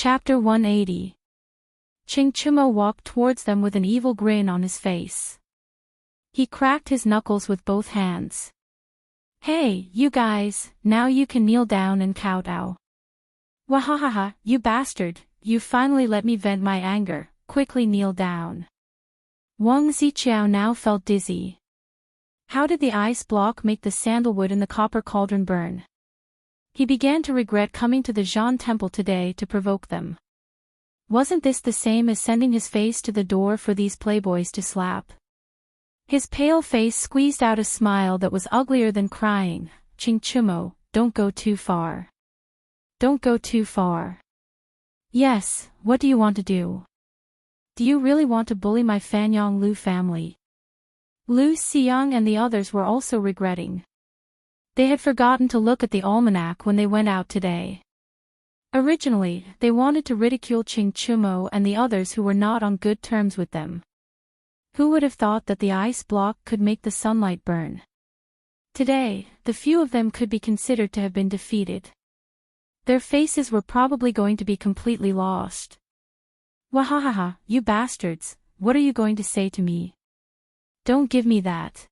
Chapter 180. Ching Chumo walked towards them with an evil grin on his face. He cracked his knuckles with both hands. "Hey, you guys, now you can kneel down and kowtow. Wahahaha, you bastard, you finally let me vent my anger, quickly kneel down." Wang Ziqiao now felt dizzy. How did the ice block make the sandalwood in the copper cauldron burn? He began to regret coming to the Zhan temple today to provoke them. Wasn't this the same as sending his face to the door for these playboys to slap? His pale face squeezed out a smile that was uglier than crying. "Ching Chumo, don't go too far. Don't go too far." "Yes, what do you want to do? Do you really want to bully my Fanyang Lu family?" Lu Xiang and the others were also regretting. They had forgotten to look at the almanac when they went out today. Originally, they wanted to ridicule Ching Chumo and the others who were not on good terms with them. Who would have thought that the ice block could make the sunlight burn? Today, the few of them could be considered to have been defeated. Their faces were probably going to be completely lost. "Wahahaha, you bastards, what are you going to say to me? Don't give me that.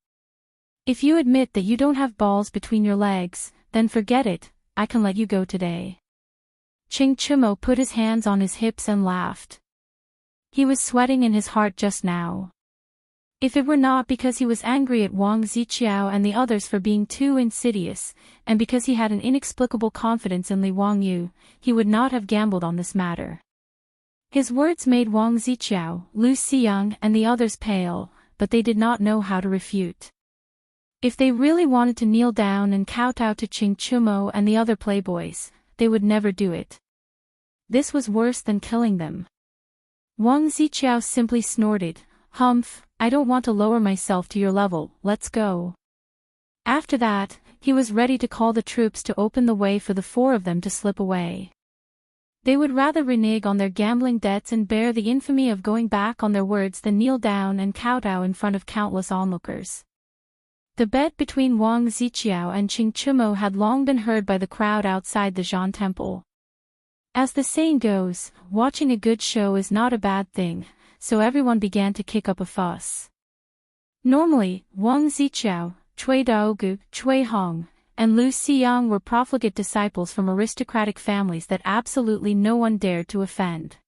If you admit that you don't have balls between your legs, then forget it, I can let you go today." Ching Chumo put his hands on his hips and laughed. He was sweating in his heart just now. If it were not because he was angry at Wang Ziqiao and the others for being too insidious, and because he had an inexplicable confidence in Li Wangyu, he would not have gambled on this matter. His words made Wang Ziqiao, Lu Xiang and the others pale, but they did not know how to refute. If they really wanted to kneel down and kowtow to Ching Chumo and the other playboys, they would never do it. This was worse than killing them. Wang Ziqiao simply snorted, "Humph, I don't want to lower myself to your level, let's go." After that, he was ready to call the troops to open the way for the four of them to slip away. They would rather renege on their gambling debts and bear the infamy of going back on their words than kneel down and kowtow in front of countless onlookers. The bet between Wang Ziqiao and Ching Chumo had long been heard by the crowd outside the Zhan temple. As the saying goes, watching a good show is not a bad thing, so everyone began to kick up a fuss. Normally, Wang Ziqiao, Cui Daogu, Cui Hong, and Lu Xiang were profligate disciples from aristocratic families that absolutely no one dared to offend.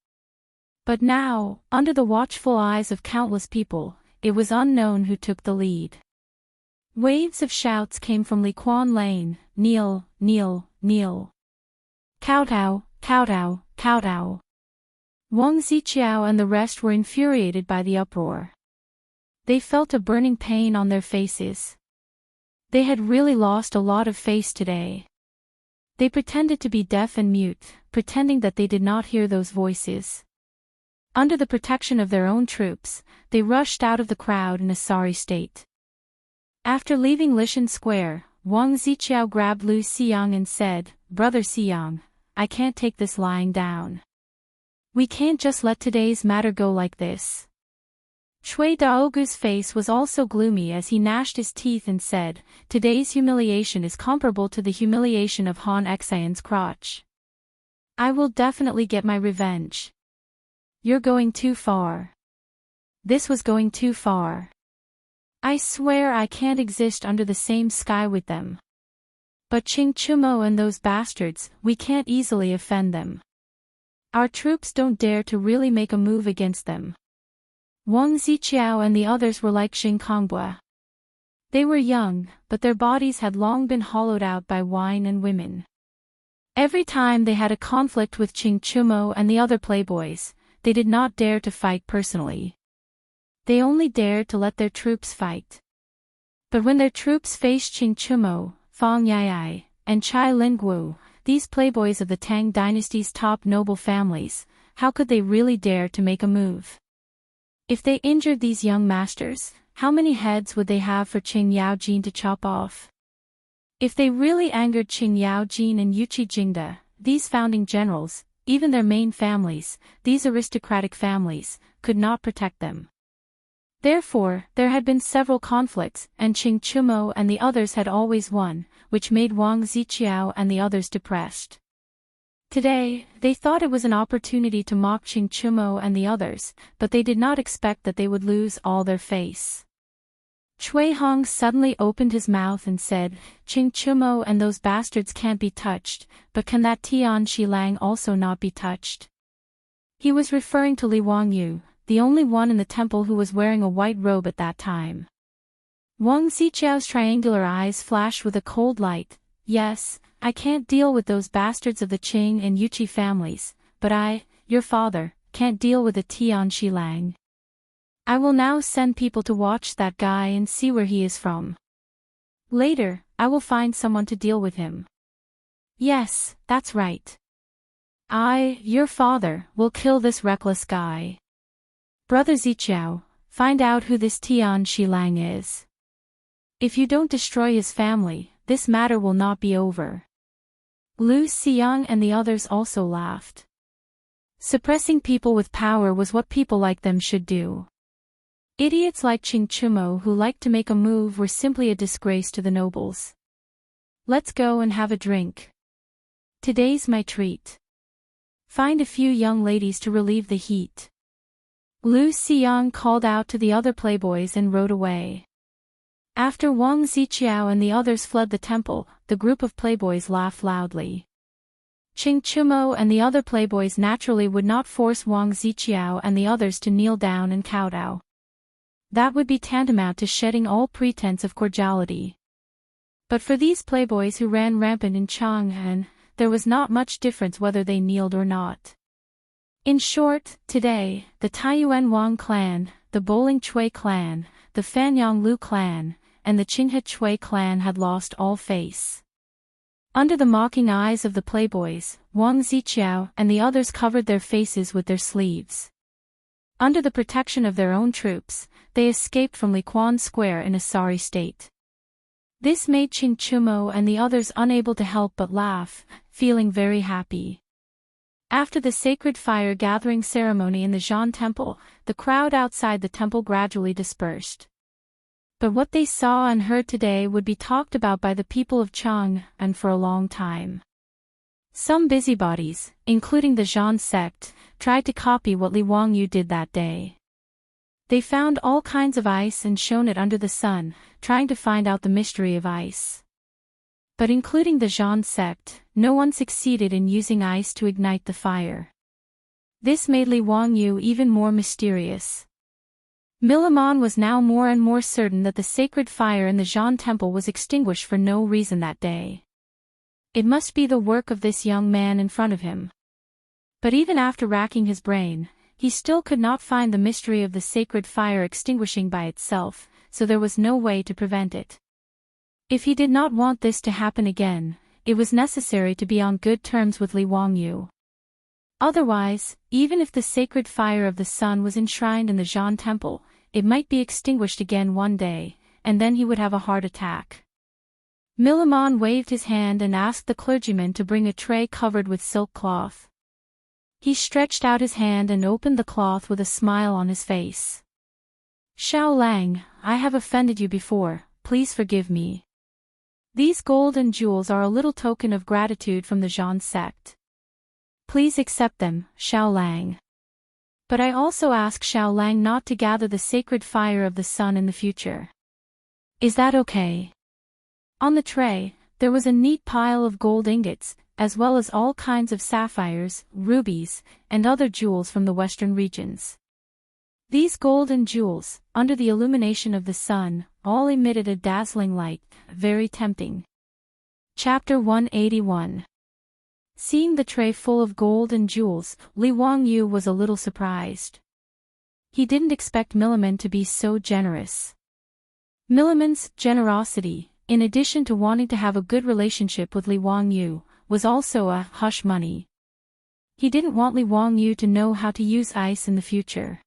But now, under the watchful eyes of countless people, it was unknown who took the lead. Waves of shouts came from Liquan Lane, "Kneel, kneel, kneel. Kowtow, kowtow, kowtow." Wang Ziqiao and the rest were infuriated by the uproar. They felt a burning pain on their faces. They had really lost a lot of face today. They pretended to be deaf and mute, pretending that they did not hear those voices. Under the protection of their own troops, they rushed out of the crowd in a sorry state. After leaving Lishan Square, Wang Ziqiao grabbed Lu Xiang and said, "Brother Xiang, I can't take this lying down. We can't just let today's matter go like this." Cui Daogu's face was also gloomy as he gnashed his teeth and said, "Today's humiliation is comparable to the humiliation of Han Xian's crotch. I will definitely get my revenge." "You're going too far. This was going too far. I swear I can't exist under the same sky with them. But Ching Chumo and those bastards, we can't easily offend them. Our troops don't dare to really make a move against them." Wang Ziqiao and the others were like Xing Kongbua. They were young, but their bodies had long been hollowed out by wine and women. Every time they had a conflict with Ching Chumo and the other playboys, they did not dare to fight personally. They only dared to let their troops fight. But when their troops faced Ching Chumo, Fang Yai, and Chai Lingguo, these playboys of the Tang Dynasty's top noble families, how could they really dare to make a move? If they injured these young masters, how many heads would they have for Qing Yaojin to chop off? If they really angered Qing Yaojin and Yuqi Jingda, these founding generals, even their main families, these aristocratic families, could not protect them. Therefore, there had been several conflicts, and Ching Chumo and the others had always won, which made Wang Ziqiao and the others depressed. Today, they thought it was an opportunity to mock Ching Chumo and the others, but they did not expect that they would lose all their face. Chui Hong suddenly opened his mouth and said, Ching Chumo and those bastards can't be touched, but can that Tian Shi Lang also not be touched? He was referring to Li Wangyu, the only one in the temple who was wearing a white robe at that time. Wang Ziqiao's triangular eyes flashed with a cold light. Yes, I can't deal with those bastards of the Qing and Yuqi families, but I, your father, can't deal with the Tian Shi Lang. I will now send people to watch that guy and see where he is from. Later, I will find someone to deal with him. Yes, that's right. I, your father, will kill this reckless guy. Brother Ziqiao, find out who this Tian Shi Lang is. If you don't destroy his family, this matter will not be over. Lu Xiang and the others also laughed. Suppressing people with power was what people like them should do. Idiots like Ching Chumo who liked to make a move were simply a disgrace to the nobles. Let's go and have a drink. Today's my treat. Find a few young ladies to relieve the heat. Lu Xiang called out to the other playboys and rode away. After Wang Ziqiao and the others fled the temple, the group of playboys laughed loudly. Ching Chumo and the other playboys naturally would not force Wang Ziqiao and the others to kneel down and kowtow. That would be tantamount to shedding all pretense of cordiality. But for these playboys who ran rampant in Chang'an, there was not much difference whether they kneeled or not. In short, today, the Taiyuan Wang clan, the Bowling Chui clan, the Fanyang Lu clan, and the Qinghe Chui clan had lost all face. Under the mocking eyes of the playboys, Wang Ziqiao and the others covered their faces with their sleeves. Under the protection of their own troops, they escaped from Liquan Square in a sorry state. This made Ching Chumo and the others unable to help but laugh, feeling very happy. After the sacred fire gathering ceremony in the Zhan temple, the crowd outside the temple gradually dispersed. But what they saw and heard today would be talked about by the people of Chang'an for a long time. Some busybodies, including the Zhan sect, tried to copy what Li Wangyu did that day. They found all kinds of ice and shone it under the sun, trying to find out the mystery of ice. But including the Zhan sect, no one succeeded in using ice to ignite the fire. This made Li Wangyu even more mysterious. Millimon was now more and more certain that the sacred fire in the Zhan temple was extinguished for no reason that day. It must be the work of this young man in front of him. But even after racking his brain, he still could not find the mystery of the sacred fire extinguishing by itself, so there was no way to prevent it. If he did not want this to happen again, it was necessary to be on good terms with Li Wangyu. Otherwise, even if the sacred fire of the sun was enshrined in the Zhan temple, it might be extinguished again one day, and then he would have a heart attack. Millimon waved his hand and asked the clergyman to bring a tray covered with silk cloth. He stretched out his hand and opened the cloth with a smile on his face. Xiao Lang, I have offended you before, please forgive me. These gold and jewels are a little token of gratitude from the Zhan sect. Please accept them, Xiao Lang. But I also ask Xiao Lang not to gather the sacred fire of the sun in the future. Is that okay? On the tray, there was a neat pile of gold ingots, as well as all kinds of sapphires, rubies, and other jewels from the western regions. These gold and jewels, under the illumination of the sun, all emitted a dazzling light, very tempting. Chapter 181. Seeing the tray full of gold and jewels, Li Wangyu was a little surprised. He didn't expect Millimon to be so generous. Millimon's generosity, in addition to wanting to have a good relationship with Li Wangyu, was also a hush money. He didn't want Li Wangyu to know how to use ice in the future.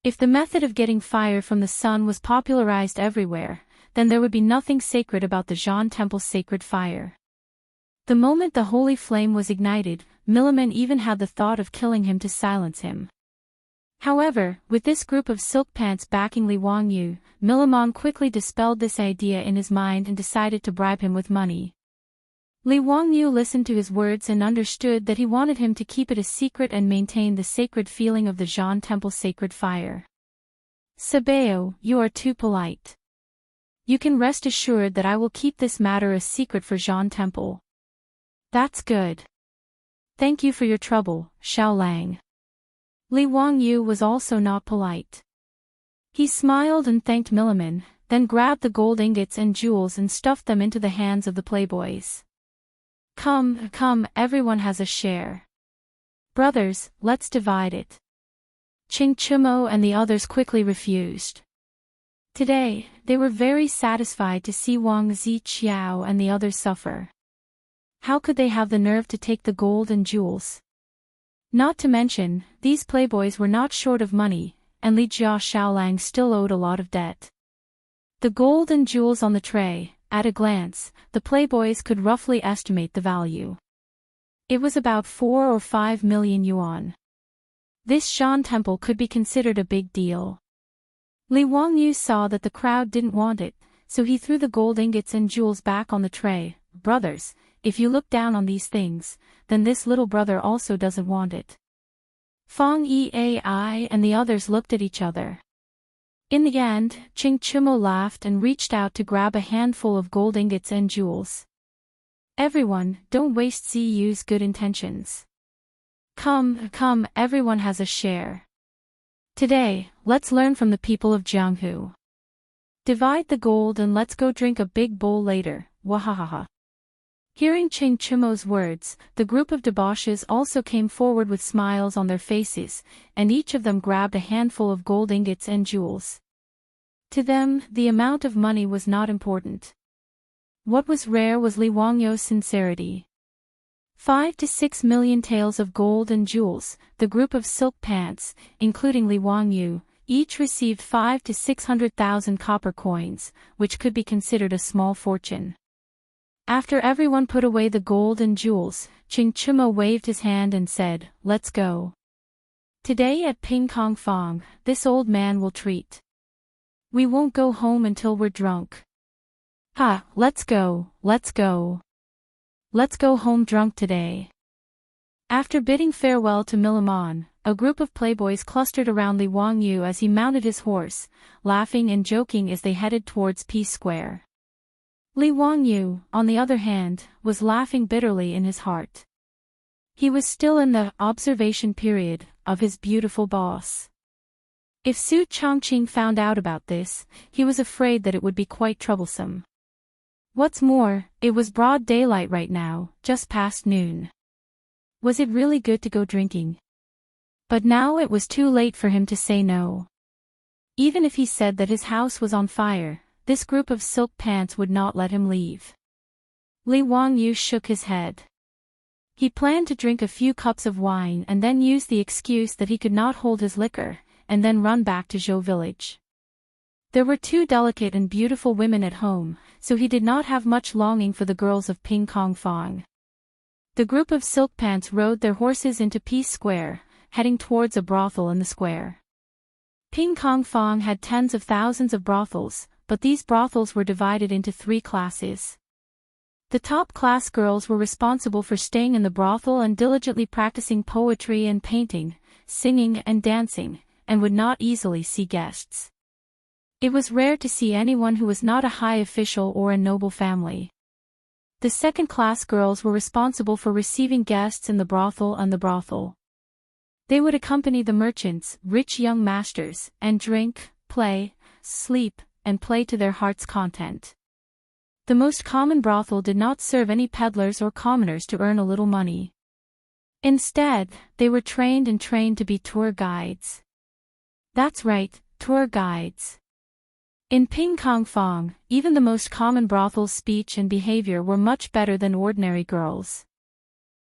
If the method of getting fire from the sun was popularized everywhere, then there would be nothing sacred about the Zhan temple's sacred fire. The moment the holy flame was ignited, Millimon even had the thought of killing him to silence him. However, with this group of silk pants backing Li Wangyu, Millimon quickly dispelled this idea in his mind and decided to bribe him with money. Li Wangyu listened to his words and understood that he wanted him to keep it a secret and maintain the sacred feeling of the Zhan Temple's sacred fire. Sabeo, you are too polite. You can rest assured that I will keep this matter a secret for Zhan Temple. That's good. Thank you for your trouble, Xiaolang. Li Wangyu was also not polite. He smiled and thanked Milliman, then grabbed the gold ingots and jewels and stuffed them into the hands of the playboys. Come, everyone has a share. Brothers, let's divide it. Qing Chumo and the others quickly refused. Today, they were very satisfied to see Wang Ziqiao and the others suffer. How could they have the nerve to take the gold and jewels? Not to mention, these playboys were not short of money, and Li Jia Xiaolang still owed a lot of debt. The gold and jewels on the tray, at a glance, the playboys could roughly estimate the value. It was about 4 or 5 million yuan. This Zhan Temple could be considered a big deal. Li Wangyu saw that the crowd didn't want it, so he threw the gold ingots and jewels back on the tray. Brothers, if you look down on these things, then this little brother also doesn't want it. Fang Eai and the others looked at each other. In the end, Qing Chumo laughed and reached out to grab a handful of gold ingots and jewels. Everyone, don't waste Ziyu's good intentions. Come, everyone has a share. Today, let's learn from the people of Jianghu. Divide the gold and let's go drink a big bowl later, wahahaha. Hearing Qing Chumo's words, the group of debauches also came forward with smiles on their faces, and each of them grabbed a handful of gold ingots and jewels. To them, the amount of money was not important. What was rare was Li Wangyu's sincerity. 5 to 6 million taels of gold and jewels, the group of silk pants, including Li Wangyu, each received 5 to 600,000 copper coins, which could be considered a small fortune. After everyone put away the gold and jewels, Qing Chumo waved his hand and said, "Let's go. Today at Ping Kong Fong, this old man will treat. We won't go home until we're drunk. Ha, let's go. Let's go home drunk today." After bidding farewell to Milliman, a group of playboys clustered around Li Wangyu as he mounted his horse, laughing and joking as they headed towards Peace Square. Li Wangyu, on the other hand, was laughing bitterly in his heart. He was still in the observation period of his beautiful boss. If Su Chongqing found out about this, he was afraid that it would be quite troublesome. What's more, it was broad daylight right now, just past noon. Was it really good to go drinking? But now it was too late for him to say no. Even if he said that his house was on fire, this group of silk pants would not let him leave. Li Wangyu shook his head. He planned to drink a few cups of wine and then use the excuse that he could not hold his liquor, and then run back to Zhou village. There were 2 delicate and beautiful women at home, so he did not have much longing for the girls of Ping Kong Fong. The group of silk pants rode their horses into Peace Square, heading towards a brothel in the square. Ping Kong Fong had tens of thousands of brothels, but these brothels were divided into 3 classes. The top-class girls were responsible for staying in the brothel and diligently practicing poetry and painting, singing and dancing, and would not easily see guests. It was rare to see anyone who was not a high official or a noble family. The second-class girls were responsible for receiving guests in the brothel and the brothel. They would accompany the merchants, rich young masters, and drink, play, sleep, and play to their heart's content. The most common brothel did not serve any peddlers or commoners to earn a little money. Instead, they were trained to be tour guides. That's right, tour guides. In Ping Kong Fong, even the most common brothel's speech and behavior were much better than ordinary girls.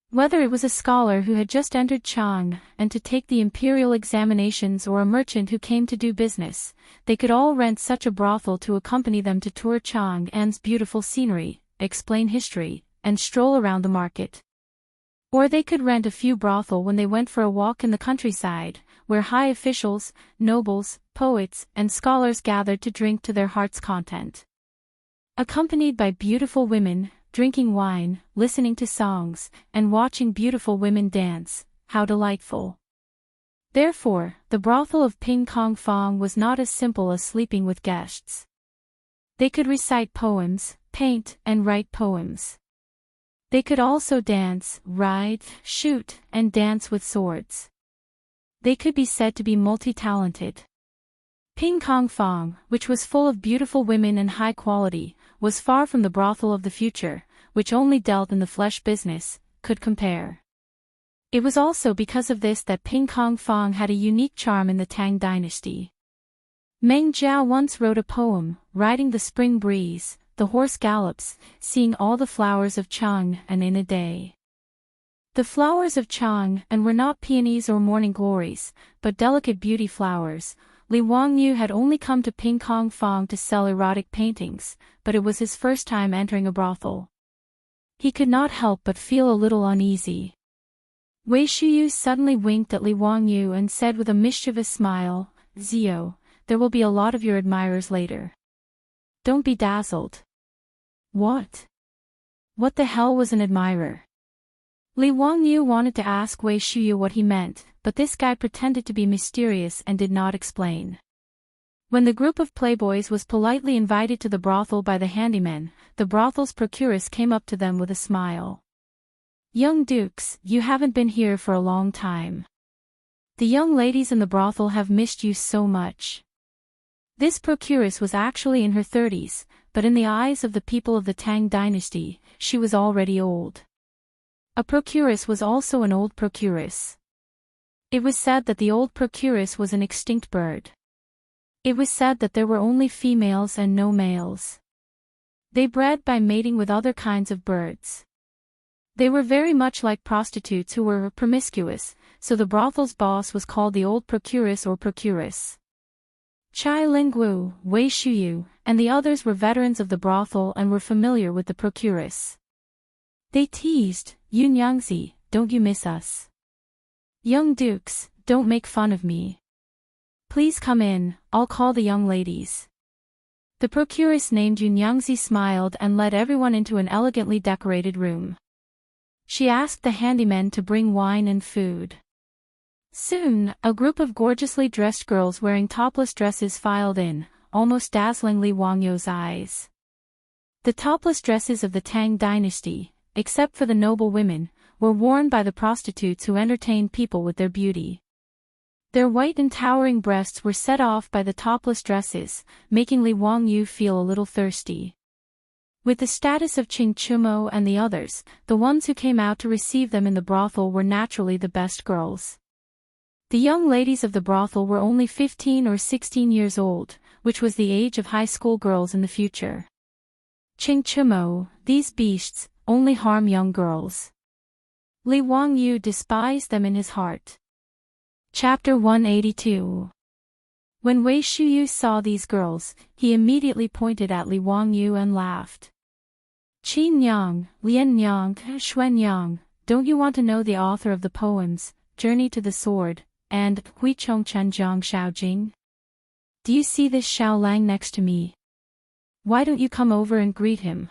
Whether it was a scholar who had just entered Chang and to take the imperial examinations or a merchant who came to do business, they could all rent such a brothel to accompany them to tour Chang'an's beautiful scenery, explain history, and stroll around the market. Or they could rent a few brothel when they went for a walk in the countryside, where high officials, nobles, poets, and scholars gathered to drink to their heart's content. Accompanied by beautiful women, drinking wine, listening to songs, and watching beautiful women dance. How delightful. Therefore, the brothel of Ping Kong Fong was not as simple as sleeping with guests. They could recite poems, paint, and write poems. They could also dance, ride, shoot, and dance with swords. They could be said to be multi-talented. Ping Kong Fong, which was full of beautiful women and high quality, was far from the brothel of the future, which only dealt in the flesh business, could compare. It was also because of this that Ping Kong Fong had a unique charm in the Tang Dynasty. Meng Jiao once wrote a poem, riding the spring breeze, the horse gallops, seeing all the flowers of Chang and in a day. The flowers of Chang and were not peonies or morning glories, but delicate beauty flowers. Li Wangyu had only come to Ping Kong Fong to sell erotic paintings, but it was his first time entering a brothel. He could not help but feel a little uneasy. Wei Shuyu suddenly winked at Li Wangyu and said with a mischievous smile, "Zio, there will be a lot of your admirers later. Don't be dazzled." What? What the hell was an admirer? Li Wangyu wanted to ask Wei Shuyu what he meant, but this guy pretended to be mysterious and did not explain. When the group of playboys was politely invited to the brothel by the handyman, the brothel's procuress came up to them with a smile. "Young dukes, you haven't been here for a long time. The young ladies in the brothel have missed you so much." This procuress was actually in her 30s, but in the eyes of the people of the Tang Dynasty, she was already old. A procuress was also an old procuress. It was said that the old procuress was an extinct bird. It was said that there were only females and no males. They bred by mating with other kinds of birds. They were very much like prostitutes who were promiscuous, so the brothel's boss was called the old procuress or procuress. Chai Lingwu, Wei Shuyu, and the others were veterans of the brothel and were familiar with the procuress. They teased, "Yun Yangzi, don't you miss us? Young dukes, don't make fun of me. Please come in, I'll call the young ladies." The procuress named Yun Yangzi smiled and led everyone into an elegantly decorated room. She asked the handyman to bring wine and food. Soon, a group of gorgeously dressed girls wearing topless dresses filed in, almost dazzling Li Wangyu's eyes. The topless dresses of the Tang Dynasty, except for the noble women, were worn by the prostitutes who entertained people with their beauty. Their white and towering breasts were set off by the topless dresses, making Li Wangyu feel a little thirsty. With the status of Qing Chumo and the others, the ones who came out to receive them in the brothel were naturally the best girls. The young ladies of the brothel were only 15 or 16 years old, which was the age of high school girls in the future. Qing Chumo, these beasts, only harm young girls. Li Wangyu despised them in his heart. Chapter 182. When Wei Shuyu saw these girls, he immediately pointed at Li Wangyu and laughed. "Qin Yang, Lian Yang, Xuan Yang, don't you want to know the author of the poems, Journey to the Sword, and Hui Chong Chen Jiang Shao Jing? Do you see this Xiao Lang next to me? Why don't you come over and greet him?"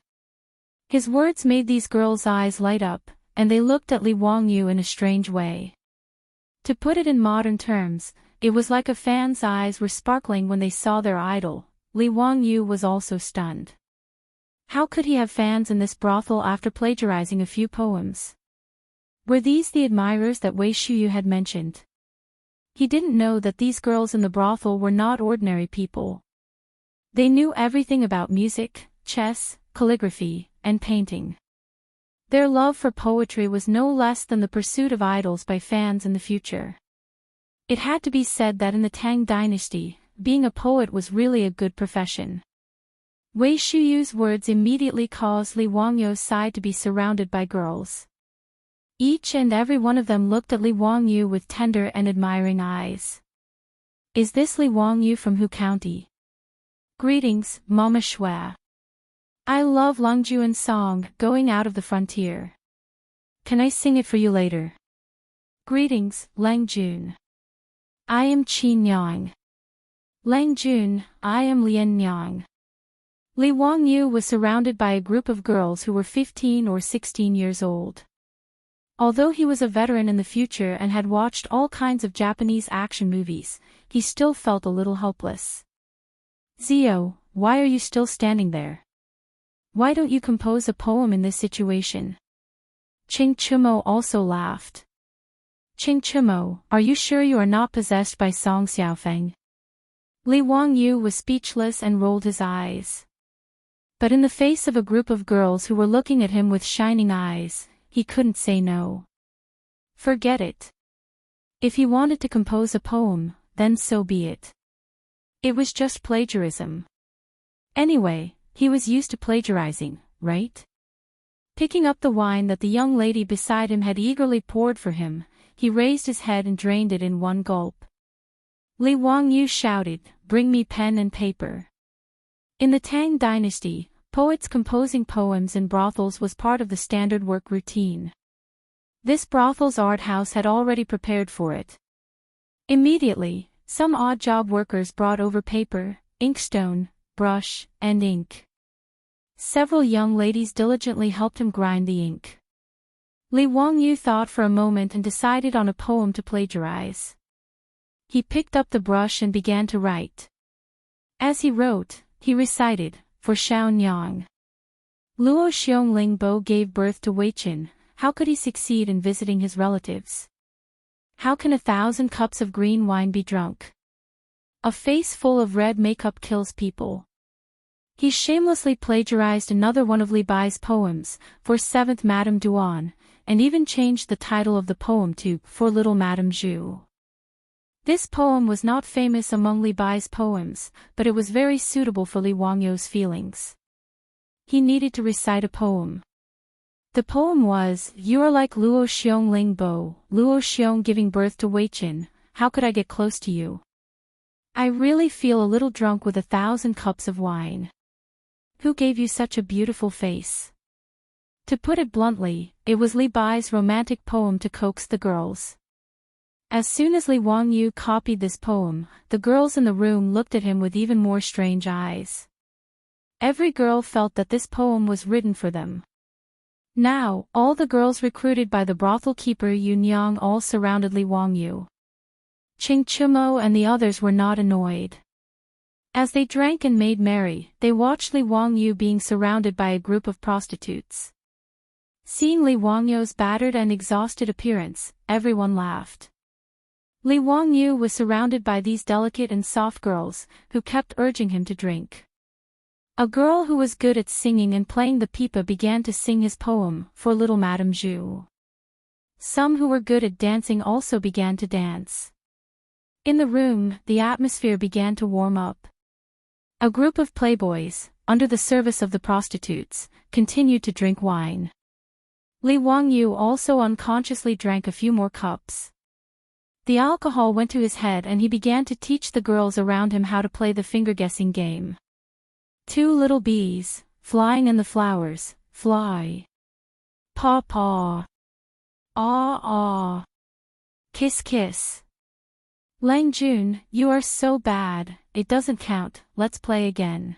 His words made these girls' eyes light up, and they looked at Li Wangyu in a strange way. To put it in modern terms, it was like a fan's eyes were sparkling when they saw their idol. Li Wangyu was also stunned. How could he have fans in this brothel after plagiarizing a few poems? Were these the admirers that Wei Shuyu had mentioned? He didn't know that these girls in the brothel were not ordinary people. They knew everything about music, chess, calligraphy, and painting. Their love for poetry was no less than the pursuit of idols by fans in the future. It had to be said that in the Tang Dynasty, being a poet was really a good profession. Wei Shuyu's words immediately caused Li Wangyu's side to be surrounded by girls. Each and every one of them looked at Li Wangyu with tender and admiring eyes. "Is this Li Wangyu from Hu County? Greetings, Mama Shui. I love Longjuan's song, Going Out of the Frontier. Can I sing it for you later? Greetings, Lang Jun. I am Qin Yang. Lang Jun, I am Lian Yang." Li Wangyu was surrounded by a group of girls who were 15 or 16 years old. Although he was a veteran in the future and had watched all kinds of Japanese action movies, he still felt a little helpless. Zio, why are you still standing there? Why don't you compose a poem in this situation? Ching Chumo also laughed. Ching Chumo, are you sure you are not possessed by Song Xiaofeng? Li Wangyu was speechless and rolled his eyes. But in the face of a group of girls who were looking at him with shining eyes, he couldn't say no. Forget it. If he wanted to compose a poem, then so be it. It was just plagiarism. Anyway, he was used to plagiarizing, right? Picking up the wine that the young lady beside him had eagerly poured for him, he raised his head and drained it in one gulp. Li Wangyu shouted, "Bring me pen and paper." In the Tang Dynasty, poets composing poems in brothels was part of the standard work routine. This brothel's art house had already prepared for it. Immediately, some odd job workers brought over paper, inkstone, brush, and ink. Several young ladies diligently helped him grind the ink. Li Wangyu thought for a moment and decided on a poem to plagiarize. He picked up the brush and began to write. As he wrote, he recited, "For Xiaonyang. Luo Xiongling Bo gave birth to Weiqin, how could he succeed in visiting his relatives? How can 1,000 cups of green wine be drunk? A face full of red makeup kills people." He shamelessly plagiarized another one of Li Bai's poems, For 7th Madame Duan, and even changed the title of the poem to For Little Madame Zhu. This poem was not famous among Li Bai's poems, but it was very suitable for Li Wangyu's feelings. He needed to recite a poem. The poem was, "You are like Luo Xiongling Bo, Luo Xiong giving birth to Weiqin, how could I get close to you? I really feel a little drunk with 1,000 cups of wine. Who gave you such a beautiful face?" To put it bluntly, it was Li Bai's romantic poem to coax the girls. As soon as Li Wangyu copied this poem, the girls in the room looked at him with even more strange eyes. Every girl felt that this poem was written for them. Now, all the girls recruited by the brothel keeper Yunyang all surrounded Li Wangyu. Ching Chumo and the others were not annoyed. As they drank and made merry, they watched Li Wangyu being surrounded by a group of prostitutes. Seeing Li Wangyu's battered and exhausted appearance, everyone laughed. Li Wangyu was surrounded by these delicate and soft girls, who kept urging him to drink. A girl who was good at singing and playing the pipa began to sing his poem, For Little Madame Zhu. Some who were good at dancing also began to dance. In the room, the atmosphere began to warm up. A group of playboys, under the service of the prostitutes, continued to drink wine. Li Wangyu also unconsciously drank a few more cups. The alcohol went to his head and he began to teach the girls around him how to play the finger-guessing game. Two little bees, flying in the flowers, fly. Paw paw. Ah ah. Kiss kiss. Lang Jun, you are so bad, it doesn't count, let's play again.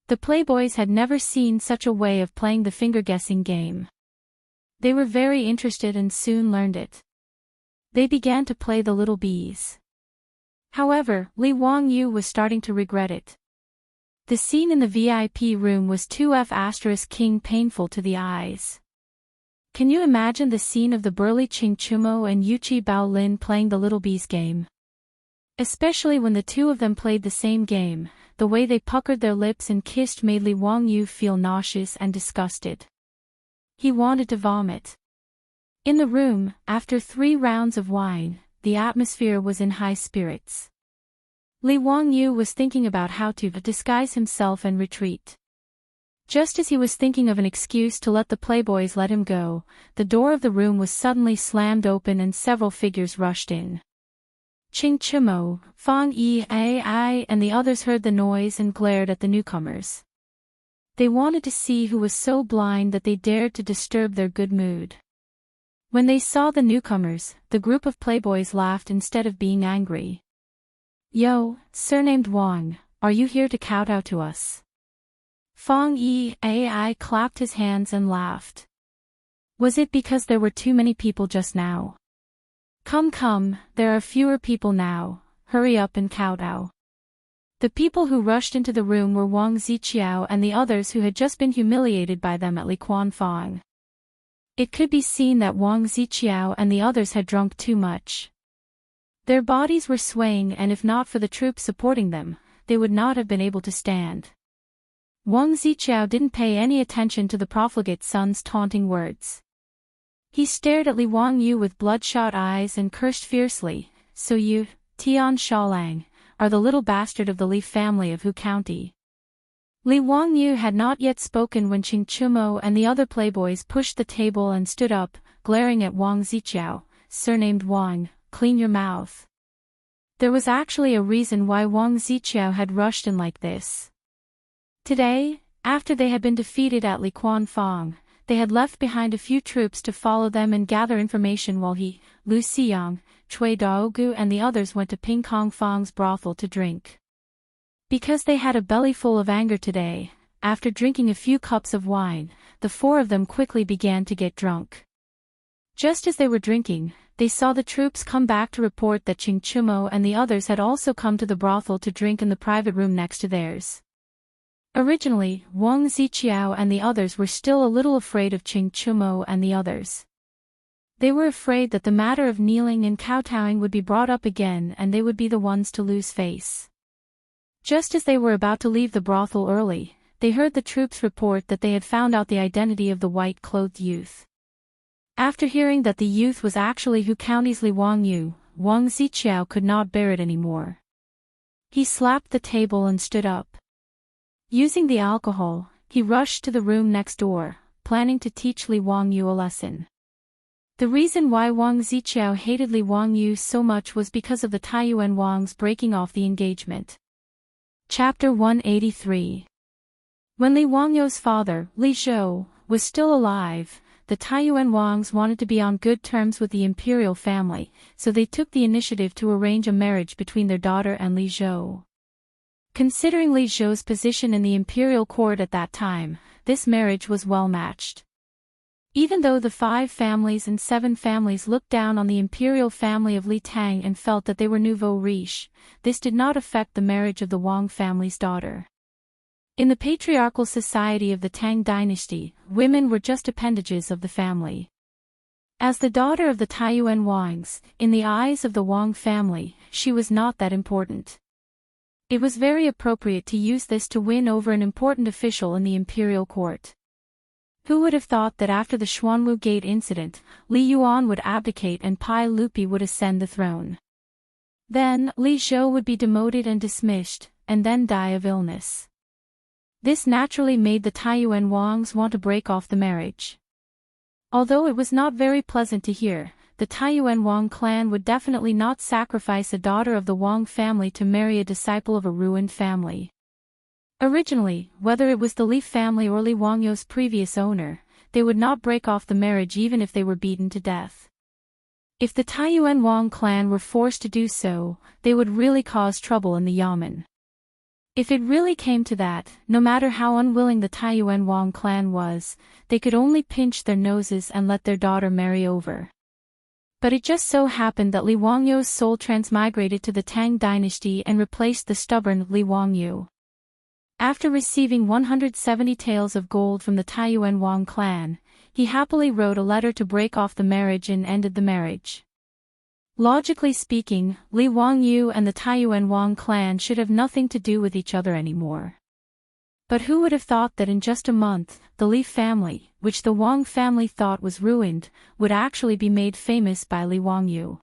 The playboys had never seen such a way of playing the finger-guessing game. They were very interested and soon learned it. They began to play the little bees. However, Li Wangyu was starting to regret it. The scene in the VIP room was too King painful to the eyes. Can you imagine the scene of the burly Ching Chumo and Yuchi Baolin playing the little bees game? Especially when the two of them played the same game, the way they puckered their lips and kissed made Li Wangyu feel nauseous and disgusted. He wanted to vomit. In the room, after 3 rounds of wine, the atmosphere was in high spirits. Li Wangyu was thinking about how to disguise himself and retreat. Just as he was thinking of an excuse to let the playboys let him go, the door of the room was suddenly slammed open and several figures rushed in. Ching Chimo, Fang Yi Ai and the others heard the noise and glared at the newcomers. They wanted to see who was so blind that they dared to disturb their good mood. When they saw the newcomers, the group of playboys laughed instead of being angry. "Yo, surnamed Wang, are you here to kowtow to us?" Fong Yi clapped his hands and laughed. Was it because there were too many people just now? Come, there are fewer people now, hurry up and kowtow. The people who rushed into the room were Wang Ziqiao and the others who had just been humiliated by them at Li Quanfang. It could be seen that Wang Ziqiao and the others had drunk too much. Their bodies were swaying, and if not for the troops supporting them, they would not have been able to stand. Wang Ziqiao didn't pay any attention to the profligate son's taunting words. He stared at Li Wangyu with bloodshot eyes and cursed fiercely. So you, Tian Shaolang, are the little bastard of the Li family of Hu County. Li Wangyu had not yet spoken when Qing Chumo and the other playboys pushed the table and stood up, glaring at Wang Ziqiao. Surnamed Wang, clean your mouth. There was actually a reason why Wang Ziqiao had rushed in like this. Today, after they had been defeated at Li Quanfang, they had left behind a few troops to follow them and gather information while he, Lu Xiyang, Cui Daogu and the others went to Ping Kong Fang's brothel to drink. Because they had a belly full of anger today, after drinking a few cups of wine, the four of them quickly began to get drunk. Just as they were drinking, they saw the troops come back to report that Qing Chumo and the others had also come to the brothel to drink in the private room next to theirs. Originally, Wang Ziqiao and the others were still a little afraid of Qing Chumo and the others. They were afraid that the matter of kneeling and kowtowing would be brought up again and they would be the ones to lose face. Just as they were about to leave the brothel early, they heard the troops report that they had found out the identity of the white-clothed youth. After hearing that the youth was actually Hu County's Li Wangyu, Wang Ziqiao could not bear it anymore. He slapped the table and stood up. Using the alcohol, he rushed to the room next door, planning to teach Li Wangyu a lesson. The reason why Wang Ziqiao hated Li Wangyu so much was because of the Taiyuan Wangs breaking off the engagement. Chapter 183. When Li Wangyu's father, Li Zhou, was still alive, the Taiyuan Wangs wanted to be on good terms with the imperial family, so they took the initiative to arrange a marriage between their daughter and Li Zhou. Considering Li Zhou's position in the imperial court at that time, this marriage was well matched. Even though the 5 families and 7 families looked down on the imperial family of Li Tang and felt that they were nouveau riche, this did not affect the marriage of the Wang family's daughter. In the patriarchal society of the Tang Dynasty, women were just appendages of the family. As the daughter of the Taiyuan Wangs, in the eyes of the Wang family, she was not that important. It was very appropriate to use this to win over an important official in the imperial court. Who would have thought that after the Xuanwu Gate incident, Li Yuan would abdicate and Pai Lupi would ascend the throne. Then, Li Zhou would be demoted and dismissed, and then die of illness. This naturally made the Taiyuan Wangs want to break off the marriage. Although it was not very pleasant to hear, the Taiyuan Wang clan would definitely not sacrifice a daughter of the Wang family to marry a disciple of a ruined family. Originally, whether it was the Li family or Li Wangyu's previous owner, they would not break off the marriage even if they were beaten to death. If the Taiyuan Wang clan were forced to do so, they would really cause trouble in the Yamen. If it really came to that, no matter how unwilling the Taiyuan Wang clan was, they could only pinch their noses and let their daughter marry over. But it just so happened that Li Wangyu's soul transmigrated to the Tang dynasty and replaced the stubborn Li Wangyu. After receiving 170 taels of gold from the Taiyuan Wang clan, he happily wrote a letter to break off the marriage and ended the marriage. Logically speaking, Li Wangyu and the Taiyuan Wang clan should have nothing to do with each other anymore. But who would have thought that in just a month, the Li family, which the Wang family thought was ruined, would actually be made famous by Li Wangyu.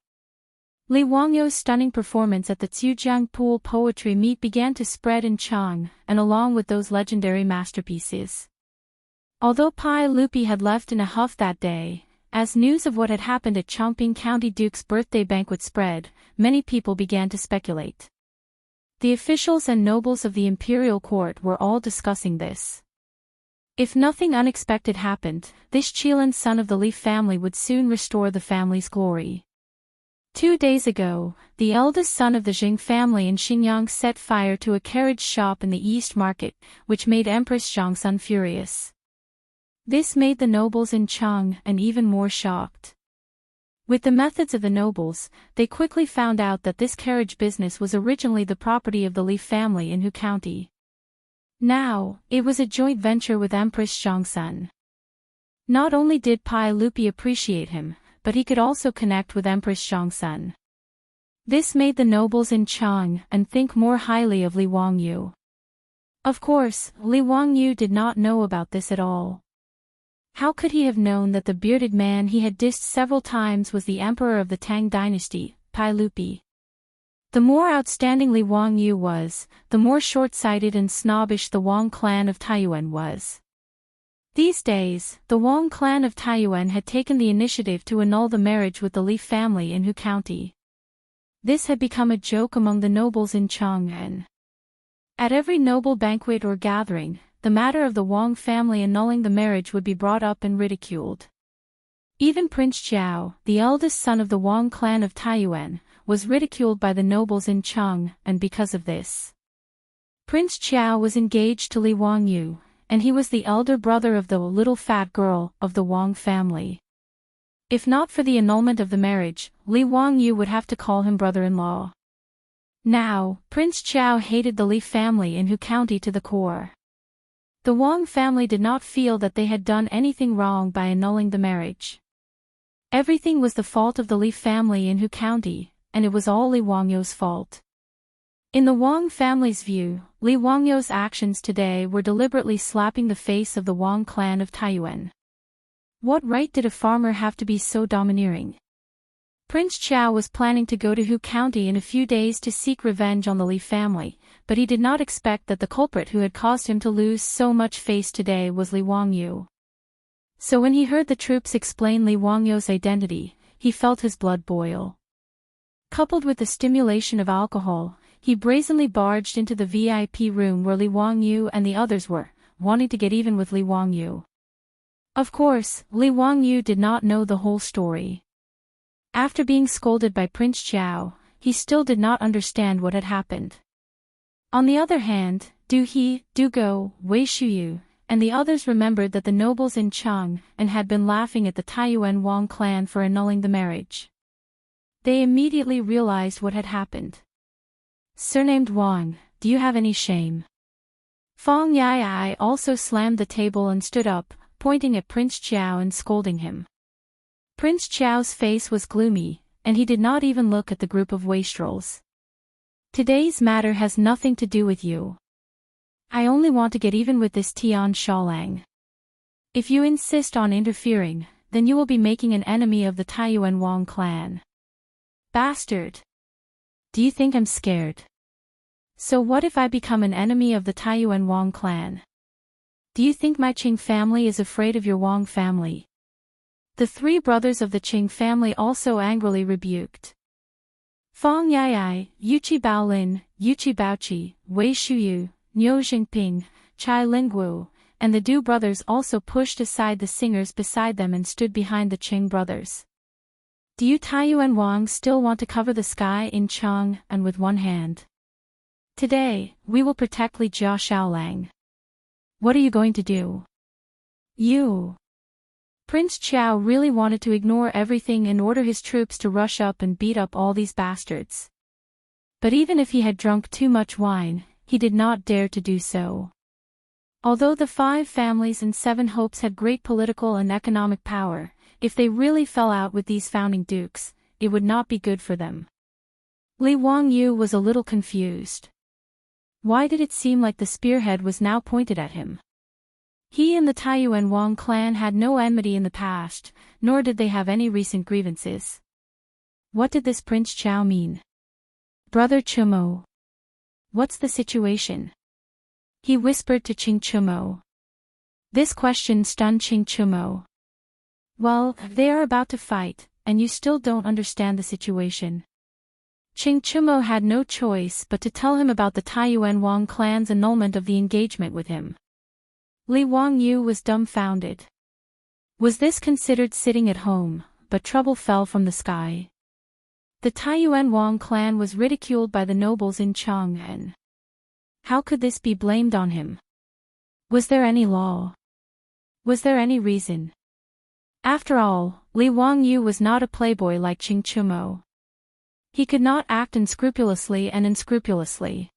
Li Wangyu's stunning performance at the Zhujiang Pool Poetry Meet began to spread in Chang, and along with those legendary masterpieces. Although Pai Lupi had left in a huff that day, as news of what had happened at Chongping County Duke's birthday banquet spread, many people began to speculate. The officials and nobles of the imperial court were all discussing this. If nothing unexpected happened, this Qilan son of the Li family would soon restore the family's glory. 2 days ago, the eldest son of the Jing family in Xinjiang set fire to a carriage shop in the East Market, which made Empress Zhongsun furious. This made the nobles in Chang'an even more shocked. With the methods of the nobles, they quickly found out that this carriage business was originally the property of the Li family in Hu County. Now, it was a joint venture with Empress Zhongsun. Not only did Pai Lupi appreciate him, but he could also connect with Empress Zhongsun. This made the nobles in Chang'an think more highly of Li Wangyu. Of course, Li Wangyu did not know about this at all. How could he have known that the bearded man he had dissed several times was the emperor of the Tang Dynasty, Pai Lupi? The more outstanding Li Wangyu was, the more short-sighted and snobbish the Wang clan of Taiyuan was. These days, the Wang clan of Taiyuan had taken the initiative to annul the marriage with the Li family in Hu County. This had become a joke among the nobles in Chang'an. At every noble banquet or gathering, the matter of the Wang family annulling the marriage would be brought up and ridiculed. Even Prince Zhao, the eldest son of the Wang clan of Taiyuan, was ridiculed by the nobles in Chang'an because of this. Prince Zhao was engaged to Li Wangyu, and he was the elder brother of the little fat girl of the Wang family. If not for the annulment of the marriage, Li Wangyu would have to call him brother-in-law. Now, Prince Zhao hated the Li family in Hu County to the core. The Wang family did not feel that they had done anything wrong by annulling the marriage. Everything was the fault of the Li family in Hu County, and it was all Li Wangyu's fault. In the Wang family's view, Li Wangyu's actions today were deliberately slapping the face of the Wang clan of Taiyuan. What right did a farmer have to be so domineering? Prince Zhao was planning to go to Hu County in a few days to seek revenge on the Li family, but he did not expect that the culprit who had caused him to lose so much face today was Li Wangyu. So when he heard the troops explain Li Wangyu's identity, he felt his blood boil. Coupled with the stimulation of alcohol, he brazenly barged into the VIP room where Li Wangyu and the others were, wanting to get even with Li Wangyu. Of course, Li Wangyu did not know the whole story. After being scolded by Prince Zhao, he still did not understand what had happened. On the other hand, Du He, Du Go, Wei Shuyu, and the others remembered that the nobles in Chang'an had been laughing at the Taiyuan Wang clan for annulling the marriage. They immediately realized what had happened. Surnamed Wang, do you have any shame? Fang Yai also slammed the table and stood up, pointing at Prince Zhao and scolding him. Prince Zhao's face was gloomy, and he did not even look at the group of wastrels. Today's matter has nothing to do with you. I only want to get even with this Tian Shaolang. If you insist on interfering, then you will be making an enemy of the Taiyuan Wang clan. Bastard! Do you think I'm scared? So what if I become an enemy of the Taiyuan Wang clan? Do you think my Qing family is afraid of your Wang family? The three brothers of the Qing family also angrily rebuked. Fang Yai, Yuqi Baolin, Yuqi Baoqi, Wei Shuyu, Niu Jingping, Chai Lingguo, and the Du brothers also pushed aside the singers beside them and stood behind the Qing brothers. Do you Taiyuan Wang still want to cover the sky in Chang'an with one hand? Today, we will protect Li Jia Shaolang. What are you going to do? You. Prince Zhao really wanted to ignore everything and order his troops to rush up and beat up all these bastards. But even if he had drunk too much wine, he did not dare to do so. Although the 5 families and 7 hopes had great political and economic power, if they really fell out with these founding dukes, it would not be good for them. Li Wangyu was a little confused. Why did it seem like the spearhead was now pointed at him? He and the Taiyuan Wang clan had no enmity in the past, nor did they have any recent grievances. What did this Prince Zhao mean? Brother Chumo. What's the situation? He whispered to Qing Chumo. This question stunned Qing Chumo. Well, they are about to fight, and you still don't understand the situation. Qing Chumo had no choice but to tell him about the Taiyuan Wang clan's annulment of the engagement with him. Li Wangyu was dumbfounded. Was this considered sitting at home, but trouble fell from the sky? The Taiyuan Wang clan was ridiculed by the nobles in Chang'an. How could this be blamed on him? Was there any law? Was there any reason? After all, Li Wangyu was not a playboy like Qing Chumo. He could not act unscrupulously and unscrupulously.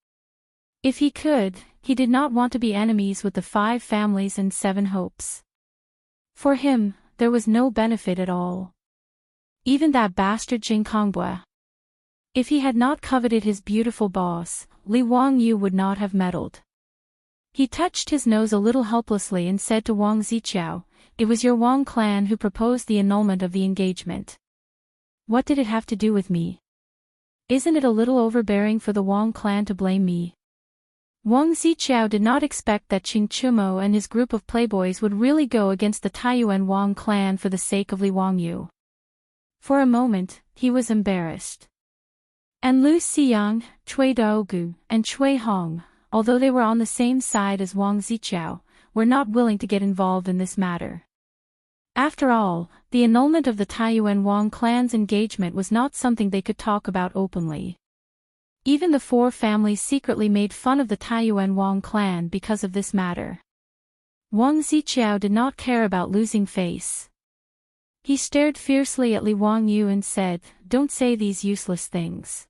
If he could, he did not want to be enemies with the 5 families and 7 hopes. For him, there was no benefit at all. Even that bastard Jing Kongbue. If he had not coveted his beautiful boss, Li Wangyu would not have meddled. He touched his nose a little helplessly and said to Wang Ziqiao, "It was your Wang clan who proposed the annulment of the engagement. What did it have to do with me? Isn't it a little overbearing for the Wang clan to blame me?" Wang Ziqiao did not expect that Qing Chumo and his group of playboys would really go against the Taiyuan Wang clan for the sake of Li Wangyu. For a moment, he was embarrassed. And Lu Xiyang, Cui Daogu, and Cui Hong, although they were on the same side as Wang Ziqiao, were not willing to get involved in this matter. After all, the annulment of the Taiyuan Wang clan's engagement was not something they could talk about openly. Even the 4 families secretly made fun of the Taiyuan Wang clan because of this matter. Wang Ziqiao did not care about losing face. He stared fiercely at Li Wangyu and said, "Don't say these useless things.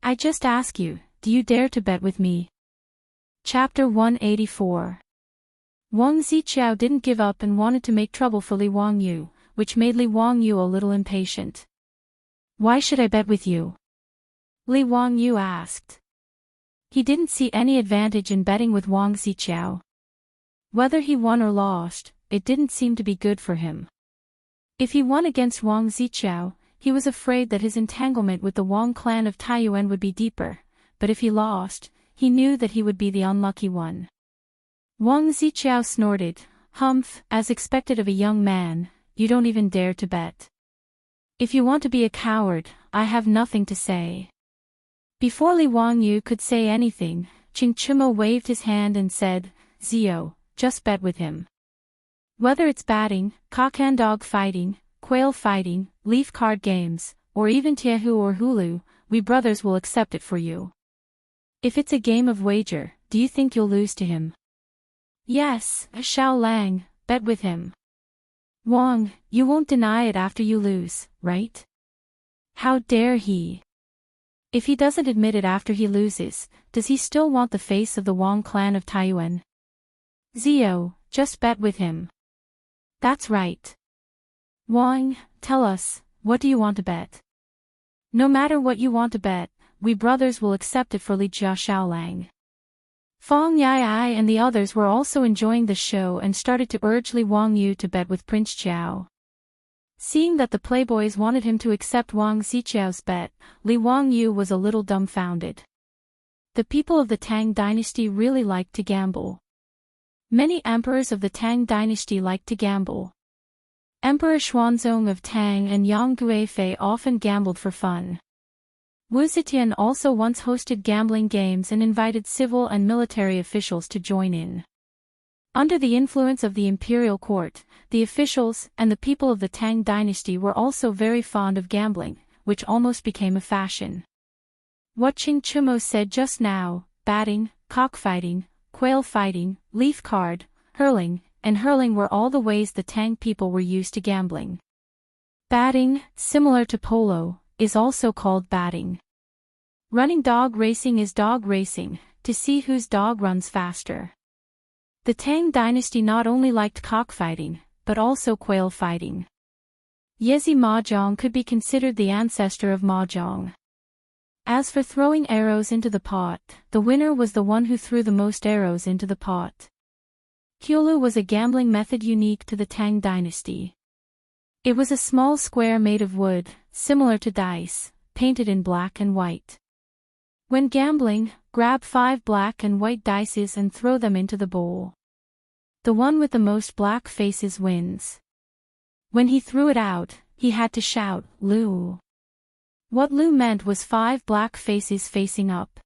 I just ask you, do you dare to bet with me?" Chapter 184. Wang Ziqiao didn't give up and wanted to make trouble for Li Wangyu, which made Li Wangyu a little impatient. "Why should I bet with you?" Li Wangyu asked. He didn't see any advantage in betting with Wang Ziqiao. Whether he won or lost, it didn't seem to be good for him. If he won against Wang Ziqiao, he was afraid that his entanglement with the Wang clan of Taiyuan would be deeper, but if he lost, he knew that he would be the unlucky one. Wang Ziqiao snorted, "Humph, as expected of a young man, you don't even dare to bet. If you want to be a coward, I have nothing to say." Before Li Wangyu could say anything, Qing Chumo waved his hand and said, "Zio, just bet with him. Whether it's batting, cock and dog fighting, quail fighting, leaf card games, or even Tiehu or Hulu, we brothers will accept it for you. If it's a game of wager, do you think you'll lose to him?" "Yes, Xiao Lang, bet with him." "Wang, you won't deny it after you lose, right?" "How dare he? If he doesn't admit it after he loses, does he still want the face of the Wang clan of Taiyuan?" "Zio, just bet with him." "That's right. Wang, tell us, what do you want to bet?" "No matter what you want to bet, we brothers will accept it for Li Xiaolang." Fang Yai and the others were also enjoying the show and started to urge Li Wangyu to bet with Prince Qiao. Seeing that the playboys wanted him to accept Wang Ziqiao's bet, Li Wangyu was a little dumbfounded. The people of the Tang Dynasty really liked to gamble. Many emperors of the Tang Dynasty liked to gamble. Emperor Xuanzong of Tang and Yang Guifei often gambled for fun. Wu Zetian also once hosted gambling games and invited civil and military officials to join in. Under the influence of the imperial court, the officials and the people of the Tang Dynasty were also very fond of gambling, which almost became a fashion. What Qing Chumo said just now, batting, cockfighting, quail fighting, leaf card, hurling, and hurling were all the ways the Tang people were used to gambling. Batting, similar to polo, is also called batting. Running dog racing is dog racing, to see whose dog runs faster. The Tang Dynasty not only liked cockfighting, but also quail fighting. Yezi Mahjong could be considered the ancestor of Mahjong. As for throwing arrows into the pot, the winner was the one who threw the most arrows into the pot. Kyulu was a gambling method unique to the Tang Dynasty. It was a small square made of wood, similar to dice, painted in black and white. When gambling, grab 5 black and white dices and throw them into the bowl. The one with the most black faces wins. When he threw it out, he had to shout, "Lu." What Lu meant was 5 black faces facing up.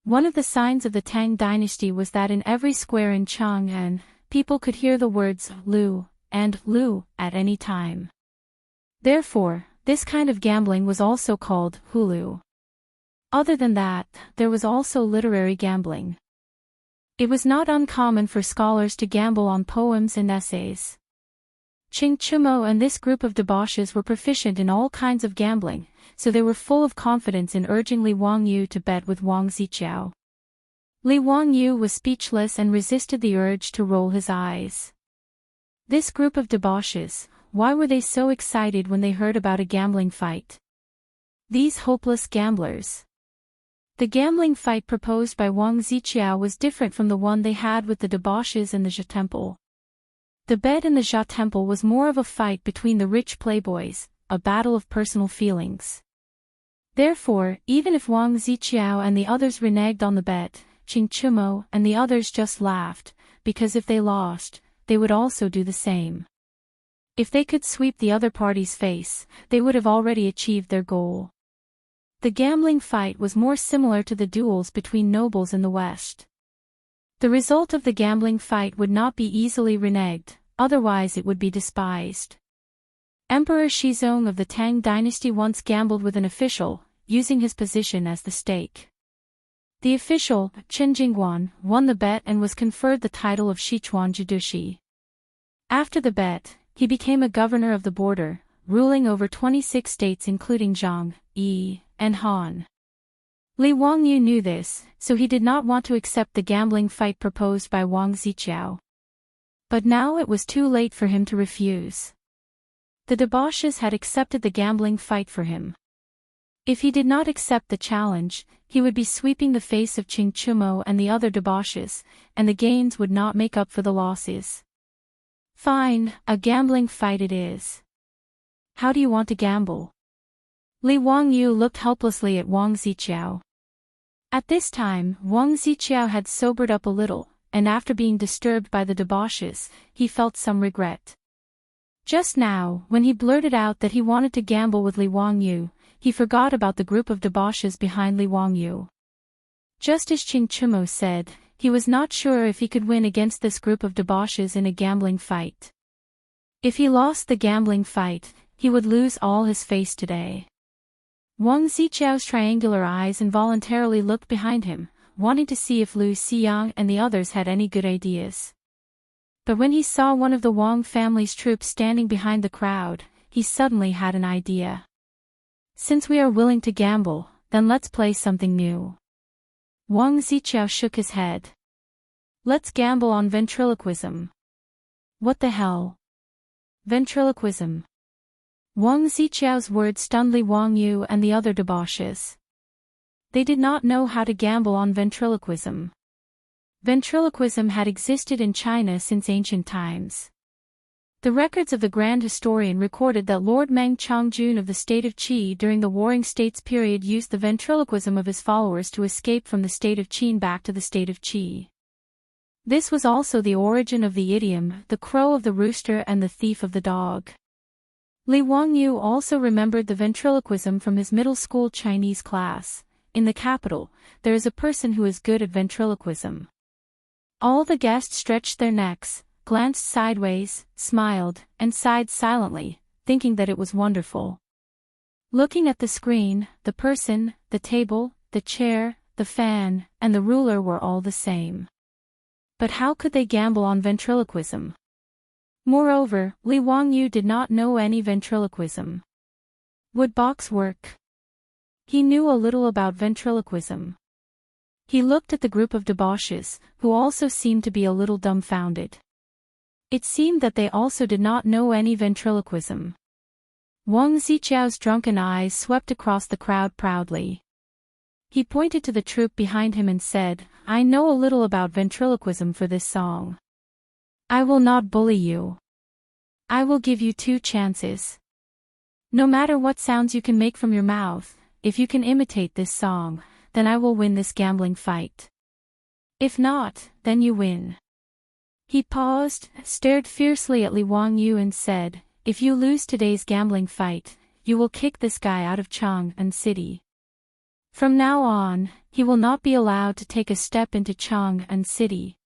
One of the signs of the Tang Dynasty was that in every square in Chang'an, people could hear the words Lu and Lu at any time. Therefore, This kind of gambling was also called hulu. Other than that, there was also literary gambling. It was not uncommon for scholars to gamble on poems and essays. Ching Chumo and this group of debauches were proficient in all kinds of gambling, so they were full of confidence in urging Li Wangyu to bet with Wang Ziqiao. Li Wangyu was speechless and resisted the urge to roll his eyes. This group of debauches, why were they so excited when they heard about a gambling fight? These hopeless gamblers. The gambling fight proposed by Wang Ziqiao was different from the one they had with the debauches and the Zhe Temple. The bet in the Zhe Temple was more of a fight between the rich playboys, a battle of personal feelings. Therefore, even if Wang Ziqiao and the others reneged on the bet, Ching Chumo and the others just laughed, because if they lost, they would also do the same. If they could sweep the other party's face, they would have already achieved their goal. The gambling fight was more similar to the duels between nobles in the West. The result of the gambling fight would not be easily reneged, otherwise it would be despised. Emperor Shizong of the Tang Dynasty once gambled with an official, using his position as the stake. The official, Chen Jingguan, won the bet and was conferred the title of Sichuan Jidushi. After the bet, he became a governor of the border, ruling over 26 states including Zhang, Yi, and Han. Li Wangyu knew this, so he did not want to accept the gambling fight proposed by Wang Ziqiao. But now it was too late for him to refuse. The debauches had accepted the gambling fight for him. If he did not accept the challenge, he would be sweeping the face of Ching Chumo and the other debauches, and the gains would not make up for the losses. Fine, a gambling fight it is. How do you want to gamble? Li Wangyu looked helplessly at Wang Ziqiao. At this time, Wang Ziqiao had sobered up a little, and after being disturbed by the debauches, he felt some regret. Just now, when he blurted out that he wanted to gamble with Li Wangyu, he forgot about the group of debauches behind Li Wangyu. Just as Ching Chumo said, he was not sure if he could win against this group of debauches in a gambling fight. If he lost the gambling fight, he would lose all his face today. Wang Ziqiao's triangular eyes involuntarily looked behind him, wanting to see if Lu Xiyang and the others had any good ideas. But when he saw one of the Wang family's troops standing behind the crowd, he suddenly had an idea. Since we are willing to gamble, then let's play something new. Wang Ziqiao shook his head. Let's gamble on ventriloquism. What the hell? Ventriloquism. Wang Ziqiao's words stunned Li Wangyu and the other debauches. They did not know how to gamble on ventriloquism. Ventriloquism had existed in China since ancient times. The records of the Grand Historian recorded that Lord Meng Chongjun of the state of Qi during the Warring States period used the ventriloquism of his followers to escape from the state of Qin back to the state of Qi. This was also the origin of the idiom, the crow of the rooster and the thief of the dog. Li Wangyu also remembered the ventriloquism from his middle school Chinese class. In the capital, there is a person who is good at ventriloquism. All the guests stretched their necks, glanced sideways, smiled, and sighed silently, thinking that it was wonderful. Looking at the screen, the person, the table, the chair, the fan, and the ruler were all the same. But how could they gamble on ventriloquism? Moreover, Li Wangyu did not know any ventriloquism. Would box work? He knew a little about ventriloquism. He looked at the group of debauches, who also seemed to be a little dumbfounded. It seemed that they also did not know any ventriloquism. Wang Ziqiao's drunken eyes swept across the crowd proudly. He pointed to the troupe behind him and said, "I know a little about ventriloquism for this song. I will not bully you. I will give you 2 chances. No matter what sounds you can make from your mouth, if you can imitate this song, then I will win this gambling fight. If not, then you win." He paused, stared fiercely at Li Wangyu and said, "If you lose today's gambling fight, you will kick this guy out of Chang'an City. From now on, he will not be allowed to take a step into Chang'an City."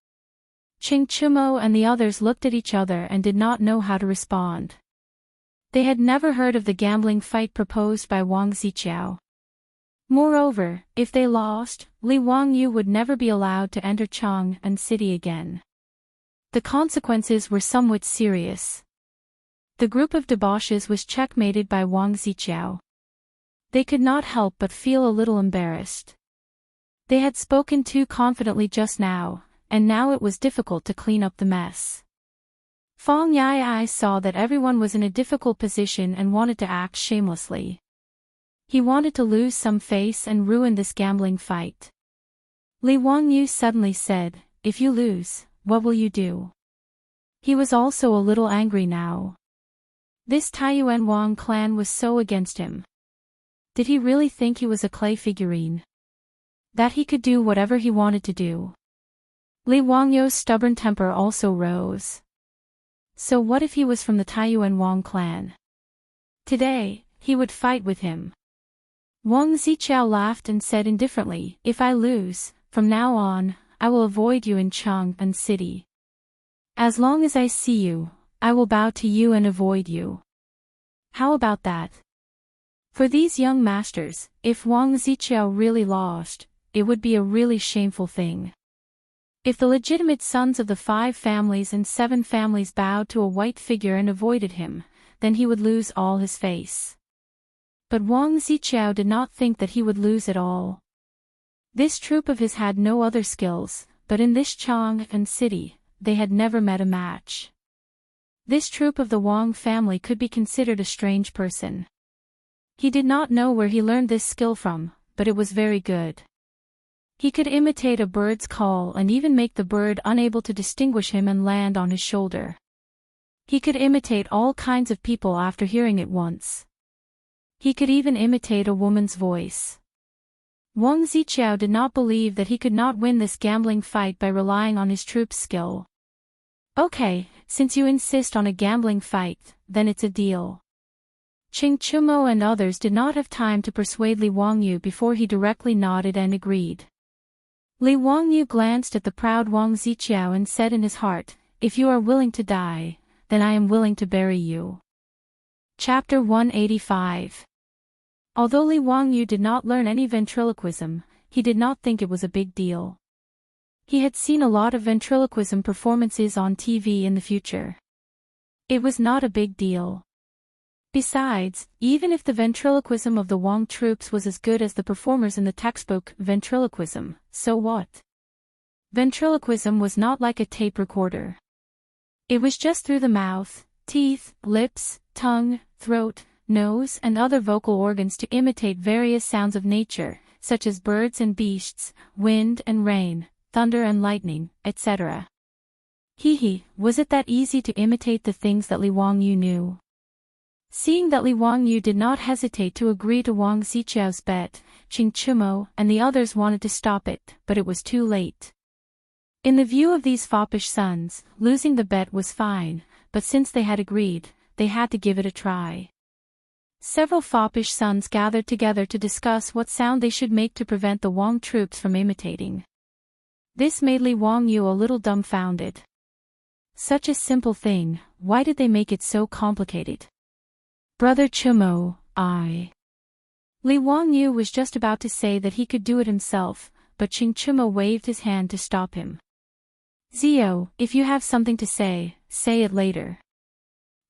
Ching Chumo and the others looked at each other and did not know how to respond. They had never heard of the gambling fight proposed by Wang Ziqiao. Moreover, if they lost, Li Wangyu would never be allowed to enter Chang'an City again. The consequences were somewhat serious. The group of debauches was checkmated by Wang Ziqiao. They could not help but feel a little embarrassed. They had spoken too confidently just now, and now it was difficult to clean up the mess. Fang Yai saw that everyone was in a difficult position and wanted to act shamelessly. He wanted to lose some face and ruin this gambling fight. Li Wangyu suddenly said, "If you lose, what will you do?" He was also a little angry now. This Taiyuan Wang clan was so against him. Did he really think he was a clay figurine? That he could do whatever he wanted to do? Li Wangyu's stubborn temper also rose. So what if he was from the Taiyuan Wang clan? Today, he would fight with him. Wang Ziqiao laughed and said indifferently, "If I lose, from now on, I will avoid you in Chang'an City. As long as I see you, I will bow to you and avoid you." How about that? For these young masters, if Wang Ziqiao really lost, it would be a really shameful thing. If the legitimate sons of the 5 families and 7 families bowed to a white figure and avoided him, then he would lose all his face. But Wang Ziqiao did not think that he would lose at all. This troop of his had no other skills, but in this Chang'an City, they had never met a match. This troop of the Wang family could be considered a strange person. He did not know where he learned this skill from, but it was very good. He could imitate a bird's call and even make the bird unable to distinguish him and land on his shoulder. He could imitate all kinds of people after hearing it once. He could even imitate a woman's voice. Wang Ziqiao did not believe that he could not win this gambling fight by relying on his troop's skill. "Okay, since you insist on a gambling fight, then it's a deal." Qing Chumo and others did not have time to persuade Li Wangyu before he directly nodded and agreed. Li Wangyu glanced at the proud Wang Ziqiao and said in his heart, "If you are willing to die, then I am willing to bury you." Chapter 185. Although Li Wangyu did not learn any ventriloquism, he did not think it was a big deal. He had seen a lot of ventriloquism performances on TV in the future. It was not a big deal. Besides, even if the ventriloquism of the Wang troops was as good as the performers in the textbook Ventriloquism, so what? Ventriloquism was not like a tape recorder. It was just through the mouth, teeth, lips, tongue, throat, nose and other vocal organs to imitate various sounds of nature, such as birds and beasts, wind and rain, thunder and lightning, etc. Was it that easy to imitate the things that Li Wangyu knew? Seeing that Li Wangyu did not hesitate to agree to Wang Ziqiao's bet, Qing Chumo and the others wanted to stop it, but it was too late. In the view of these foppish sons, losing the bet was fine, but since they had agreed, they had to give it a try. Several foppish sons gathered together to discuss what sound they should make to prevent the Wang troops from imitating. This made Li Wangyu a little dumbfounded. Such a simple thing, why did they make it so complicated? "Brother Chumo, Li Wangyu was just about to say that he could do it himself, but Qing Chumo waved his hand to stop him. "Zio, if you have something to say, say it later.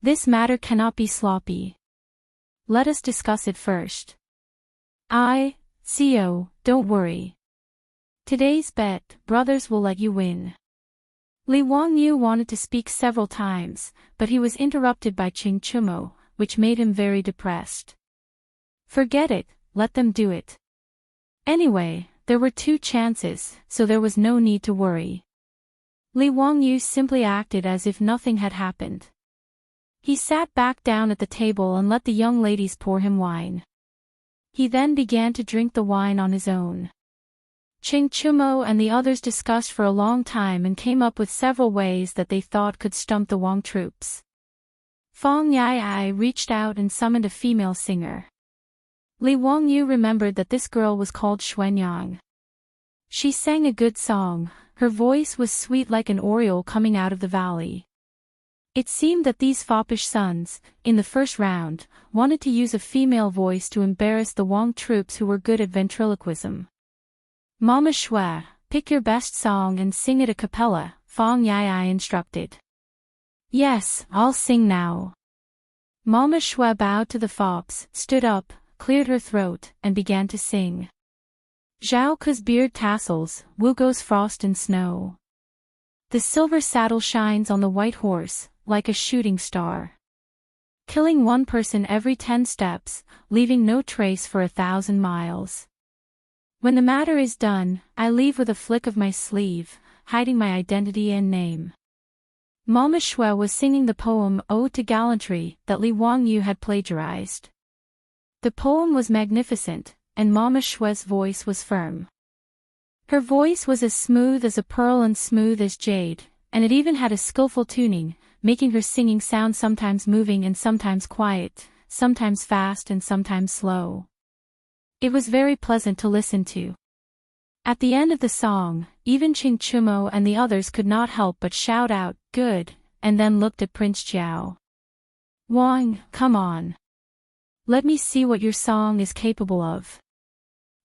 This matter cannot be sloppy. Let us discuss it first." Zio, don't worry. Today's bet, brothers will let you win." Li Wangyu wanted to speak several times, but he was interrupted by Qing Chumo, which made him very depressed. Forget it, let them do it. Anyway, there were 2 chances, so there was no need to worry. Li Wangyu simply acted as if nothing had happened. He sat back down at the table and let the young ladies pour him wine. He then began to drink the wine on his own. Qing Chumo and the others discussed for a long time and came up with several ways that they thought could stump the Wang troops. Fang Yai reached out and summoned a female singer. Li Wangyu remembered that this girl was called Xuanyang. She sang a good song, her voice was sweet like an oriole coming out of the valley. It seemed that these foppish sons, in the first round, wanted to use a female voice to embarrass the Wong troops who were good at ventriloquism. Mama Shui, pick your best song and sing it a cappella, Fong Yai instructed. Yes, I'll sing now. Mama Shui bowed to the fops, stood up, cleared her throat, and began to sing. Zhao Ke's beard tassels, Wu Go's frost and snow. The silver saddle shines on the white horse, like a shooting star. Killing one person every 10 steps, leaving no trace for 1,000 miles. When the matter is done, I leave with a flick of my sleeve, hiding my identity and name. Mama Shui was singing the poem Ode to Gallantry that Li Wangyu had plagiarized. The poem was magnificent, and Mama Shui's voice was firm. Her voice was as smooth as a pearl and smooth as jade, and it even had a skillful tuning, making her singing sound sometimes moving and sometimes quiet, sometimes fast and sometimes slow. It was very pleasant to listen to. At the end of the song, even Qing Chumo and the others could not help but shout out, "Good," and then looked at Prince Jiao. "Wang, come on. Let me see what your song is capable of."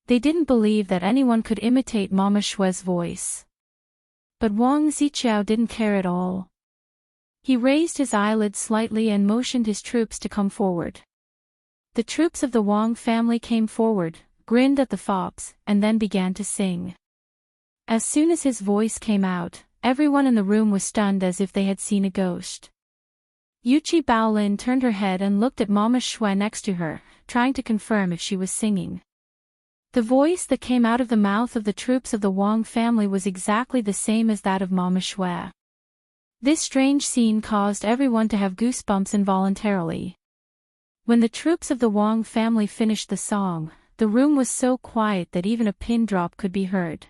They didn't believe that anyone could imitate Mama Shui's voice. But Wang Ziqiao didn't care at all. He raised his eyelids slightly and motioned his troops to come forward. The troops of the Wang family came forward, grinned at the fops, and then began to sing. As soon as his voice came out, everyone in the room was stunned as if they had seen a ghost. Yuqi Baolin turned her head and looked at Mama Shui next to her, trying to confirm if she was singing. The voice that came out of the mouth of the troops of the Wang family was exactly the same as that of Mama Shui. This strange scene caused everyone to have goosebumps involuntarily. When the troops of the Wang family finished the song, the room was so quiet that even a pin drop could be heard.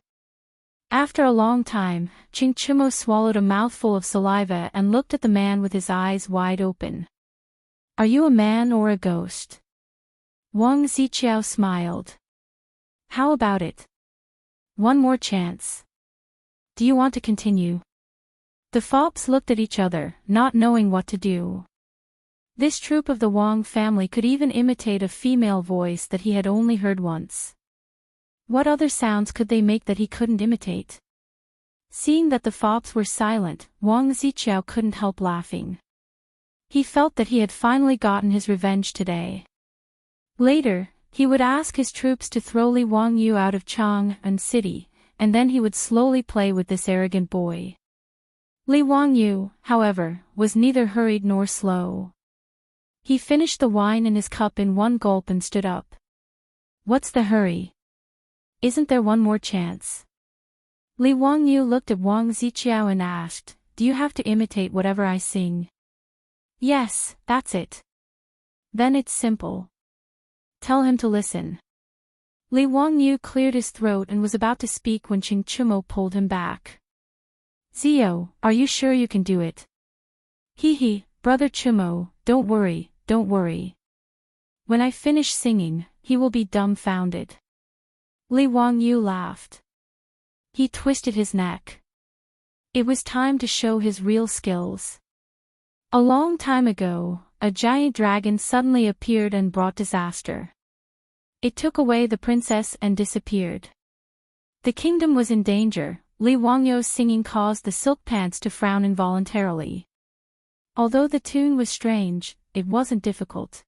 After a long time, Qing Chumo swallowed a mouthful of saliva and looked at the man with his eyes wide open. "Are you a man or a ghost?" Wang Ziqiao smiled. "How about it? One more chance. Do you want to continue?" The fops looked at each other, not knowing what to do. This troop of the Wang family could even imitate a female voice that he had only heard once. What other sounds could they make that he couldn't imitate? Seeing that the fops were silent, Wang Ziqiao couldn't help laughing. He felt that he had finally gotten his revenge today. Later, he would ask his troops to throw Li Wangyu out of Chang'an City, and then he would slowly play with this arrogant boy. Li Wangyu, however, was neither hurried nor slow. He finished the wine in his cup in one gulp and stood up. "What's the hurry? Isn't there one more chance?" Li Wangyu looked at Wang Ziqiao and asked, "Do you have to imitate whatever I sing?" "Yes, that's it." "Then it's simple. Tell him to listen." Li Wangyu cleared his throat and was about to speak when Qing Chumo pulled him back. "Zio, are you sure you can do it?" "Hee, brother Chumo, don't worry, don't worry. When I finish singing, he will be dumbfounded." Li Wangyu laughed. He twisted his neck. It was time to show his real skills. A long time ago, a giant dragon suddenly appeared and brought disaster. It took away the princess and disappeared. The kingdom was in danger. Li Wangyu's singing caused the silk pants to frown involuntarily. Although the tune was strange, it wasn't difficult.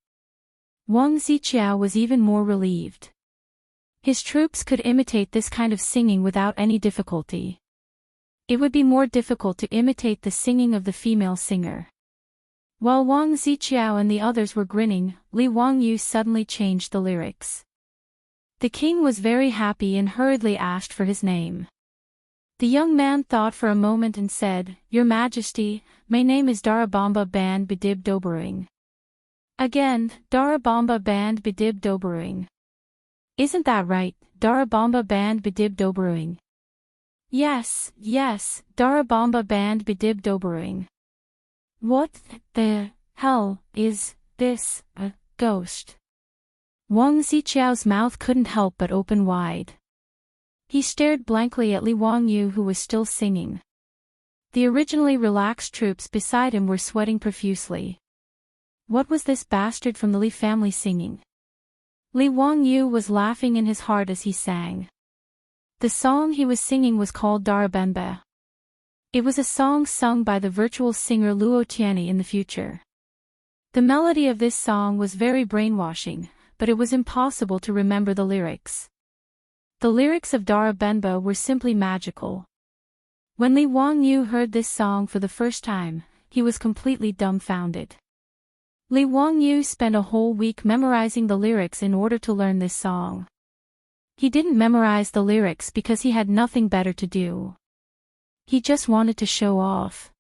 Wang Ziqiao was even more relieved. His troops could imitate this kind of singing without any difficulty. It would be more difficult to imitate the singing of the female singer. While Wang Ziqiao and the others were grinning, Li Wangyu suddenly changed the lyrics. The king was very happy and hurriedly asked for his name. The young man thought for a moment and said, "Your Majesty, my name is Darabamba Band Bidib Dobaring." Again, Darabamba Band Bidib Dobaring. "Isn't that right, Darabamba Band Bidib Dobaring?" Yes, Darabamba Band Bidib Dobaring." "What the hell is this, a ghost?" Wang Ziqiao's mouth couldn't help but open wide. He stared blankly at Li Wangyu, who was still singing. The originally relaxed troops beside him were sweating profusely. What was this bastard from the Li family singing? Li Wangyu was laughing in his heart as he sang. The song he was singing was called Darabenba. It was a song sung by the virtual singer Luo Tianyi in the future. The melody of this song was very brainwashing, but it was impossible to remember the lyrics. The lyrics of Darabenba were simply magical. When Li Wangyu heard this song for the first time, he was completely dumbfounded. Li Wangyu spent a whole week memorizing the lyrics in order to learn this song. He didn't memorize the lyrics because he had nothing better to do. He just wanted to show off.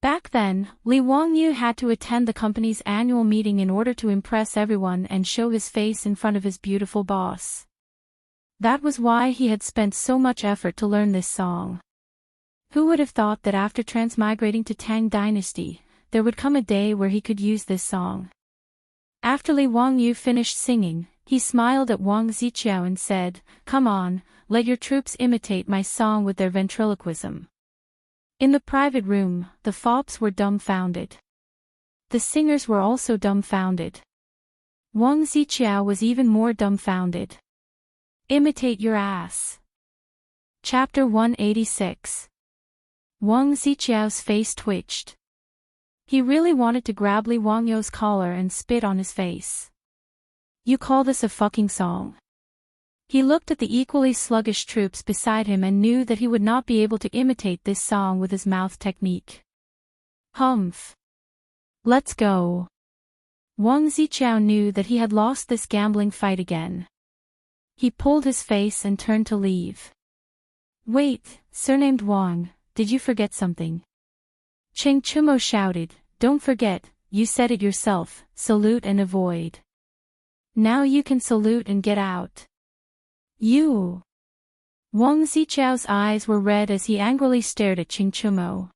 Back then, Li Wangyu had to attend the company's annual meeting in order to impress everyone and show his face in front of his beautiful boss. That was why he had spent so much effort to learn this song. Who would have thought that after transmigrating to Tang Dynasty, there would come a day where he could use this song? After Li Wangyu finished singing, he smiled at Wang Ziqiao and said, "Come on, let your troops imitate my song with their ventriloquism." In the private room, the fops were dumbfounded. The singers were also dumbfounded. Wang Ziqiao was even more dumbfounded. Imitate your ass. Chapter 186. Wang Ziqiao's face twitched. He really wanted to grab Li Wangyu's collar and spit on his face. You call this a fucking song? He looked at the equally sluggish troops beside him and knew that he would not be able to imitate this song with his mouth technique. Humph. Let's go. Wang Ziqiao knew that he had lost this gambling fight again. He pulled his face and turned to leave. Wait, surnamed Wang, did you forget something? Cheng Chumo shouted, "Don't forget, you said it yourself, salute and avoid. Now you can salute and get out." You! Wang Ziqiao's eyes were red as he angrily stared at Cheng Chumo.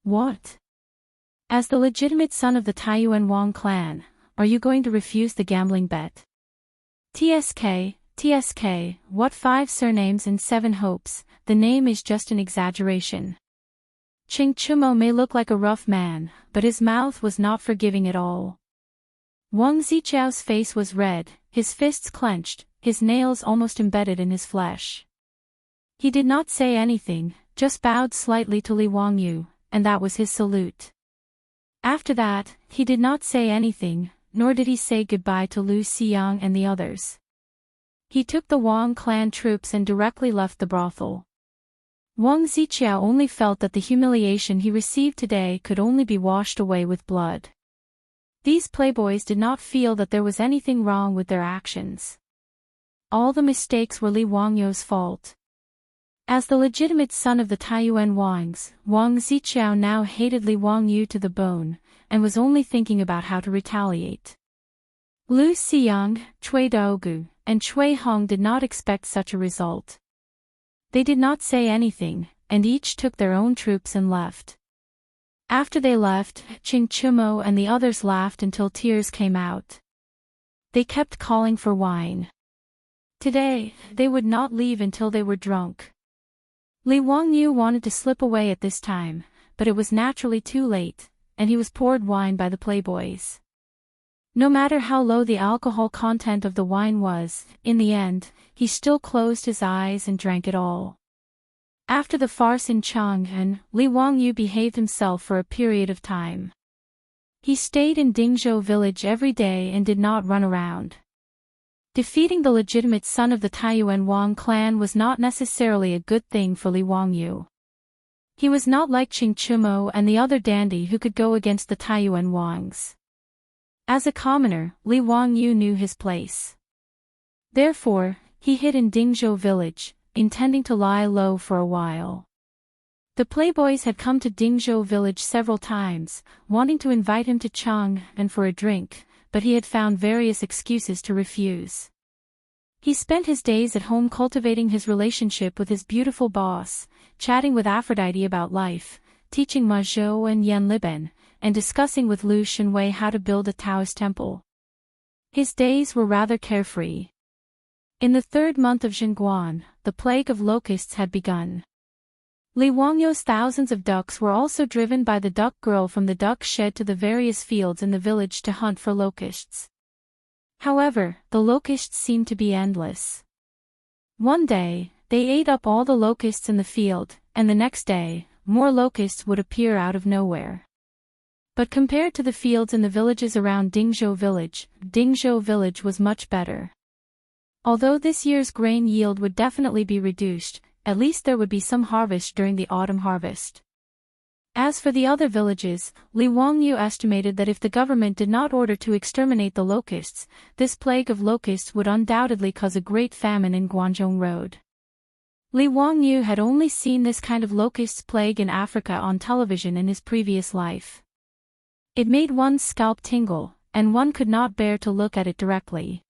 What? As the legitimate son of the Taiyuan Wang clan, are you going to refuse the gambling bet? TSK, what 5 surnames and 7 hopes, the name is just an exaggeration. Cheng Chumo may look like a rough man, but his mouth was not forgiving at all. Wang Ziqiao's face was red, his fists clenched, his nails almost embedded in his flesh. He did not say anything, just bowed slightly to Li Wangyu, and that was his salute. After that, he did not say anything, nor did he say goodbye to Lu Xiyang and the others. He took the Wang clan troops and directly left the brothel. Wang Ziqiao only felt that the humiliation he received today could only be washed away with blood. These playboys did not feel that there was anything wrong with their actions. All the mistakes were Li Wangyu's fault. As the legitimate son of the Taiyuan Wangs, Wang Ziqiao now hated Li Wangyu to the bone, and was only thinking about how to retaliate. Lu Xiyang, Cui Daogu, and Cui Hong did not expect such a result. They did not say anything, and each took their own troops and left. After they left, Cheng Chumo and the others laughed until tears came out. They kept calling for wine. Today, they would not leave until they were drunk. Li Wangyu wanted to slip away at this time, but it was naturally too late, and he was poured wine by the playboys. No matter how low the alcohol content of the wine was, in the end, he still closed his eyes and drank it all. After the farce in Chang'an, Li Wangyu behaved himself for a period of time. He stayed in Dingzhou village every day and did not run around. Defeating the legitimate son of the Taiyuan Wang clan was not necessarily a good thing for Li Wangyu. He was not like Cheng Chumo and the other dandy who could go against the Taiyuan Wangs. As a commoner, Li Wangyu knew his place. Therefore, he hid in Dingzhou village, intending to lie low for a while. The playboys had come to Dingzhou village several times, wanting to invite him to Chang'an for a drink, but he had found various excuses to refuse. He spent his days at home cultivating his relationship with his beautiful boss, chatting with Aphrodite about life, teaching Ma Zhou and Yan Liben, and discussing with Lu Shenwei how to build a Taoist temple. His days were rather carefree. In the 3rd month of Zhenguan, the plague of locusts had begun. Li Wangyu's thousands of ducks were also driven by the duck girl from the duck shed to the various fields in the village to hunt for locusts. However, the locusts seemed to be endless. One day, they ate up all the locusts in the field, and the next day, more locusts would appear out of nowhere. But compared to the fields in the villages around Dingzhou village was much better. Although this year's grain yield would definitely be reduced, at least there would be some harvest during the autumn harvest. As for the other villages, Li Wangyu estimated that if the government did not order to exterminate the locusts, this plague of locusts would undoubtedly cause a great famine in Guangzhou Road. Li Wangyu had only seen this kind of locusts plague in Africa on television in his previous life. It made one's scalp tingle, and one could not bear to look at it directly.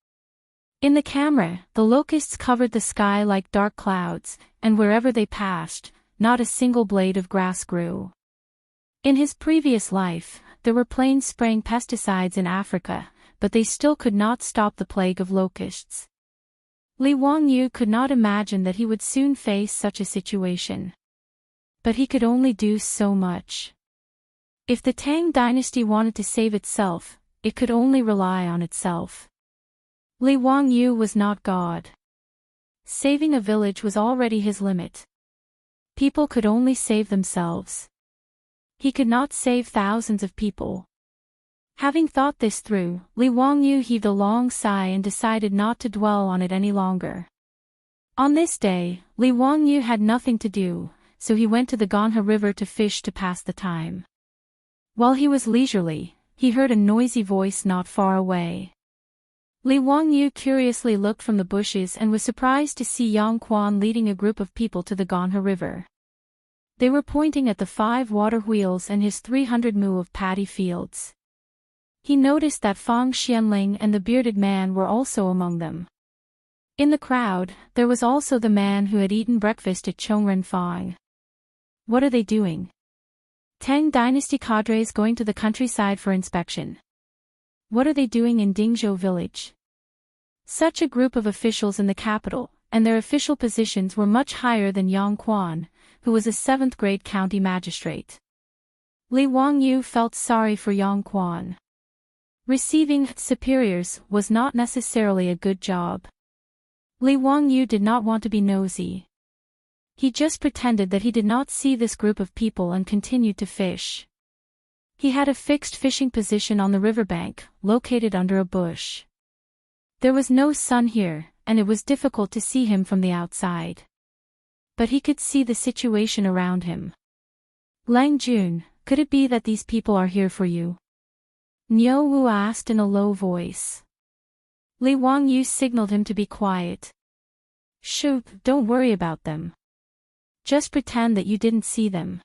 In the camera, the locusts covered the sky like dark clouds, and wherever they passed, not a single blade of grass grew. In his previous life, there were planes spraying pesticides in Africa, but they still could not stop the plague of locusts. Li Wangyu could not imagine that he would soon face such a situation. But he could only do so much. If the Tang Dynasty wanted to save itself, it could only rely on itself. Li Wangyu was not God. Saving a village was already his limit. People could only save themselves. He could not save thousands of people. Having thought this through, Li Wangyu heaved a long sigh and decided not to dwell on it any longer. On this day, Li Wangyu had nothing to do, so he went to the Ganhe River to fish to pass the time. While he was leisurely, he heard a noisy voice not far away. Li Wangyu curiously looked from the bushes and was surprised to see Yang Quan leading a group of people to the Ganhe River. They were pointing at the 5 water wheels and his 300 mu of paddy fields. He noticed that Fang Xianling and the bearded man were also among them. In the crowd, there was also the man who had eaten breakfast at Chongren Fang. What are they doing? Tang Dynasty cadres going to the countryside for inspection. What are they doing in Dingzhou village? Such a group of officials in the capital, and their official positions were much higher than Yang Quan, who was a 7th-grade county magistrate. Li Wangyu felt sorry for Yang Quan. Receiving superiors was not necessarily a good job. Li Wangyu did not want to be nosy. He just pretended that he did not see this group of people and continued to fish. He had a fixed fishing position on the riverbank, located under a bush. There was no sun here, and it was difficult to see him from the outside. But he could see the situation around him. Lang Jun, could it be that these people are here for you? Niu Wu asked in a low voice. Li Wangyu signaled him to be quiet. Shoo, don't worry about them. Just pretend that you didn't see them.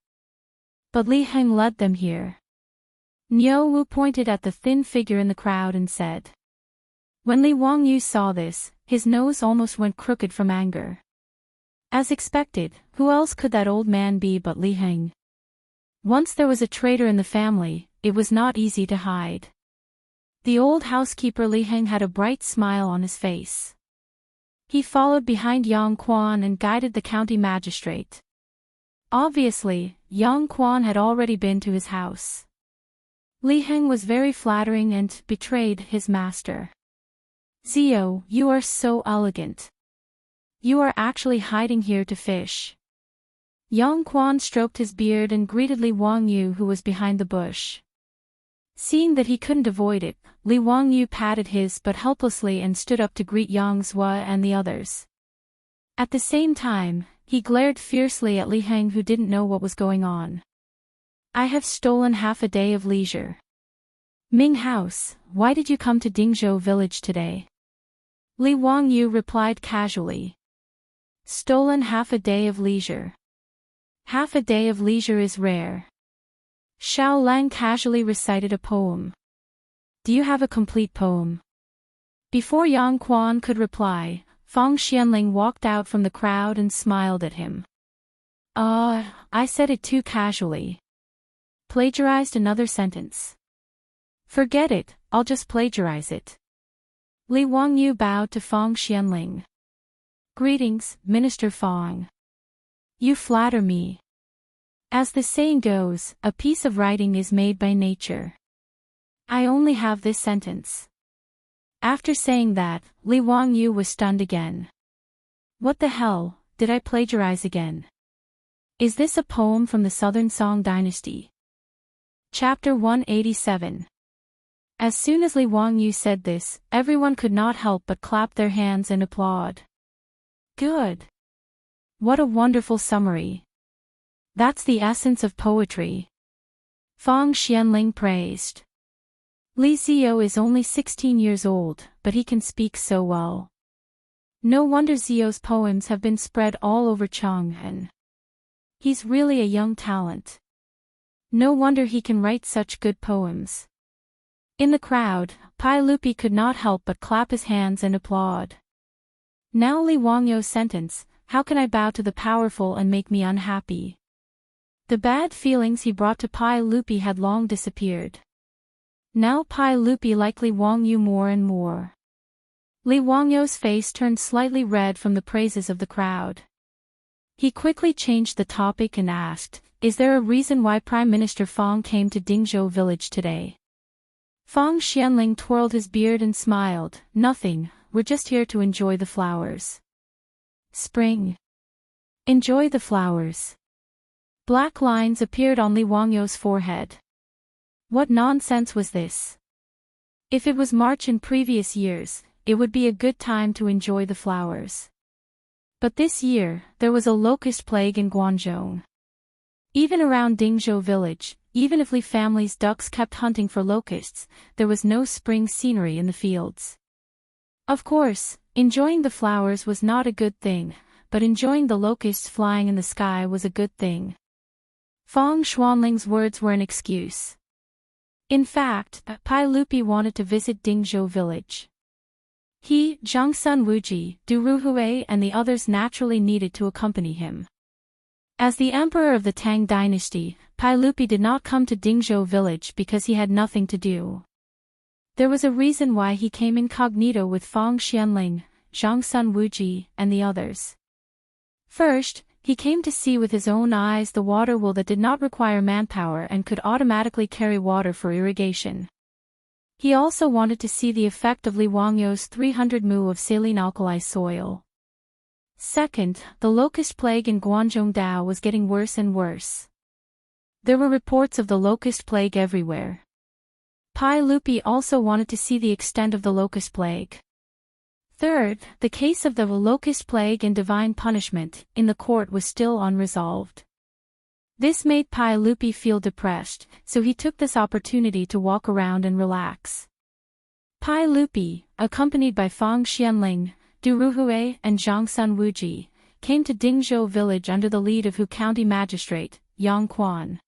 But Li Heng led them here. Niu Wu pointed at the thin figure in the crowd and said. When Li Wangyu saw this, his nose almost went crooked from anger. As expected, who else could that old man be but Li Heng? Once there was a traitor in the family, it was not easy to hide. The old housekeeper Li Heng had a bright smile on his face. He followed behind Yang Quan and guided the county magistrate. Obviously, Yang Quan had already been to his house. Li Heng was very flattering and betrayed his master. Zio, you are so elegant. You are actually hiding here to fish. Yang Quan stroked his beard and greeted Li Wangyu, who was behind the bush. Seeing that he couldn't avoid it, Li Wangyu patted his butt helplessly and stood up to greet Yang Zhua and the others. At the same time, he glared fiercely at Li Heng, who didn't know what was going on. I have stolen half a day of leisure. Ming House, why did you come to Dingzhou village today? Li Wangyu replied casually. Stolen half a day of leisure. Half a day of leisure is rare. Xiao Lang casually recited a poem. Do you have a complete poem? Before Yang Quan could reply, Fang Xianling walked out from the crowd and smiled at him. I said it too casually. Plagiarized another sentence. Forget it, I'll just plagiarize it. Li Wangyu bowed to Fang Xianling. Greetings, Minister Fang. You flatter me. As the saying goes, a piece of writing is made by nature. I only have this sentence. After saying that, Li Wangyu was stunned again. What the hell, did I plagiarize again? Is this a poem from the Southern Song Dynasty? Chapter 187. As soon as Li Wangyu said this, everyone could not help but clap their hands and applaud. Good. What a wonderful summary. That's the essence of poetry. Fang Xianling praised. Li Ziyo is only 16 years old, but he can speak so well. No wonder Ziyo's poems have been spread all over Chang'an. He's really a young talent. No wonder he can write such good poems. In the crowd, Pai Lupi could not help but clap his hands and applaud. Now Li Wangyu's sentence, how can I bow to the powerful and make me unhappy? The bad feelings he brought to Pai Lupi had long disappeared. Now Pai Lupi liked Li Wangyu more and more. Li Wangyu's face turned slightly red from the praises of the crowd. He quickly changed the topic and asked, is there a reason why Prime Minister Fang came to Dingzhou village today? Fang Xianling twirled his beard and smiled, nothing, we're just here to enjoy the flowers. Spring. Enjoy the flowers. Black lines appeared on Li Wangyu's forehead. What nonsense was this? If it was March in previous years, it would be a good time to enjoy the flowers. But this year, there was a locust plague in Guangzhou. Even around Dingzhou village, even if Li family's ducks kept hunting for locusts, there was no spring scenery in the fields. Of course, enjoying the flowers was not a good thing, but enjoying the locusts flying in the sky was a good thing. Fang Xuanling's words were an excuse. In fact, Pai Lupi wanted to visit Dingzhou village. He, Zhangsun Wuji, Du Ruhui and the others naturally needed to accompany him. As the emperor of the Tang Dynasty, Pai Lupi did not come to Dingzhou village because he had nothing to do. There was a reason why he came incognito with Fang Xianling, Zhangsun Wuji, and the others. First, he came to see with his own eyes the water wheel that did not require manpower and could automatically carry water for irrigation. He also wanted to see the effect of Li Wangyu's 300 mu of saline alkali soil. Second, the locust plague in Guangzhou was getting worse and worse. There were reports of the locust plague everywhere. Pai Lupi also wanted to see the extent of the locust plague. Third, the case of the locust plague and divine punishment in the court was still unresolved. This made Pai Lupi feel depressed, so he took this opportunity to walk around and relax. Pai Lupi, accompanied by Fang Xianling, Du Ruhui and Zhangsun Wuji, came to Dingzhou village under the lead of Hu County Magistrate, Yang Quan.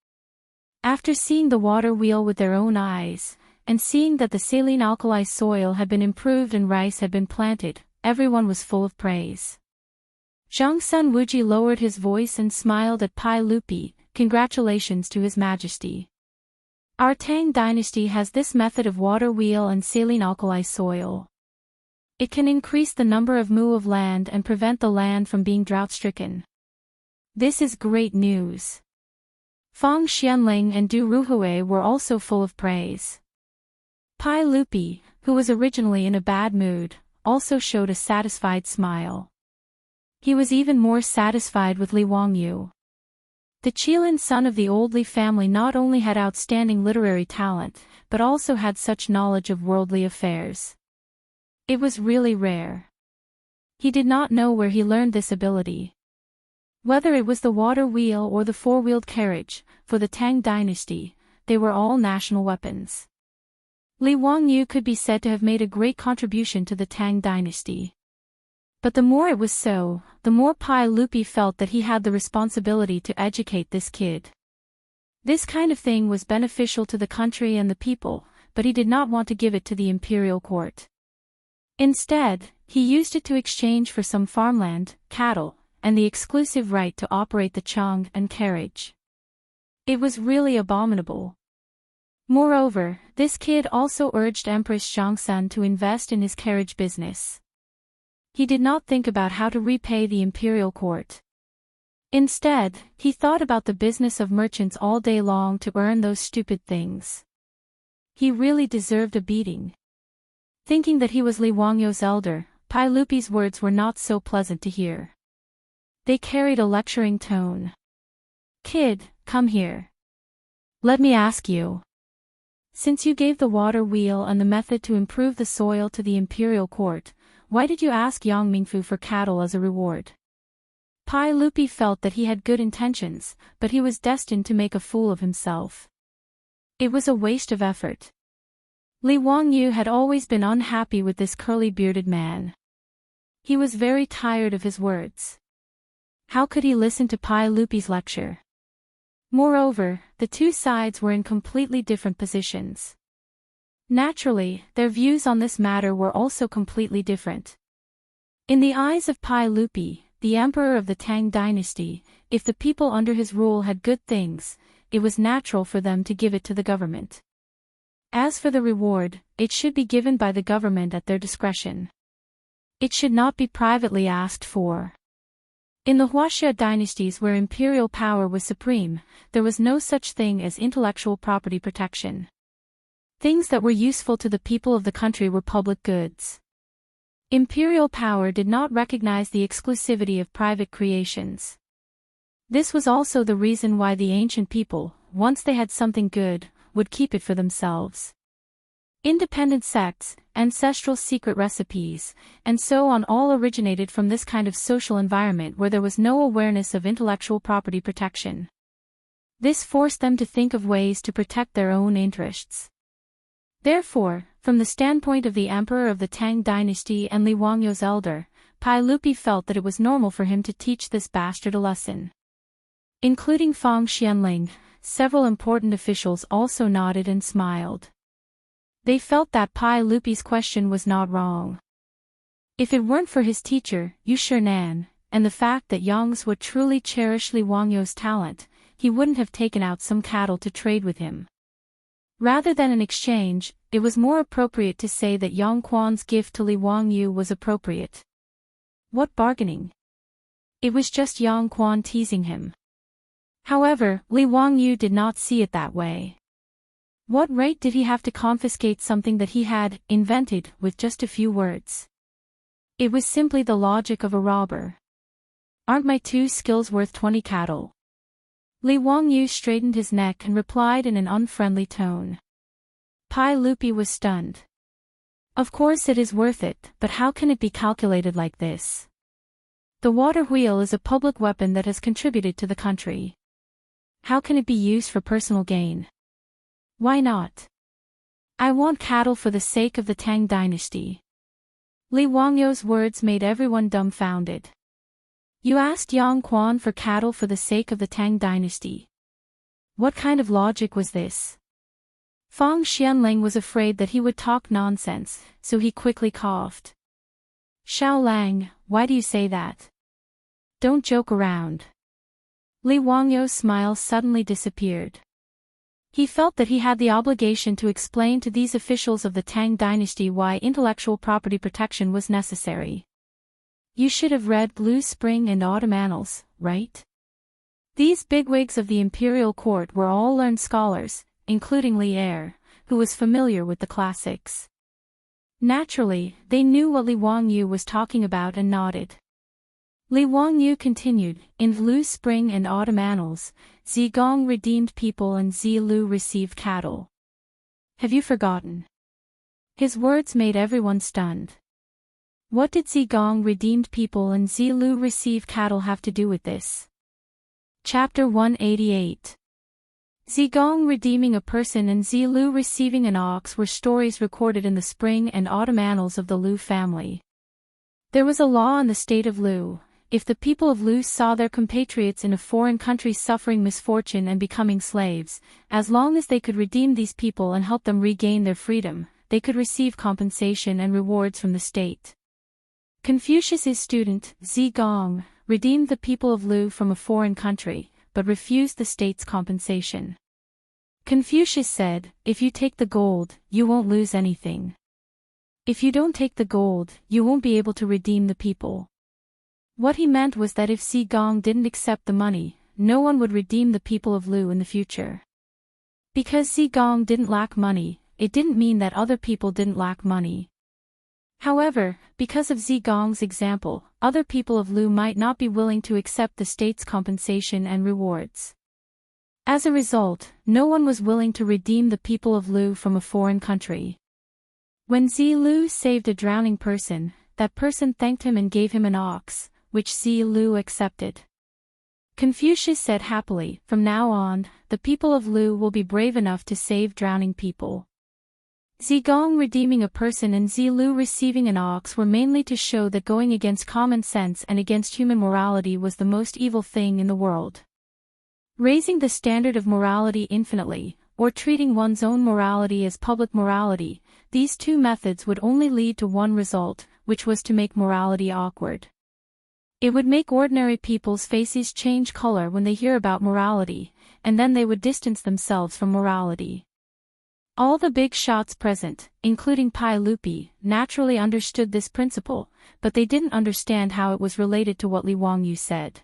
After seeing the water wheel with their own eyes, and seeing that the saline alkali soil had been improved and rice had been planted, everyone was full of praise. Zhangsun Wuji lowered his voice and smiled at Pai Lupi, congratulations to His Majesty. Our Tang Dynasty has this method of water wheel and saline alkali soil. It can increase the number of mu of land and prevent the land from being drought-stricken. This is great news. Fang Xianling and Du Ruhui were also full of praise. Pai Lupi, who was originally in a bad mood, also showed a satisfied smile. He was even more satisfied with Li Wangyu. The Qilin son of the old Li family not only had outstanding literary talent, but also had such knowledge of worldly affairs. It was really rare. He did not know where he learned this ability. Whether it was the water wheel or the four-wheeled carriage, for the Tang Dynasty, they were all national weapons. Li Wangyu could be said to have made a great contribution to the Tang Dynasty. But the more it was so, the more Pai Lupi felt that he had the responsibility to educate this kid. This kind of thing was beneficial to the country and the people, but he did not want to give it to the imperial court. Instead, he used it to exchange for some farmland, cattle, and the exclusive right to operate the Chang and carriage. It was really abominable. Moreover, this kid also urged Empress Zhangsun to invest in his carriage business. He did not think about how to repay the imperial court. Instead, he thought about the business of merchants all day long to earn those stupid things. He really deserved a beating. Thinking that he was Li Wangyou's elder, Pai Lupi's words were not so pleasant to hear. They carried a lecturing tone. "Kid, come here. Let me ask you. Since you gave the water wheel and the method to improve the soil to the imperial court, why did you ask Yang Mingfu for cattle as a reward?" Pai Lupi felt that he had good intentions, but he was destined to make a fool of himself. It was a waste of effort. Li Wangyu had always been unhappy with this curly-bearded man. He was very tired of his words. How could he listen to Pai Lupi's lecture? Moreover, the two sides were in completely different positions. Naturally, their views on this matter were also completely different. In the eyes of Pai Lupi, the emperor of the Tang Dynasty, if the people under his rule had good things, it was natural for them to give it to the government. As for the reward, it should be given by the government at their discretion. It should not be privately asked for. In the Huaxia dynasties where imperial power was supreme, there was no such thing as intellectual property protection. Things that were useful to the people of the country were public goods. Imperial power did not recognize the exclusivity of private creations. This was also the reason why the ancient people, once they had something good, would keep it for themselves. Independent sects, ancestral secret recipes, and so on all originated from this kind of social environment where there was no awareness of intellectual property protection. This forced them to think of ways to protect their own interests. Therefore, from the standpoint of the emperor of the Tang Dynasty and Li Wangyou's elder, Pai Lupi felt that it was normal for him to teach this bastard a lesson. Including Fang Xianling, several important officials also nodded and smiled. They felt that Pai Lupi's question was not wrong. If it weren't for his teacher, Yu Shinan, and the fact that Yang would truly cherish Li Wangyou's talent, he wouldn't have taken out some cattle to trade with him. Rather than an exchange, it was more appropriate to say that Yang Quan's gift to Li Wangyou was appropriate. What bargaining? It was just Yang Quan teasing him. However, Li Wangyou did not see it that way. What right did he have to confiscate something that he had invented with just a few words? It was simply the logic of a robber. Aren't my 2 skills worth 20 cattle? Li Wangyou straightened his neck and replied in an unfriendly tone. Pai Lupi was stunned. Of course it is worth it, but how can it be calculated like this? The water wheel is a public weapon that has contributed to the country. How can it be used for personal gain? Why not? I want cattle for the sake of the Tang Dynasty. Li Wangyou's words made everyone dumbfounded. You asked Yang Quan for cattle for the sake of the Tang Dynasty. What kind of logic was this? Fang Xianling was afraid that he would talk nonsense, so he quickly coughed. Xiao Lang, why do you say that? Don't joke around. Li Wangyou's smile suddenly disappeared. He felt that he had the obligation to explain to these officials of the Tang Dynasty why intellectual property protection was necessary. You should have read Blue Spring and Autumn Annals, right? These bigwigs of the imperial court were all learned scholars, including Li Er, who was familiar with the classics. Naturally, they knew what Li Wangyou was talking about and nodded. Li Wangyou continued, in Blue Spring and Autumn Annals, Zigong redeemed people and Zilu received cattle. Have you forgotten? His words made everyone stunned. What did Zigong redeemed people and Zilu receive cattle have to do with this? Chapter 188. Zigong redeeming a person and Zilu receiving an ox were stories recorded in the Spring and Autumn Annals of the Lu family. There was a law in the state of Lu. If the people of Lu saw their compatriots in a foreign country suffering misfortune and becoming slaves, as long as they could redeem these people and help them regain their freedom, they could receive compensation and rewards from the state. Confucius's student, Zigong, redeemed the people of Lu from a foreign country, but refused the state's compensation. Confucius said, if you take the gold, you won't lose anything. If you don't take the gold, you won't be able to redeem the people. What he meant was that if Zigong didn't accept the money, no one would redeem the people of Lu in the future. Because Zigong didn't lack money, it didn't mean that other people didn't lack money. However, because of Zigong's example, other people of Lu might not be willing to accept the state's compensation and rewards. As a result, no one was willing to redeem the people of Lu from a foreign country. When Lu saved a drowning person, that person thanked him and gave him an ox, which Lu accepted. Confucius said happily, "From now on, the people of Lu will be brave enough to save drowning people." Zigong redeeming a person and Lu receiving an ox were mainly to show that going against common sense and against human morality was the most evil thing in the world. Raising the standard of morality infinitely, or treating one's own morality as public morality, these two methods would only lead to one result, which was to make morality awkward. It would make ordinary people's faces change color when they hear about morality, and then they would distance themselves from morality. All the big shots present, including Pai Lupi, naturally understood this principle, but they didn't understand how it was related to what Li Wangyu said.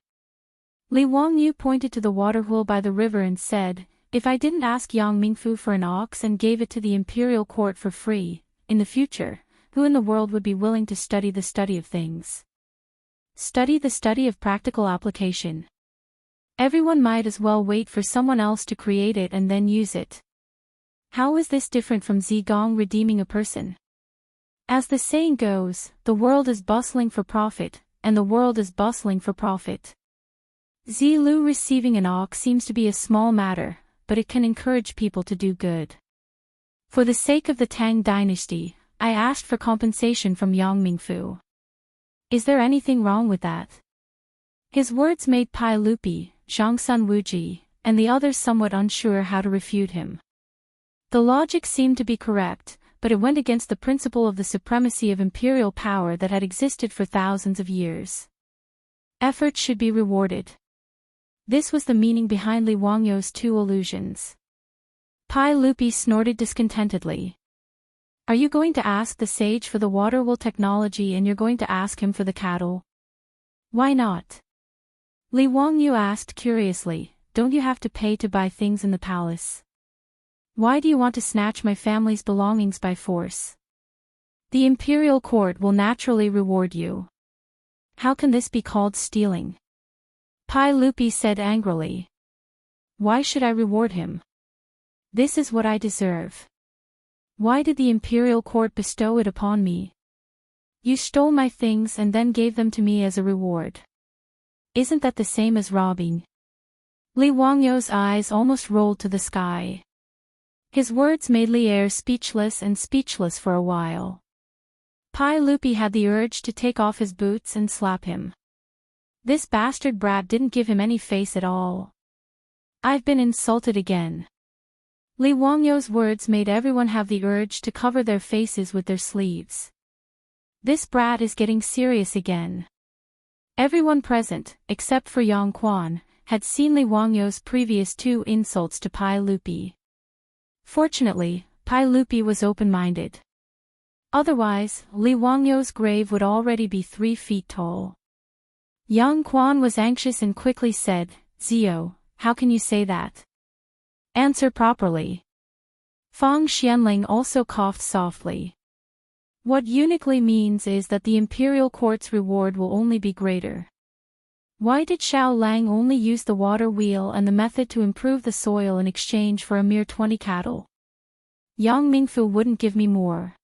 Li Wangyu pointed to the waterhole by the river and said, "If I didn't ask Yang Mingfu for an ox and gave it to the imperial court for free, in the future, who in the world would be willing to study the study of things? Study the study of practical application. Everyone might as well wait for someone else to create it and then use it." How is this different from Zigong redeeming a person? As the saying goes, the world is bustling for profit, and the world is bustling for profit. Lu receiving an ox seems to be a small matter, but it can encourage people to do good. For the sake of the Tang Dynasty, I asked for compensation from Yang Mingfu. Is there anything wrong with that? His words made Pai Lupi, Zhang Sun Wuji, and the others somewhat unsure how to refute him. The logic seemed to be correct, but it went against the principle of the supremacy of imperial power that had existed for thousands of years. Effort should be rewarded. This was the meaning behind Li Wangyu's two allusions. Pai Lupi snorted discontentedly. Are you going to ask the sage for the water wool technology and you're going to ask him for the cattle? Why not? Li Wangyu asked curiously, don't you have to pay to buy things in the palace? Why do you want to snatch my family's belongings by force? The imperial court will naturally reward you. How can this be called stealing? Pai Lupi said angrily. Why should I reward him? This is what I deserve. Why did the imperial court bestow it upon me? You stole my things and then gave them to me as a reward. Isn't that the same as robbing? Li Wangyu's eyes almost rolled to the sky. His words made Li Er speechless for a while. Pai Lupi had the urge to take off his boots and slap him. This bastard brat didn't give him any face at all. I've been insulted again. Li Wangyu's words made everyone have the urge to cover their faces with their sleeves. This brat is getting serious again. Everyone present, except for Yang Quan, had seen Li Wangyu's previous two insults to Pai Lupi. Fortunately, Pai Lupi was open-minded. Otherwise, Li Wangyu's grave would already be 3 feet tall. Yang Quan was anxious and quickly said, Zio, how can you say that? Answer properly. Fang Xianling also coughed softly. What uniquely means is that the imperial court's reward will only be greater. Why did Xiao Lang only use the water wheel and the method to improve the soil in exchange for a mere 20 cattle? Yang Mingfu wouldn't give me more.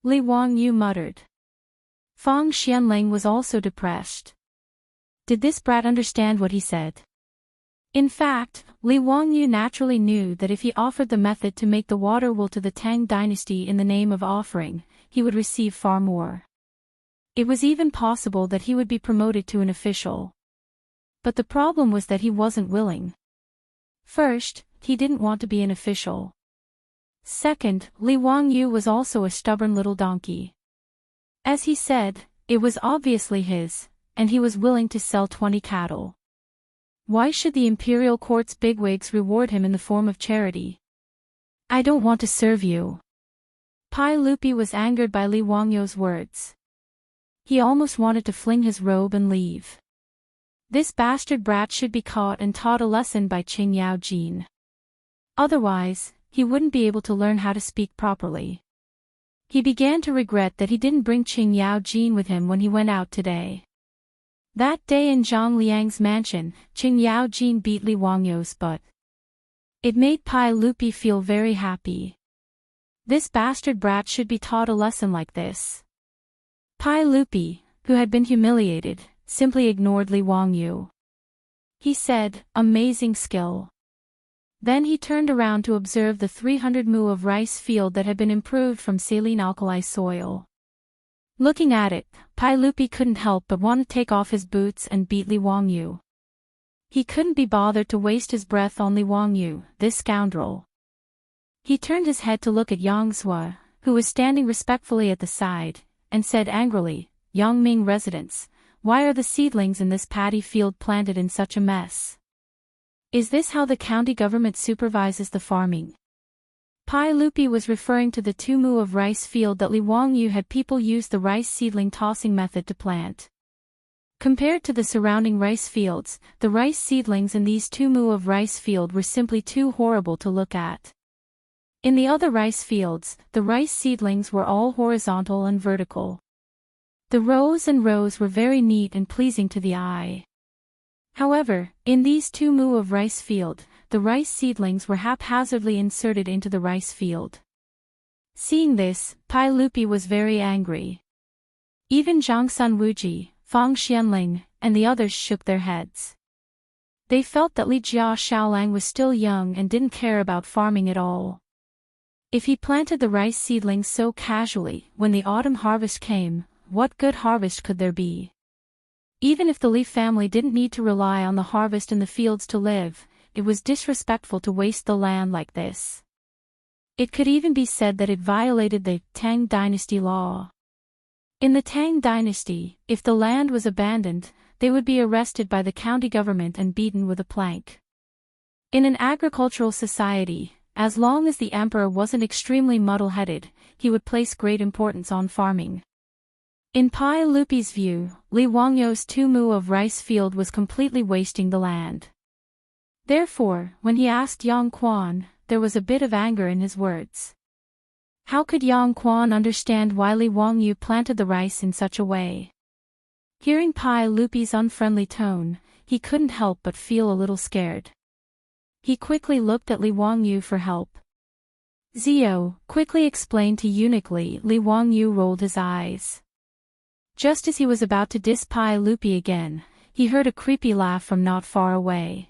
Li Wangyu muttered. Fang Xianling was also depressed. Did this brat understand what he said? In fact, Li Wangyu naturally knew that if he offered the method to make the water wool to the Tang Dynasty in the name of offering, he would receive far more. It was even possible that he would be promoted to an official. But the problem was that he wasn't willing. First, he didn't want to be an official. Second, Li Wangyu was also a stubborn little donkey. As he said, it was obviously his, and he was willing to sell 20 cattle. Why should the imperial court's bigwigs reward him in the form of charity? I don't want to serve you. Pai Lupi was angered by Li Wangyu's words. He almost wanted to fling his robe and leave. This bastard brat should be caught and taught a lesson by Qing Yaojin. Otherwise, he wouldn't be able to learn how to speak properly. He began to regret that he didn't bring Qing Yaojin with him when he went out today. That day in Zhang Liang's mansion, Qing Yaojin beat Li Wangyu's butt. It made Pai Lupi feel very happy. This bastard brat should be taught a lesson like this. Pai Lupi, who had been humiliated, simply ignored Li Wangyu. He said, "Amazing skill." Then he turned around to observe the 300 mu of rice field that had been improved from saline alkali soil. Looking at it, Pai Lupi couldn't help but want to take off his boots and beat Li Wangyu. He couldn't be bothered to waste his breath on Li Wangyu, this scoundrel. He turned his head to look at Yang Zhua, who was standing respectfully at the side, and said angrily, "Yangming residents, why are the seedlings in this paddy field planted in such a mess? Is this how the county government supervises the farming?" Pai Lupi was referring to the 2 mu of rice field that Li Wangyu had people use the rice seedling tossing method to plant. Compared to the surrounding rice fields, the rice seedlings in these 2 mu of rice field were simply too horrible to look at. In the other rice fields, the rice seedlings were all horizontal and vertical. The rows and rows were very neat and pleasing to the eye. However, in these 2 mu of rice field, the rice seedlings were haphazardly inserted into the rice field. Seeing this, Pai Lupi was very angry. Even Zhang Sunwuji, Fang Xianling, and the others shook their heads. They felt that Li Jia Xiaolang was still young and didn't care about farming at all. If he planted the rice seedlings so casually, when the autumn harvest came, what good harvest could there be? Even if the Li family didn't need to rely on the harvest in the fields to live, it was disrespectful to waste the land like this. It could even be said that it violated the Tang Dynasty law. In the Tang Dynasty, if the land was abandoned, they would be arrested by the county government and beaten with a plank. In an agricultural society, as long as the emperor wasn't extremely muddle-headed, he would place great importance on farming. In Pai Lupi's view, Li Wangyu's 2 mu of rice field was completely wasting the land. Therefore, when he asked Yang Quan, there was a bit of anger in his words. How could Yang Quan understand why Li Wangyu planted the rice in such a way? Hearing Pai Lupi's unfriendly tone, he couldn't help but feel a little scared. He quickly looked at Li Wangyu for help. Zio, quickly explained to Eunuch Li. Li Wangyu rolled his eyes. Just as he was about to diss Pai Lupi again, he heard a creepy laugh from not far away.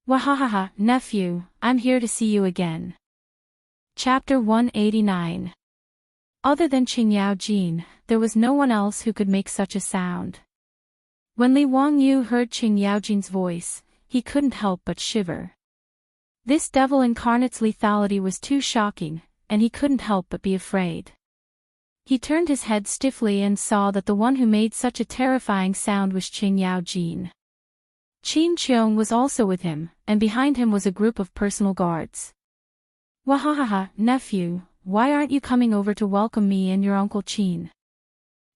Wahahaha, nephew, I'm here to see you again. Chapter 189. Other than Qing Yaojin, there was no one else who could make such a sound. When Li Wangyu heard Qing Yaojin's voice, he couldn't help but shiver. This devil incarnate's lethality was too shocking, and he couldn't help but be afraid. He turned his head stiffly and saw that the one who made such a terrifying sound was Qing Yaojin. Qin Qiong was also with him, and behind him was a group of personal guards. Wahahaha, nephew, why aren't you coming over to welcome me and your uncle Qin?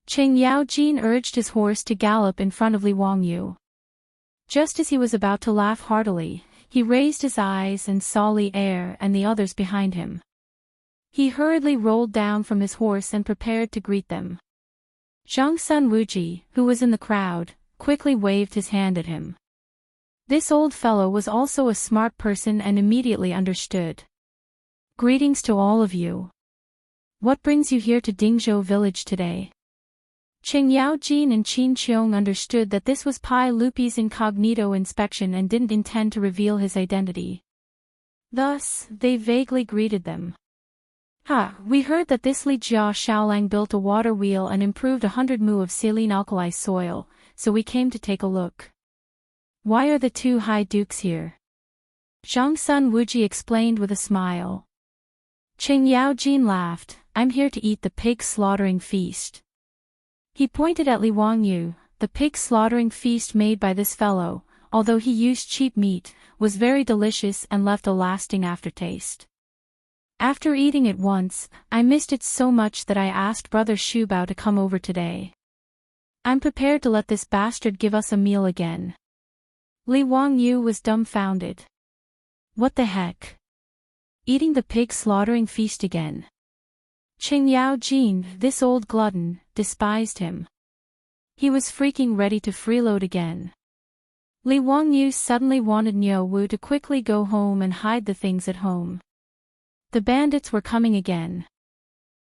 Qing Yaojin urged his horse to gallop in front of Li Wangyu. Just as he was about to laugh heartily, he raised his eyes and saw Li Er and the others behind him. He hurriedly rolled down from his horse and prepared to greet them. Zhang Sunwuji, who was in the crowd, quickly waved his hand at him. This old fellow was also a smart person and immediately understood. Greetings to all of you. What brings you here to Dingzhou village today? Qing Yaojin and Qin Qiong understood that this was Pai Lupi's incognito inspection and didn't intend to reveal his identity. Thus, they vaguely greeted them. We heard that this Li Jia Xiaolang built a water wheel and improved 100 mu of saline alkali soil, so we came to take a look. Why are the two high dukes here? Zhang Sunwuji explained with a smile. Qing Yaojin laughed, I'm here to eat the pig slaughtering feast. He pointed at Li Wangyu. The pig slaughtering feast made by this fellow, although he used cheap meat, was very delicious and left a lasting aftertaste. After eating it once, I missed it so much that I asked Brother Shubao to come over today. I'm prepared to let this bastard give us a meal again. Li Wangyu was dumbfounded. What the heck? Eating the pig slaughtering feast again. Qing Yao Jin, this old glutton, despised him. He was freaking ready to freeload again. Li Wangyu suddenly wanted Niu Wu to quickly go home and hide the things at home. The bandits were coming again.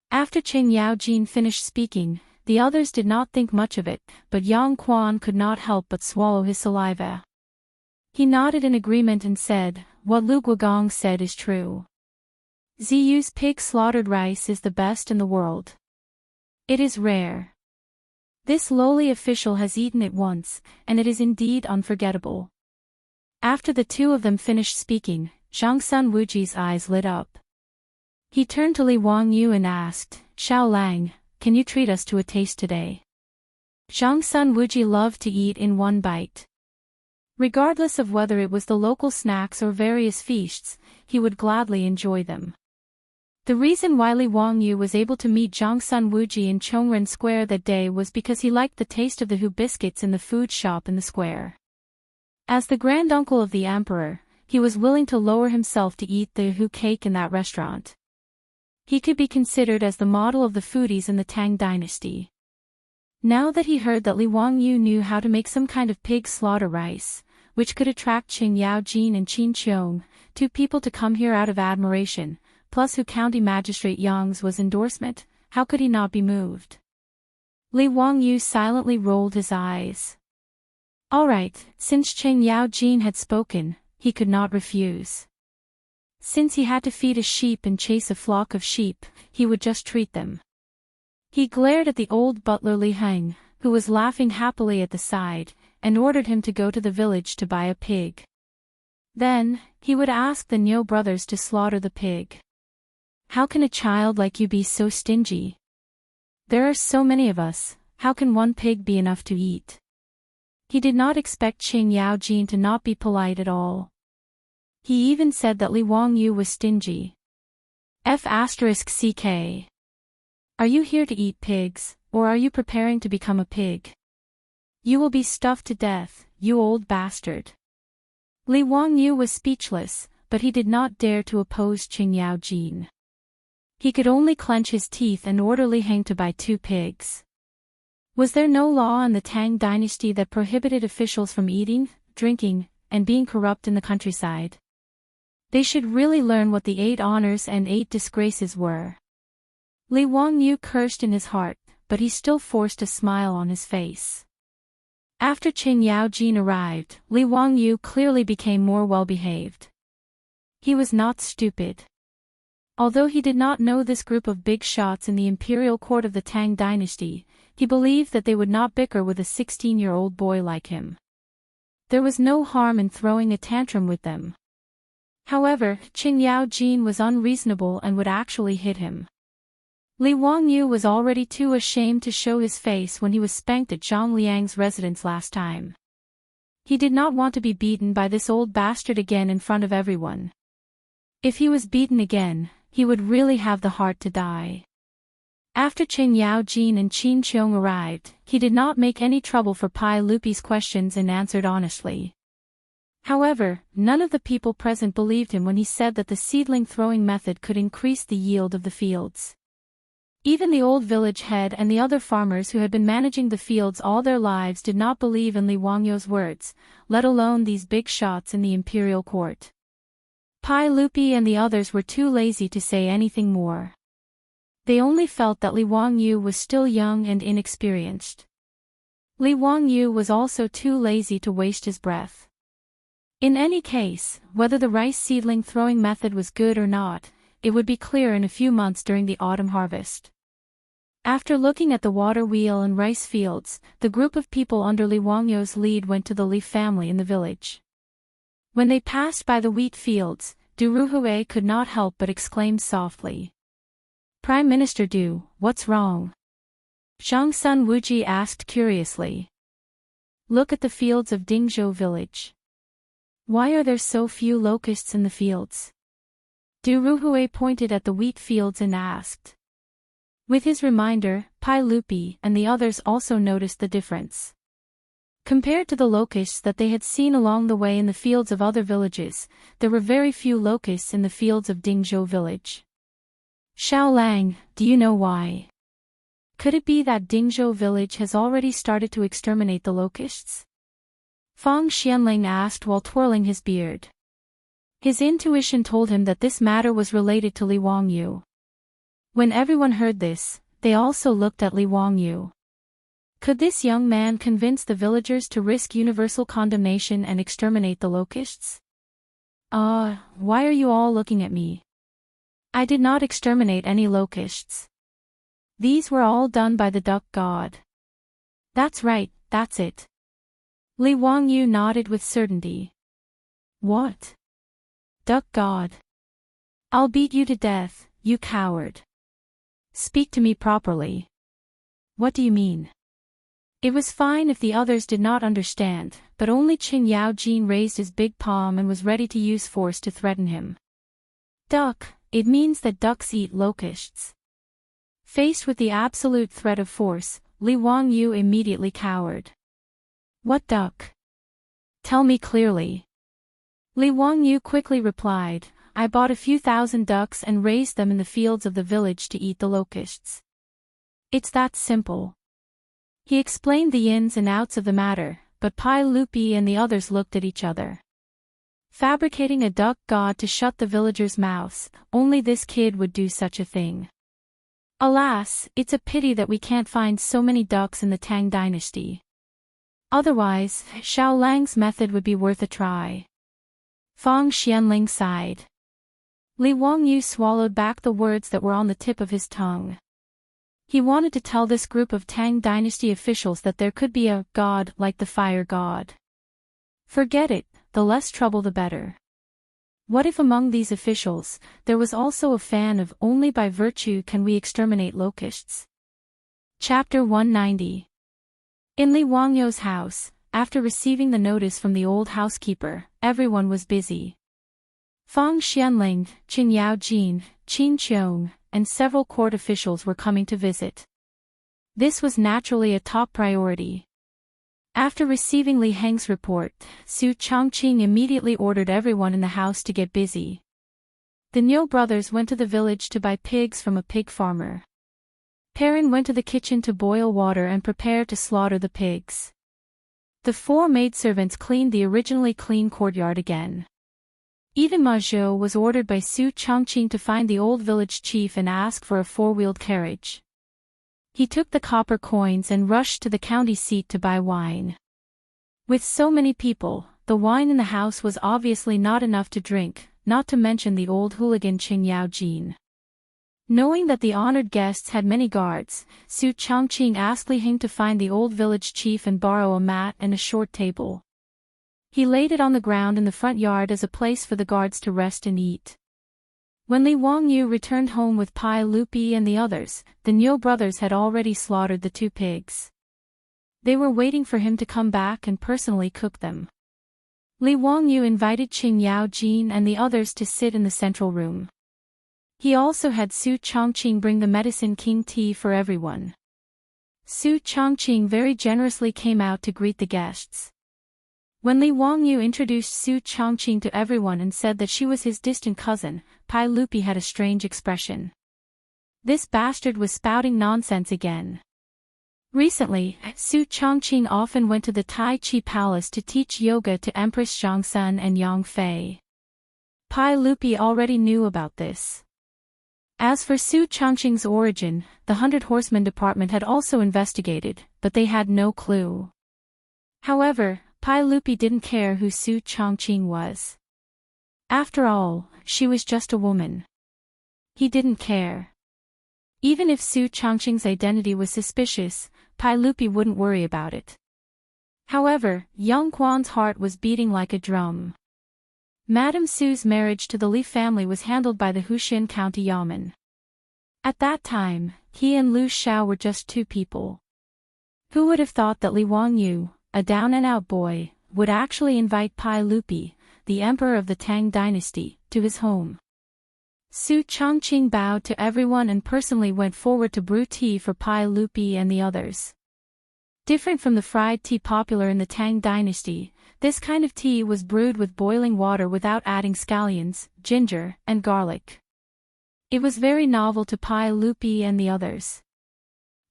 After Qing Yao Jin finished speaking, the others did not think much of it, but Yang Quan could not help but swallow his saliva. He nodded in agreement and said, "What Lu Guogong said is true. Ziyu's pig slaughtered rice is the best in the world. It is rare. This lowly official has eaten it once, and it is indeed unforgettable." After the two of them finished speaking, Zhang Sun Wuji's eyes lit up. He turned to Li Wangyu and asked, "Xiao Lang, can you treat us to a taste today?" Zhang Sun Wuji loved to eat in one bite. Regardless of whether it was the local snacks or various feasts, he would gladly enjoy them. The reason why Li Wangyu was able to meet Zhang Sun Wuji in Chongren Square that day was because he liked the taste of the Hu biscuits in the food shop in the square. As the granduncle of the emperor, he was willing to lower himself to eat the Hu cake in that restaurant. He could be considered as the model of the foodies in the Tang Dynasty. Now that he heard that Li Wangyu knew how to make some kind of pig slaughter rice, which could attract Qing Yao Jin and Qin Qiong, two people to come here out of admiration, plus Hu County Magistrate Yang's was endorsement, how could he not be moved? Li Wangyu silently rolled his eyes. All right, since Qing Yao Jin had spoken, he could not refuse. Since he had to feed a sheep and chase a flock of sheep, he would just treat them. He glared at the old butler Li Heng, who was laughing happily at the side, and ordered him to go to the village to buy a pig. Then, he would ask the Niu brothers to slaughter the pig. How can a child like you be so stingy? There are so many of us, how can one pig be enough to eat? He did not expect Qing Yao Jin to not be polite at all. He even said that Li Wangyu was stingy. F***CK. Are you here to eat pigs, or are you preparing to become a pig? You will be stuffed to death, you old bastard. Li Wangyu was speechless, but he did not dare to oppose Qing Yao Jin. He could only clench his teeth and order Li Heng to buy 2 pigs. Was there no law in the Tang Dynasty that prohibited officials from eating, drinking, and being corrupt in the countryside? They should really learn what the 8 honors and 8 disgraces were. Li Wangyu cursed in his heart, but he still forced a smile on his face. After Qing Yao Jin arrived, Li Wangyu clearly became more well-behaved. He was not stupid. Although he did not know this group of big shots in the imperial court of the Tang Dynasty, he believed that they would not bicker with a 16-year-old boy like him. There was no harm in throwing a tantrum with them. However, Qing Yao Jin was unreasonable and would actually hit him. Li Wangyu was already too ashamed to show his face when he was spanked at Zhang Liang's residence last time. He did not want to be beaten by this old bastard again in front of everyone. If he was beaten again, he would really have the heart to die. After Qing Yao Jin and Qin Qiong arrived, he did not make any trouble for Pai Lupi's questions and answered honestly. However, none of the people present believed him when he said that the seedling throwing method could increase the yield of the fields. Even the old village head and the other farmers who had been managing the fields all their lives did not believe in Li Wangyu's words, let alone these big shots in the imperial court. Pai Lupi and the others were too lazy to say anything more. They only felt that Li Wangyu was still young and inexperienced. Li Wangyu was also too lazy to waste his breath. In any case, whether the rice seedling throwing method was good or not, it would be clear in a few months during the autumn harvest. After looking at the water wheel and rice fields, the group of people under Li Wangyu's lead went to the Li family in the village. When they passed by the wheat fields, Du Ruhui could not help but exclaim softly. Prime Minister Du, what's wrong? Zhang Sun Wuji asked curiously. Look at the fields of Dingzhou village. Why are there so few locusts in the fields? Du Ruhui pointed at the wheat fields and asked. With his reminder, Pai Lupi and the others also noticed the difference. Compared to the locusts that they had seen along the way in the fields of other villages, there were very few locusts in the fields of Dingzhou village. Xiaolang, do you know why? Could it be that Dingzhou village has already started to exterminate the locusts? Fang Xianling asked while twirling his beard. His intuition told him that this matter was related to Li Wangyu. When everyone heard this, they also looked at Li Wangyu. Could this young man convince the villagers to risk universal condemnation and exterminate the locusts? Why are you all looking at me? I did not exterminate any locusts. These were all done by the duck god. That's right, that's it. Li Wangyu nodded with certainty. What? Duck god. I'll beat you to death, you coward. Speak to me properly. What do you mean? It was fine if the others did not understand, but only Qin Yaojin raised his big palm and was ready to use force to threaten him. Duck, it means that ducks eat locusts. Faced with the absolute threat of force, Li Wangyu immediately cowered. What duck? Tell me clearly. Li Wangyu quickly replied, I bought a few thousand ducks and raised them in the fields of the village to eat the locusts. It's that simple. He explained the ins and outs of the matter, but Pai Lupi and the others looked at each other. Fabricating a duck god to shut the villagers' mouths, only this kid would do such a thing. Alas, it's a pity that we can't find so many ducks in the Tang Dynasty. Otherwise, Xiaolang's method would be worth a try. Fang Xianling sighed. Li Wangyu swallowed back the words that were on the tip of his tongue. He wanted to tell this group of Tang Dynasty officials that there could be a god like the fire god. Forget it, the less trouble the better. What if among these officials, there was also a fan of only by virtue can we exterminate locusts? Chapter 190. In Li Wangyu's house, after receiving the notice from the old housekeeper, everyone was busy. Fang Xianling, Qin Yaojin, Qin Qiong, and several court officials were coming to visit. This was naturally a top priority. After receiving Li Heng's report, Su Chongqing immediately ordered everyone in the house to get busy. The Niu brothers went to the village to buy pigs from a pig farmer. Perrin went to the kitchen to boil water and prepare to slaughter the pigs. The 4 maidservants cleaned the originally clean courtyard again. Even Ma Zhou was ordered by Su Chongqing to find the old village chief and ask for a 4-wheeled carriage. He took the copper coins and rushed to the county seat to buy wine. With so many people, the wine in the house was obviously not enough to drink, not to mention the old hooligan Qin Yaojin. Knowing that the honored guests had many guards, Su Chongqing asked Li Heng to find the old village chief and borrow a mat and a short table. He laid it on the ground in the front yard as a place for the guards to rest and eat. When Li Wangyu returned home with Pai Lupi and the others, the Niu brothers had already slaughtered the 2 pigs. They were waiting for him to come back and personally cook them. Li Wangyu invited Qin Yaojin and the others to sit in the central room. He also had Su Chongqing bring the medicine king tea for everyone. Su Chongqing very generously came out to greet the guests. When Li Wangyu introduced Su Chongqing to everyone and said that she was his distant cousin, Pai Lupi had a strange expression. This bastard was spouting nonsense again. Recently, Su Chongqing often went to the Tai Chi Palace to teach yoga to Empress Zhongsun and Yang Fei. Pai Lupi already knew about this. As for Su Chongqing's origin, the 100 Horsemen Department had also investigated, but they had no clue. However, Pai Lupi didn't care who Su Chongqing was. After all, she was just a woman. He didn't care. Even if Su Chongqing's identity was suspicious, Pai Lupi wouldn't worry about it. However, Yang Quan's heart was beating like a drum. Madame Su's marriage to the Li family was handled by the Huxin County Yamen. At that time, he and Lu Xiao were just 2 people. Who would have thought that Li Wangyu, a down-and-out boy, would actually invite Pai Lupi, the emperor of the Tang Dynasty, to his home? Su Chongqing bowed to everyone and personally went forward to brew tea for Pai Lupi and the others. Different from the fried tea popular in the Tang Dynasty, this kind of tea was brewed with boiling water without adding scallions, ginger, and garlic. It was very novel to Pai Lupi and the others.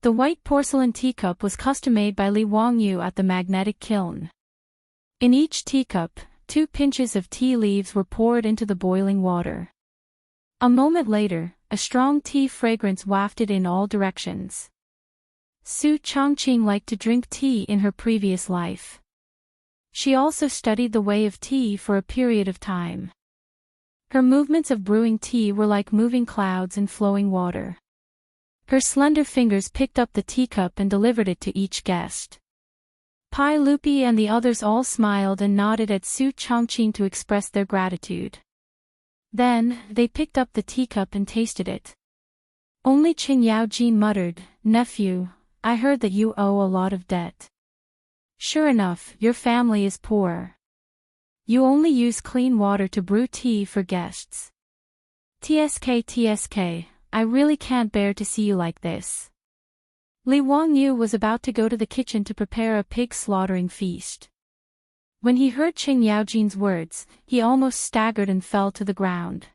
The white porcelain teacup was custom-made by Li Wangyu at the magnetic kiln. In each teacup, 2 pinches of tea leaves were poured into the boiling water. A moment later, a strong tea fragrance wafted in all directions. Su Chongqing liked to drink tea in her previous life. She also studied the way of tea for a period of time. Her movements of brewing tea were like moving clouds in flowing water. Her slender fingers picked up the teacup and delivered it to each guest. Pai Lupi and the others all smiled and nodded at Su Chongqing to express their gratitude. Then, they picked up the teacup and tasted it. Only Qing Yaojin muttered, "Nephew, I heard that you owe a lot of debt. Sure enough, your family is poor. You only use clean water to brew tea for guests. TSK, I really can't bear to see you like this." Li Wangyu was about to go to the kitchen to prepare a pig slaughtering feast. When he heard Qing Yaojin's words, he almost staggered and fell to the ground.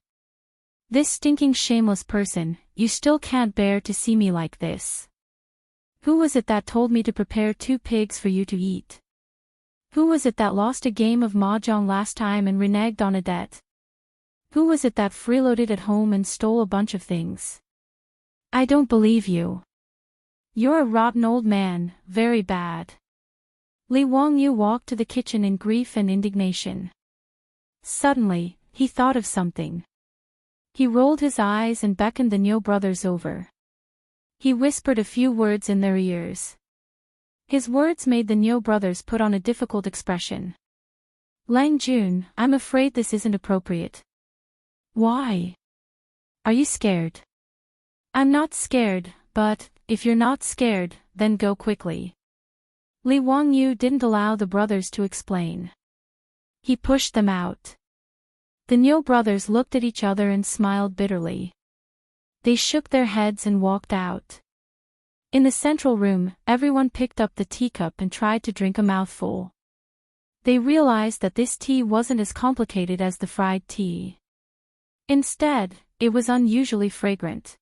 "This stinking shameless person, you still can't bear to see me like this. Who was it that told me to prepare 2 pigs for you to eat? Who was it that lost a game of mahjong last time and reneged on a debt? Who was it that freeloaded at home and stole a bunch of things? I don't believe you. You're a rotten old man, very bad." Li Wangyu walked to the kitchen in grief and indignation. Suddenly, he thought of something. He rolled his eyes and beckoned the Niu brothers over. He whispered a few words in their ears. His words made the Niu brothers put on a difficult expression. "Lang Jun, I'm afraid this isn't appropriate." "Why? Are you scared?" "I'm not scared, but, if you're not scared, then go quickly." Li Wangyu didn't allow the brothers to explain. He pushed them out. The Niu brothers looked at each other and smiled bitterly. They shook their heads and walked out. In the central room, everyone picked up the teacup and tried to drink a mouthful. They realized that this tea wasn't as complicated as the fried tea. Instead, it was unusually fragrant.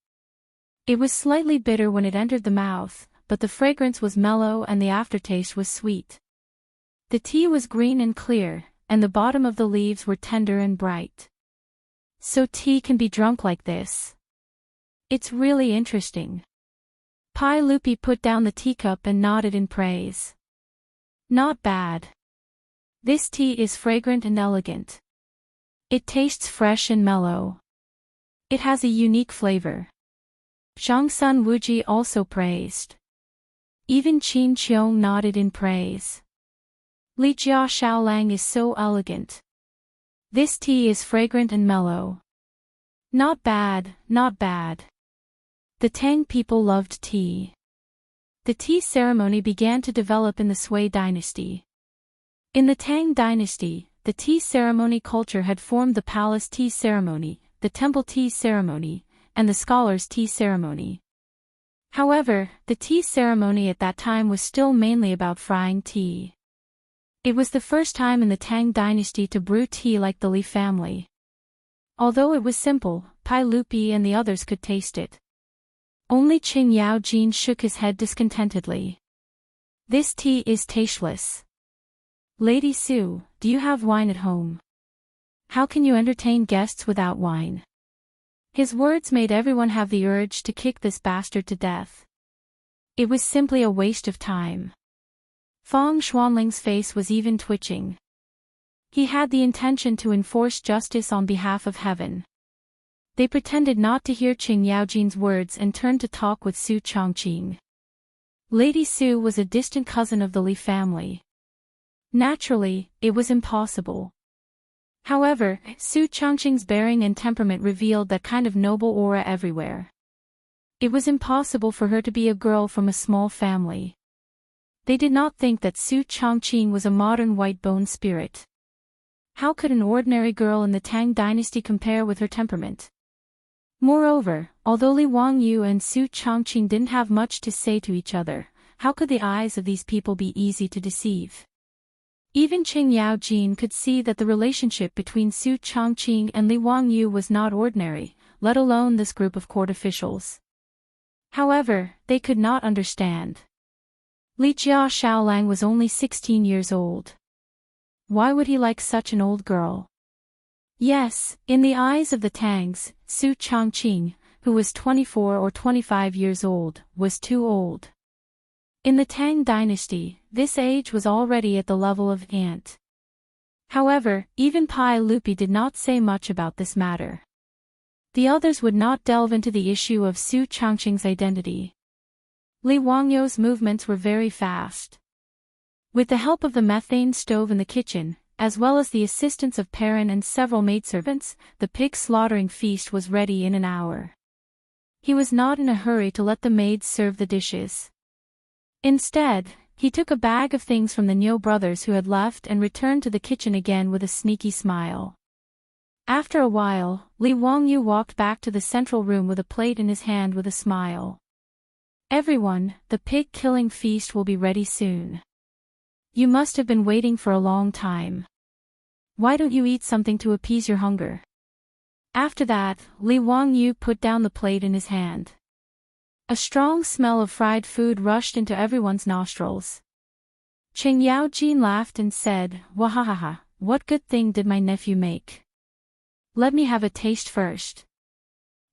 It was slightly bitter when it entered the mouth, but the fragrance was mellow and the aftertaste was sweet. The tea was green and clear, and the bottom of the leaves were tender and bright. So tea can be drunk like this. It's really interesting. Pai Lupi put down the teacup and nodded in praise. Not bad. This tea is fragrant and elegant. It tastes fresh and mellow. It has a unique flavor. Zhangsun Wuji also praised. Even Qin Qiong nodded in praise. Li Jia Xiaolang is so elegant. This tea is fragrant and mellow. Not bad, not bad. The Tang people loved tea. The tea ceremony began to develop in the Sui dynasty. In the Tang dynasty, the tea ceremony culture had formed the palace tea ceremony, the temple tea ceremony, and the scholars' tea ceremony. However, the tea ceremony at that time was still mainly about frying tea. It was the first time in the Tang dynasty to brew tea like the Li family. Although it was simple, Pai Lupi and the others could taste it. Only Qing Yaojin shook his head discontentedly. This tea is tasteless. Lady Su, do you have wine at home? How can you entertain guests without wine? His words made everyone have the urge to kick this bastard to death. It was simply a waste of time. Fong Xuanling's face was even twitching. He had the intention to enforce justice on behalf of heaven. They pretended not to hear Qing Yaojin's words and turned to talk with Su Chongqing. Lady Su was a distant cousin of the Li family. Naturally, it was impossible. However, Su Chongqing's bearing and temperament revealed that kind of noble aura everywhere. It was impossible for her to be a girl from a small family. They did not think that Su Chongqing was a modern white-bone spirit. How could an ordinary girl in the Tang dynasty compare with her temperament? Moreover, although Li Wangyu and Su Changqing didn't have much to say to each other, how could the eyes of these people be easy to deceive? Even Qing Yaojin could see that the relationship between Su Changqing and Li Wangyu was not ordinary, let alone this group of court officials. However, they could not understand. Li Jia Shaolang was only 16 years old. Why would he like such an old girl? Yes, in the eyes of the Tangs, Su Changqing, who was 24 or 25 years old, was too old. In the Tang Dynasty, this age was already at the level of aunt. However, even Pai Lupi did not say much about this matter. The others would not delve into the issue of Su Changqing's identity. Li Wangyu's movements were very fast. With the help of the methane stove in the kitchen, as well as the assistance of Perrin and several maidservants, the pig slaughtering feast was ready in an hour. He was not in a hurry to let the maids serve the dishes. Instead, he took a bag of things from the Niu brothers who had left and returned to the kitchen again with a sneaky smile. After a while, Li Wangyu walked back to the central room with a plate in his hand with a smile. Everyone, the pig-killing feast will be ready soon. You must have been waiting for a long time. Why don't you eat something to appease your hunger? After that, Li Wangyu put down the plate in his hand. A strong smell of fried food rushed into everyone's nostrils. Qing Yaojin laughed and said, "Wahahaha, what good thing did my nephew make? Let me have a taste first."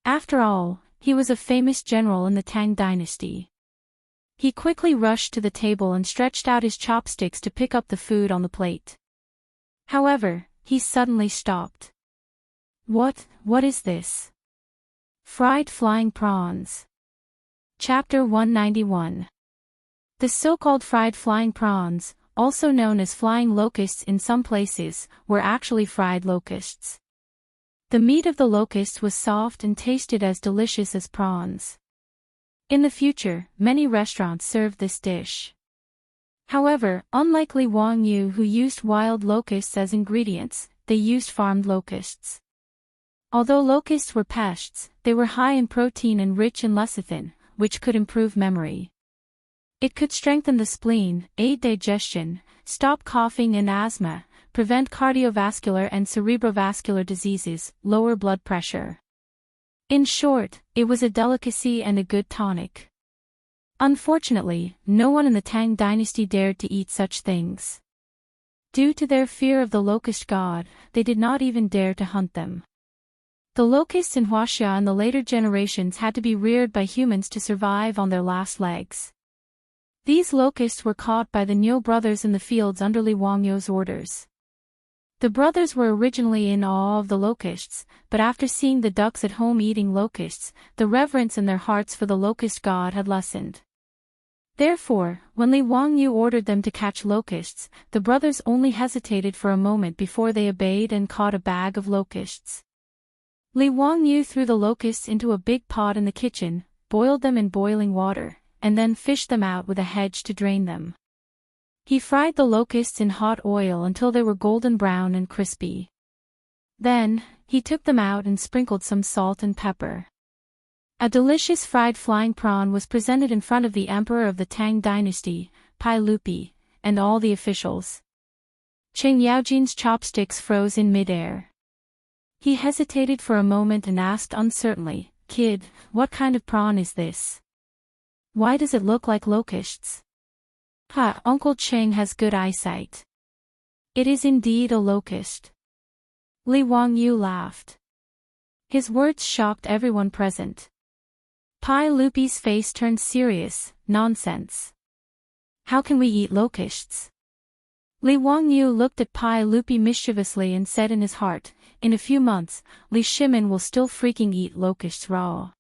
After all, he was a famous general in the Tang Dynasty. He quickly rushed to the table and stretched out his chopsticks to pick up the food on the plate. However, he suddenly stopped. What is this? Fried flying prawns. Chapter 191. The so-called fried flying prawns, also known as flying locusts in some places, were actually fried locusts. The meat of the locusts was soft and tasted as delicious as prawns. In the future, many restaurants served this dish. However, unlike Li Wangyu who used wild locusts as ingredients, they used farmed locusts. Although locusts were pests, they were high in protein and rich in lecithin, which could improve memory. It could strengthen the spleen, aid digestion, stop coughing and asthma, prevent cardiovascular and cerebrovascular diseases, lower blood pressure. In short, it was a delicacy and a good tonic. Unfortunately, no one in the Tang Dynasty dared to eat such things. Due to their fear of the locust god, they did not even dare to hunt them. The locusts in Huaxia and the later generations had to be reared by humans to survive on their last legs. These locusts were caught by the Niu brothers in the fields under Li Wangyu's orders. The brothers were originally in awe of the locusts, but after seeing the ducks at home eating locusts, the reverence in their hearts for the locust god had lessened. Therefore, when Li Wangyu ordered them to catch locusts, the brothers only hesitated for a moment before they obeyed and caught a bag of locusts. Li Wangyu threw the locusts into a big pot in the kitchen, boiled them in boiling water, and then fished them out with a hedge to drain them. He fried the locusts in hot oil until they were golden brown and crispy. Then, he took them out and sprinkled some salt and pepper. A delicious fried flying prawn was presented in front of the emperor of the Tang Dynasty, Pai Lupi, and all the officials. Qing Yaojin's chopsticks froze in midair. He hesitated for a moment and asked uncertainly, "Kid, what kind of prawn is this? Why does it look like locusts?" Uncle Qing has good eyesight. It is indeed a locust. Li Wangyu laughed. His words shocked everyone present. Pai Lupi's face turned serious. Nonsense. How can we eat locusts? Li Wangyu looked at Pai Lupi mischievously and said in his heart, in a few months, Li Shimin will still freaking eat locusts raw.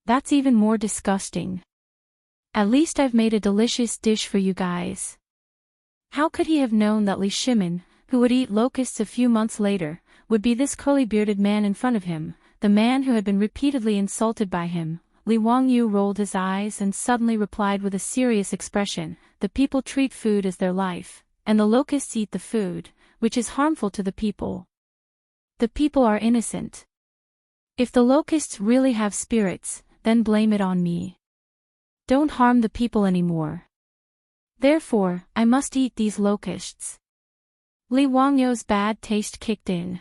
That's even more disgusting. At least I've made a delicious dish for you guys. How could he have known that Li Shimin, who would eat locusts a few months later, would be this curly-bearded man in front of him, the man who had been repeatedly insulted by him? Li Wangyu rolled his eyes and suddenly replied with a serious expression, "The people treat food as their life, and the locusts eat the food, which is harmful to the people. The people are innocent. If the locusts really have spirits, then blame it on me. Don't harm the people anymore. Therefore, I must eat these locusts. Li Wangyou's bad taste kicked in.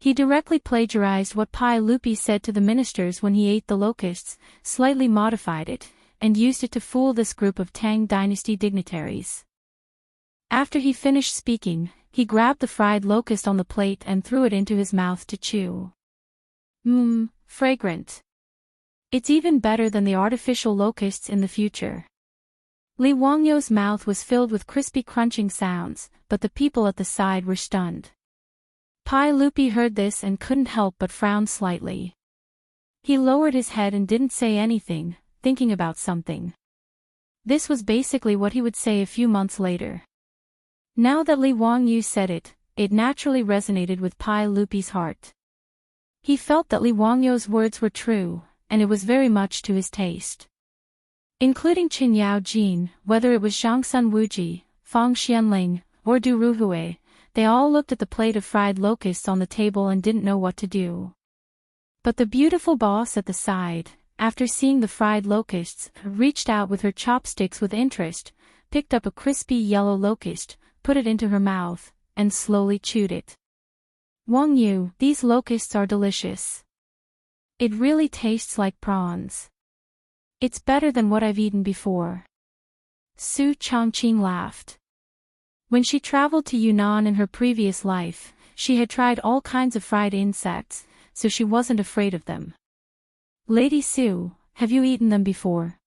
He directly plagiarized what Pai Lupi said to the ministers when he ate the locusts, slightly modified it, and used it to fool this group of Tang Dynasty dignitaries. After he finished speaking, he grabbed the fried locust on the plate and threw it into his mouth to chew. Fragrant. It's even better than the artificial locusts in the future. Li Wangyou's mouth was filled with crispy crunching sounds, but the people at the side were stunned. Pai Lupi heard this and couldn't help but frown slightly. He lowered his head and didn't say anything, thinking about something. This was basically what he would say a few months later. Now that Li Wangyou said it, it naturally resonated with Pai Lupi's heart. He felt that Li Wangyou's words were true, and it was very much to his taste. Including Qin Yao Jin, whether it was Zhang Sun Wuji, Fang Xianling, or Du Ruhui, they all looked at the plate of fried locusts on the table and didn't know what to do. But the beautiful boss at the side, after seeing the fried locusts, reached out with her chopsticks with interest, picked up a crispy yellow locust, put it into her mouth, and slowly chewed it. Wangyou, these locusts are delicious. It really tastes like prawns. It's better than what I've eaten before. Su Chongqing laughed. When she traveled to Yunnan in her previous life, she had tried all kinds of fried insects, so she wasn't afraid of them. Lady Su, have you eaten them before?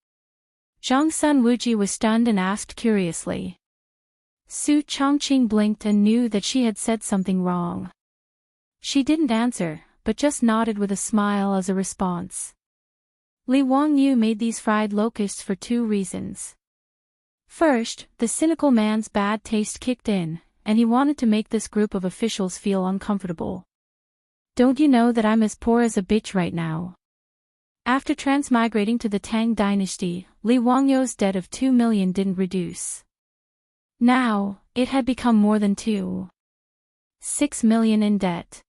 Zhang Sun Wuji was stunned and asked curiously. Su Chongqing blinked and knew that she had said something wrong. She didn't answer, but just nodded with a smile as a response. Li Wangyou made these fried locusts for two reasons. First, the cynical man's bad taste kicked in, and he wanted to make this group of officials feel uncomfortable. Don't you know that I'm as poor as a bitch right now? After transmigrating to the Tang Dynasty, Li Wangyou's debt of 2 million didn't reduce. Now, it had become more than 2.6 million in debt.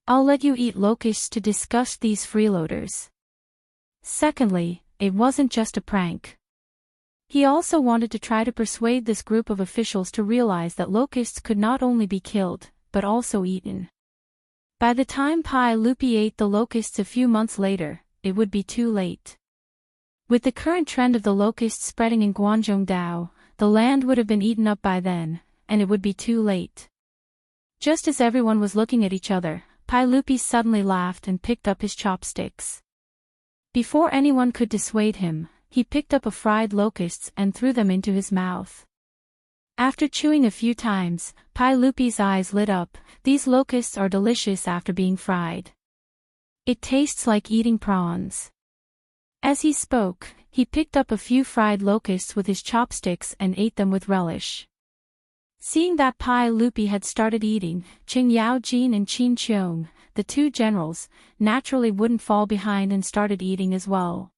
I'll let you eat locusts to disgust these freeloaders. Secondly, it wasn't just a prank. He also wanted to try to persuade this group of officials to realize that locusts could not only be killed, but also eaten. By the time Pai Lupi ate the locusts a few months later, it would be too late. With the current trend of the locusts spreading in Guangzhou, the land would have been eaten up by then, and it would be too late. Just as everyone was looking at each other, Pai Lupi suddenly laughed and picked up his chopsticks. Before anyone could dissuade him, he picked up a fried locusts and threw them into his mouth. After chewing a few times, Pai Lupi's eyes lit up. These locusts are delicious after being fried. It tastes like eating prawns. As he spoke, he picked up a few fried locusts with his chopsticks and ate them with relish. Seeing that Pai Lupi had started eating, Qin Yao Jin and Qin Qiong, the two generals, naturally wouldn't fall behind and started eating as well.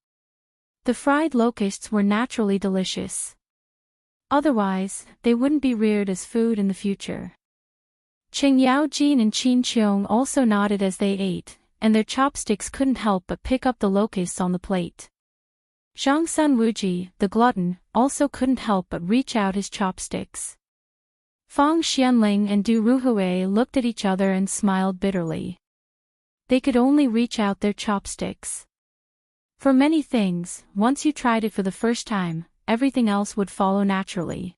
The fried locusts were naturally delicious. Otherwise, they wouldn't be reared as food in the future. Qin Yao Jin and Qin Qiong also nodded as they ate, and their chopsticks couldn't help but pick up the locusts on the plate. Zhang Sun Wuji, the glutton, also couldn't help but reach out his chopsticks. Fang Xianling and Du Ruhui looked at each other and smiled bitterly. They could only reach out their chopsticks. For many things, once you tried it for the first time, everything else would follow naturally.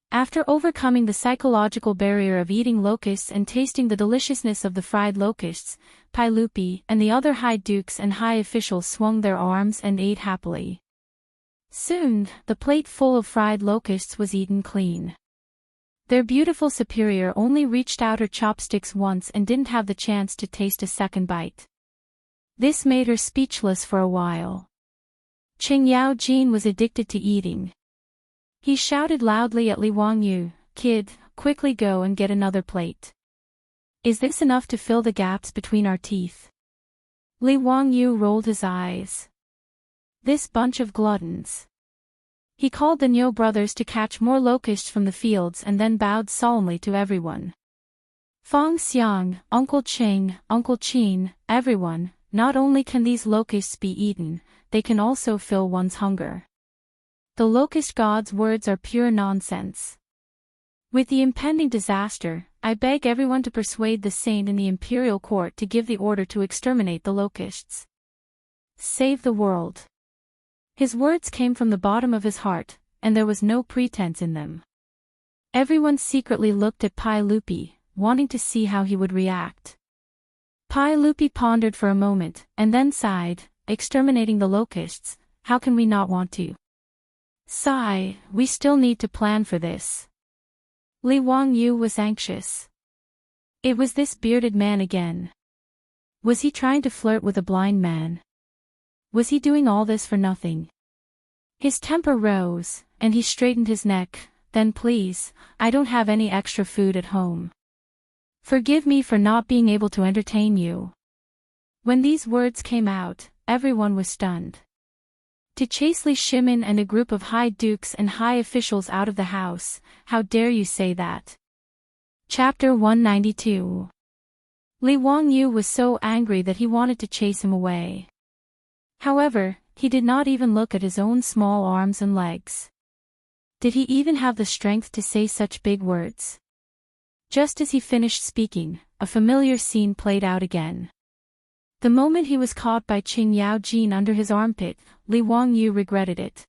After overcoming the psychological barrier of eating locusts and tasting the deliciousness of the fried locusts, Pai Lupi and the other high dukes and high officials swung their arms and ate happily. Soon, the plate full of fried locusts was eaten clean. Their beautiful superior only reached out her chopsticks once and didn't have the chance to taste a second bite. This made her speechless for a while. Qin Yao Jin was addicted to eating. He shouted loudly at Li Wangyou, "Kid, quickly go and get another plate. Is this enough to fill the gaps between our teeth?" Li Wangyou rolled his eyes. This bunch of gluttons. He called the Niu brothers to catch more locusts from the fields and then bowed solemnly to everyone. Fong Xiang, Uncle Ching, Uncle Chin, everyone, not only can these locusts be eaten, they can also fill one's hunger. The locust god's words are pure nonsense. With the impending disaster, I beg everyone to persuade the saint in the imperial court to give the order to exterminate the locusts. Save the world. His words came from the bottom of his heart, and there was no pretense in them. Everyone secretly looked at Pai Lupi, wanting to see how he would react. Pai Lupi pondered for a moment, and then sighed, exterminating the locusts, how can we not want to? Sigh, we still need to plan for this. Li Wangyu was anxious. It was this bearded man again. Was he trying to flirt with a blind man? Was he doing all this for nothing? His temper rose, and he straightened his neck. Then please, I don't have any extra food at home. Forgive me for not being able to entertain you. When these words came out, everyone was stunned. To chase Li Shimin and a group of high dukes and high officials out of the house, how dare you say that? Chapter 192. Li Wangyu was so angry that he wanted to chase him away. However, he did not even look at his own small arms and legs. Did he even have the strength to say such big words? Just as he finished speaking, a familiar scene played out again. The moment he was caught by Qing Yaojin under his armpit, Li Wangyu regretted it.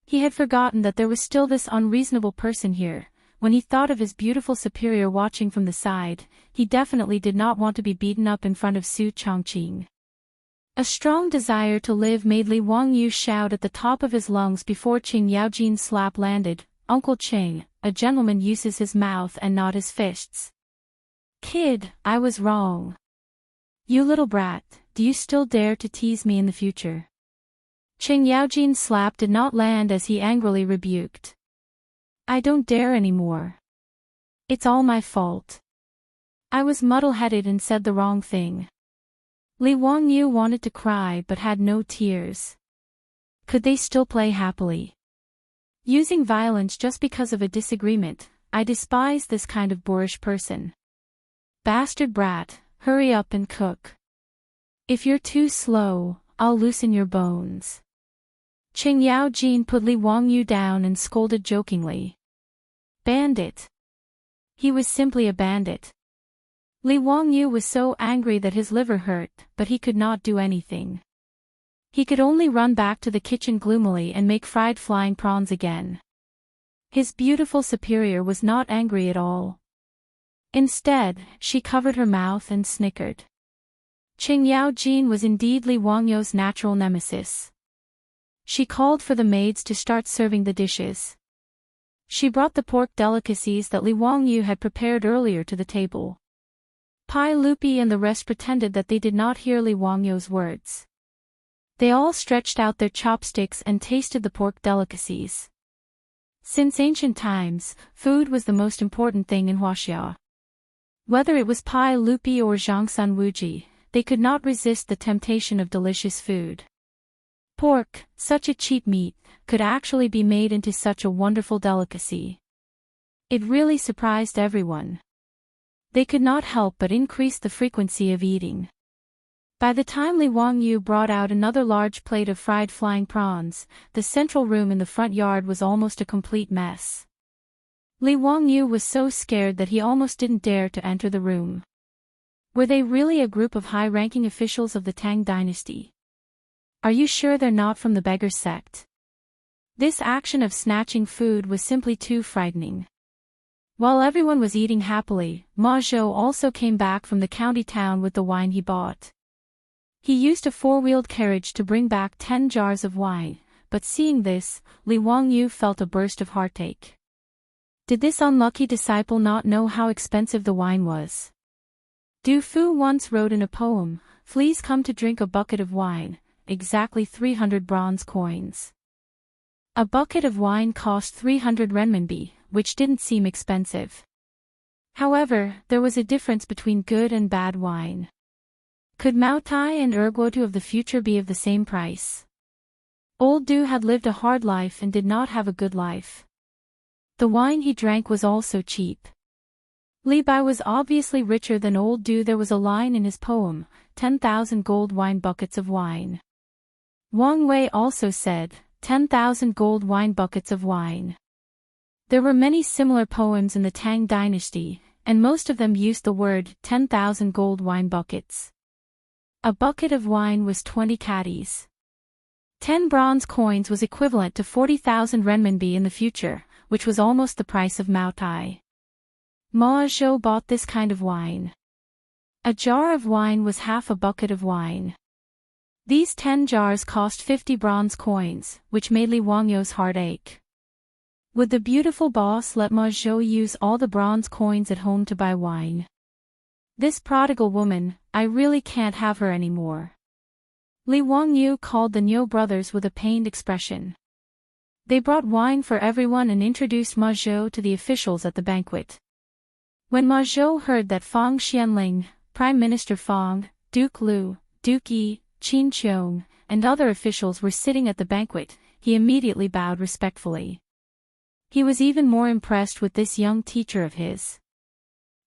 He had forgotten that there was still this unreasonable person here. When he thought of his beautiful superior watching from the side, he definitely did not want to be beaten up in front of Su Chongqing. A strong desire to live made Li Wangyu shout at the top of his lungs before Qing Yaojin's slap landed, "Uncle Qing, a gentleman uses his mouth and not his fists." "Kid, I was wrong. You little brat, do you still dare to tease me in the future?" Qing Yaojin's slap did not land as he angrily rebuked. "I don't dare anymore. It's all my fault. I was muddle-headed and said the wrong thing." Li Wangyu wanted to cry but had no tears. Could they still play happily? Using violence just because of a disagreement, I despise this kind of boorish person. Bastard brat, hurry up and cook. If you're too slow, I'll loosen your bones. Qing Yaojin put Li Wangyu down and scolded jokingly. Bandit. He was simply a bandit. Li Wangyu was so angry that his liver hurt, but he could not do anything. He could only run back to the kitchen gloomily and make fried flying prawns again. His beautiful superior was not angry at all. Instead, she covered her mouth and snickered. Qing Yaojin was indeed Li Wangyu's natural nemesis. She called for the maids to start serving the dishes. She brought the pork delicacies that Li Wangyu had prepared earlier to the table. Pai Lupi and the rest pretended that they did not hear Li Wangyu's words. They all stretched out their chopsticks and tasted the pork delicacies. Since ancient times, food was the most important thing in Huaxia. Whether it was Pai Lupi or Zhang Sanwuji, they could not resist the temptation of delicious food. Pork, such a cheap meat, could actually be made into such a wonderful delicacy. It really surprised everyone. They could not help but increase the frequency of eating. By the time Li Wangyu brought out another large plate of fried flying prawns, the central room in the front yard was almost a complete mess. Li Wangyu was so scared that he almost didn't dare to enter the room. Were they really a group of high-ranking officials of the Tang Dynasty? Are you sure they're not from the beggar sect? This action of snatching food was simply too frightening. While everyone was eating happily, Ma Zhou also came back from the county town with the wine he bought. He used a four-wheeled carriage to bring back 10 jars of wine, but seeing this, Li Wangyu felt a burst of heartache. Did this unlucky disciple not know how expensive the wine was? Du Fu once wrote in a poem, "Fleas come to drink a bucket of wine, exactly 300 bronze coins." A bucket of wine cost 300 renminbi, which didn't seem expensive. However, there was a difference between good and bad wine. Could Maotai and Erguotu of the future be of the same price? Old Du had lived a hard life and did not have a good life. The wine he drank was also cheap. Li Bai was obviously richer than old Du. There was a line in his poem, 10,000 gold wine buckets of wine. Wang Wei also said, 10,000 gold wine buckets of wine. There were many similar poems in the Tang Dynasty, and most of them used the word 10,000 gold wine buckets. A bucket of wine was 20 caddies. 10 bronze coins was equivalent to 40,000 renminbi in the future, which was almost the price of Mao Tai. Ma Zhou bought this kind of wine. A jar of wine was half a bucket of wine. These 10 jars cost 50 bronze coins, which made Li Wangyou's heart ache. Would the beautiful boss let Ma Zhou use all the bronze coins at home to buy wine? This prodigal woman, I really can't have her anymore. Li Wangyou called the Niu brothers with a pained expression. They brought wine for everyone and introduced Ma Zhou to the officials at the banquet. When Ma Zhou heard that Fang Xianling, Prime Minister Fang, Duke Lu, Duke Yi, Qin Qiong, and other officials were sitting at the banquet, he immediately bowed respectfully. He was even more impressed with this young teacher of his.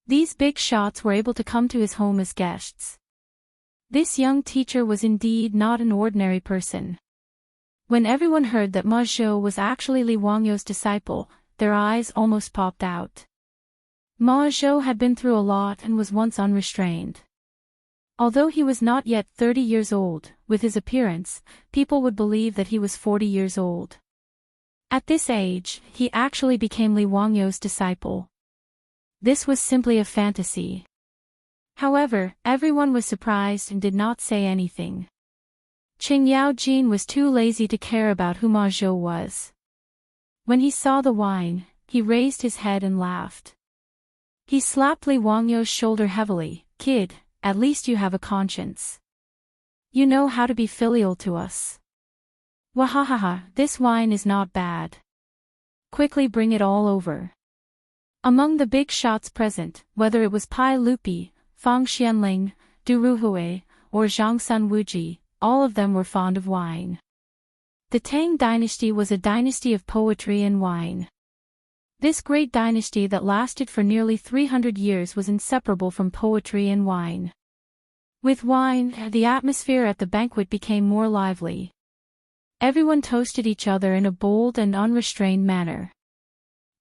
These big shots were able to come to his home as guests. This young teacher was indeed not an ordinary person. When everyone heard that Ma Zhou was actually Li Wangyou's disciple, their eyes almost popped out. Ma Zhou had been through a lot and was once unrestrained. Although he was not yet 30 years old, with his appearance, people would believe that he was 40 years old. At this age, he actually became Li Wangyou's disciple. This was simply a fantasy. However, everyone was surprised and did not say anything. Qing Yaojin was too lazy to care about who Ma Zhou was. When he saw the wine, he raised his head and laughed. He slapped Li Wangyou's shoulder heavily. Kid, at least you have a conscience. You know how to be filial to us. Wahahaha, this wine is not bad. Quickly bring it all over. Among the big shots present, whether it was Pai Lupi, Fang Xianling, Du Ruhui, or Zhang Sun Wuji, all of them were fond of wine. The Tang Dynasty was a dynasty of poetry and wine. This great dynasty that lasted for nearly 300 years was inseparable from poetry and wine. With wine, the atmosphere at the banquet became more lively. Everyone toasted each other in a bold and unrestrained manner.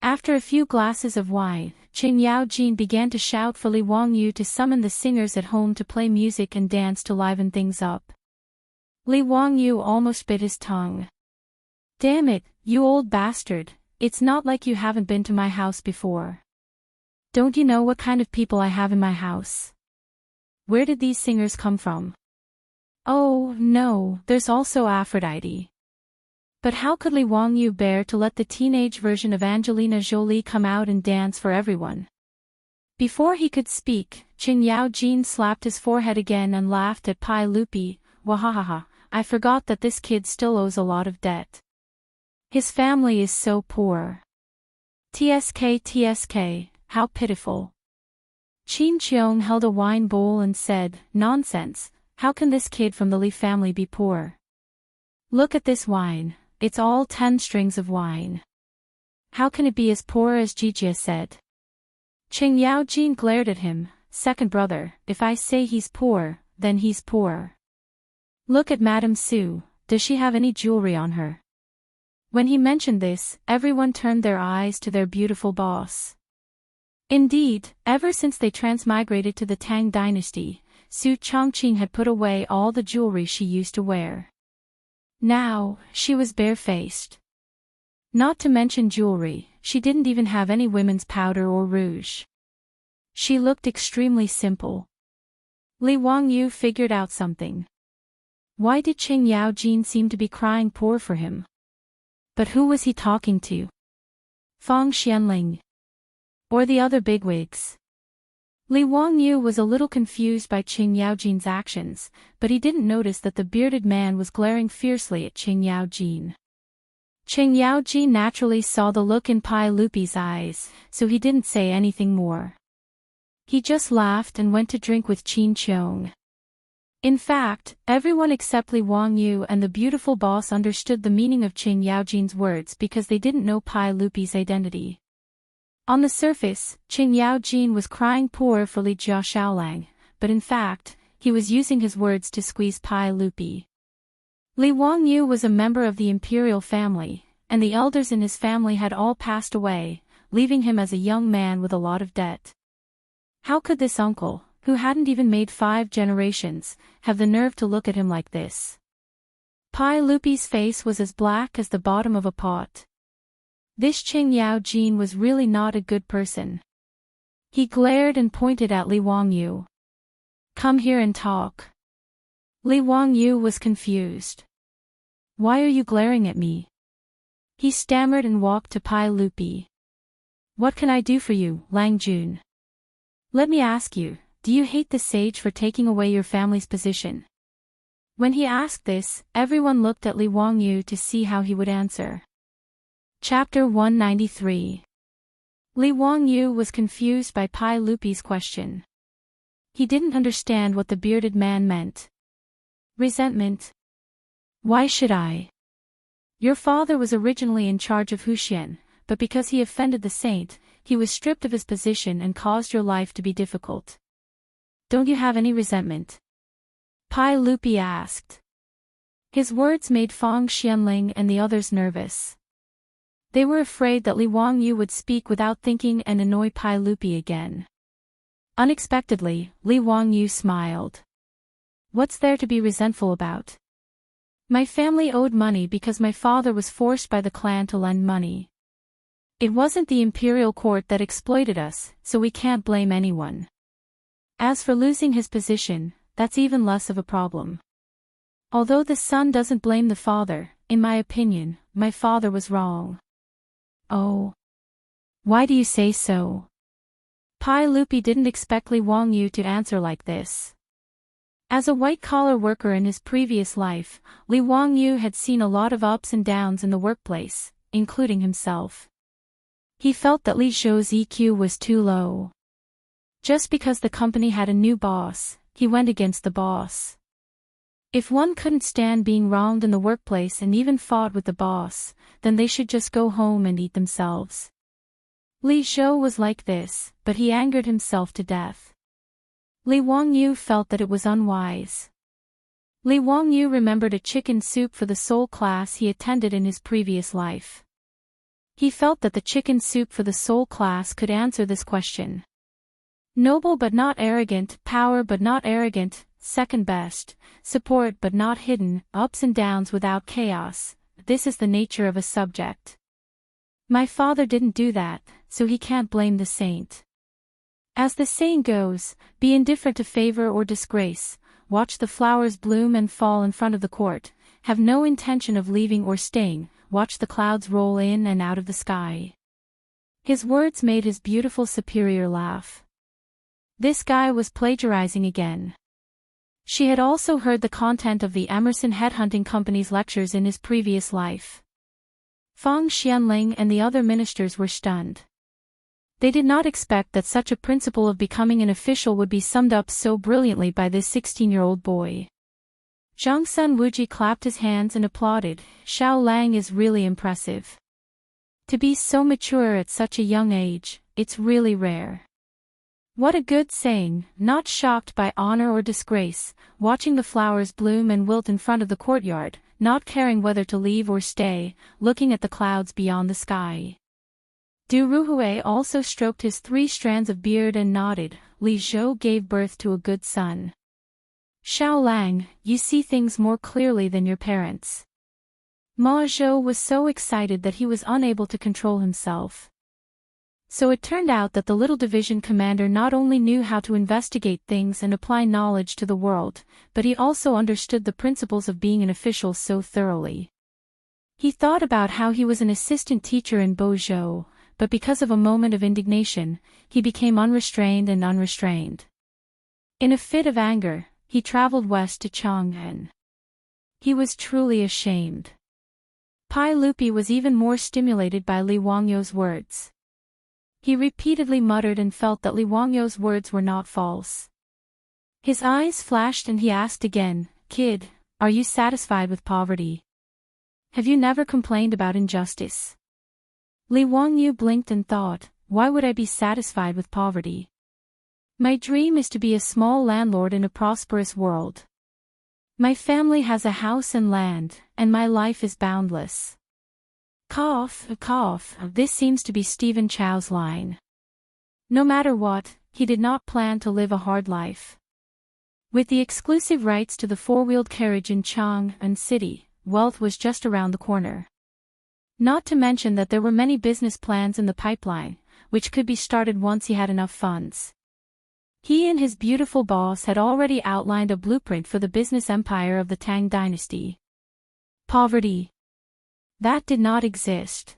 After a few glasses of wine, Qing Yaojin began to shout for Li Wangyou to summon the singers at home to play music and dance to liven things up. Li Wangyou almost bit his tongue. Damn it, you old bastard, it's not like you haven't been to my house before. Don't you know what kind of people I have in my house? Where did these singers come from? Oh, no, there's also Aphrodite. But how could Li Wangyou bear to let the teenage version of Angelina Jolie come out and dance for everyone? Before he could speak, Qing Yaojin slapped his forehead again and laughed at Pai Lupi. Wahahaha, I forgot that this kid still owes a lot of debt. His family is so poor. TSK, how pitiful. Qin Qiong held a wine bowl and said, Nonsense, how can this kid from the Li family be poor? Look at this wine, it's all 10 strings of wine. How can it be as poor as Jijia said? Qing Yaojin glared at him. Second brother, if I say he's poor, then he's poor. Look at Madame Su, does she have any jewelry on her? When he mentioned this, everyone turned their eyes to their beautiful boss. Indeed, ever since they transmigrated to the Tang Dynasty, Su Chongqing had put away all the jewelry she used to wear. Now, she was barefaced. Not to mention jewelry, she didn't even have any women's powder or rouge. She looked extremely simple. Li Wangyou figured out something. Why did Qing Yaojin seem to be crying poor for him? But who was he talking to? Fang Xianling? Or the other bigwigs? Li Wangyou was a little confused by Qing Yaojin's actions, but he didn't notice that the bearded man was glaring fiercely at Qing Yaojin. Qing Yaojin naturally saw the look in Pai Lupi's eyes, so he didn't say anything more. He just laughed and went to drink with Qin Qiong. In fact, everyone except Li Wangyou and the beautiful boss understood the meaning of Qing Yaojin's words because they didn't know Pai Lupi's identity. On the surface, Qing Yaojin was crying poor for Li Jia Xiaolang, but in fact, he was using his words to squeeze Pai Lupi. Li Wangyu was a member of the imperial family, and the elders in his family had all passed away, leaving him as a young man with a lot of debt. How could this uncle, who hadn't even made 5 generations, have the nerve to look at him like this? Pai Lupi's face was as black as the bottom of a pot. This Qing Yaojin was really not a good person. He glared and pointed at Li Wangyu. Come here and talk. Li Wangyu was confused. Why are you glaring at me? He stammered and walked to Pai Lupi. What can I do for you, Lang Jun? Let me ask you, do you hate the sage for taking away your family's position? When he asked this, everyone looked at Li Wangyu to see how he would answer. Chapter 193. Li Wangyu was confused by Pai Lupi's question. He didn't understand what the bearded man meant. Resentment? Why should I? Your father was originally in charge of Huxian, but because he offended the saint, he was stripped of his position and caused your life to be difficult. Don't you have any resentment? Pai Lupi asked. His words made Fang Xianling and the others nervous. They were afraid that Li Wangyu would speak without thinking and annoy Pai Lupi again. Unexpectedly, Li Wangyu smiled. What's there to be resentful about? My family owed money because my father was forced by the clan to lend money. It wasn't the imperial court that exploited us, so we can't blame anyone. As for losing his position, that's even less of a problem. Although the son doesn't blame the father, in my opinion, my father was wrong. Oh. Why do you say so? Pai Lupi didn't expect Li Wangyu to answer like this. As a white-collar worker in his previous life, Li Wangyu had seen a lot of ups and downs in the workplace, including himself. He felt that Li Zhou's EQ was too low. Just because the company had a new boss, he went against the boss. If one couldn't stand being wronged in the workplace and even fought with the boss, then they should just go home and eat themselves. Li Zhou was like this, but he angered himself to death. Li Wangyu felt that it was unwise. Li Wangyu remembered a chicken soup for the soul class he attended in his previous life. He felt that the chicken soup for the soul class could answer this question. Noble but not arrogant, power but not arrogant, second best, support but not hidden, ups and downs without chaos, this is the nature of a subject. My father didn't do that, so he can't blame the saint. As the saying goes, be indifferent to favor or disgrace, watch the flowers bloom and fall in front of the court, have no intention of leaving or staying, watch the clouds roll in and out of the sky. His words made his beautiful superior laugh. This guy was plagiarizing again. She had also heard the content of the Emerson Headhunting Company's lectures in his previous life. Fang Xianling and the other ministers were stunned. They did not expect that such a principle of becoming an official would be summed up so brilliantly by this 16-year-old boy. Zhang Sun Wuji clapped his hands and applauded. Xiao Lang is really impressive. To be so mature at such a young age, it's really rare. What a good saying, not shocked by honor or disgrace, watching the flowers bloom and wilt in front of the courtyard, not caring whether to leave or stay, looking at the clouds beyond the sky. Du Ruhui also stroked his 3 strands of beard and nodded. Li Zhou gave birth to a good son. Xiao Lang, you see things more clearly than your parents. Ma Zhou was so excited that he was unable to control himself. So it turned out that the little division commander not only knew how to investigate things and apply knowledge to the world, but he also understood the principles of being an official so thoroughly. He thought about how he was an assistant teacher in Bozhou, but because of a moment of indignation, he became unrestrained and unrestrained. In a fit of anger, he traveled west to Chang'an. He was truly ashamed. Pai Lupi was even more stimulated by Li Wangyu's words. He repeatedly muttered and felt that Li Wangyu's words were not false. His eyes flashed and he asked again, "Kid, are you satisfied with poverty? Have you never complained about injustice?" Li Wangyu blinked and thought, why would I be satisfied with poverty? My dream is to be a small landlord in a prosperous world. My family has a house and land, and my life is boundless. Cough, cough, this seems to be Stephen Chow's line. No matter what, he did not plan to live a hard life. With the exclusive rights to the four-wheeled carriage in Chang'an City, wealth was just around the corner. Not to mention that there were many business plans in the pipeline, which could be started once he had enough funds. He and his beautiful boss had already outlined a blueprint for the business empire of the Tang Dynasty. Poverty. That did not exist.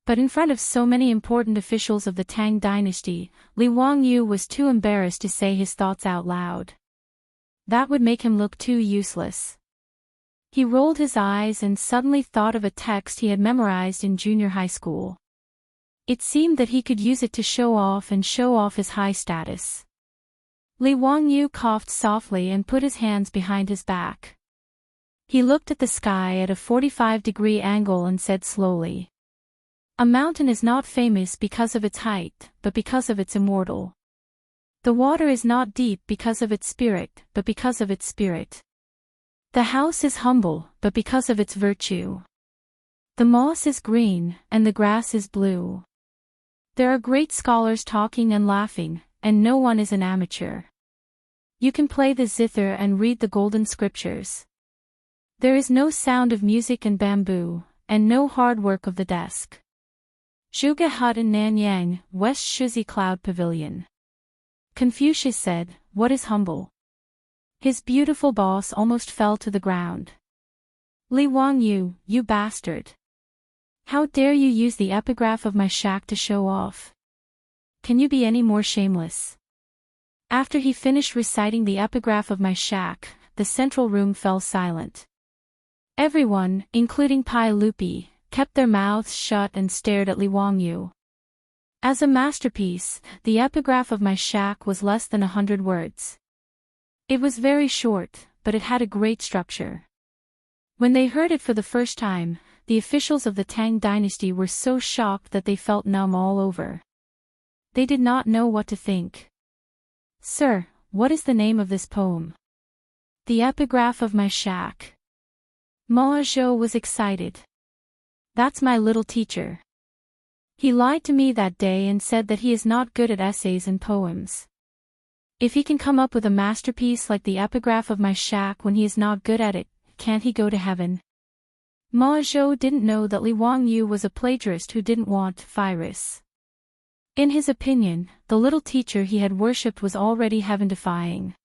But in front of so many important officials of the Tang Dynasty, Li Wangyu was too embarrassed to say his thoughts out loud. That would make him look too useless. He rolled his eyes and suddenly thought of a text he had memorized in junior high school. It seemed that he could use it to show off his high status. Li Wangyu coughed softly and put his hands behind his back. He looked at the sky at a 45-degree angle and said slowly, "A mountain is not famous because of its height, but because of its immortal. The water is not deep because of its spirit, but because of its spirit. The house is humble, but because of its virtue. The moss is green, and the grass is blue. There are great scholars talking and laughing, and no one is an amateur. You can play the zither and read the golden scriptures. There is no sound of music and bamboo, and no hard work of the desk. Zhuge Hut in Nanyang, West Shuzi Cloud Pavilion." Confucius said, "What is humble?" His beautiful boss almost fell to the ground. "Li Wangyu, you bastard. How dare you use the epigraph of my shack to show off? Can you be any more shameless?" After he finished reciting the epigraph of my shack, the central room fell silent. Everyone, including Pai Lupi, kept their mouths shut and stared at Li Wangyu. As a masterpiece, the epigraph of my shack was less than 100 words. It was very short, but it had a great structure. When they heard it for the first time, the officials of the Tang Dynasty were so shocked that they felt numb all over. They did not know what to think. "Sir, what is the name of this poem?" "The epigraph of my shack." Ma Zhou was excited. "That's my little teacher. He lied to me that day and said that he is not good at essays and poems. If he can come up with a masterpiece like the epigraph of my shack when he is not good at it, can't he go to heaven?" Ma Zhou didn't know that Li Wangyu was a plagiarist who didn't want virus. In his opinion, the little teacher he had worshipped was already heaven-defying.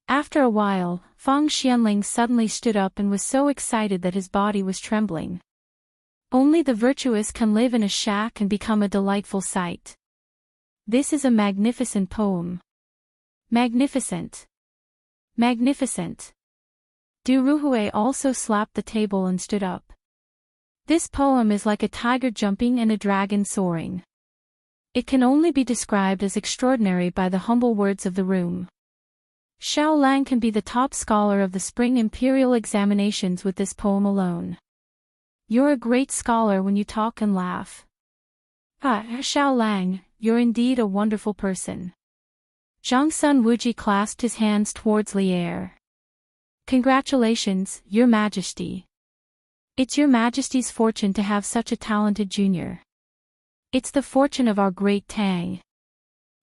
After a while, Fang Xianling suddenly stood up and was so excited that his body was trembling. Only the virtuous can live in a shack and become a delightful sight. This is a magnificent poem. Magnificent. Magnificent. Du Ruhui also slapped the table and stood up. This poem is like a tiger jumping and a dragon soaring. It can only be described as extraordinary by the humble words of the room. Xiao Lang can be the top scholar of the spring imperial examinations with this poem alone. You're a great scholar when you talk and laugh. Xiao Lang, you're indeed a wonderful person. Zhang Sun Wuji clasped his hands towards Li Er. "Congratulations, Your Majesty. It's Your Majesty's fortune to have such a talented junior. It's the fortune of our great Tang.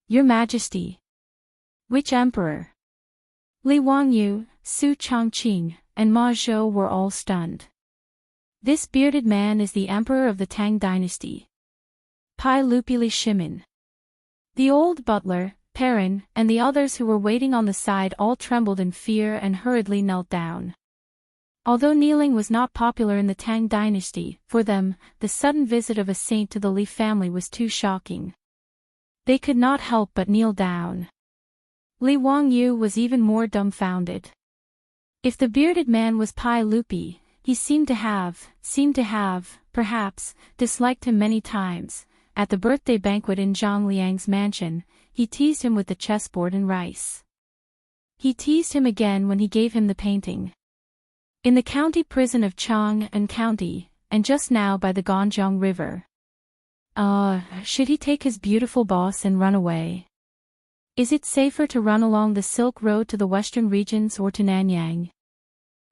Your Majesty." "Which emperor?" Li Wangyu, Su Chongqing, and Ma Zhou were all stunned. "This bearded man is the emperor of the Tang Dynasty. Pai Lupili Shimin." The old butler, Perrin, and the others who were waiting on the side all trembled in fear and hurriedly knelt down. Although kneeling was not popular in the Tang Dynasty, for them, the sudden visit of a saint to the Li family was too shocking. They could not help but kneel down. Li Wangyu was even more dumbfounded. If the bearded man was Pai Lupi, he seemed to have, perhaps, disliked him many times. At the birthday banquet in Zhang Liang's mansion, he teased him with the chessboard and rice. He teased him again when he gave him the painting. In the county prison of Chang'an County, and just now by the Ganjiang River. Should he take his beautiful boss and run away? Is it safer to run along the Silk Road to the western regions or to Nanyang?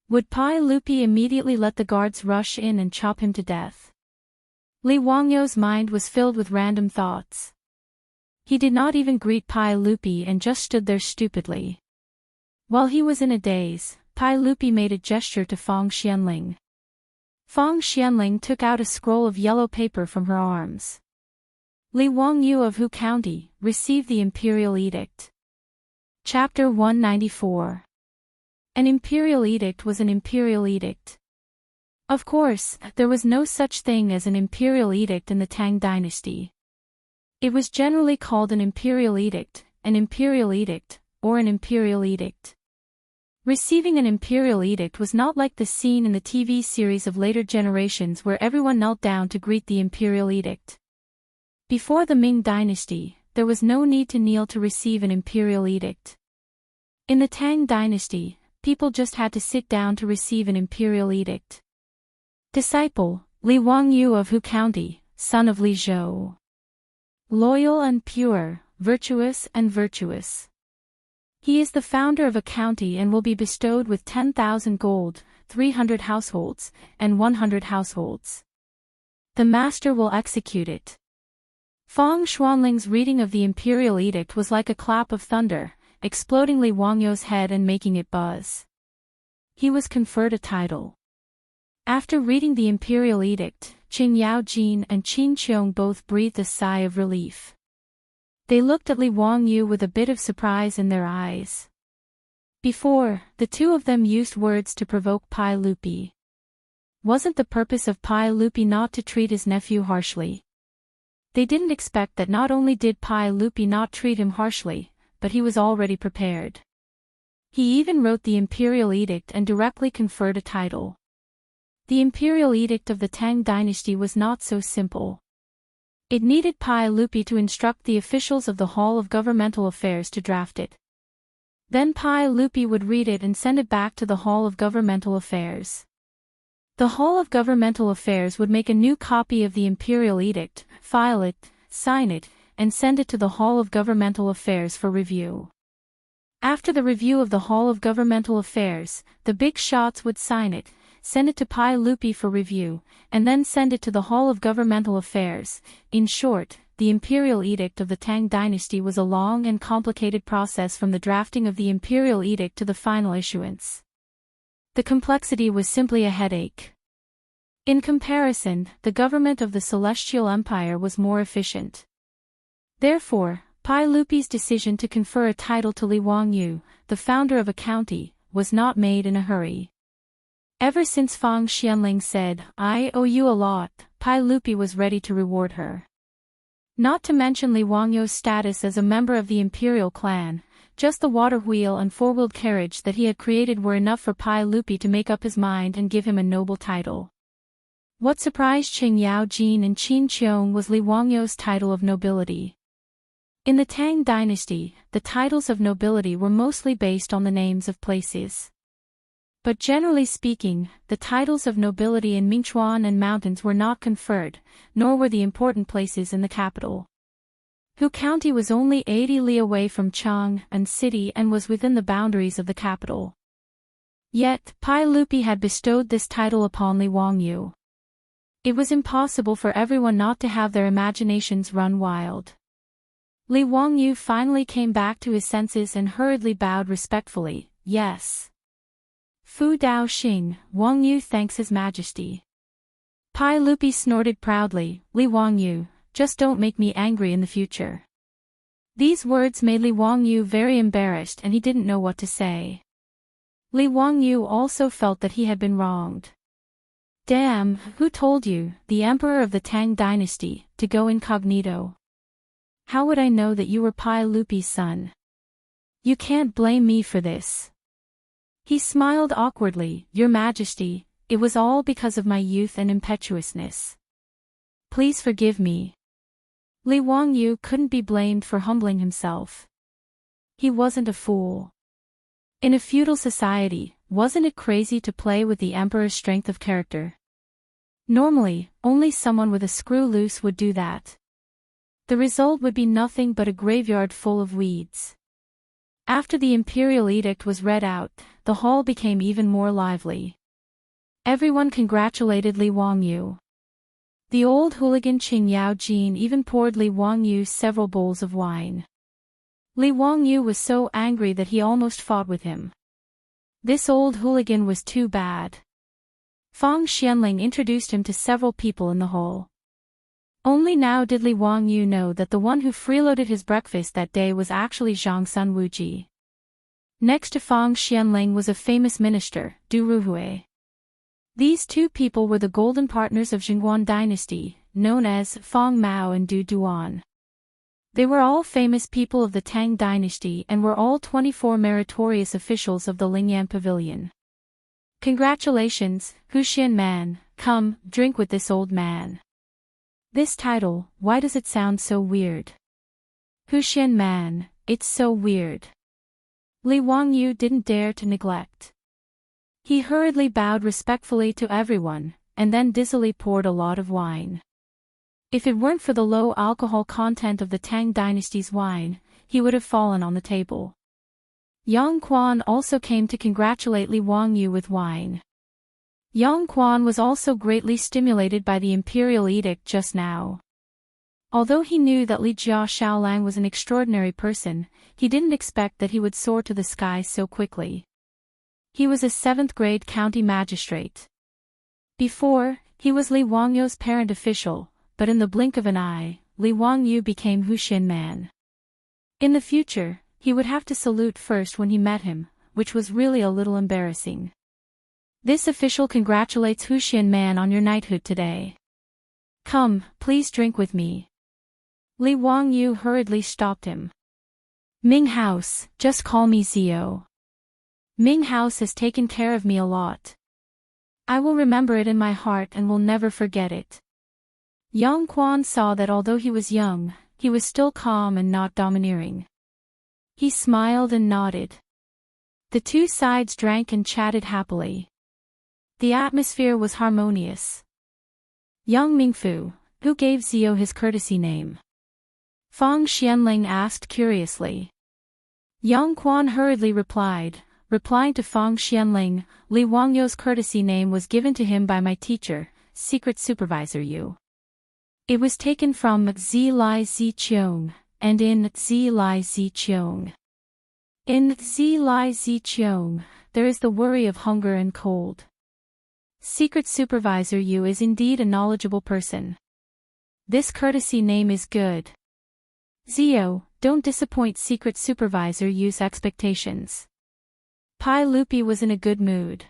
Would Pai Lupi immediately let the guards rush in and chop him to death? Li Wangyu's mind was filled with random thoughts. He did not even greet Pai Lupi and just stood there stupidly. While he was in a daze, Pai Lupi made a gesture to Fong Xianling. Fong Xianling took out a scroll of yellow paper from her arms. Li Wangyu of Hu County received the Imperial Edict. Chapter 194. An Imperial Edict was an Imperial Edict. Of course, there was no such thing as an Imperial Edict in the Tang Dynasty. It was generally called an Imperial Edict, an Imperial Edict, or an Imperial Edict. Receiving an Imperial Edict was not like the scene in the TV series of later generations where everyone knelt down to greet the Imperial Edict. Before the Ming Dynasty, there was no need to kneel to receive an Imperial Edict. In the Tang Dynasty, people just had to sit down to receive an Imperial Edict. Disciple, Li Wangyu of Hu County, son of Li Zhou. Loyal and pure, virtuous and virtuous. He is the founder of a county and will be bestowed with 10,000 gold, 300 households, and 100 households. The master will execute it. Fong Xuanling's reading of the Imperial Edict was like a clap of thunder, exploding Li Wangyu's head and making it buzz. He was conferred a title. After reading the Imperial Edict, Qing Yaojin and Qin Qiong both breathed a sigh of relief. They looked at Li Wangyu with a bit of surprise in their eyes. Before, the two of them used words to provoke Pai Lupi. Wasn't the purpose of Pai Lupi not to treat his nephew harshly? They didn't expect that not only did Pai Lupi not treat him harshly, but he was already prepared. He even wrote the Imperial Edict and directly conferred a title. The Imperial Edict of the Tang Dynasty was not so simple. It needed Pai Lupi to instruct the officials of the Hall of Governmental Affairs to draft it. Then Pai Lupi would read it and send it back to the Hall of Governmental Affairs. The Hall of Governmental Affairs would make a new copy of the Imperial Edict, file it, sign it, and send it to the Hall of Governmental Affairs for review. After the review of the Hall of Governmental Affairs, the big shots would sign it, send it to Pai Lupi for review, and then send it to the Hall of Governmental Affairs. In short, the Imperial Edict of the Tang Dynasty was a long and complicated process from the drafting of the Imperial Edict to the final issuance. The complexity was simply a headache. In comparison, the government of the Celestial Empire was more efficient. Therefore, Pai Lupi's decision to confer a title to Li Wangyu, the founder of a county, was not made in a hurry. Ever since Fong Xianling said, "I owe you a lot," Pai Lupi was ready to reward her. Not to mention Li Wangyu's status as a member of the imperial clan, just the water wheel and four-wheeled carriage that he had created were enough for Pai Lupi to make up his mind and give him a noble title. What surprised Qing Yaojin and Qin Qiong was Li Wangyu's title of nobility. In the Tang Dynasty, the titles of nobility were mostly based on the names of places. But generally speaking, the titles of nobility in Mingchuan and mountains were not conferred, nor were the important places in the capital. Hu County was only 80 li away from Chang'an City and was within the boundaries of the capital. Yet, Pai Lupi had bestowed this title upon Li Wangyu. It was impossible for everyone not to have their imaginations run wild. Li Wangyu finally came back to his senses and hurriedly bowed respectfully, "Yes." Fu Dao Xing, Wangyu thanks His Majesty. Pai Lupi snorted proudly, "Li Wangyu, just don't make me angry in the future." These words made Li Wangyu very embarrassed and he didn't know what to say. Li Wangyu also felt that he had been wronged. "Damn, who told you, the Emperor of the Tang Dynasty, to go incognito? How would I know that you were Pai Lupi's son? You can't blame me for this." He smiled awkwardly, "Your Majesty, it was all because of my youth and impetuousness. Please forgive me." Li Wangyu couldn't be blamed for humbling himself. He wasn't a fool. In a feudal society, wasn't it crazy to play with the emperor's strength of character? Normally, only someone with a screw loose would do that. The result would be nothing but a graveyard full of weeds. After the imperial edict was read out, the hall became even more lively. Everyone congratulated Li Wangyu. The old hooligan Qing Yao Jin even poured Li Wangyu several bowls of wine. Li Wangyu was so angry that he almost fought with him. This old hooligan was too bad. Fang Xianling introduced him to several people in the hall. Only now did Li Wangyu know that the one who freeloaded his breakfast that day was actually Zhang Sun Wuji. Next to Fang Xianling was a famous minister, Du Ruhui. These two people were the golden partners of Jingguan Dynasty, known as Fang Mao and Du Duan. They were all famous people of the Tang Dynasty and were all 24 meritorious officials of the Lingyan Pavilion. Congratulations, Huxian man, come, drink with this old man. This title, why does it sound so weird? Huxian man, it's so weird. Li Wangyu didn't dare to neglect. He hurriedly bowed respectfully to everyone, and then dizzily poured a lot of wine. If it weren't for the low alcohol content of the Tang Dynasty's wine, he would have fallen on the table. Yang Quan also came to congratulate Li Wangyu with wine. Yang Quan was also greatly stimulated by the imperial edict just now. Although he knew that Li Jia Shaolang was an extraordinary person, he didn't expect that he would soar to the sky so quickly. He was a 7th grade county magistrate. Before, he was Li Wangyu's parent official, but in the blink of an eye, Li Wangyu became Huxian man. In the future, he would have to salute first when he met him, which was really a little embarrassing. This official congratulates Huxian man on your knighthood today. Come, please drink with me. Li Wangyu hurriedly stopped him. Ming House, just call me Zio. Ming House has taken care of me a lot. I will remember it in my heart and will never forget it. Yang Quan saw that although he was young, he was still calm and not domineering. He smiled and nodded. The two sides drank and chatted happily. The atmosphere was harmonious. Young Mingfu, who gave Zio his courtesy name? Fang Xianling asked curiously. Yang Quan hurriedly replied, replying to Fang Xianling, Li Wangyu's courtesy name was given to him by my teacher, Secret Supervisor Yu. It was taken from Zi Lai Zi Qiong, and in Zi Lai Zi Qiong. In Zi Lai Zi Qiong, there is the worry of hunger and cold. Secret Supervisor Yu is indeed a knowledgeable person. This courtesy name is good. Zio, don't disappoint Secret Supervisor Yu's expectations. Pai Lupi was in a good mood.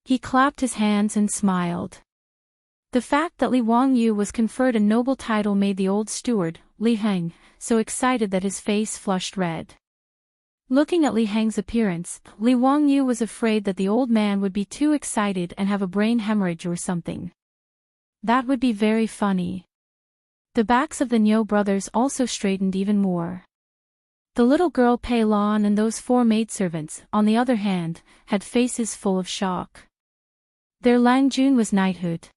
He clapped his hands and smiled. The fact that Li Wangyu was conferred a noble title made the old steward, Li Heng, so excited that his face flushed red. Looking at Li Heng's appearance, Li Wangyu was afraid that the old man would be too excited and have a brain hemorrhage or something. That would be very funny. The backs of the Niu brothers also straightened even more. The little girl Pei Lan and those 4 maidservants, on the other hand, had faces full of shock. Their Lang Jun was knighthood.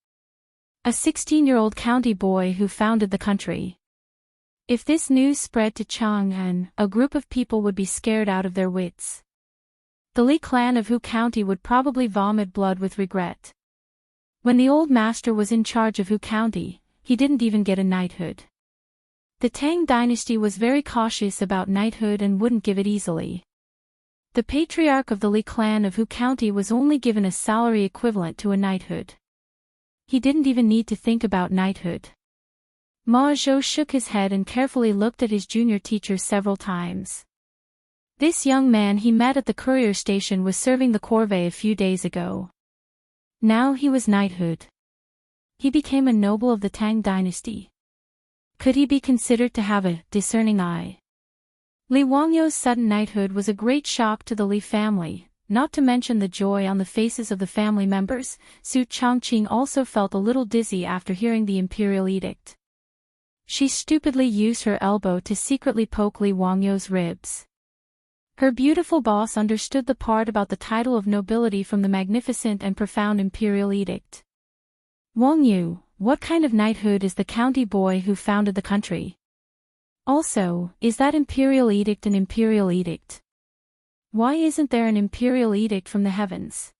A 16-year-old county boy who founded the country. If this news spread to Chang'an, a group of people would be scared out of their wits. The Li clan of Hu County would probably vomit blood with regret. When the old master was in charge of Hu County, he didn't even get a knighthood. The Tang dynasty was very cautious about knighthood and wouldn't give it easily. The patriarch of the Li clan of Hu County was only given a salary equivalent to a knighthood. He didn't even need to think about knighthood. Ma Zhou shook his head and carefully looked at his junior teacher several times. This young man he met at the courier station was serving the corvée a few days ago. Now he was knighthood. He became a noble of the Tang dynasty. Could he be considered to have a discerning eye? Li Wangyu's sudden knighthood was a great shock to the Li family, not to mention the joy on the faces of the family members. Su Chongqing also felt a little dizzy after hearing the imperial edict. She stupidly used her elbow to secretly poke Li Wangyu's ribs. Her beautiful boss understood the part about the title of nobility from the magnificent and profound imperial edict. Wang Yu, what kind of knighthood is the county boy who founded the country? Also, is that imperial edict an imperial edict? Why isn't there an imperial edict from the heavens?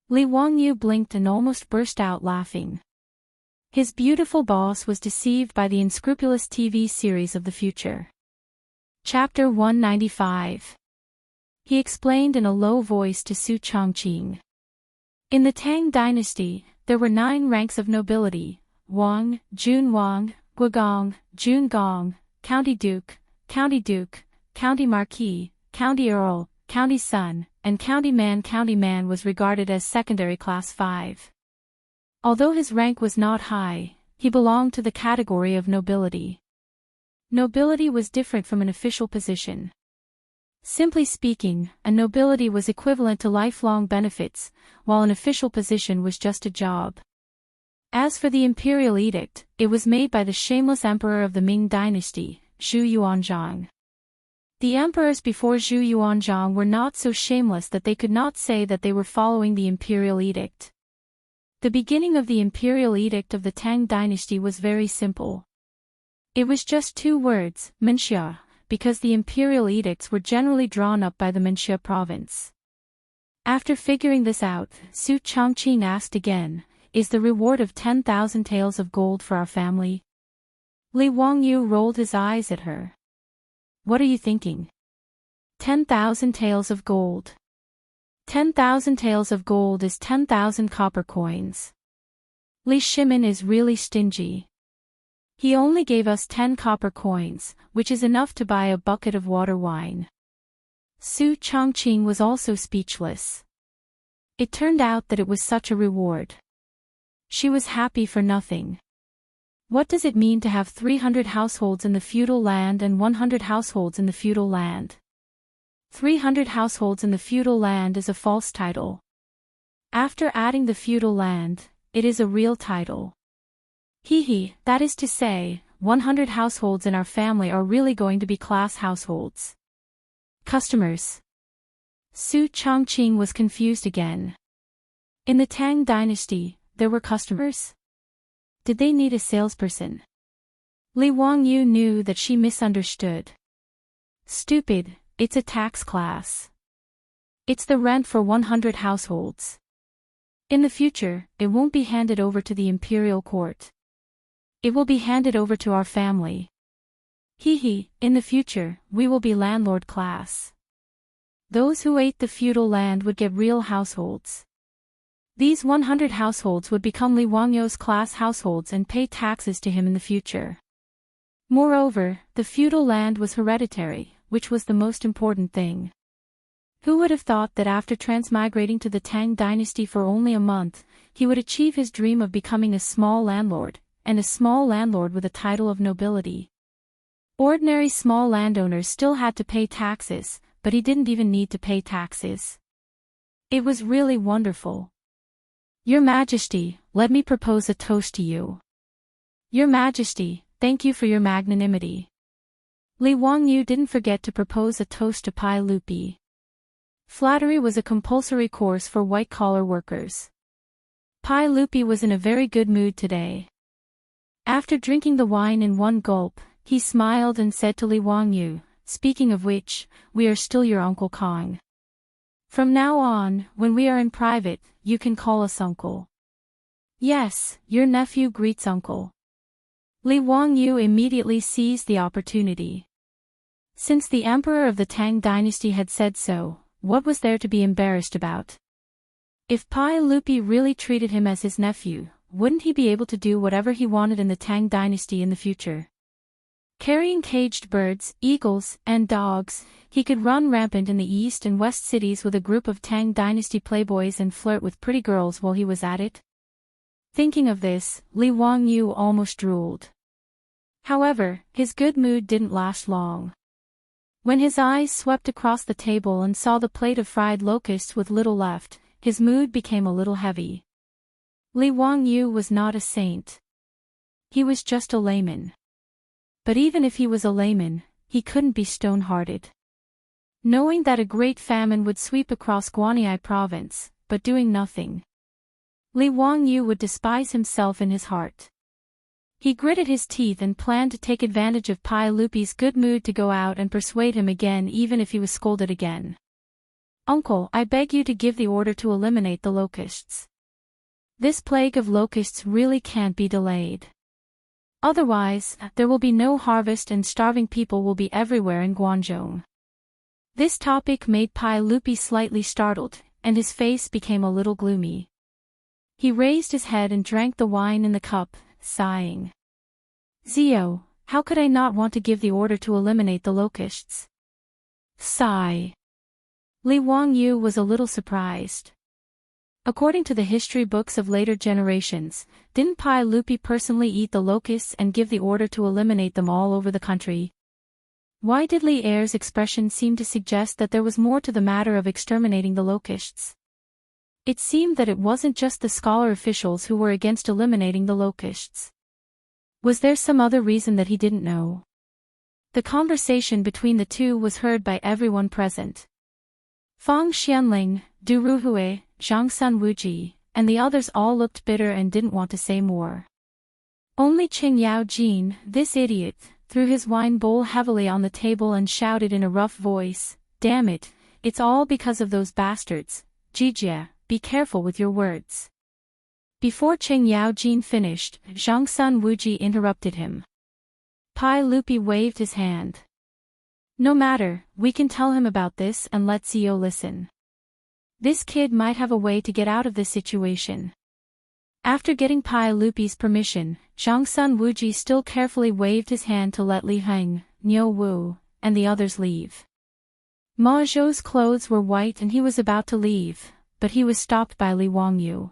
Li Wangyu blinked and almost burst out laughing. His beautiful boss was deceived by the unscrupulous TV series of the future. Chapter 195. He explained in a low voice to Su Chongqing. In the Tang Dynasty, there were 9 ranks of nobility: Wang, Jun Wang, Guogong, Jun Gong, County Duke, County Marquis, County Earl, County Son, and County Man. County Man was regarded as secondary class 5. Although his rank was not high, he belonged to the category of nobility. Nobility was different from an official position. Simply speaking, a nobility was equivalent to lifelong benefits, while an official position was just a job. As for the imperial edict, it was made by the shameless emperor of the Ming Dynasty, Zhu Yuanzhang. The emperors before Zhu Yuanzhang were not so shameless that they could not say that they were following the imperial edict. The beginning of the imperial edict of the Tang Dynasty was very simple. It was just 2 words, Menxia, because the imperial edicts were generally drawn up by the Menxia province. After figuring this out, Su Chongqing asked again, "Is the reward of 10,000 taels of gold for our family?" Li Wangyu rolled his eyes at her. "What are you thinking? 10,000 taels of gold. 10,000 taels of gold is 10,000 copper coins. Li Shimin is really stingy. He only gave us 10 copper coins, which is enough to buy a bucket of water wine." Su Chongqing was also speechless. It turned out that it was such a reward. She was happy for nothing. What does it mean to have 300 households in the feudal land and 100 households in the feudal land? 300 households in the feudal land is a false title. After adding the feudal land, it is a real title. That is to say, 100 households in our family are really going to be class households. Customers. Su Chongqing was confused again. In the Tang Dynasty, there were customers? Did they need a salesperson? Li Wangyu knew that she misunderstood. Stupid, it's a tax class. It's the rent for 100 households. In the future, it won't be handed over to the imperial court. It will be handed over to our family. In the future, we will be landlord class. Those who ate the feudal land would get real households. These 100 households would become Li Wangyu's class households and pay taxes to him in the future. Moreover, the feudal land was hereditary, which was the most important thing. Who would have thought that after transmigrating to the Tang Dynasty for only a month, he would achieve his dream of becoming a small landlord, and a small landlord with a title of nobility. Ordinary small landowners still had to pay taxes, but he didn't even need to pay taxes. It was really wonderful. Your Majesty, let me propose a toast to you. Your Majesty, thank you for your magnanimity. Li Wangyu didn't forget to propose a toast to Pai Lupi. Flattery was a compulsory course for white-collar workers. Pai Lupi was in a very good mood today. After drinking the wine in one gulp, he smiled and said to Li Wangyu, "Speaking of which, we are still your Uncle Kong. From now on, when we are in private, you can call us uncle." "Yes, your nephew greets uncle." Li Wangyu immediately seized the opportunity. Since the emperor of the Tang Dynasty had said so, what was there to be embarrassed about? If Pai Lupi really treated him as his nephew, wouldn't he be able to do whatever he wanted in the Tang Dynasty in the future? Carrying caged birds, eagles, and dogs, he could run rampant in the east and west cities with a group of Tang Dynasty playboys and flirt with pretty girls while he was at it. Thinking of this, Li Wangyu almost drooled. However, his good mood didn't last long. When his eyes swept across the table and saw the plate of fried locusts with little left, his mood became a little heavy. Li Wangyu was not a saint. He was just a layman. But even if he was a layman, he couldn't be stone-hearted. Knowing that a great famine would sweep across Guanyi province, but doing nothing. Li Wangyu would despise himself in his heart. He gritted his teeth and planned to take advantage of Pai Lupi's good mood to go out and persuade him again even if he was scolded again. Uncle, I beg you to give the order to eliminate the locusts. This plague of locusts really can't be delayed. Otherwise, there will be no harvest and starving people will be everywhere in Guangzhou. This topic made Pai Lupi slightly startled, and his face became a little gloomy. He raised his head and drank the wine in the cup, sighing. Zio, how could I not want to give the order to eliminate the locusts? Sigh. Li Wangyu was a little surprised. According to the history books of later generations, didn't Pai Lupi personally eat the locusts and give the order to eliminate them all over the country? Why did Li Er's expression seem to suggest that there was more to the matter of exterminating the locusts? It seemed that it wasn't just the scholar officials who were against eliminating the locusts. Was there some other reason that he didn't know? The conversation between the two was heard by everyone present. Fang Xianling, Du Ruhue, Zhang Sun Wuji, and the others all looked bitter and didn't want to say more. Only Qing Yao Jin, this idiot, threw his wine bowl heavily on the table and shouted in a rough voice, "Damn it, it's all because of those bastards. Jijia, be careful with your words." Before Qing Yao Jin finished, Zhang Sun Wuji interrupted him. Pai Lupi waved his hand. No matter, we can tell him about this and let Zio listen. This kid might have a way to get out of this situation. After getting Pai Lupi's permission, Zhang Sun Wuji still carefully waved his hand to let Li Heng, Niu Wu, and the others leave. Ma Zhou's clothes were white and he was about to leave, but he was stopped by Li Wangyu.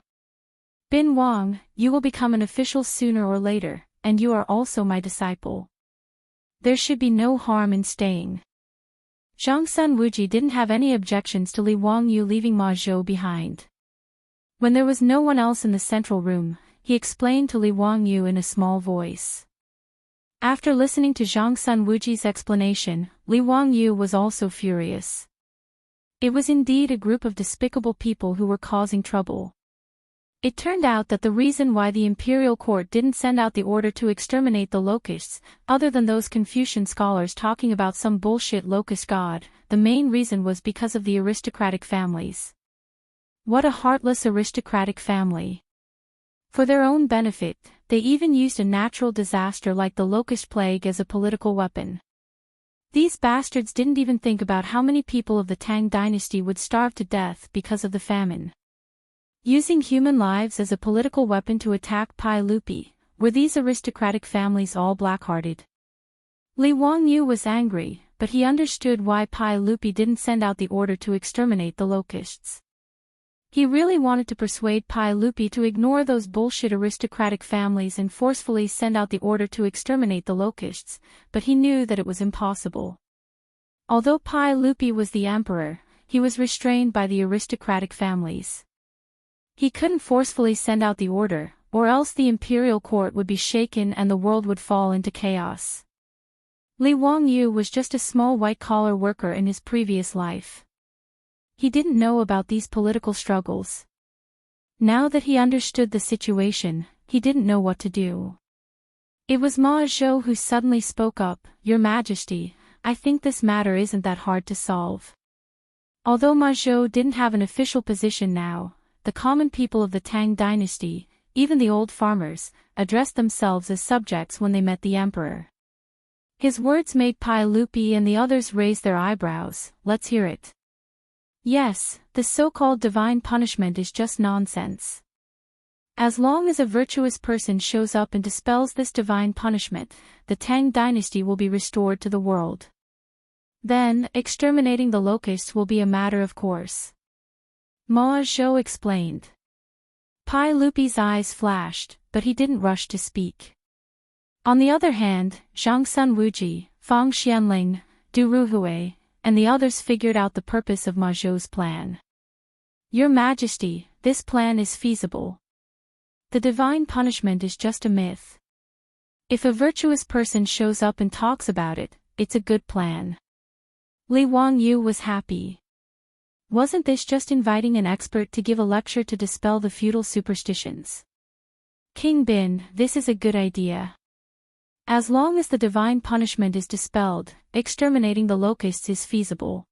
Bin Wang, you will become an official sooner or later, and you are also my disciple. There should be no harm in staying. Zhang Sun Wuji didn't have any objections to Li Wangyu leaving Ma Zhou behind. When there was no one else in the central room, he explained to Li Wangyu in a small voice. After listening to Zhang Sun Wuji's explanation, Li Wangyu was also furious. It was indeed a group of despicable people who were causing trouble. It turned out that the reason why the imperial court didn't send out the order to exterminate the locusts, other than those Confucian scholars talking about some bullshit locust god, the main reason was because of the aristocratic families. What a heartless aristocratic family. For their own benefit, they even used a natural disaster like the locust plague as a political weapon. These bastards didn't even think about how many people of the Tang dynasty would starve to death because of the famine. Using human lives as a political weapon to attack Pai Lupi, were these aristocratic families all black-hearted? Li Wangyu was angry, but he understood why Pai Lupi didn't send out the order to exterminate the locusts. He really wanted to persuade Pai Lupi to ignore those bullshit aristocratic families and forcefully send out the order to exterminate the locusts, but he knew that it was impossible. Although Pai Lupi was the emperor, he was restrained by the aristocratic families. He couldn't forcefully send out the order, or else the imperial court would be shaken and the world would fall into chaos. Li Wangyu was just a small white-collar worker in his previous life. He didn't know about these political struggles. Now that he understood the situation, he didn't know what to do. It was Ma Zhou who suddenly spoke up, "Your Majesty, I think this matter isn't that hard to solve." Although Ma Zhou didn't have an official position now, the common people of the Tang dynasty, even the old farmers, addressed themselves as subjects when they met the emperor. His words made Pai Lupi and the others raise their eyebrows. Let's hear it. Yes, the so-called divine punishment is just nonsense. As long as a virtuous person shows up and dispels this divine punishment, the Tang dynasty will be restored to the world. Then, exterminating the locusts will be a matter of course. Ma Zhou explained. Pai Lupi's eyes flashed, but he didn't rush to speak. On the other hand, Zhang Sun Wuji, Fang Xianling, Du Ruhue, and the others figured out the purpose of Ma Zhou's plan. Your Majesty, this plan is feasible. The divine punishment is just a myth. If a virtuous person shows up and talks about it, it's a good plan. Li Wangyu was happy. Wasn't this just inviting an expert to give a lecture to dispel the feudal superstitions? King Bin, this is a good idea. As long as the divine punishment is dispelled, exterminating the locusts is feasible.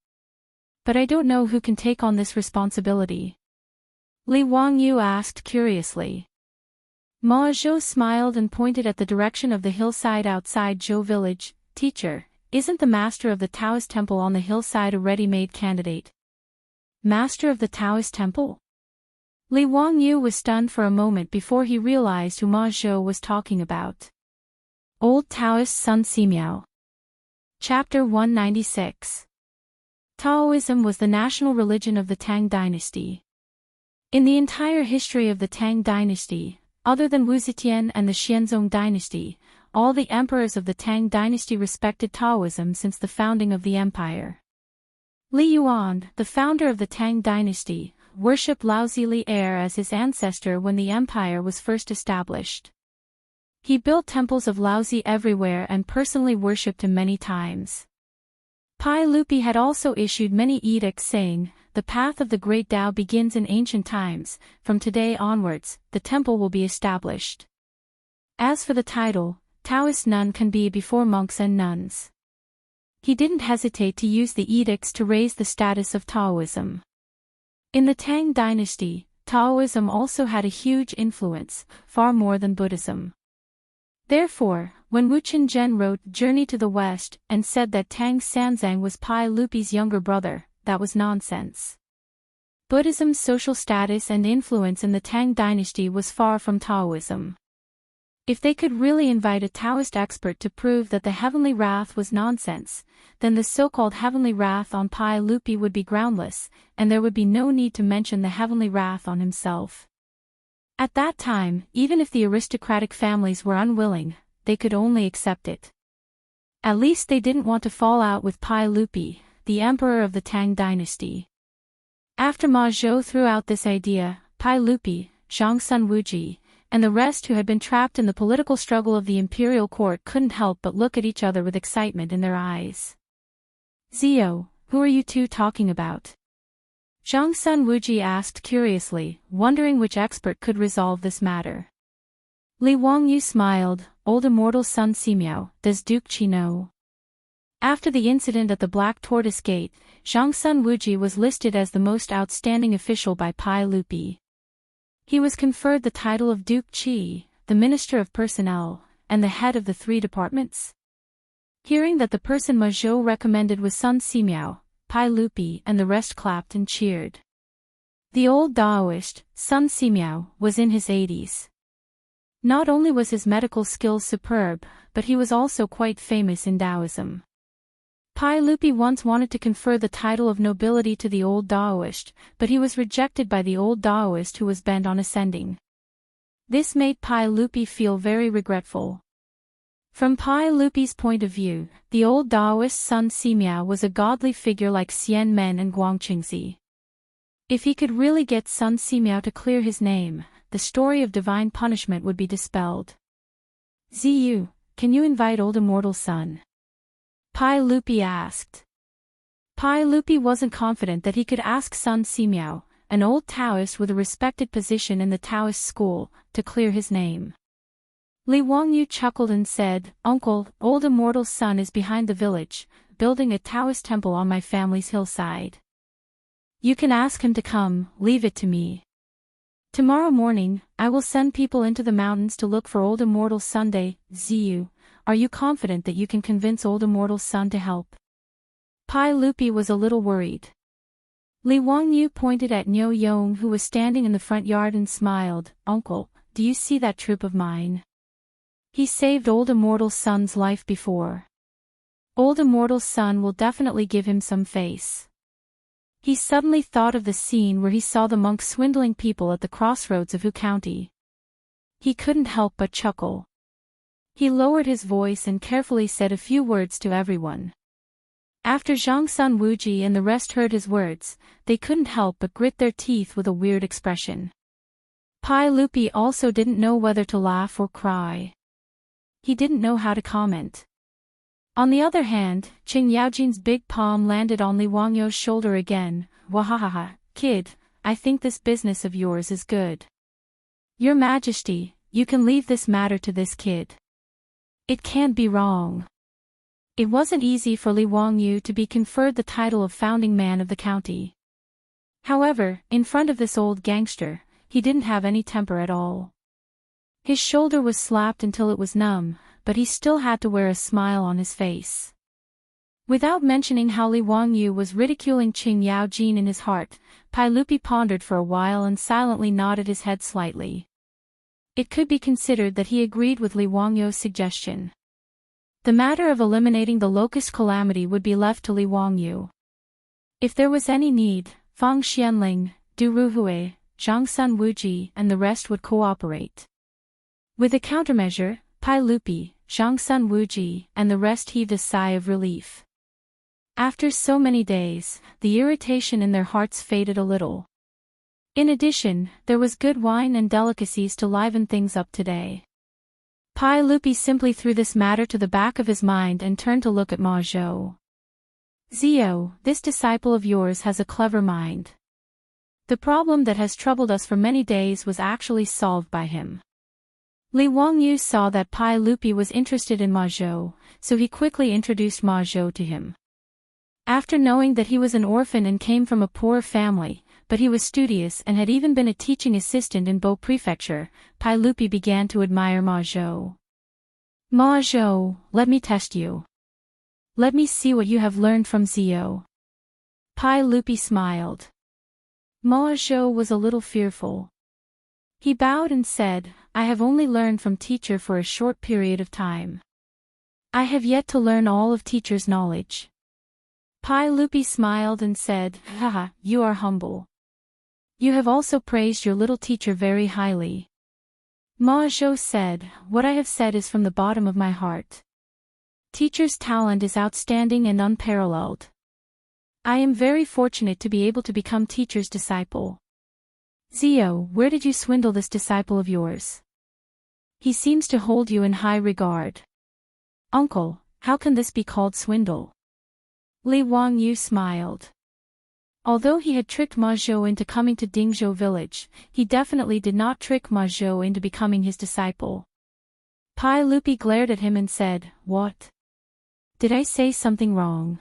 But I don't know who can take on this responsibility. Li Wangyu asked curiously. Ma Zhou smiled and pointed at the direction of the hillside outside Zhou village. Teacher, isn't the master of the Taoist temple on the hillside a ready-made candidate? Master of the Taoist temple? Li Wangyu was stunned for a moment before he realized who Ma Zhou was talking about. Old Taoist Sun Simiao. Chapter 196. Taoism was the national religion of the Tang Dynasty. In the entire history of the Tang Dynasty, other than Wu Zetian and the Xianzong Dynasty, all the emperors of the Tang Dynasty respected Taoism since the founding of the empire. Li Yuan, the founder of the Tang Dynasty, worshipped Lao Zili Er as his ancestor when the empire was first established. He built temples of Laozi everywhere and personally worshipped him many times. Pai Lupi had also issued many edicts saying, "The path of the great Tao begins in ancient times, from today onwards, the temple will be established." As for the title, Taoist nun can be before monks and nuns. He didn't hesitate to use the edicts to raise the status of Taoism. In the Tang Dynasty, Taoism also had a huge influence, far more than Buddhism. Therefore, when Wu Qinzhen wrote Journey to the West and said that Tang Sanzang was Pai Lupi's younger brother, that was nonsense. Buddhism's social status and influence in the Tang Dynasty was far from Taoism. If they could really invite a Taoist expert to prove that the heavenly wrath was nonsense, then the so-called heavenly wrath on Pai Lupi would be groundless, and there would be no need to mention the heavenly wrath on himself. At that time, even if the aristocratic families were unwilling, they could only accept it. At least they didn't want to fall out with Pai Lupi, the emperor of the Tang Dynasty. After Ma Zhou threw out this idea, Pai Lupi, Zhang Sun Wuji, and the rest who had been trapped in the political struggle of the imperial court couldn't help but look at each other with excitement in their eyes. "Zio, who are you two talking about?" Zhang Sun Wuji asked curiously, wondering which expert could resolve this matter. Li Wangyu smiled. "Old immortal Sun Simiao, does Duke Qi know?" After the incident at the Black Tortoise Gate, Zhang Sun Wuji was listed as the most outstanding official by Pai Lupi. He was conferred the title of Duke Qi, the Minister of Personnel, and the head of the 3 departments. Hearing that the person Ma Zhou recommended was Sun Simiao, Pai Lupi and the rest clapped and cheered. The old Taoist, Sun Simiao, was in his 80s. Not only was his medical skills superb, but he was also quite famous in Taoism. Pai Lupi once wanted to confer the title of nobility to the old Taoist, but he was rejected by the old Taoist who was bent on ascending. This made Pai Lupi feel very regretful. From Pai Lupi's point of view, the old Taoist Sun Simiao was a godly figure like Xian Men and Guang Qingzi. If he could really get Sun Simiao to clear his name, the story of divine punishment would be dispelled. "Ziyu, can you invite old immortal Sun?" Pai Lupi asked. Pai Lupi wasn't confident that he could ask Sun Simiao, an old Taoist with a respected position in the Taoist school, to clear his name. Li Wangyu chuckled and said, "Uncle, old immortal Sun is behind the village, building a Taoist temple on my family's hillside. You can ask him to come, leave it to me. Tomorrow morning, I will send people into the mountains to look for old immortal Sunday. Ziyu, are you confident that you can convince old immortal Sun to help?" Pai Lupi was a little worried. Li Wangyu pointed at Niu Yong who was standing in the front yard and smiled. "Uncle, do you see that troop of mine? He saved old immortal Sun's life before. Old immortal Sun will definitely give him some face." He suddenly thought of the scene where he saw the monks swindling people at the crossroads of Hu County. He couldn't help but chuckle. He lowered his voice and carefully said a few words to everyone. After Zhang Sun Wuji and the rest heard his words, they couldn't help but grit their teeth with a weird expression. Pai Lupi also didn't know whether to laugh or cry. He didn't know how to comment. On the other hand, Qing Yaojin's big palm landed on Li Wangyou's shoulder again. Wahahaha, kid, I think this business of yours is good. Your Majesty, you can leave this matter to this kid. It can't be wrong. It wasn't easy for Li Wangyou to be conferred the title of founding man of the county. However, in front of this old gangster, he didn't have any temper at all. His shoulder was slapped until it was numb, but he still had to wear a smile on his face. Without mentioning how Li Wangyou was ridiculing Qing Yaojin in his heart, Pai Lupi pondered for a while and silently nodded his head slightly. It could be considered that he agreed with Li Wangyou's suggestion. The matter of eliminating the locust calamity would be left to Li Wangyou. If there was any need, Fang Xianling, Du Ruhui, Zhang Sun Wuji and the rest would cooperate. With a countermeasure, Pai Lupi, Zhang Sun Wuji and the rest heaved a sigh of relief. After so many days, the irritation in their hearts faded a little. In addition, there was good wine and delicacies to liven things up today. Pai Lupi simply threw this matter to the back of his mind and turned to look at Ma Zhou. Zio, this disciple of yours has a clever mind. The problem that has troubled us for many days was actually solved by him. Li Wangyou saw that Pai Lupi was interested in Ma Zhou, so he quickly introduced Ma Zhou to him. After knowing that he was an orphan and came from a poor family, but he was studious and had even been a teaching assistant in Bo Prefecture, Pai Lupi began to admire Ma Zhou. Ma Zhou, let me test you. Let me see what you have learned from Zio. Pai Lupi smiled. Ma Zhou was a little fearful. He bowed and said, I have only learned from teacher for a short period of time. I have yet to learn all of teacher's knowledge. Pai Lupi smiled and said, Haha, you are humble. You have also praised your little teacher very highly. Ma Zhou said, what I have said is from the bottom of my heart. Teacher's talent is outstanding and unparalleled. I am very fortunate to be able to become teacher's disciple. Zio, where did you swindle this disciple of yours? He seems to hold you in high regard. Uncle, how can this be called swindle? Li Wangyou smiled. Although he had tricked Ma Zhou into coming to Dingzhou village, he definitely did not trick Ma Zhou into becoming his disciple. Pai Lupi glared at him and said, What? Did I say something wrong?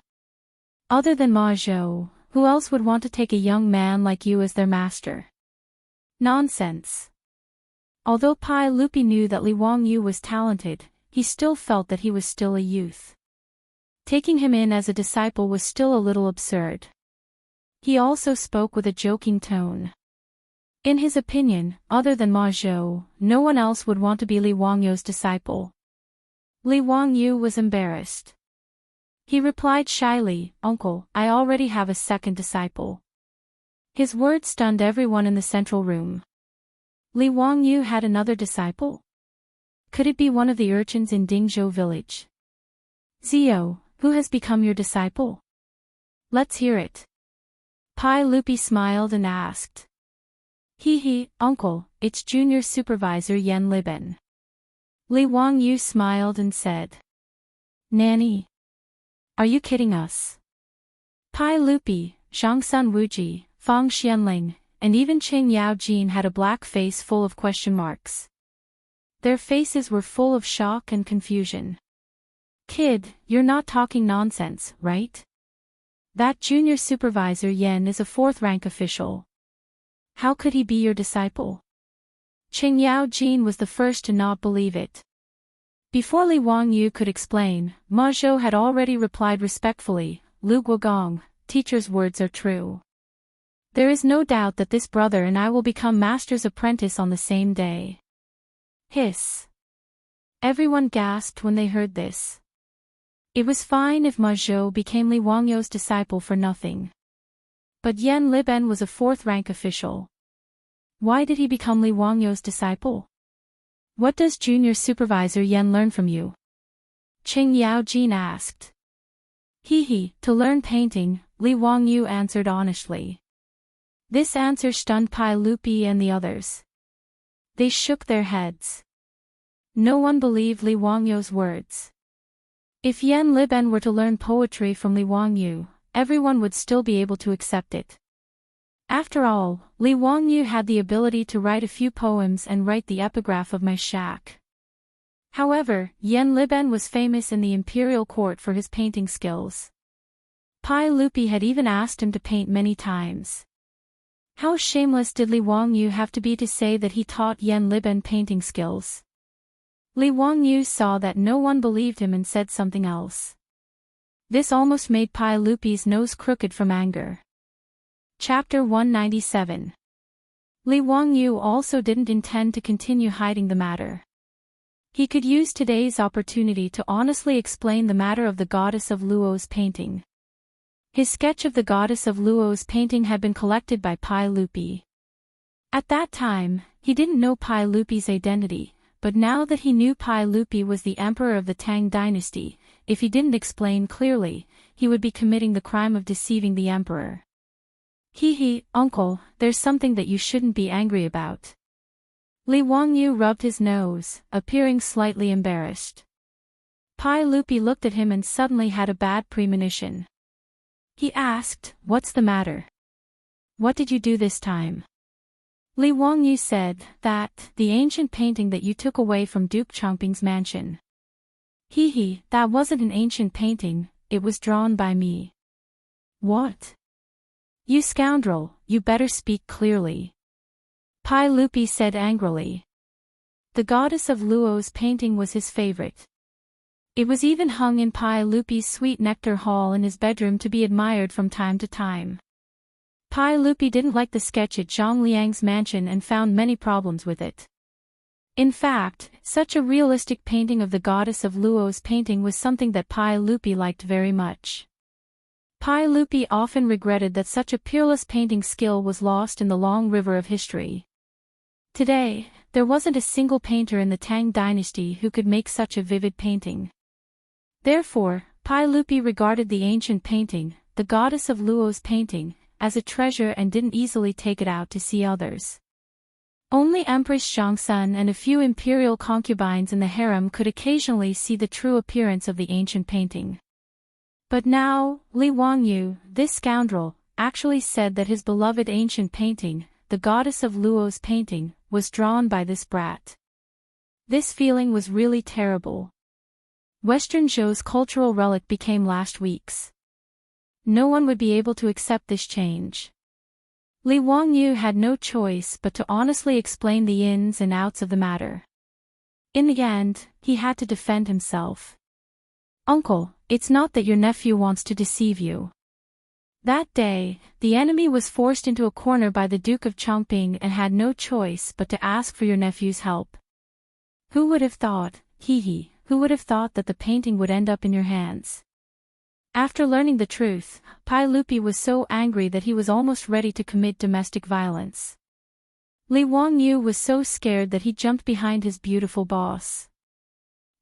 Other than Ma Zhou, who else would want to take a young man like you as their master? Nonsense. Although Pai Lupi knew that Li Wangyou was talented, he still felt that he was still a youth. Taking him in as a disciple was still a little absurd. He also spoke with a joking tone. In his opinion, other than Ma Zhou, no one else would want to be Li Wangyou's disciple. Li Wangyou was embarrassed. He replied shyly, Uncle, I already have a second disciple. His words stunned everyone in the central room. Li Wangyou had another disciple? Could it be one of the urchins in Dingzhou village? Zio, who has become your disciple? Let's hear it. Pai Lupi smiled and asked. He, Uncle, it's Junior Supervisor Yan Liben. Li Wangyou smiled and said. Nanny? Are you kidding us? Pai Lupi, Zhang Sun Wuji, Fang Xianling, and even Qing Yaojin had a black face full of question marks. Their faces were full of shock and confusion. Kid, you're not talking nonsense, right? That Junior Supervisor Yan is a fourth-rank official. How could he be your disciple? Qing Yaojin was the first to not believe it. Before Li Wangyou could explain, Ma Zhou had already replied respectfully, Lu Guogong, teacher's words are true. There is no doubt that this brother and I will become master's apprentice on the same day. Hiss. Everyone gasped when they heard this. It was fine if Ma Zhou became Li Wangyou's disciple for nothing. But Yan Liben was a fourth-rank official. Why did he become Li Wangyou's disciple? What does Junior Supervisor Yan learn from you? Qing Yaojin asked. To learn painting, Li Wangyou answered honestly. This answer stunned Pai Lupi and the others. They shook their heads. No one believed Li Wangyou's words. If Yan Liben were to learn poetry from Li Wangyu, everyone would still be able to accept it. After all, Li Wangyu had the ability to write a few poems and write the epigraph of my shack. However, Yan Liben was famous in the imperial court for his painting skills. Pai Lupi had even asked him to paint many times. How shameless did Li Wangyu have to be to say that he taught Yan Liben painting skills? Li Wangyu saw that no one believed him and said something else. This almost made Pai Lupi's nose crooked from anger. Chapter 197. Li Wangyu also didn't intend to continue hiding the matter. He could use today's opportunity to honestly explain the matter of the goddess of Luo's painting. His sketch of the goddess of Luo's painting had been collected by Pai Lupi. At that time, he didn't know Pai Lupi's identity, but now that he knew Pai Lupi was the emperor of the Tang Dynasty, if he didn't explain clearly, he would be committing the crime of deceiving the emperor. Hee, uncle, there's something that you shouldn't be angry about. Li Wangyu rubbed his nose, appearing slightly embarrassed. Pai Lupi looked at him and suddenly had a bad premonition. He asked, "What's the matter? What did you do this time?" Li Wangyu said, the ancient painting that you took away from Duke Chongping's mansion. That wasn't an ancient painting, it was drawn by me. What? You scoundrel, you better speak clearly. Pai Lupi said angrily. The goddess of Luo's painting was his favorite. It was even hung in Pai Lupi's sweet nectar hall in his bedroom to be admired from time to time. Pai Lupi didn't like the sketch at Zhang Liang's mansion and found many problems with it. In fact, such a realistic painting of the goddess of Luo's painting was something that Pai Lupi liked very much. Pai Lupi often regretted that such a peerless painting skill was lost in the long river of history. Today, there wasn't a single painter in the Tang Dynasty who could make such a vivid painting. Therefore, Pai Lupi regarded the ancient painting, the goddess of Luo's painting, as a treasure and didn't easily take it out to see others. Only Empress Zhongsun and a few imperial concubines in the harem could occasionally see the true appearance of the ancient painting. But now, Li Wangyu, this scoundrel, actually said that his beloved ancient painting, the goddess of Luo's painting, was drawn by this brat. This feeling was really terrible. Western Zhou's cultural relic became last week's. No one would be able to accept this change. Li Wangyu had no choice but to honestly explain the ins and outs of the matter. In the end, he had to defend himself. Uncle, it's not that your nephew wants to deceive you. That day, the enemy was forced into a corner by the Duke of Chongping and had no choice but to ask for your nephew's help. Who would have thought, who would have thought that the painting would end up in your hands? After learning the truth, Pai Lupi was so angry that he was almost ready to commit domestic violence. Li Wangyu was so scared that he jumped behind his beautiful boss.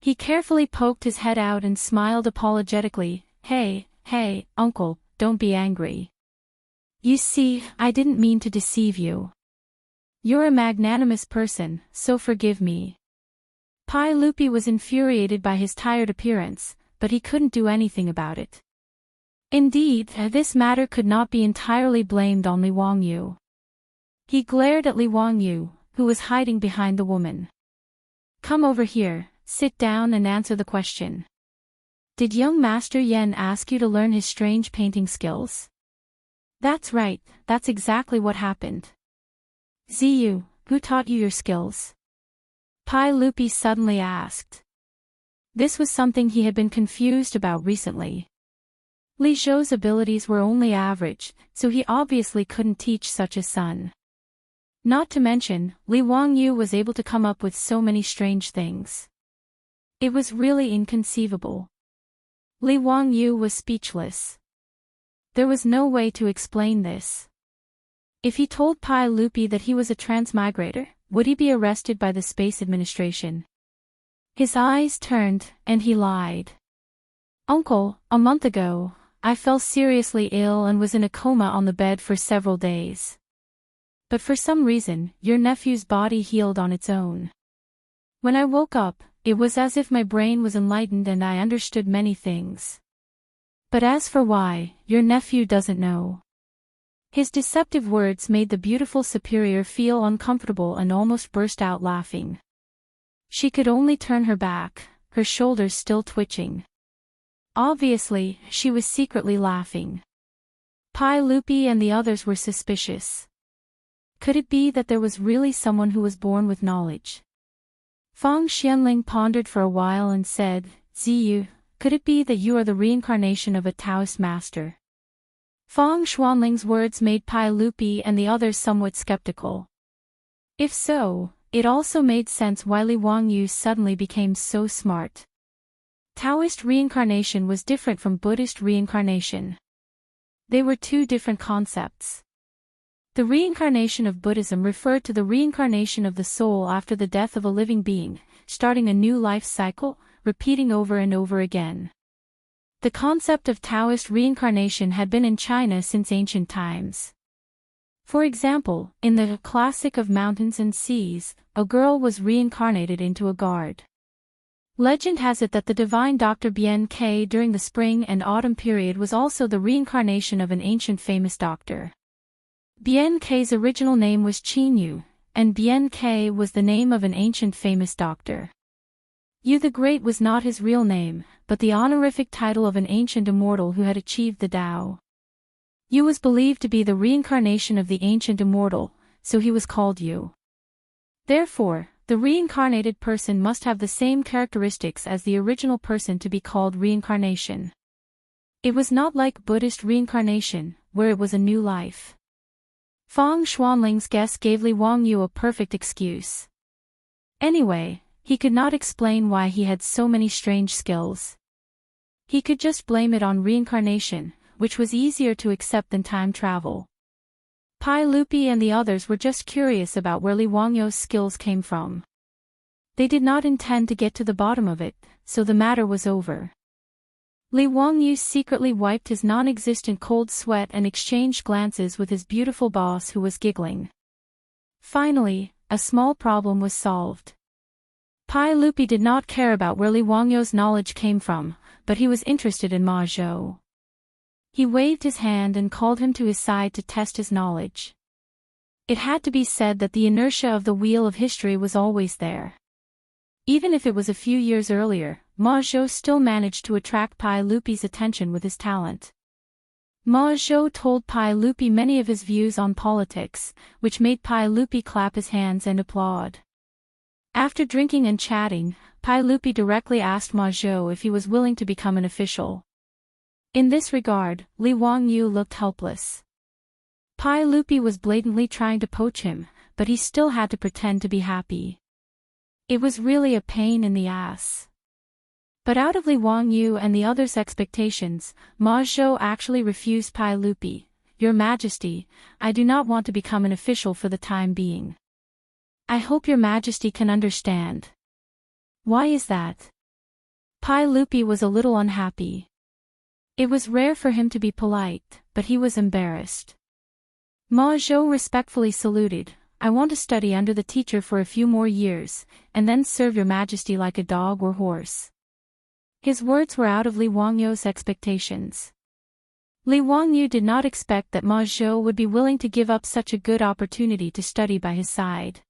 He carefully poked his head out and smiled apologetically. Hey, uncle, don't be angry. You see, I didn't mean to deceive you. You're a magnanimous person, so forgive me. Pai Lupi was infuriated by his tired appearance, but he couldn't do anything about it. Indeed, this matter could not be entirely blamed on Li Wangyu. He glared at Li Wangyu, who was hiding behind the woman. Come over here, sit down and answer the question. Did young Master Yan ask you to learn his strange painting skills? That's right, that's exactly what happened. Ziyu, who taught you your skills? Pai Lupi suddenly asked. This was something he had been confused about recently. Li Zhou's abilities were only average, so he obviously couldn't teach such a son. Not to mention, Li Wangyu was able to come up with so many strange things. It was really inconceivable. Li Wangyu was speechless. There was no way to explain this. If he told Pai Lupi that he was a transmigrator, would he be arrested by the Space Administration? His eyes turned, and he lied. Uncle, a month ago, I fell seriously ill and was in a coma on the bed for several days. But for some reason, your nephew's body healed on its own. When I woke up, it was as if my brain was enlightened and I understood many things. But as for why, your nephew doesn't know. His deceptive words made the beautiful superior feel uncomfortable and almost burst out laughing. She could only turn her back, her shoulders still twitching. Obviously, she was secretly laughing. Pai Lupi and the others were suspicious. Could it be that there was really someone who was born with knowledge? Fang Xianling pondered for a while and said, Ziyu, could it be that you are the reincarnation of a Taoist master? Fang Xuanling's words made Pai Lupi and the others somewhat skeptical. If so, it also made sense why Li Wangyu suddenly became so smart. Taoist reincarnation was different from Buddhist reincarnation. They were two different concepts. The reincarnation of Buddhism referred to the reincarnation of the soul after the death of a living being, starting a new life cycle, repeating over and over again. The concept of Taoist reincarnation had been in China since ancient times. For example, in the classic of Mountains and Seas, a girl was reincarnated into a guard. Legend has it that the divine Dr. Bien Ke during the spring and autumn period was also the reincarnation of an ancient famous doctor. Bien Ke's original name was Qin Yu, and Bien Ke was the name of an ancient famous doctor. Yu the Great was not his real name, but the honorific title of an ancient immortal who had achieved the Tao. Yu was believed to be the reincarnation of the ancient immortal, so he was called Yu. Therefore, the reincarnated person must have the same characteristics as the original person to be called reincarnation. It was not like Buddhist reincarnation, where it was a new life. Fang Xuanling's guess gave Li Wangyu a perfect excuse. Anyway, he could not explain why he had so many strange skills. He could just blame it on reincarnation, which was easier to accept than time travel. Pai Lupi and the others were just curious about where Li Wangyu's skills came from. They did not intend to get to the bottom of it, so the matter was over. Li Wangyu secretly wiped his non-existent cold sweat and exchanged glances with his beautiful boss who was giggling. Finally, a small problem was solved. Pai Lupi did not care about where Li Wangyu's knowledge came from, but he was interested in Ma Zhou. He waved his hand and called him to his side to test his knowledge. It had to be said that the inertia of the wheel of history was always there. Even if it was a few years earlier, Ma Zhou still managed to attract Pai Lupi's attention with his talent. Ma Zhou told Pai Lupi many of his views on politics, which made Pai Lupi clap his hands and applaud. After drinking and chatting, Pai Lupi directly asked Ma Zhou if he was willing to become an official. In this regard, Li Wangyu looked helpless. Pai Lupi was blatantly trying to poach him, but he still had to pretend to be happy. It was really a pain in the ass. But out of Li Wangyu and the others' expectations, Ma Zhou actually refused Pai Lupi. Your Majesty, I do not want to become an official for the time being. I hope your Majesty can understand. Why is that? Pai Lupi was a little unhappy. It was rare for him to be polite, but he was embarrassed. Ma Zhou respectfully saluted. I want to study under the teacher for a few more years, and then serve your Majesty like a dog or horse. His words were out of Li Wangyu's expectations. Li Wangyu did not expect that Ma Zhou would be willing to give up such a good opportunity to study by his side.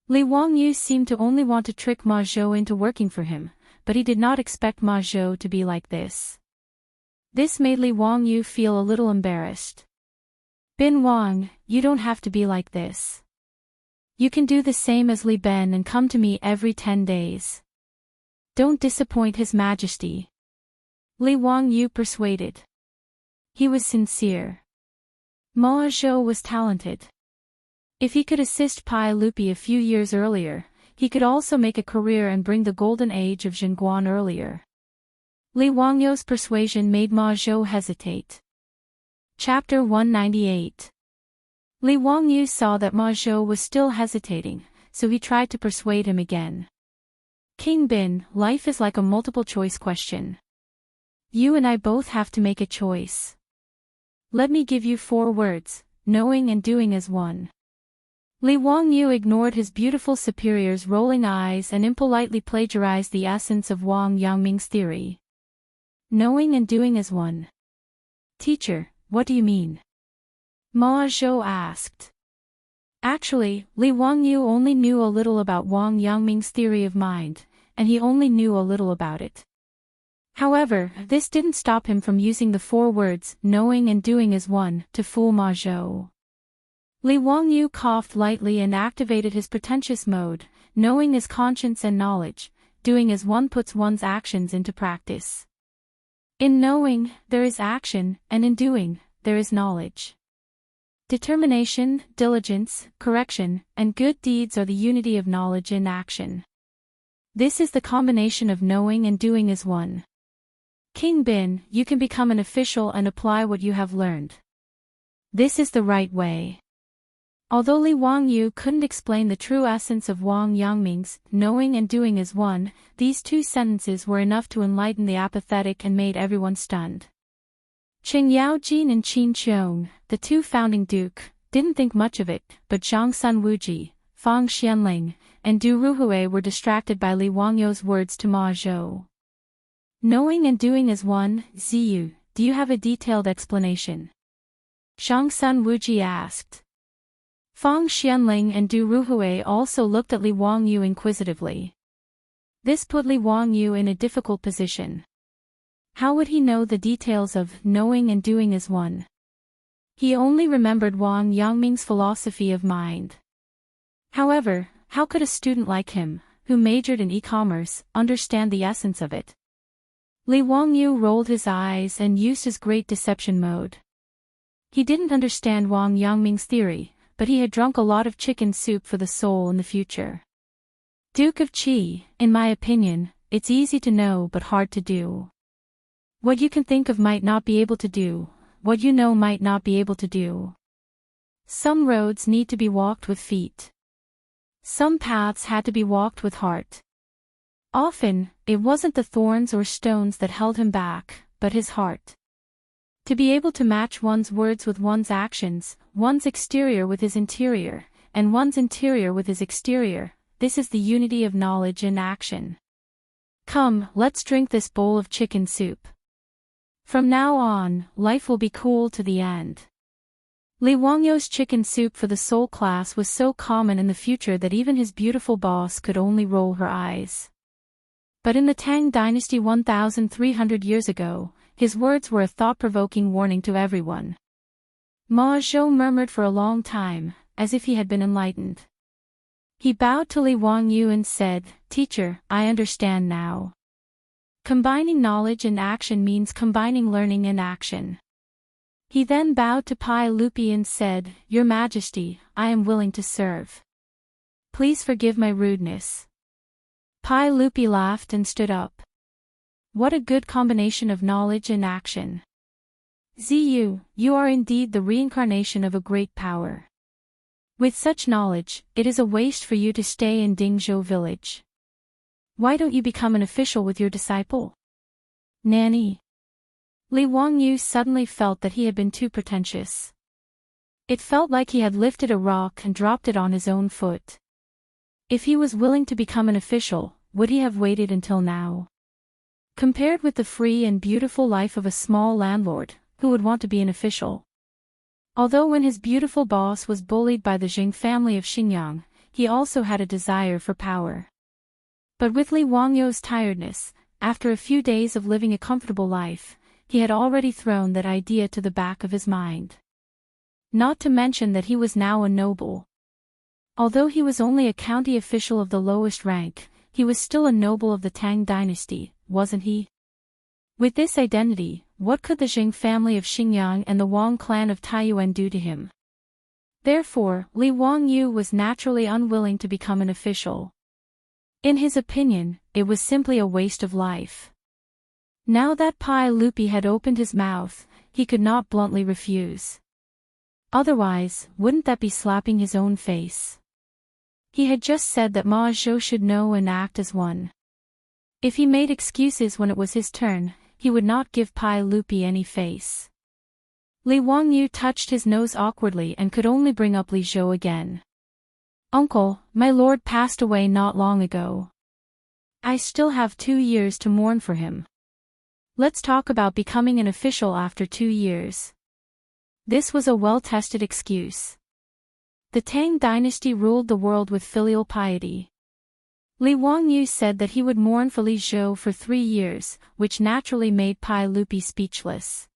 Li Wangyu seemed to only want to trick Ma Zhou into working for him, but he did not expect Ma Zhou to be like this. This made Li Wangyu feel a little embarrassed. Bin Wang, you don't have to be like this. You can do the same as Li Ben and come to me every 10 days. Don't disappoint His Majesty. Li Wangyu persuaded. He was sincere. Ma Zhou was talented. If he could assist Pai Lupi a few years earlier, he could also make a career and bring the golden age of Zhenguan earlier. Li Wangyu's persuasion made Ma Zhou hesitate. Chapter 198. Li Wangyu saw that Ma Zhou was still hesitating, so he tried to persuade him again. King Bin, life is like a multiple-choice question. You and I both have to make a choice. Let me give you 4 words, knowing and doing as one. Li Wangyu ignored his beautiful superior's rolling eyes and impolitely plagiarized the essence of Wang Yangming's theory. Knowing and doing as one. Teacher, what do you mean? Ma Zhou asked. Actually, Li Wangyu only knew a little about Wang Yangming's theory of mind, and he only knew a little about it. However, this didn't stop him from using the 4 words, knowing and doing as one, to fool Ma Zhou. Li Wangyu coughed lightly and activated his pretentious mode, knowing is conscience and knowledge, doing as one puts one's actions into practice. In knowing, there is action, and in doing, there is knowledge. Determination, diligence, correction, and good deeds are the unity of knowledge in action. This is the combination of knowing and doing as one. King Bin, you can become an official and apply what you have learned. This is the right way. Although Li Wangyu couldn't explain the true essence of Wang Yangming's knowing and doing as one, these 2 sentences were enough to enlighten the apathetic and made everyone stunned. Qing Yaojin and Qin Qiong, the 2 founding duke, didn't think much of it, but Zhang Sun Wuji, Fang Xianling, and Du Ruhui were distracted by Li Wangyu's words to Ma Zhou. Knowing and doing as one, Ziyu, do you have a detailed explanation? Zhang Sun Wuji asked. Fang Xianling and Du Ruhui also looked at Li Wangyu inquisitively. This put Li Wangyu in a difficult position. How would he know the details of knowing and doing as one? He only remembered Wang Yangming's philosophy of mind. However, how could a student like him, who majored in e-commerce, understand the essence of it? Li Wangyu rolled his eyes and used his great deception mode. He didn't understand Wang Yangming's theory, but he had drunk a lot of chicken soup for the soul in the future. Duke of Qi, in my opinion, it's easy to know but hard to do. What you can think of might not be able to do, what you know might not be able to do. Some roads need to be walked with feet. Some paths had to be walked with heart. Often, it wasn't the thorns or stones that held him back, but his heart. To be able to match one's words with one's actions, one's exterior with his interior, and one's interior with his exterior, this is the unity of knowledge in action. Come, let's drink this bowl of chicken soup. From now on, life will be cool to the end. Li Wangyu's chicken soup for the soul class was so common in the future that even his beautiful boss could only roll her eyes. But in the Tang Dynasty 1,300 years ago, his words were a thought-provoking warning to everyone. Ma Zhou murmured for a long time, as if he had been enlightened. He bowed to Li Wangyu and said, "Teacher, I understand now. Combining knowledge and action means combining learning and action." He then bowed to Pai Lupi and said, "Your Majesty, I am willing to serve. Please forgive my rudeness." Pai Lupi laughed and stood up. What a good combination of knowledge and action. Ziyu, you are indeed the reincarnation of a great power. With such knowledge, it is a waste for you to stay in Dingzhou village. Why don't you become an official with your disciple? Nanny. Li Wangyu suddenly felt that he had been too pretentious. It felt like he had lifted a rock and dropped it on his own foot. If he was willing to become an official, would he have waited until now? Compared with the free and beautiful life of a small landlord, who would want to be an official? Although when his beautiful boss was bullied by the Jing family of Xinjiang, he also had a desire for power. But with Li Wangyu's tiredness, after a few days of living a comfortable life, he had already thrown that idea to the back of his mind. Not to mention that he was now a noble. Although he was only a county official of the lowest rank, he was still a noble of the Tang Dynasty, wasn't he? With this identity, what could the Jing family of Xinjiang and the Wang clan of Taiyuan do to him? Therefore, Li Wangyu was naturally unwilling to become an official. In his opinion, it was simply a waste of life. Now that Pai Lupi had opened his mouth, he could not bluntly refuse. Otherwise, wouldn't that be slapping his own face? He had just said that Ma Zhou should know and act as one. If he made excuses when it was his turn, he would not give Pai Lupi any face. Li Wangyu touched his nose awkwardly and could only bring up Li Zhou again. "Uncle, my lord passed away not long ago. I still have 2 years to mourn for him. Let's talk about becoming an official after 2 years." This was a well-tested excuse. The Tang Dynasty ruled the world with filial piety. Li Wangyu said that he would mourn for Li Zhou for 3 years, which naturally made Pai Lupi speechless.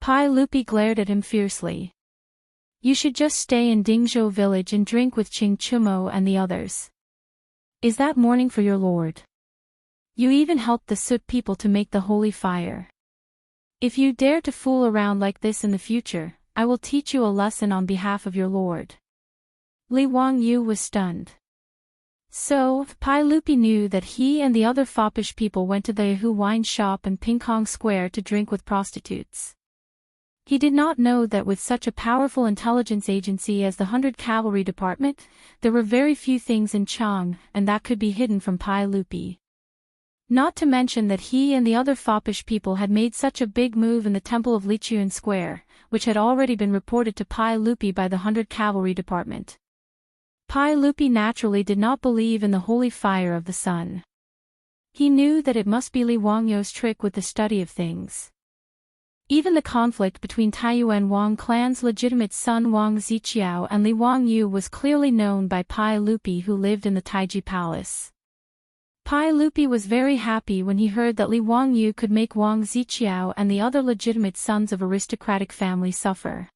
Pai Lupi glared at him fiercely. "You should just stay in Dingzhou village and drink with Qing Chumo and the others. Is that mourning for your lord? You even helped the Sut people to make the holy fire. If you dare to fool around like this in the future, I will teach you a lesson on behalf of your lord." Li Wangyu was stunned. So, Pai Lupi knew that he and the other foppish people went to the Yahoo wine shop and Pingkong Square to drink with prostitutes. He did not know that with such a powerful intelligence agency as the 100 Cavalry Department, there were very few things in Chang, and that could be hidden from Pai Lupi. Not to mention that he and the other foppish people had made such a big move in the Temple of Lichuan Square, which had already been reported to Pai Lupi by the 100 Cavalry Department. Pai Lupi naturally did not believe in the holy fire of the sun. He knew that it must be Li Wangyu's trick with the study of things. Even the conflict between Taiyuan Wang clan's legitimate son Wang Ziqiao and Li Wangyu was clearly known by Pai Lupi, who lived in the Taiji Palace. Pai Lupi was very happy when he heard that Li Wangyu could make Wang Ziqiao and the other legitimate sons of aristocratic families suffer.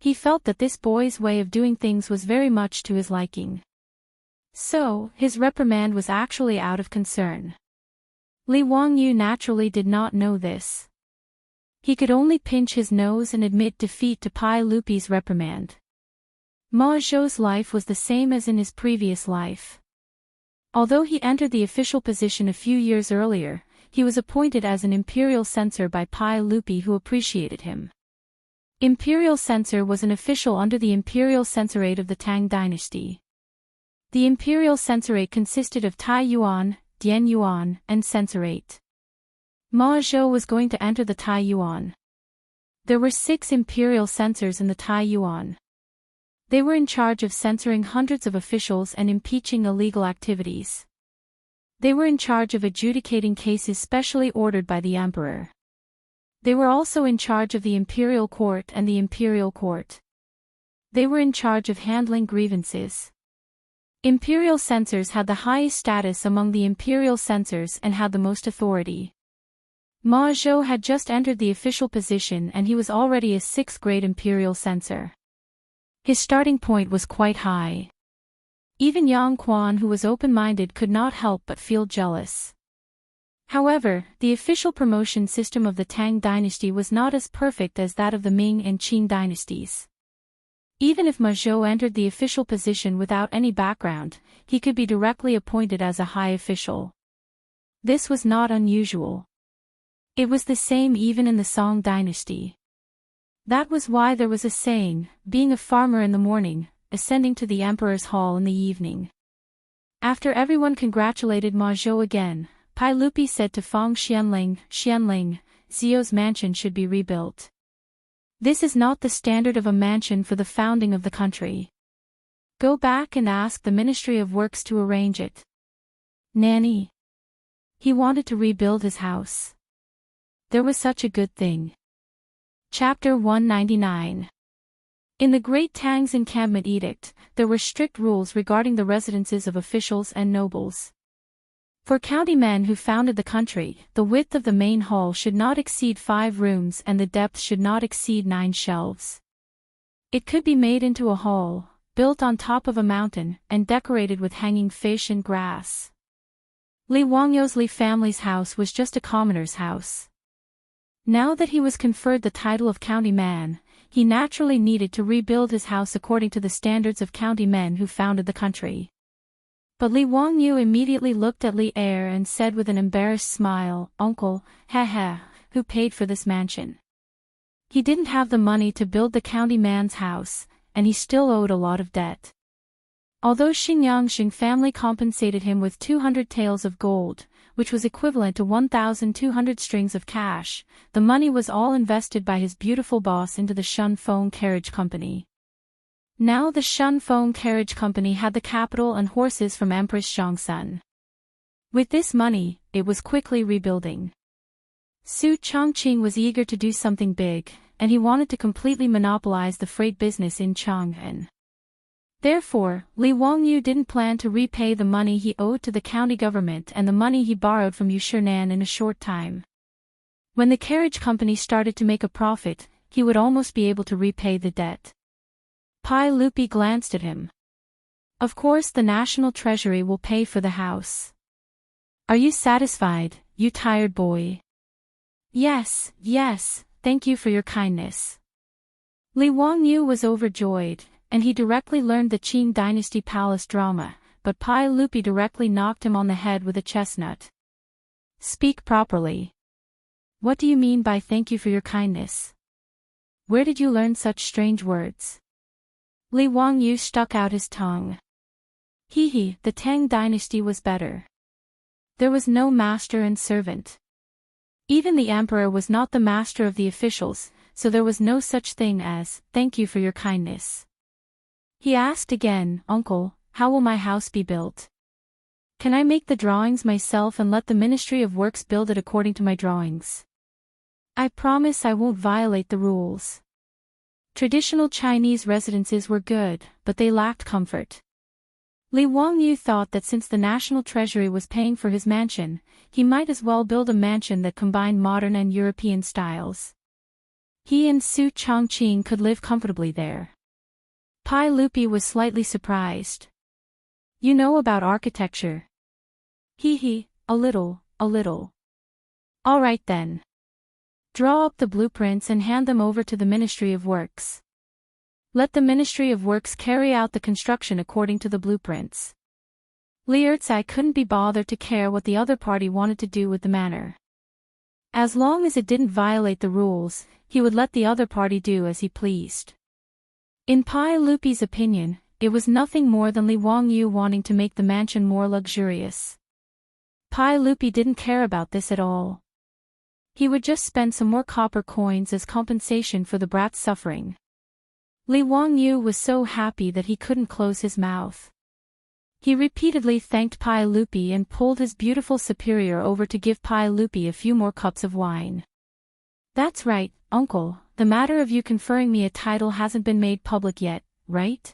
He felt that this boy's way of doing things was very much to his liking. So, his reprimand was actually out of concern. Li Wangyu naturally did not know this. He could only pinch his nose and admit defeat to Pai Lupi's reprimand. Ma Zhou's life was the same as in his previous life. Although he entered the official position a few years earlier, he was appointed as an imperial censor by Pai Lupi, who appreciated him. Imperial censor was an official under the imperial censorate of the Tang Dynasty. The imperial censorate consisted of Tai Yuan, Dian Yuan, and censorate. Ma Zhou was going to enter the Tai Yuan. There were 6 imperial censors in the Tai Yuan. They were in charge of censoring hundreds of officials and impeaching illegal activities. They were in charge of adjudicating cases specially ordered by the emperor. They were also in charge of the imperial court and the imperial court. They were in charge of handling grievances. Imperial censors had the highest status among the imperial censors and had the most authority. Ma Zhou had just entered the official position and he was already a 6th-grade imperial censor. His starting point was quite high. Even Yang Quan, who was open-minded, could not help but feel jealous. However, the official promotion system of the Tang Dynasty was not as perfect as that of the Ming and Qing dynasties. Even if Ma Zhou entered the official position without any background, he could be directly appointed as a high official. This was not unusual. It was the same even in the Song Dynasty. That was why there was a saying, being a farmer in the morning, ascending to the emperor's hall in the evening. After everyone congratulated Ma Zhou again, Pai Lupi said to Fang Xianling, Zio's mansion should be rebuilt. This is not the standard of a mansion for the founding of the country. Go back and ask the Ministry of Works to arrange it. Nanny. He wanted to rebuild his house. There was such a good thing. Chapter 199. In the Great Tang's Encampment Edict, there were strict rules regarding the residences of officials and nobles. For county men who founded the country, the width of the main hall should not exceed 5 rooms and the depth should not exceed 9 shelves. It could be made into a hall, built on top of a mountain, and decorated with hanging fish and grass. Li Wangyu's Li family's house was just a commoner's house. Now that he was conferred the title of county man, he naturally needed to rebuild his house according to the standards of county men who founded the country. But Li Wangyu immediately looked at Li Er and said with an embarrassed smile, "Uncle, who paid for this mansion?" He didn't have the money to build the county man's house, and he still owed a lot of debt. Although Xing family compensated him with 200 taels of gold, which was equivalent to 1,200 strings of cash, the money was all invested by his beautiful boss into the Shun Feng Carriage Company. Now the Shunfeng Carriage Company had the capital and horses from Empress Zhongsun. With this money, it was quickly rebuilding. Su Chongqing was eager to do something big, and he wanted to completely monopolize the freight business in Chang'an. Therefore, Li Wangyu didn't plan to repay the money he owed to the county government and the money he borrowed from Yushernan in a short time. When the carriage company started to make a profit, he would almost be able to repay the debt. Pai Lupi glanced at him. Of course the National Treasury will pay for the house. Are you satisfied, you tired boy? Yes, thank you for your kindness. Li Wangyu was overjoyed, and he directly learned the Qing Dynasty palace drama, but Pai Lupi directly knocked him on the head with a chestnut. Speak properly. What do you mean by thank you for your kindness? Where did you learn such strange words? Li Wangyu stuck out his tongue. The Tang dynasty was better. There was no master and servant. Even the emperor was not the master of the officials, so there was no such thing as, thank you for your kindness. He asked again, Uncle, how will my house be built? Can I make the drawings myself and let the Ministry of Works build it according to my drawings? I promise I won't violate the rules. Traditional Chinese residences were good, but they lacked comfort. Li Wangyu thought that since the National Treasury was paying for his mansion, he might as well build a mansion that combined modern and European styles. He and Su Chongqing could live comfortably there. Pai Lupi was slightly surprised. You know about architecture? A little. All right then. Draw up the blueprints and hand them over to the Ministry of Works. Let the Ministry of Works carry out the construction according to the blueprints. Li Ercai couldn't be bothered to care what the other party wanted to do with the manor. As long as it didn't violate the rules, he would let the other party do as he pleased. In Pai Lupi's opinion, it was nothing more than Li Wangyu wanting to make the mansion more luxurious. Pai Lupi didn't care about this at all. He would just spend some more copper coins as compensation for the brat's suffering. Li Wangyu was so happy that he couldn't close his mouth. He repeatedly thanked Pai Lupi and pulled his beautiful superior over to give Pai Lupi a few more cups of wine. That's right, uncle, the matter of you conferring me a title hasn't been made public yet, right?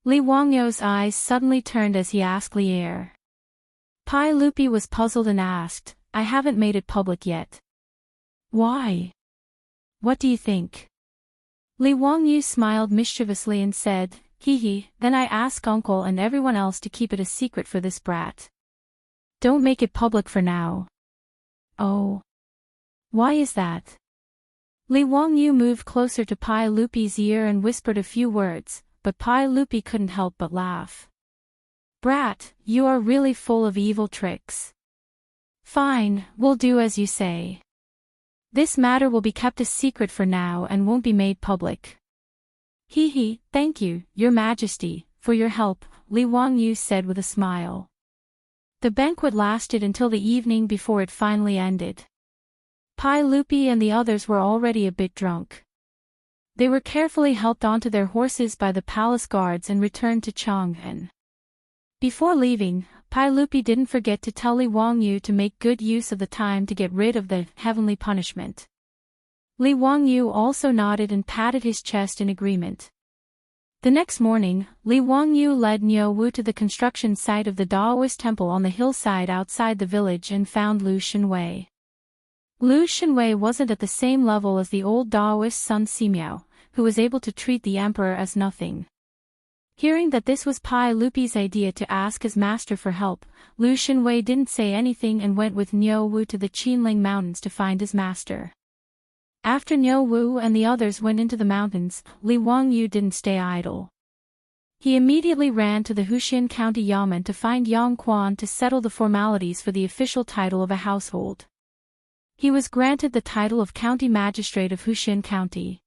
Li Wangyu's eyes suddenly turned as he asked Li Er. Pai Lupi was puzzled and asked, I haven't made it public yet. Why? What do you think? Li Wangyu smiled mischievously and said, then I ask uncle and everyone else to keep it a secret for this brat. Don't make it public for now. Oh. Why is that? Li Wangyu moved closer to Pai Lupi's ear and whispered a few words, but Pai Lupi couldn't help but laugh. Brat, you are really full of evil tricks. Fine, we'll do as you say. This matter will be kept a secret for now and won't be made public. Thank you, Your Majesty, for your help, Li Wangyu said with a smile. The banquet lasted until the evening before it finally ended. Pai Lupi and the others were already a bit drunk. They were carefully helped onto their horses by the palace guards and returned to Chang'an. Before leaving, Pai Lupi didn't forget to tell Li Wangyu to make good use of the time to get rid of the heavenly punishment. Li Wangyu also nodded and patted his chest in agreement. The next morning, Li Wangyu led Niu Wu to the construction site of the Daoist temple on the hillside outside the village and found Lu Shenwei. Lu Shenwei wasn't at the same level as the old Daoist son Simiao, who was able to treat the emperor as nothing. Hearing that this was Pai Lupi's idea to ask his master for help, Lu Shenwei didn't say anything and went with Niu Wu to the Qinling Mountains to find his master. After Niu Wu and the others went into the mountains, Li Wangyu didn't stay idle. He immediately ran to the Huxian County Yamen to find Yang Quan to settle the formalities for the official title of a household. He was granted the title of County Magistrate of Huxian County.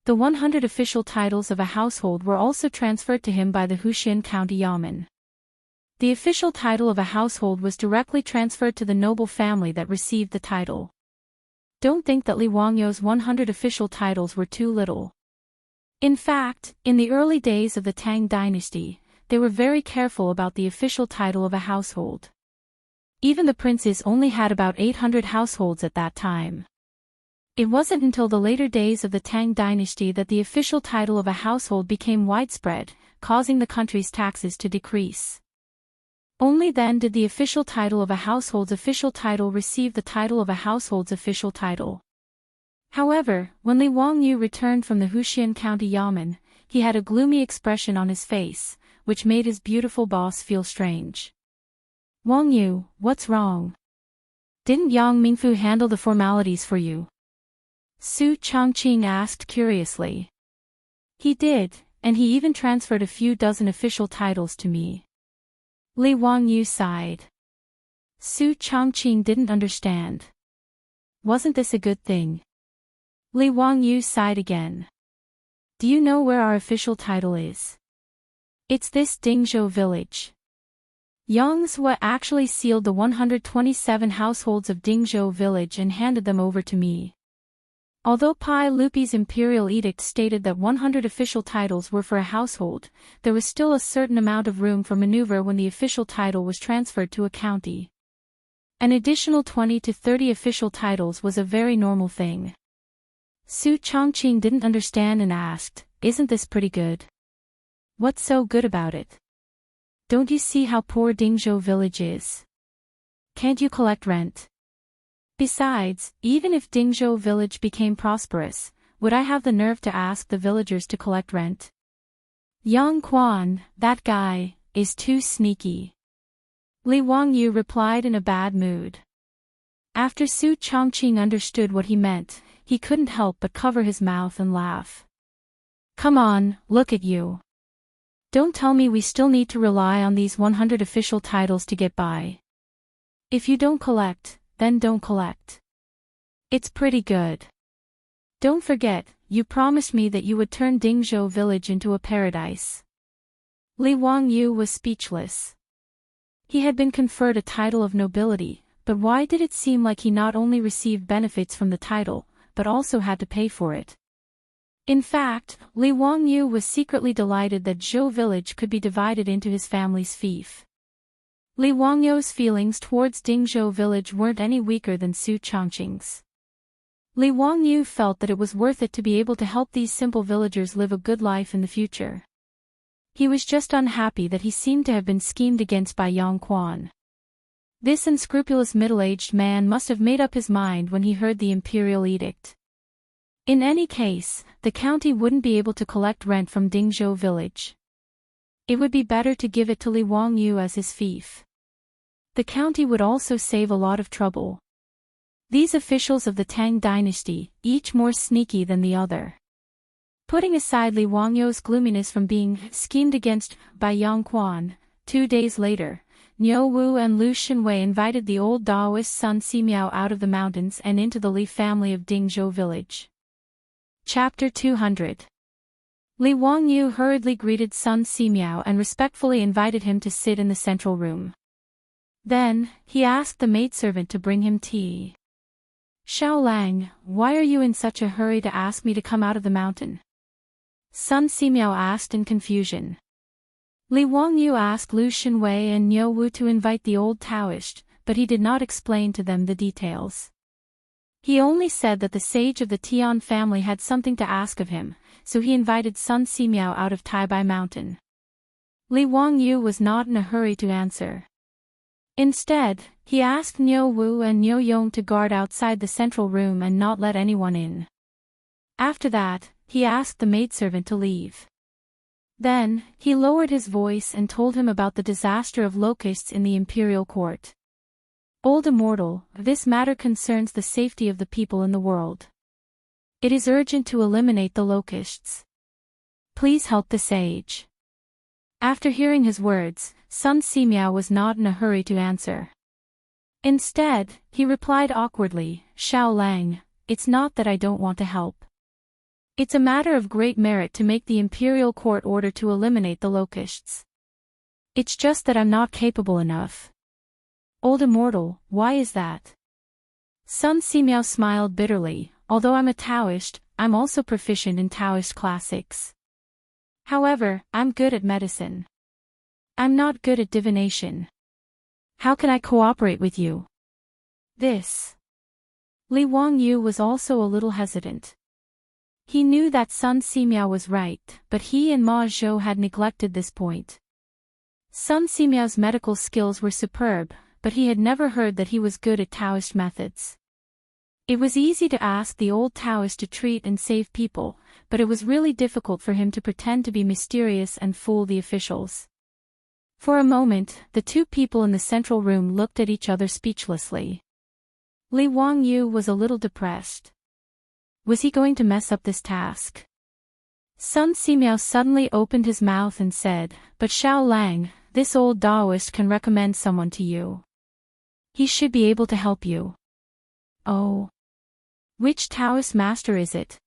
The 100 official titles of a household were also transferred to him by the Huxian County Yamen. The official title of a household was directly transferred to the noble family that received the title. Don't think that Li Wangyu's 100 official titles were too little. In fact, in the early days of the Tang Dynasty, they were very careful about the official title of a household. Even the princes only had about 800 households at that time. It wasn't until the later days of the Tang Dynasty that the official title of a household became widespread, causing the country's taxes to decrease. Only then did the official title of a household's official title receive the title of a household's official title. However, when Li Wangyu returned from the Huxian County Yamen, he had a gloomy expression on his face, which made his beautiful boss feel strange. "Wangyu, what's wrong? Didn't Yang Mingfu handle the formalities for you?" Su Chongqing asked curiously. "He did, and he even transferred a few dozen official titles to me." Li Wangyu sighed. Su Chongqing didn't understand. "Wasn't this a good thing?" Li Wangyu sighed again. "Do you know where our official title is? It's this Dingzhou village." Yang Zhua actually sealed the 127 households of Dingzhou village and handed them over to me. Although Pai Lupi's imperial edict stated that 100 official titles were for a household, there was still a certain amount of room for maneuver when the official title was transferred to a county. An additional 20 to 30 official titles was a very normal thing. Su Chongqing didn't understand and asked, "Isn't this pretty good? What's so good about it? Don't you see how poor Dingzhou village is? Can't you collect rent? Besides, even if Dingzhou village became prosperous, would I have the nerve to ask the villagers to collect rent? Yang Quan, that guy, is too sneaky." Li Wangyu replied in a bad mood. After Su Chongqing understood what he meant, he couldn't help but cover his mouth and laugh. "Come on, look at you. Don't tell me we still need to rely on these 100 official titles to get by. If you don't collect, then don't collect. It's pretty good. Don't forget, you promised me that you would turn Dingzhou village into a paradise." Li Wangyu was speechless. He had been conferred a title of nobility, but why did it seem like he not only received benefits from the title, but also had to pay for it? In fact, Li Wangyu was secretly delighted that Zhou village could be divided into his family's fief. Li Wangyu's feelings towards Dingzhou village weren't any weaker than Su Chongqing's. Li Wangyu felt that it was worth it to be able to help these simple villagers live a good life in the future. He was just unhappy that he seemed to have been schemed against by Yang Quan. This unscrupulous middle-aged man must have made up his mind when he heard the imperial edict. In any case, the county wouldn't be able to collect rent from Dingzhou village. It would be better to give it to Li Wangyu as his fief. The county would also save a lot of trouble. These officials of the Tang Dynasty, each more sneaky than the other. Putting aside Li Wangyu's gloominess from being schemed against by Yang Quan, 2 days later, Niu Wu and Lu Xinwei invited the old Daoist Sun Simiao out of the mountains and into the Li family of Dingzhou village. Chapter 200. Li Wangyu hurriedly greeted Sun Simiao and respectfully invited him to sit in the central room. Then, he asked the maidservant to bring him tea. "Xiao Lang, why are you in such a hurry to ask me to come out of the mountain?" Sun Simiao asked in confusion. Li Wangyu asked Lu Xinwei and Niu Wu to invite the old Taoist, but he did not explain to them the details. He only said that the sage of the Tian family had something to ask of him, so he invited Sun Simiao out of Taibai Mountain. Li Wangyu was not in a hurry to answer. Instead, he asked Niu Wu and Niu Yong to guard outside the central room and not let anyone in. After that, he asked the maidservant to leave. Then, he lowered his voice and told him about the disaster of locusts in the imperial court. "Old Immortal, this matter concerns the safety of the people in the world. It is urgent to eliminate the locusts. Please help the sage." After hearing his words, Sun Simiao was not in a hurry to answer. Instead, he replied awkwardly, "Xiao Lang, it's not that I don't want to help. It's a matter of great merit to make the imperial court order to eliminate the locusts. It's just that I'm not capable enough." "Old Immortal, why is that?" Sun Simiao smiled bitterly. "Although I'm a Taoist, I'm also proficient in Taoist classics. However, I'm good at medicine. I'm not good at divination. How can I cooperate with you? This. Li Wangyu was also a little hesitant. He knew that Sun Simiao was right, but he and Ma Zhou had neglected this point. Sun Simiao's medical skills were superb, but he had never heard that he was good at Taoist methods. It was easy to ask the old Taoist to treat and save people, but it was really difficult for him to pretend to be mysterious and fool the officials. For a moment, the two people in the central room looked at each other speechlessly. Li Wangyu was a little depressed. Was he going to mess up this task? Sun Simiao suddenly opened his mouth and said, "But Xiao Lang, this old Taoist can recommend someone to you. He should be able to help you." "Oh. Which Taoist master is it?"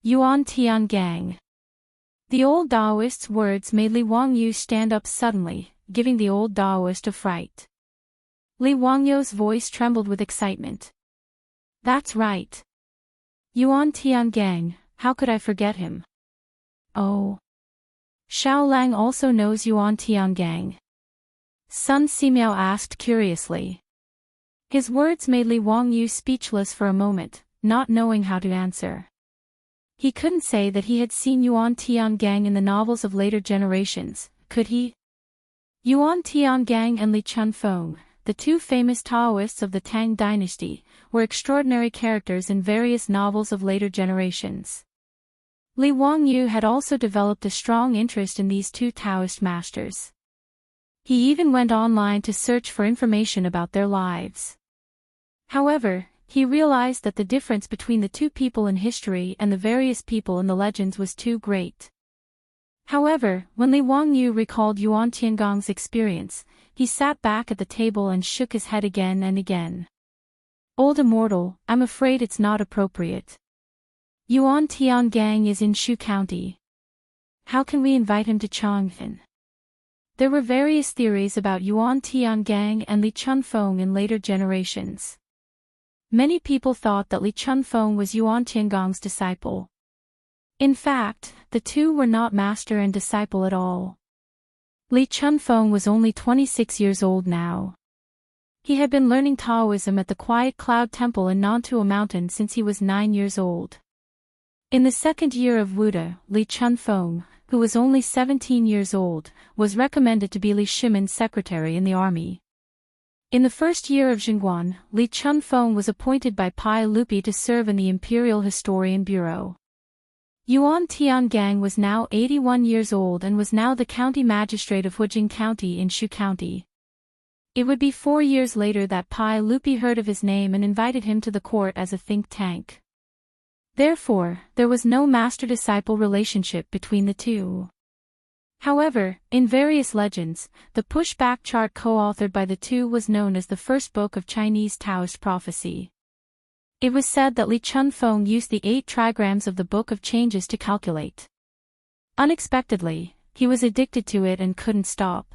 "Yuan Tiangang." The old Taoist's words made Li Wangyu stand up suddenly, giving the old Taoist a fright. Li Wangyu's voice trembled with excitement. "That's right. Yuan Tiangang, how could I forget him?" "Oh. Xiao Lang also knows Yuan Tiangang?" Sun Simiao asked curiously. His words made Li Wangyu speechless for a moment, not knowing how to answer. He couldn't say that he had seen Yuan Tiangang in the novels of later generations, could he? Yuan Tiangang and Li Chunfeng, the two famous Taoists of the Tang Dynasty, were extraordinary characters in various novels of later generations. Li Wangyu had also developed a strong interest in these two Taoist masters. He even went online to search for information about their lives. However, he realized that the difference between the two people in history and the various people in the legends was too great. However, when Li Wangyu recalled Yuan Tiangong's experience, he sat back at the table and shook his head again and again. "Old immortal, I'm afraid it's not appropriate. Yuan Tiangang is in Shu County. How can we invite him to Chang'an?" There were various theories about Yuan Tiangang and Li Chunfeng in later generations. Many people thought that Li Chunfeng was Yuan Tiangong's disciple. In fact, the two were not master and disciple at all. Li Chunfeng was only 26 years old now. He had been learning Taoism at the Quiet Cloud Temple in Nantua Mountain since he was 9 years old. In the second year of Wuda, Li Chunfeng, who was only 17 years old, was recommended to be Li Shimin's secretary in the army. In the first year of Jingguan, Li Chunfeng was appointed by Pai Lupi to serve in the Imperial Historian Bureau. Yuan Tiangang was now 81 years old and was now the county magistrate of Huijing County in Shu County. It would be 4 years later that Pai Lupi heard of his name and invited him to the court as a think tank. Therefore, there was no master-disciple relationship between the two. However, in various legends, the pushback chart co-authored by the two was known as the first book of Chinese Taoist prophecy. It was said that Li Chunfeng used the 8 trigrams of the Book of Changes to calculate. Unexpectedly, he was addicted to it and couldn't stop.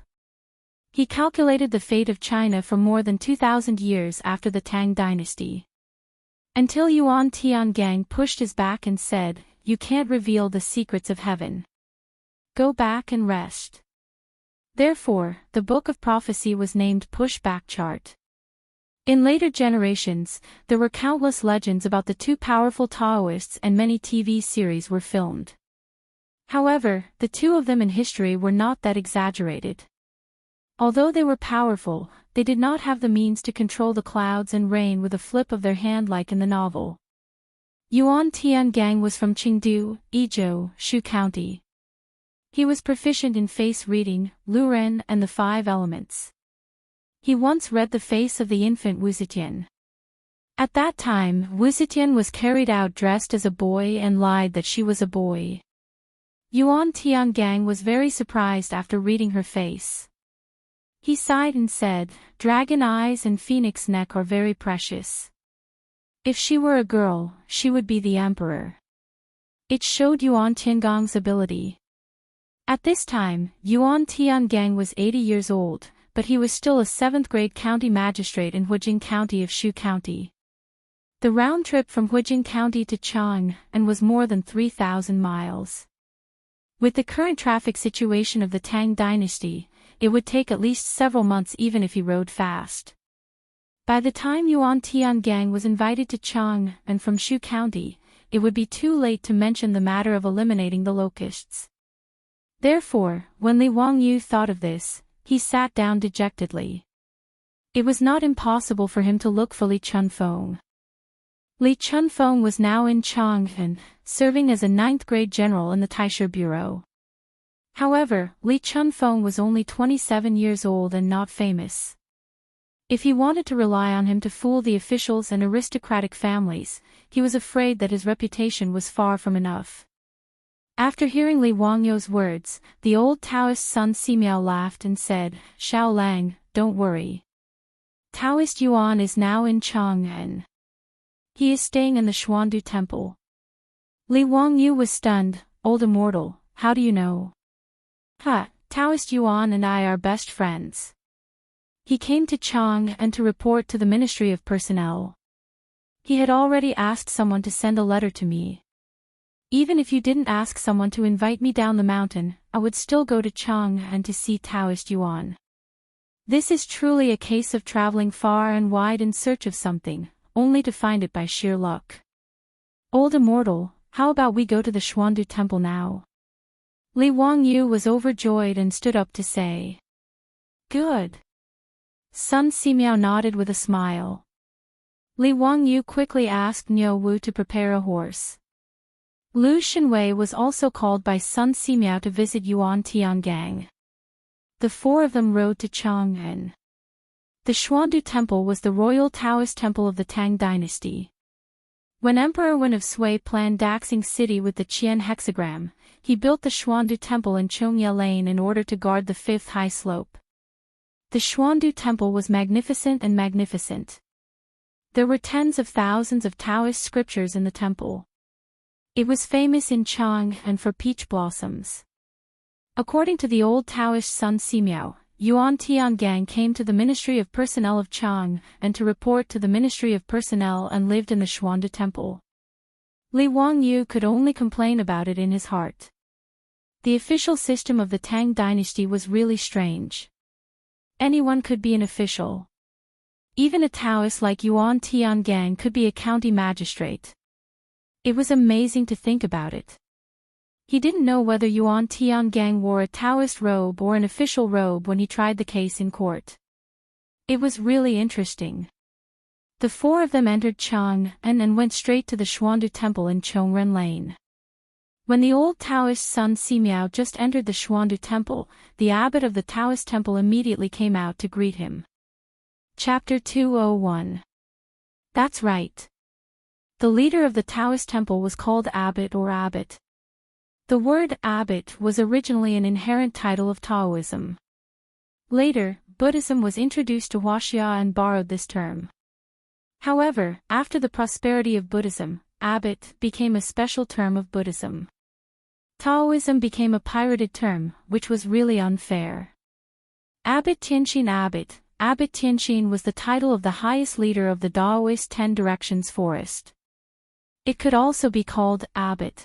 He calculated the fate of China for more than 2,000 years after the Tang Dynasty. Until Yuan Tiangang pushed his back and said, "You can't reveal the secrets of heaven. Go back and rest." Therefore, the Book of Prophecy was named Pushback Chart. In later generations, there were countless legends about the two powerful Taoists and many TV series were filmed. However, the two of them in history were not that exaggerated. Although they were powerful, they did not have the means to control the clouds and rain with a flip of their hand like in the novel. Yuan Tiangang was from Qingdu, Yizhou, Shu County. He was proficient in face reading, Luren and the 5 elements. He once read the face of the infant Wu Zetian. At that time, Wu Zetian was carried out dressed as a boy and lied that she was a boy. Yuan Tiangang was very surprised after reading her face. He sighed and said, "Dragon eyes and phoenix neck are very precious. If she were a girl, she would be the emperor." It showed Yuan Tiangong's ability. At this time, Yuan Tiangang was 80 years old, but he was still a 7th-grade county magistrate in Huijing County of Shu County. The round trip from Huijing County to Chang and was more than 3,000 miles. With the current traffic situation of the Tang Dynasty, it would take at least several months even if he rode fast. By the time Yuan Tiangang was invited to Chang and from Shu County, it would be too late to mention the matter of eliminating the locusts. Therefore, when Li Wangyu thought of this, he sat down dejectedly. It was not impossible for him to look for Li Chunfeng. Li Chunfeng was now in Chang'an, serving as a 9th-grade general in the Taisha Bureau. However, Li Chunfeng was only 27 years old and not famous. If he wanted to rely on him to fool the officials and aristocratic families, he was afraid that his reputation was far from enough. After hearing Li Wangyu's words, the old Taoist Sun Simiao laughed and said, "Xiao Lang, don't worry. Taoist Yuan is now in Chang'an. He is staying in the Xuandu Temple." Li Wangyu was stunned. "Old immortal, how do you know?" Taoist Yuan and I are best friends. He came to Chang'an to report to the Ministry of Personnel. He had already asked someone to send a letter to me. Even if you didn't ask someone to invite me down the mountain, I would still go to Chang'an to see Taoist Yuan. This is truly a case of traveling far and wide in search of something, only to find it by sheer luck. Old immortal, how about we go to the Xuandu Temple now? Li Wangyu was overjoyed and stood up to say. Good. Sun Simiao nodded with a smile. Li Wangyu quickly asked Niu Wu to prepare a horse. Lu Xinwei was also called by Sun Simiao to visit Yuan Tiangang. The four of them rode to Chang'an. The Xuandu Temple was the royal Taoist temple of the Tang Dynasty. When Emperor Wen of Sui planned Daxing City with the Qian hexagram, he built the Xuandu Temple in Chongye Lane in order to guard the fifth high slope. The Xuandu Temple was magnificent and magnificent. There were tens of thousands of Taoist scriptures in the temple. It was famous in Chang'an for peach blossoms. According to the old Taoist Sun Simiao, Yuan Tiangang came to the Ministry of Personnel of Chang'an to report to the Ministry of Personnel and lived in the Xuandu Temple. Li Wangyu could only complain about it in his heart. The official system of the Tang Dynasty was really strange. Anyone could be an official. Even a Taoist like Yuan Tiangang could be a county magistrate. It was amazing to think about it. He didn't know whether Yuan Tiangang wore a Taoist robe or an official robe when he tried the case in court. It was really interesting. The four of them entered Chang'an and went straight to the Xuandu Temple in Chongren Lane. When the old Taoist Sun Simiao just entered the Xuandu Temple, the abbot of the Taoist temple immediately came out to greet him. Chapter 201. That's right. The leader of the Taoist temple was called abbot or abbot. The word abbot was originally an inherent title of Taoism. Later, Buddhism was introduced to Huaxia and borrowed this term. However, after the prosperity of Buddhism, abbot became a special term of Buddhism. Taoism became a pirated term, which was really unfair. Abbot Tianqin Abbot Tianqin was the title of the highest leader of the Daoist 10 Directions forest. It could also be called abbot.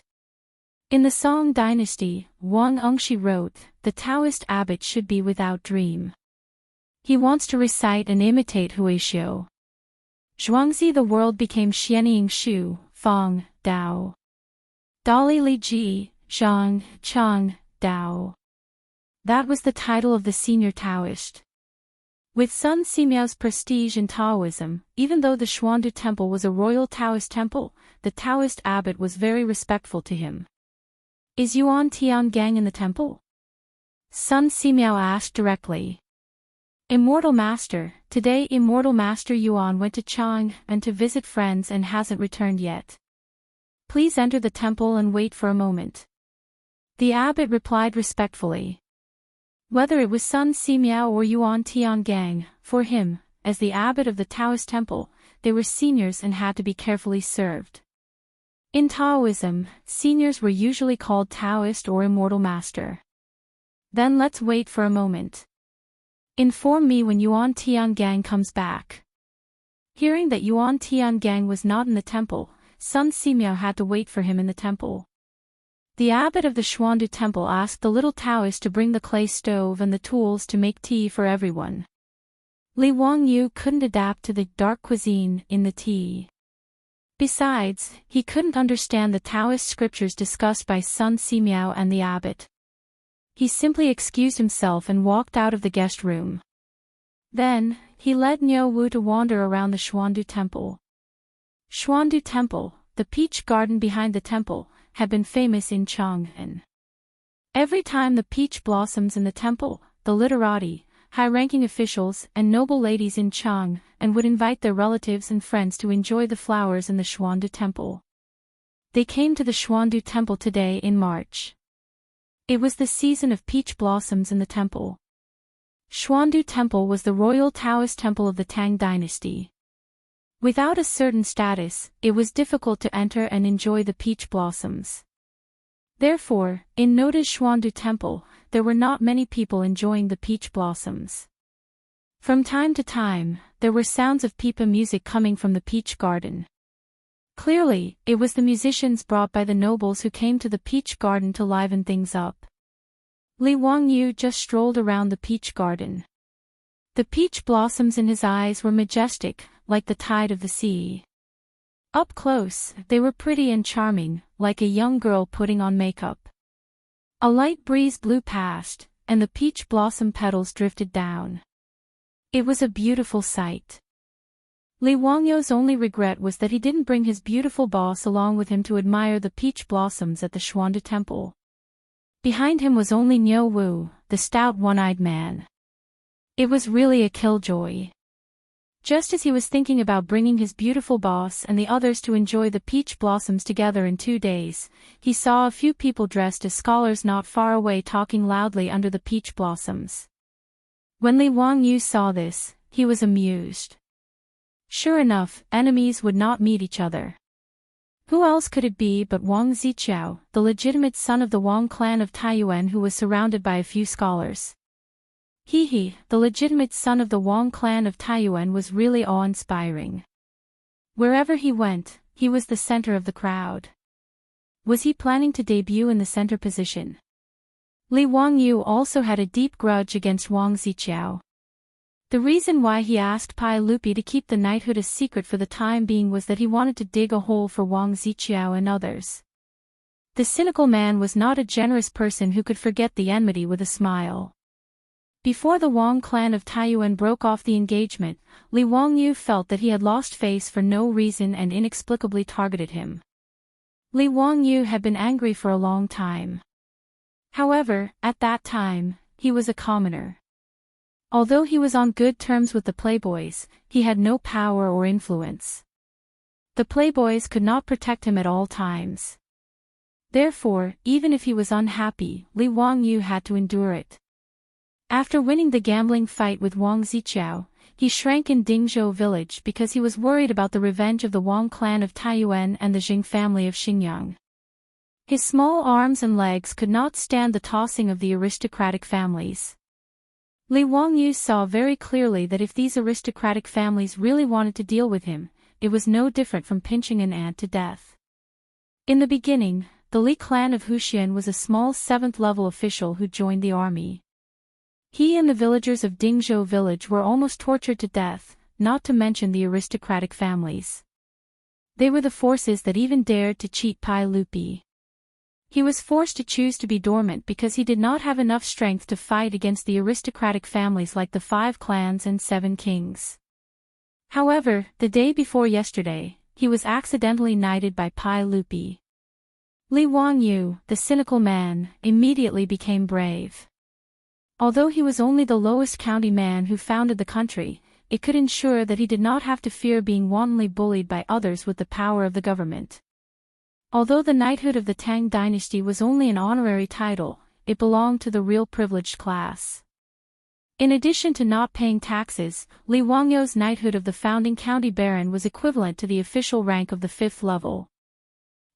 In the Song Dynasty, Wang Engshi wrote, the Taoist abbot should be without dream. He wants to recite and imitate Huixiu. Zhuangzi the world became Xianying Shu, Fang, Dao. Dali Li Ji, Zhang, Chang, Dao. That was the title of the senior Taoist. With Sun Simiao's prestige in Taoism, even though the Xuandu Temple was a royal Taoist temple, the Taoist abbot was very respectful to him. Is Yuan Tiangang in the temple? Sun Simiao asked directly. Immortal Master, today Immortal Master Yuan went to Chang'an to visit friends and hasn't returned yet. Please enter the temple and wait for a moment. The abbot replied respectfully. Whether it was Sun Simiao or Yuan Tiangang, for him, as the abbot of the Taoist temple, they were seniors and had to be carefully served. In Taoism, seniors were usually called Taoist or Immortal Master. Then let's wait for a moment. Inform me when Yuan Tiangang comes back. Hearing that Yuan Tiangang was not in the temple, Sun Simiao had to wait for him in the temple. The abbot of the Xuandu temple asked the little Taoist to bring the clay stove and the tools to make tea for everyone. Li Wangyu couldn't adapt to the dark cuisine in the tea. Besides, he couldn't understand the Taoist scriptures discussed by Sun Simiao and the abbot. He simply excused himself and walked out of the guest room. Then, he led Niu Wu to wander around the Xuandu temple. Xuandu Temple, the peach garden behind the temple, had been famous in Chang'an. Every time the peach blossoms in the temple, the literati, high-ranking officials and noble ladies in Chang'an would invite their relatives and friends to enjoy the flowers in the Xuandu Temple. They came to the Xuandu Temple today in March. It was the season of peach blossoms in the temple. Xuandu Temple was the royal Taoist temple of the Tang Dynasty. Without a certain status, it was difficult to enter and enjoy the peach blossoms. Therefore, in Noda's Xuandu Temple, there were not many people enjoying the peach blossoms. From time to time, there were sounds of pipa music coming from the peach garden. Clearly, it was the musicians brought by the nobles who came to the peach garden to liven things up. Li Wangyu just strolled around the peach garden. The peach blossoms in his eyes were majestic, like the tide of the sea. Up close, they were pretty and charming, like a young girl putting on makeup. A light breeze blew past, and the peach blossom petals drifted down. It was a beautiful sight. Li Wangyu's only regret was that he didn't bring his beautiful boss along with him to admire the peach blossoms at the Xuandu Temple. Behind him was only Niu Wu, the stout one-eyed man. It was really a killjoy. Just as he was thinking about bringing his beautiful boss and the others to enjoy the peach blossoms together in 2 days, he saw a few people dressed as scholars not far away talking loudly under the peach blossoms. When Li Wangyu saw this, he was amused. Sure enough, enemies would not meet each other. Who else could it be but Wang Ziqiao, the legitimate son of the Wang clan of Taiyuan, who was surrounded by a few scholars? He, the legitimate son of the Wang clan of Taiyuan, was really awe-inspiring. Wherever he went, he was the center of the crowd. Was he planning to debut in the center position? Li Wangyu also had a deep grudge against Wang Ziqiao. The reason why he asked Pai Lupi to keep the knighthood a secret for the time being was that he wanted to dig a hole for Wang Ziqiao and others. The cynical man was not a generous person who could forget the enmity with a smile. Before the Wang clan of Taiyuan broke off the engagement, Li Wangyu felt that he had lost face for no reason and inexplicably targeted him. Li Wangyu had been angry for a long time. However, at that time, he was a commoner. Although he was on good terms with the playboys, he had no power or influence. The playboys could not protect him at all times. Therefore, even if he was unhappy, Li Wangyu had to endure it. After winning the gambling fight with Wang Ziqiao, he shrank in Dingzhou village because he was worried about the revenge of the Wang clan of Taiyuan and the Jing family of Xinjiang. His small arms and legs could not stand the tossing of the aristocratic families. Li Wangyu saw very clearly that if these aristocratic families really wanted to deal with him, it was no different from pinching an ant to death. In the beginning, the Li clan of Huxian was a small 7th-level official who joined the army. He and the villagers of Dingzhou village were almost tortured to death, not to mention the aristocratic families. They were the forces that even dared to cheat Pai Lupi. He was forced to choose to be dormant because he did not have enough strength to fight against the aristocratic families like the 5 clans and 7 kings. However, the day before yesterday, he was accidentally knighted by Pai Lupi. Li Wangyu, the cynical man, immediately became brave. Although he was only the lowest county man who founded the country, it could ensure that he did not have to fear being wantonly bullied by others with the power of the government. Although the knighthood of the Tang dynasty was only an honorary title, it belonged to the real privileged class. In addition to not paying taxes, Li Wangyu's knighthood of the founding county baron was equivalent to the official rank of the 5th level.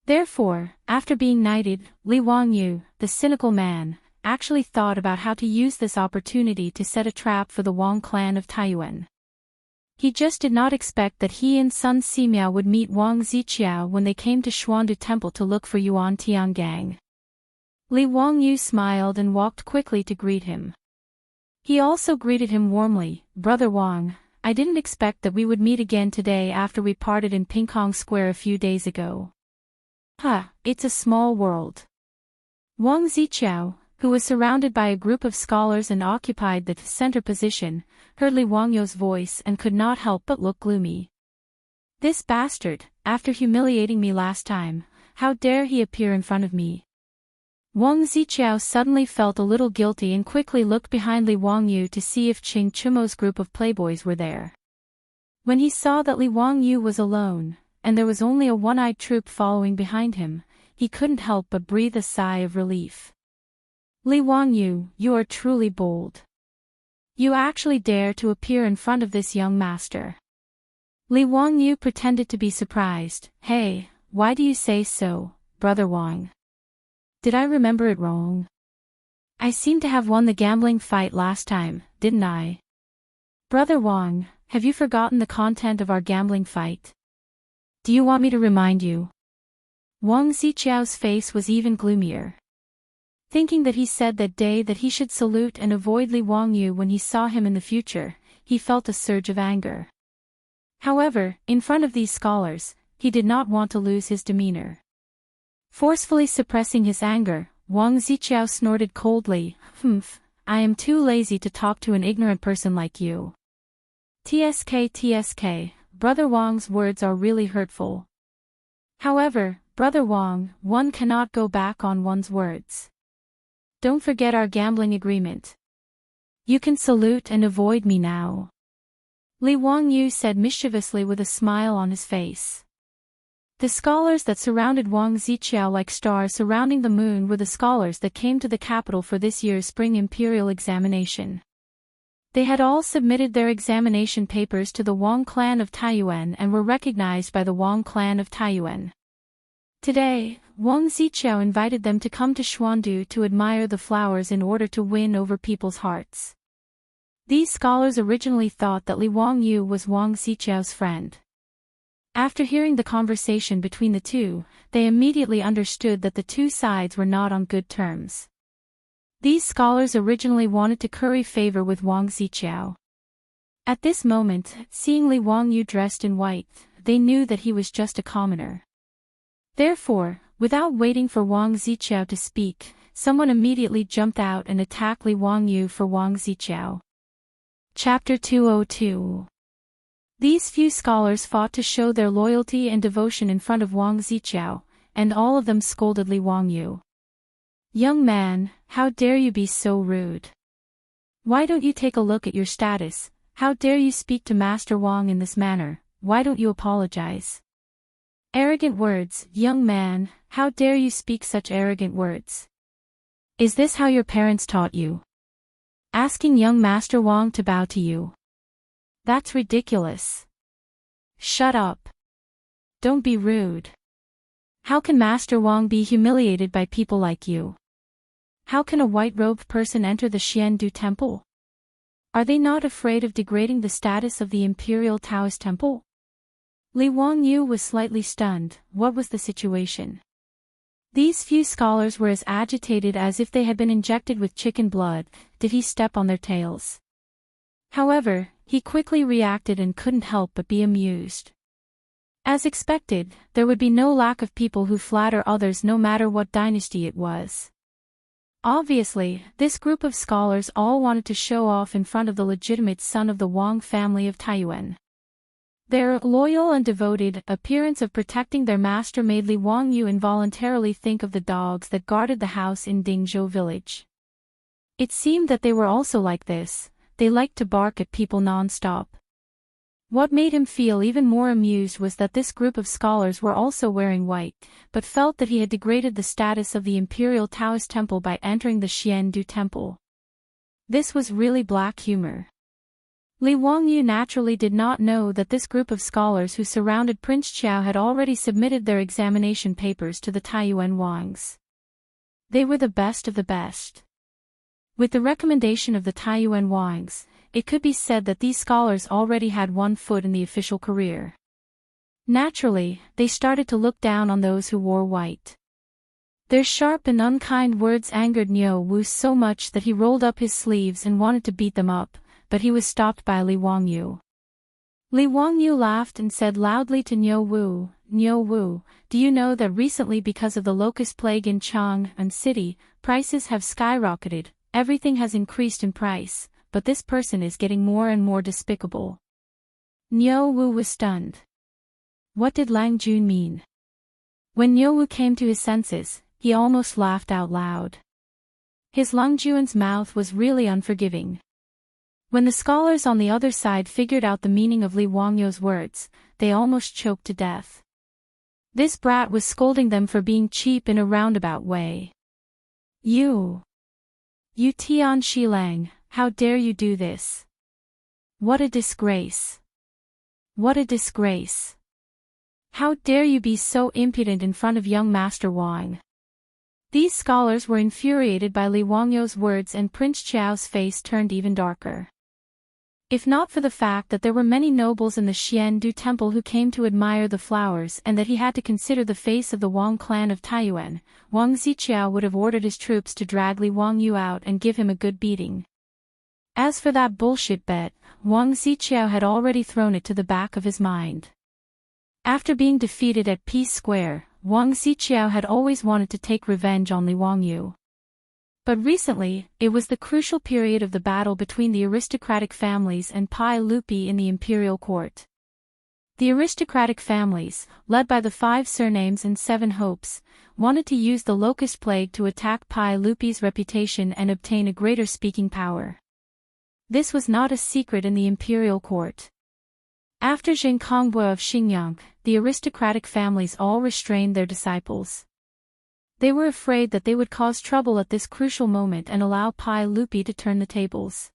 Therefore, after being knighted, Li Wangyu, the cynical man, actually thought about how to use this opportunity to set a trap for the Wang clan of Taiyuan. He just did not expect that he and Sun Simiao would meet Wang Ziqiao when they came to Xuandu Temple to look for Yuan Tiangang. Li Wangyu smiled and walked quickly to greet him. He also greeted him warmly. "Brother Wang, I didn't expect that we would meet again today after we parted in Pingkong Square a few days ago." It's a small world." Wang Ziqiao, who was surrounded by a group of scholars and occupied the center position, heard Li Wangyu's voice and could not help but look gloomy. "This bastard, after humiliating me last time, how dare he appear in front of me?" Wang Ziqiao suddenly felt a little guilty and quickly looked behind Li Wangyu to see if Qing Chumo's group of playboys were there. When he saw that Li Wangyu was alone, and there was only a one-eyed troop following behind him, he couldn't help but breathe a sigh of relief. "Li Wangyu, you are truly bold. You actually dare to appear in front of this young master." Li Wangyu pretended to be surprised. "Hey, why do you say so, Brother Wang? Did I remember it wrong? I seem to have won the gambling fight last time, didn't I? Brother Wang, have you forgotten the content of our gambling fight? Do you want me to remind you?" Wang Ziqiao's face was even gloomier. Thinking that he said that day that he should salute and avoid Li Wangyu when he saw him in the future, he felt a surge of anger. However, in front of these scholars, he did not want to lose his demeanor. Forcefully suppressing his anger, Wang Ziqiao snorted coldly, I am too lazy to talk to an ignorant person like you." TSK, Brother Wang's words are really hurtful. However, Brother Wang, one cannot go back on one's words. Don't forget our gambling agreement. You can salute and avoid me now." Li Wangyu said mischievously with a smile on his face. The scholars that surrounded Wang Ziqiao like stars surrounding the moon were the scholars that came to the capital for this year's spring imperial examination. They had all submitted their examination papers to the Wang clan of Taiyuan and were recognized by the Wang clan of Taiyuan. Today, Wang Ziqiao invited them to come to Xuandu to admire the flowers in order to win over people's hearts. These scholars originally thought that Li Wangyu was Wang Ziqiao's friend. After hearing the conversation between the two, they immediately understood that the two sides were not on good terms. These scholars originally wanted to curry favor with Wang Ziqiao. At this moment, seeing Li Wangyu dressed in white, they knew that he was just a commoner. Therefore, without waiting for Wang Ziqiao to speak, someone immediately jumped out and attacked Li Wangyu for Wang Ziqiao. Chapter 202. These few scholars fought to show their loyalty and devotion in front of Wang Ziqiao, and all of them scolded Li Wangyu. "Young man, how dare you be so rude? Why don't you take a look at your status? How dare you speak to Master Wang in this manner? Why don't you apologize? Arrogant words, young man, how dare you speak such arrogant words? Is this how your parents taught you? Asking young Master Wang to bow to you? That's ridiculous. Shut up. Don't be rude. How can Master Wang be humiliated by people like you? How can a white-robed person enter the Xiandu temple? Are they not afraid of degrading the status of the Imperial Taoist temple?" Li Wangyu was slightly stunned. What was the situation? These few scholars were as agitated as if they had been injected with chicken blood. Did he step on their tails? However, he quickly reacted and couldn't help but be amused. As expected, there would be no lack of people who flatter others no matter what dynasty it was. Obviously, this group of scholars all wanted to show off in front of the legitimate son of the Wang family of Taiyuan. Their loyal and devoted appearance of protecting their master made Li Wangyu involuntarily think of the dogs that guarded the house in Dingzhou village. It seemed that they were also like this. They liked to bark at people non-stop. What made him feel even more amused was that this group of scholars were also wearing white, but felt that he had degraded the status of the Imperial Taoist temple by entering the Xiandu temple. This was really black humor. Li Wangyu naturally did not know that this group of scholars who surrounded Prince Qiao had already submitted their examination papers to the Taiyuan Wangs. They were the best of the best. With the recommendation of the Taiyuan Wangs, it could be said that these scholars already had one foot in the official career. Naturally, they started to look down on those who wore white. Their sharp and unkind words angered Niu Wu so much that he rolled up his sleeves and wanted to beat them up, but he was stopped by Li Wangyu. Li Wangyu laughed and said loudly to Niu Wu, "Niu Wu, do you know that recently because of the locust plague in Chang'an City, prices have skyrocketed, everything has increased in price, but this person is getting more and more despicable." Niu Wu was stunned. What did Lang Jun mean? When Niu Wu came to his senses, he almost laughed out loud. His Lang Jun's mouth was really unforgiving. When the scholars on the other side figured out the meaning of Li Wangyu's words, they almost choked to death. This brat was scolding them for being cheap in a roundabout way. You Tian Shilang, how dare you do this? What a disgrace! What a disgrace! How dare you be so impudent in front of young Master Wang? These scholars were infuriated by Li Wangyu's words, and Prince Chiao's face turned even darker. If not for the fact that there were many nobles in the Xiandu temple who came to admire the flowers and that he had to consider the face of the Wang clan of Taiyuan, Wang Ziqiao would have ordered his troops to drag Li Wangyu out and give him a good beating. As for that bullshit bet, Wang Ziqiao had already thrown it to the back of his mind. After being defeated at Peace Square, Wang Ziqiao had always wanted to take revenge on Li Wangyu. But recently, it was the crucial period of the battle between the aristocratic families and Pai Lupi in the imperial court. The aristocratic families, led by the 5 surnames and 7 hopes, wanted to use the locust plague to attack Pai Lupi's reputation and obtain a greater speaking power. This was not a secret in the imperial court. After Zheng Kongbue of Xingyang, the aristocratic families all restrained their disciples. They were afraid that they would cause trouble at this crucial moment and allow Pai Lupi to turn the tables.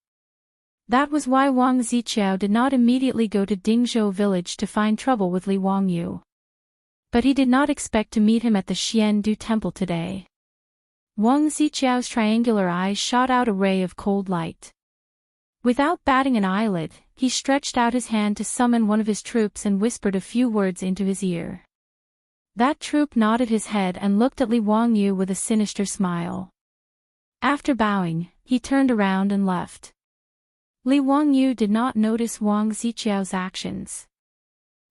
That was why Wang Ziqiao did not immediately go to Dingzhou village to find trouble with Li Wangyu. But he did not expect to meet him at the Xiandu temple today. Wang Ziqiao's triangular eyes shot out a ray of cold light. Without batting an eyelid, he stretched out his hand to summon one of his troops and whispered a few words into his ear. That troop nodded his head and looked at Li Wangyu with a sinister smile. After bowing, he turned around and left. Li Wangyu did not notice Wang Ziqiao's actions.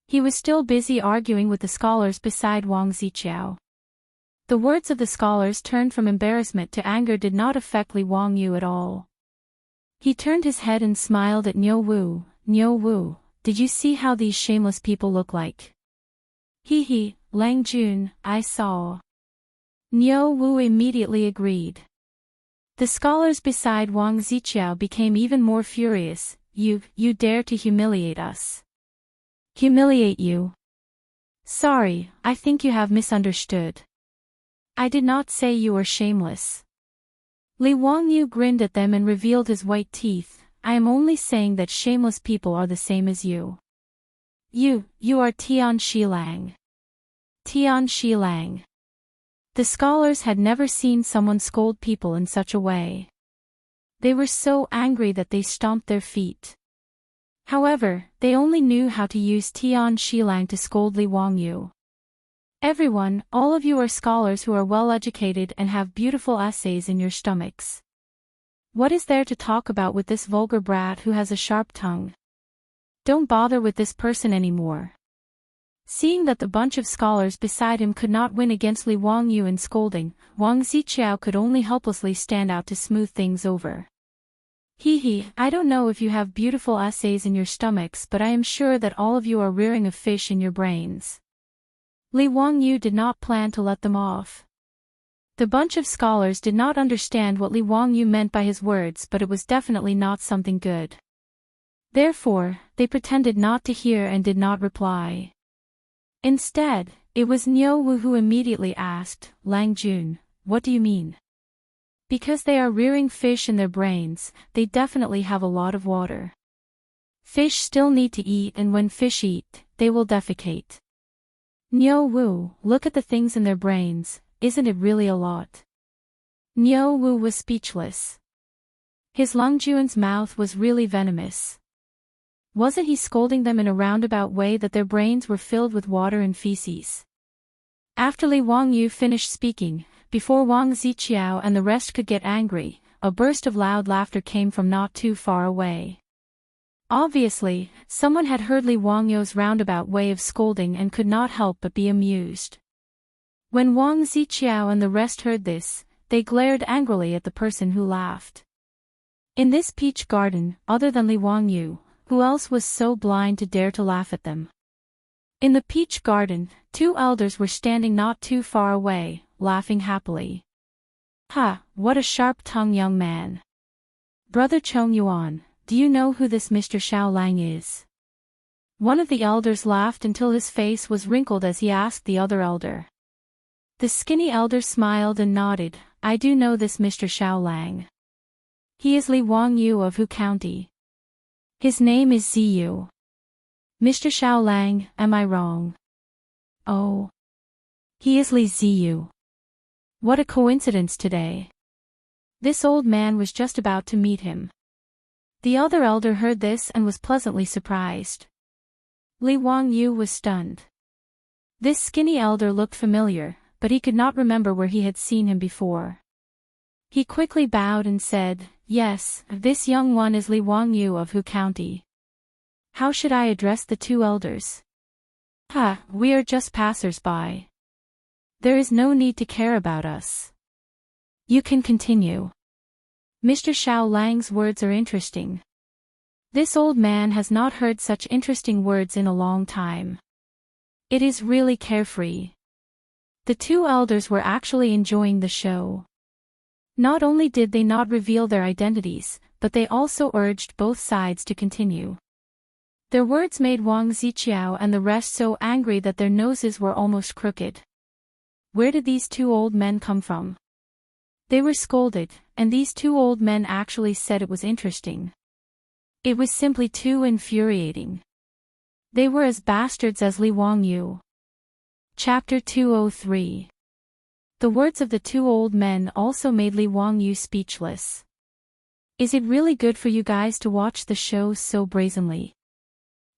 He was still busy arguing with the scholars beside Wang Ziqiao. The words of the scholars turned from embarrassment to anger did not affect Li Wangyu at all. He turned his head and smiled at Niu Wu. "Niu Wu, did you see how these shameless people look like?" "He, Lang Jun, I saw." Niu Wu immediately agreed. The scholars beside Wang Ziqiao became even more furious. You dare to humiliate us." "Humiliate you? Sorry, I think you have misunderstood. I did not say you were shameless." Li Wangyu grinned at them and revealed his white teeth. "I am only saying that shameless people are the same as you. You are Tian Shilang." Tian Shilang. The scholars had never seen someone scold people in such a way. They were so angry that they stomped their feet. However, they only knew how to use Tian Shilang to scold Li Wangyu. "Everyone, all of you are scholars who are well educated and have beautiful essays in your stomachs. What is there to talk about with this vulgar brat who has a sharp tongue? Don't bother with this person anymore." Seeing that the bunch of scholars beside him could not win against Li Wangyu in scolding, Wang Ziqiao could only helplessly stand out to smooth things over. I don't know if you have beautiful essays in your stomachs, but I am sure that all of you are rearing a fish in your brains." Li Wangyu did not plan to let them off. The bunch of scholars did not understand what Li Wangyu meant by his words, but it was definitely not something good. Therefore, they pretended not to hear and did not reply. Instead, it was Niu Wu who immediately asked, "Lang Jun, what do you mean?" "Because they are rearing fish in their brains, they definitely have a lot of water. Fish still need to eat, and when fish eat, they will defecate." "Niu Wu, look at the things in their brains, isn't it really a lot?" Niu Wu was speechless. His Lungjuan's mouth was really venomous. Wasn't he scolding them in a roundabout way that their brains were filled with water and feces? After Li Wangyu finished speaking, before Wang Ziqiao and the rest could get angry, a burst of loud laughter came from not too far away. Obviously, someone had heard Li Wangyu's roundabout way of scolding and could not help but be amused. When Wang Ziqiao and the rest heard this, they glared angrily at the person who laughed. In this peach garden, other than Li Wangyu, who else was so blind to dare to laugh at them? In the peach garden, two elders were standing not too far away, laughing happily. Ha, what a sharp-tongued young man. Brother Chong Yuan, do you know who this Mr. Xiao Lang is? One of the elders laughed until his face was wrinkled as he asked the other elder. The skinny elder smiled and nodded. I do know this Mr. Xiao Lang. He is Li Wangyu of Hu County. His name is Ziyu. Mr. Xiao Lang, am I wrong? Oh. He is Li Ziyu. What a coincidence today. This old man was just about to meet him. The other elder heard this and was pleasantly surprised. Li Wangyu was stunned. This skinny elder looked familiar, but he could not remember where he had seen him before. He quickly bowed and said, Yes, this young one is Li Wangyu of Hu County. How should I address the two elders? Ha, we are just passers-by. There is no need to care about us. You can continue. Mr. Xiao Lang's words are interesting. This old man has not heard such interesting words in a long time. It is really carefree. The two elders were actually enjoying the show. Not only did they not reveal their identities, but they also urged both sides to continue. Their words made Wang Ziqiao and the rest so angry that their noses were almost crooked. Where did these two old men come from? They were scolded, and these two old men actually said it was interesting. It was simply too infuriating. They were as bastards as Li Wangyu. Chapter 203. The words of the two old men also made Li Wangyu speechless. Is it really good for you guys to watch the show so brazenly?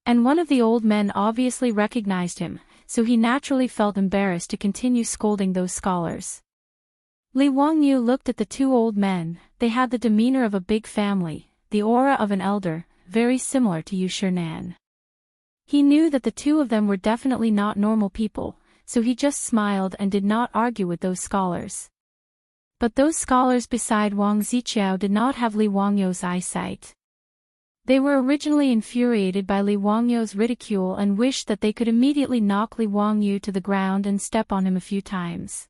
And one of the old men obviously recognized him, so he naturally felt embarrassed to continue scolding those scholars. Li Wangyu looked at the two old men. They had the demeanor of a big family, the aura of an elder, very similar to Yu Shinan. He knew that the two of them were definitely not normal people, so he just smiled and did not argue with those scholars. But those scholars beside Wang Ziqiao did not have Li Wangyu's eyesight. They were originally infuriated by Li Wangyu's ridicule and wished that they could immediately knock Li Wangyu to the ground and step on him a few times.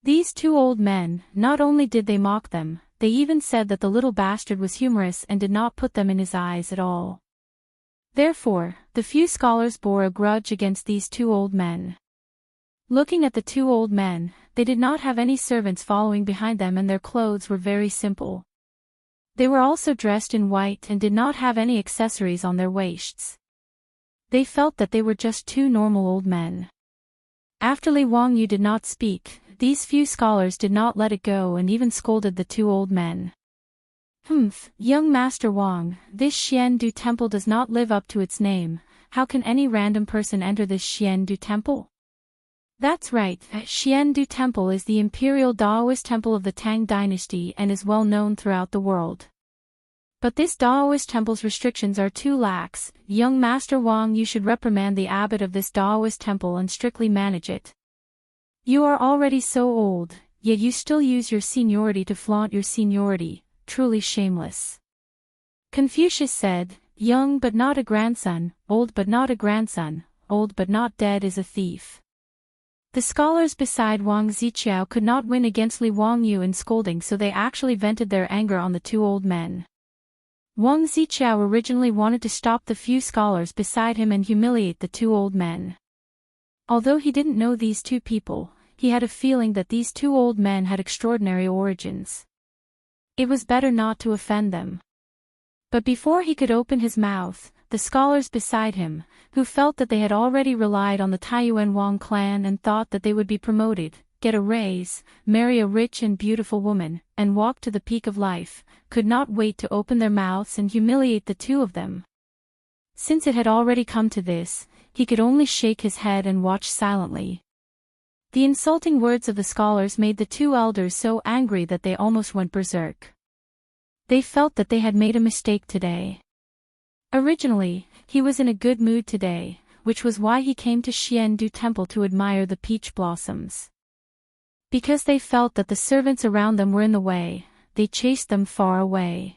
These two old men, not only did they mock them, they even said that the little bastard was humorous and did not put them in his eyes at all. Therefore, the few scholars bore a grudge against these two old men. Looking at the two old men, they did not have any servants following behind them and their clothes were very simple. They were also dressed in white and did not have any accessories on their waists. They felt that they were just two normal old men. After Li Wangyu did not speak, these few scholars did not let it go and even scolded the two old men. Humph, young Master Wang, this Xiandu temple does not live up to its name. How can any random person enter this Xiandu temple? That's right, Xiandu Temple is the imperial Daoist temple of the Tang Dynasty and is well known throughout the world. But this Daoist temple's restrictions are too lax. Young Master Wang, you should reprimand the abbot of this Daoist temple and strictly manage it. You are already so old, yet you still use your seniority to flaunt your seniority, truly shameless. Confucius said, young but not a grandson, old but not a grandson, old but not dead is a thief. The scholars beside Wang Ziqiao could not win against Li Wangyu in scolding, so they actually vented their anger on the two old men. Wang Ziqiao originally wanted to stop the few scholars beside him and humiliate the two old men. Although he didn't know these two people, he had a feeling that these two old men had extraordinary origins. It was better not to offend them. But before he could open his mouth, the scholars beside him, who felt that they had already relied on the Taiyuan Wang clan and thought that they would be promoted, get a raise, marry a rich and beautiful woman, and walk to the peak of life, could not wait to open their mouths and humiliate the two of them. Since it had already come to this, he could only shake his head and watch silently. The insulting words of the scholars made the two elders so angry that they almost went berserk. They felt that they had made a mistake today. Originally, he was in a good mood today, which was why he came to Xiandu Temple to admire the peach blossoms. Because they felt that the servants around them were in the way, they chased them far away.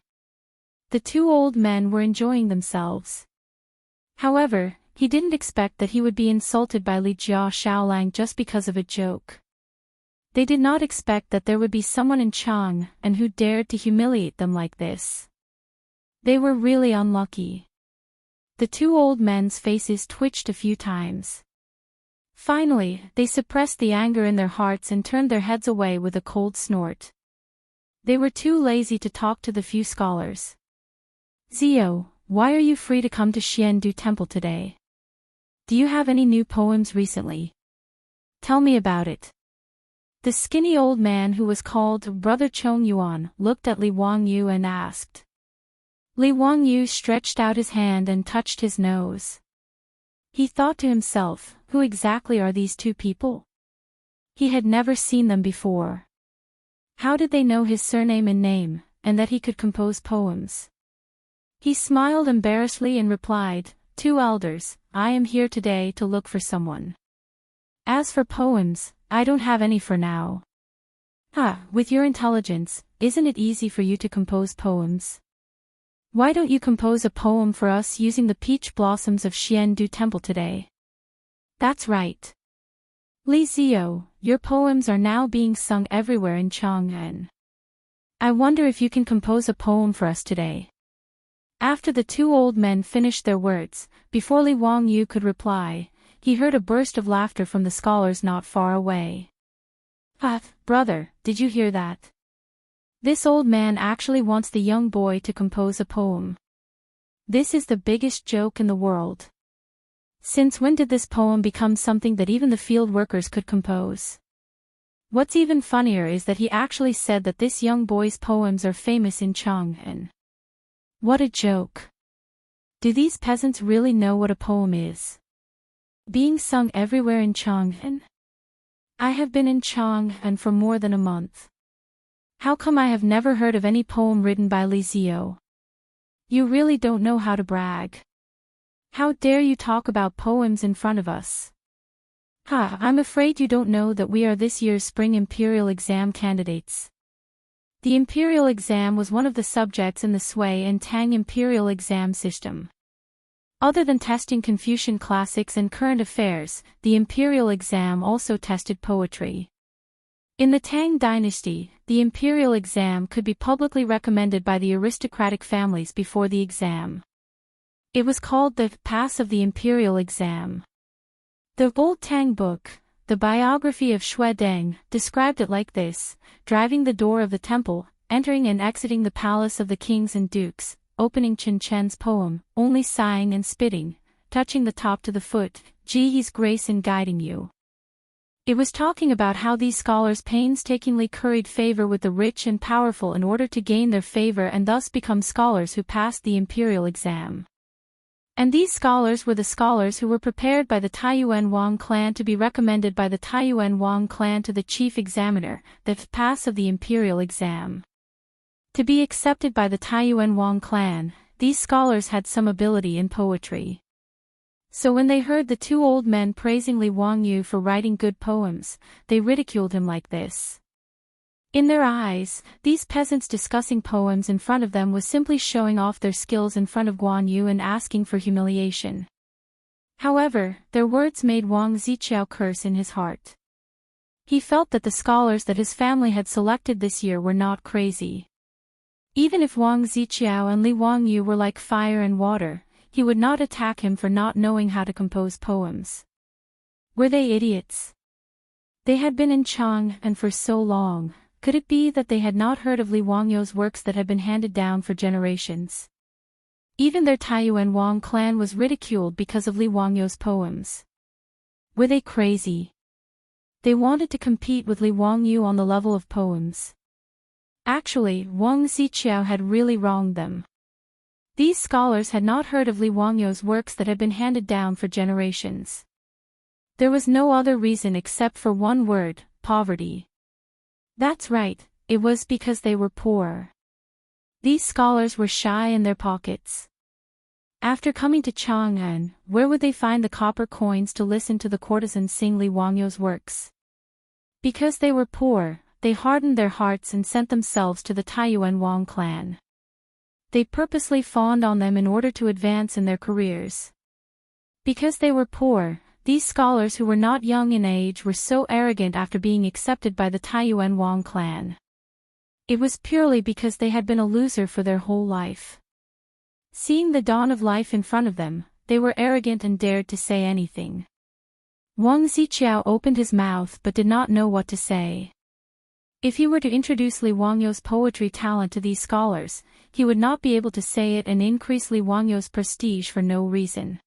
The two old men were enjoying themselves. However, he didn't expect that he would be insulted by Li Jia Shaolang just because of a joke. They did not expect that there would be someone in Chang and who dared to humiliate them like this. They were really unlucky. The two old men's faces twitched a few times. Finally, they suppressed the anger in their hearts and turned their heads away with a cold snort. They were too lazy to talk to the few scholars. Zio, why are you free to come to Xiandu Temple today? Do you have any new poems recently? Tell me about it. The skinny old man who was called Brother Chong Yuan looked at Li Wangyu and asked. Li Wangyu stretched out his hand and touched his nose. He thought to himself, who exactly are these two people? He had never seen them before. How did they know his surname and name, and that he could compose poems? He smiled embarrassedly and replied, "Two elders, I am here today to look for someone. As for poems, I don't have any for now." With your intelligence, isn't it easy for you to compose poems? Why don't you compose a poem for us using the peach blossoms of Xiandu Temple today? That's right. Li Zio, your poems are now being sung everywhere in Chang'an. I wonder if you can compose a poem for us today. After the two old men finished their words, before Li Wangyu could reply, he heard a burst of laughter from the scholars not far away. Brother, did you hear that? This old man actually wants the young boy to compose a poem. This is the biggest joke in the world. Since when did this poem become something that even the field workers could compose? What's even funnier is that he actually said that this young boy's poems are famous in Chang'an. What a joke. Do these peasants really know what a poem is? Being sung everywhere in Chang'an? I have been in Chang'an for more than a month. How come I have never heard of any poem written by Li Zio? You really don't know how to brag. How dare you talk about poems in front of us? I'm afraid you don't know that we are this year's spring imperial exam candidates. The imperial exam was one of the subjects in the Sui and Tang imperial exam system. Other than testing Confucian classics and current affairs, the imperial exam also tested poetry. In the Tang Dynasty, the imperial exam could be publicly recommended by the aristocratic families before the exam. It was called the Pass of the Imperial Exam. The Old Tang book, the biography of Shui Deng, described it like this: driving the door of the temple, entering and exiting the palace of the kings and dukes, opening Chen Chen's poem, only sighing and spitting, touching the top to the foot, Ji's grace in guiding you. It was talking about how these scholars painstakingly curried favor with the rich and powerful in order to gain their favor and thus become scholars who passed the imperial exam. And these scholars were the scholars who were prepared by the Taiyuan Wang clan to be recommended by the Taiyuan Wang clan to the chief examiner, the pass of the imperial exam. To be accepted by the Taiyuan Wang clan, these scholars had some ability in poetry. So when they heard the two old men praising Li Wangyu for writing good poems, they ridiculed him like this. In their eyes, these peasants discussing poems in front of them was simply showing off their skills in front of Guan Yu and asking for humiliation. However, their words made Wang Ziqiao curse in his heart. He felt that the scholars that his family had selected this year were not crazy. Even if Wang Ziqiao and Li Wangyu were like fire and water, he would not attack him for not knowing how to compose poems. Were they idiots? They had been in Chang'an for so long. Could it be that they had not heard of Li Wangyu's works that had been handed down for generations? Even their Taiyuan Wang clan was ridiculed because of Li Wangyu's poems. Were they crazy? They wanted to compete with Li Wangyu on the level of poems. Actually, Wang Ziqiao had really wronged them. These scholars had not heard of Li Wangyu's works that had been handed down for generations. There was no other reason except for one word, poverty. That's right, it was because they were poor. These scholars were shy in their pockets. After coming to Chang'an, where would they find the copper coins to listen to the courtesans sing Li Wangyu's works? Because they were poor, they hardened their hearts and sent themselves to the Taiyuan Wang clan. They purposely fawned on them in order to advance in their careers. Because they were poor, these scholars who were not young in age were so arrogant after being accepted by the Taiyuan Wang clan. It was purely because they had been a loser for their whole life. Seeing the dawn of life in front of them, they were arrogant and dared to say anything. Wang Ziqiao opened his mouth but did not know what to say. If he were to introduce Li Wangyu's poetry talent to these scholars, he would not be able to say it and increase Li Wangyu's prestige for no reason.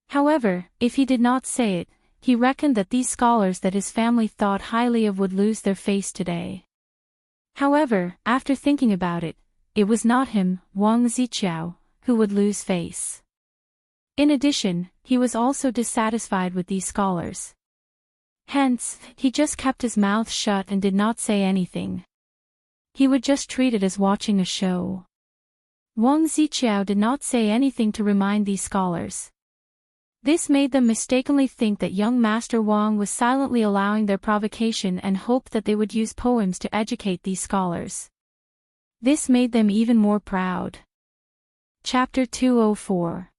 However, if he did not say it, he reckoned that these scholars that his family thought highly of would lose their face today. However, after thinking about it, it was not him, Wang Ziqiao, who would lose face. In addition, he was also dissatisfied with these scholars. Hence, he just kept his mouth shut and did not say anything. He would just treat it as watching a show. Wang Ziqiao did not say anything to remind these scholars. This made them mistakenly think that young Master Wang was silently allowing their provocation and hoped that they would use poems to educate these scholars. This made them even more proud. Chapter 204.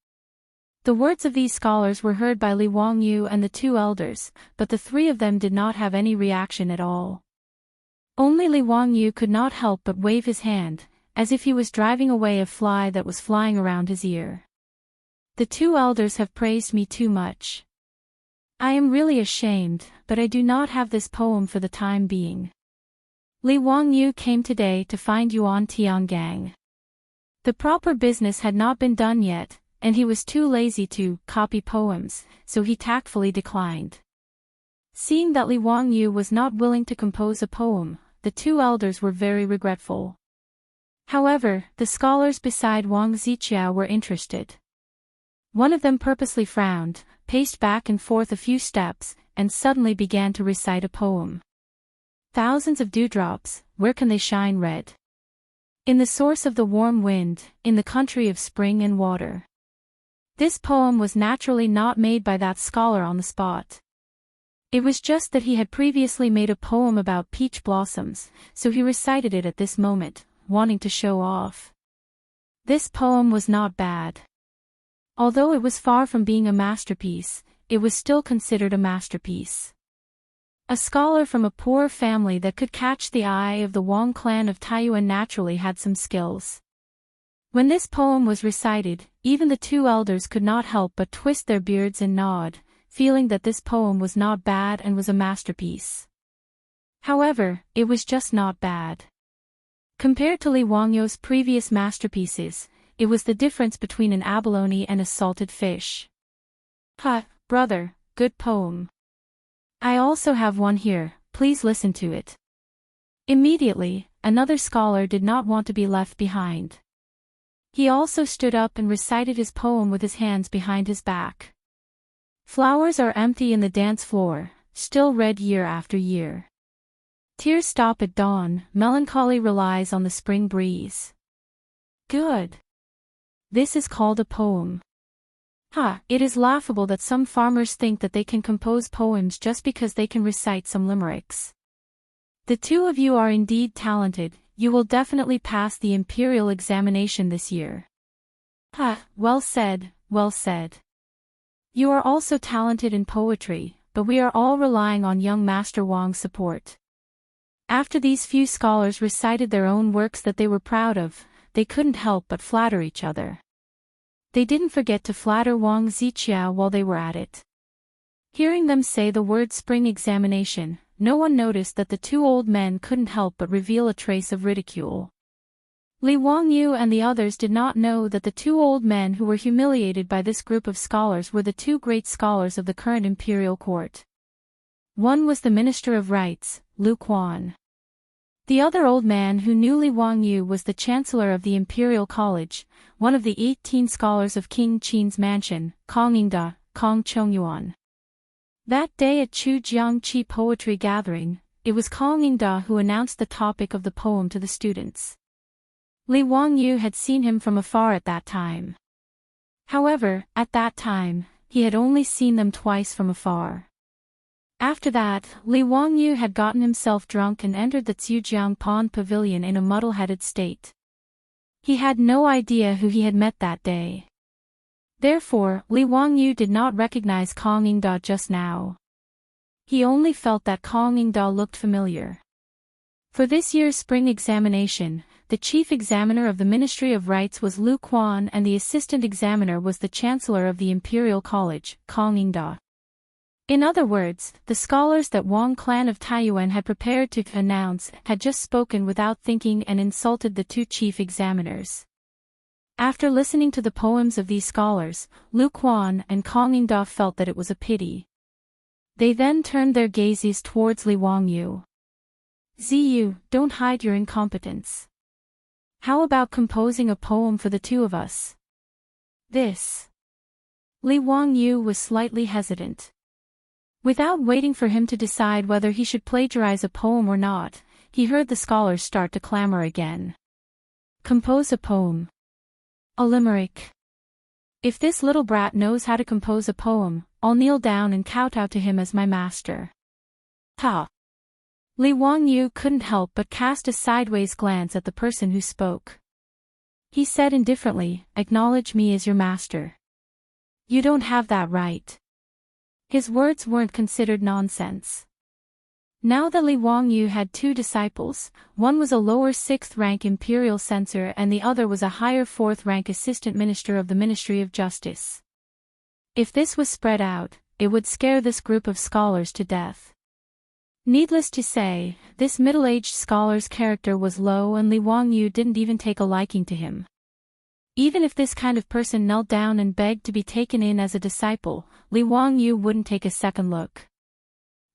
The words of these scholars were heard by Li Wangyu and the two elders, but the three of them did not have any reaction at all. Only Li Wangyu could not help but wave his hand, as if he was driving away a fly that was flying around his ear. The two elders have praised me too much. I am really ashamed, but I do not have this poem for the time being. Li Wangyu came today to find Yuan Tiangang. The proper business had not been done yet, and he was too lazy to copy poems, so he tactfully declined. Seeing that Li Wangyu was not willing to compose a poem, the two elders were very regretful. However, the scholars beside Wang Ziqiao were interested. One of them purposely frowned, paced back and forth a few steps, and suddenly began to recite a poem. Thousands of dewdrops, where can they shine red? In the source of the warm wind, in the country of spring and water. This poem was naturally not made by that scholar on the spot. It was just that he had previously made a poem about peach blossoms, so he recited it at this moment, wanting to show off. This poem was not bad. Although it was far from being a masterpiece, it was still considered a masterpiece. A scholar from a poor family that could catch the eye of the Wang clan of Taiyuan naturally had some skills. When this poem was recited, even the two elders could not help but twist their beards and nod, feeling that this poem was not bad and was a masterpiece. However, it was just not bad. Compared to Li Wangyu's previous masterpieces, it was the difference between an abalone and a salted fish. Ha, brother, good poem. I also have one here, please listen to it. Immediately, another scholar did not want to be left behind. He also stood up and recited his poem with his hands behind his back. Flowers are empty in the dance floor, still red year after year. Tears stop at dawn, melancholy relies on the spring breeze. Good. This is called a poem. Ha, it is laughable that some farmers think that they can compose poems just because they can recite some limericks. The two of you are indeed talented, you will definitely pass the imperial examination this year. Ha, well said, well said. You are also talented in poetry, but we are all relying on young Master Wang's support. After these few scholars recited their own works that they were proud of, they couldn't help but flatter each other. They didn't forget to flatter Wang Ziqiao while they were at it. Hearing them say the word spring examination, no one noticed that the two old men couldn't help but reveal a trace of ridicule. Li Wangyu and the others did not know that the two old men who were humiliated by this group of scholars were the two great scholars of the current imperial court. One was the Minister of Rites, Lu Quan. The other old man who knew Li Wangyu was the Chancellor of the Imperial College, one of the 18 scholars of King Qin's mansion, Kongingda, Kong Chongyuan. That day at Chu Jiangqi Poetry Gathering, it was Kongingda who announced the topic of the poem to the students. Li Wangyu had seen him from afar at that time. However, at that time, he had only seen them twice from afar. After that, Li Wangyu had gotten himself drunk and entered the Zhujiang Pond Pavilion in a muddle-headed state. He had no idea who he had met that day. Therefore, Li Wangyu did not recognize Kongingda just now. He only felt that Kongingda looked familiar. For this year's spring examination, the chief examiner of the Ministry of Rites was Lu Quan and the assistant examiner was the Chancellor of the Imperial College, Kongingda. In other words, the scholars that Wang clan of Taiyuan had prepared to announce had just spoken without thinking and insulted the two chief examiners. After listening to the poems of these scholars, Lu Quan and Kongingda felt that it was a pity. They then turned their gazes towards Li Wangyu. Ziyu, don't hide your incompetence. How about composing a poem for the two of us? This. Li Wangyu was slightly hesitant. Without waiting for him to decide whether he should plagiarize a poem or not, he heard the scholars start to clamor again. Compose a poem. A limerick. If this little brat knows how to compose a poem, I'll kneel down and kowtow to him as my master. Ha! Li Wangyu couldn't help but cast a sideways glance at the person who spoke. He said indifferently, "Acknowledge me as your master." You don't have that right. His words weren't considered nonsense. Now that Li Wangyu had two disciples, one was a lower 6th rank imperial censor and the other was a higher 4th rank assistant minister of the Ministry of Justice. If this was spread out, it would scare this group of scholars to death. Needless to say, this middle-aged scholar's character was low and Li Wangyu didn't even take a liking to him. Even if this kind of person knelt down and begged to be taken in as a disciple, Li Wangyu wouldn't take a second look.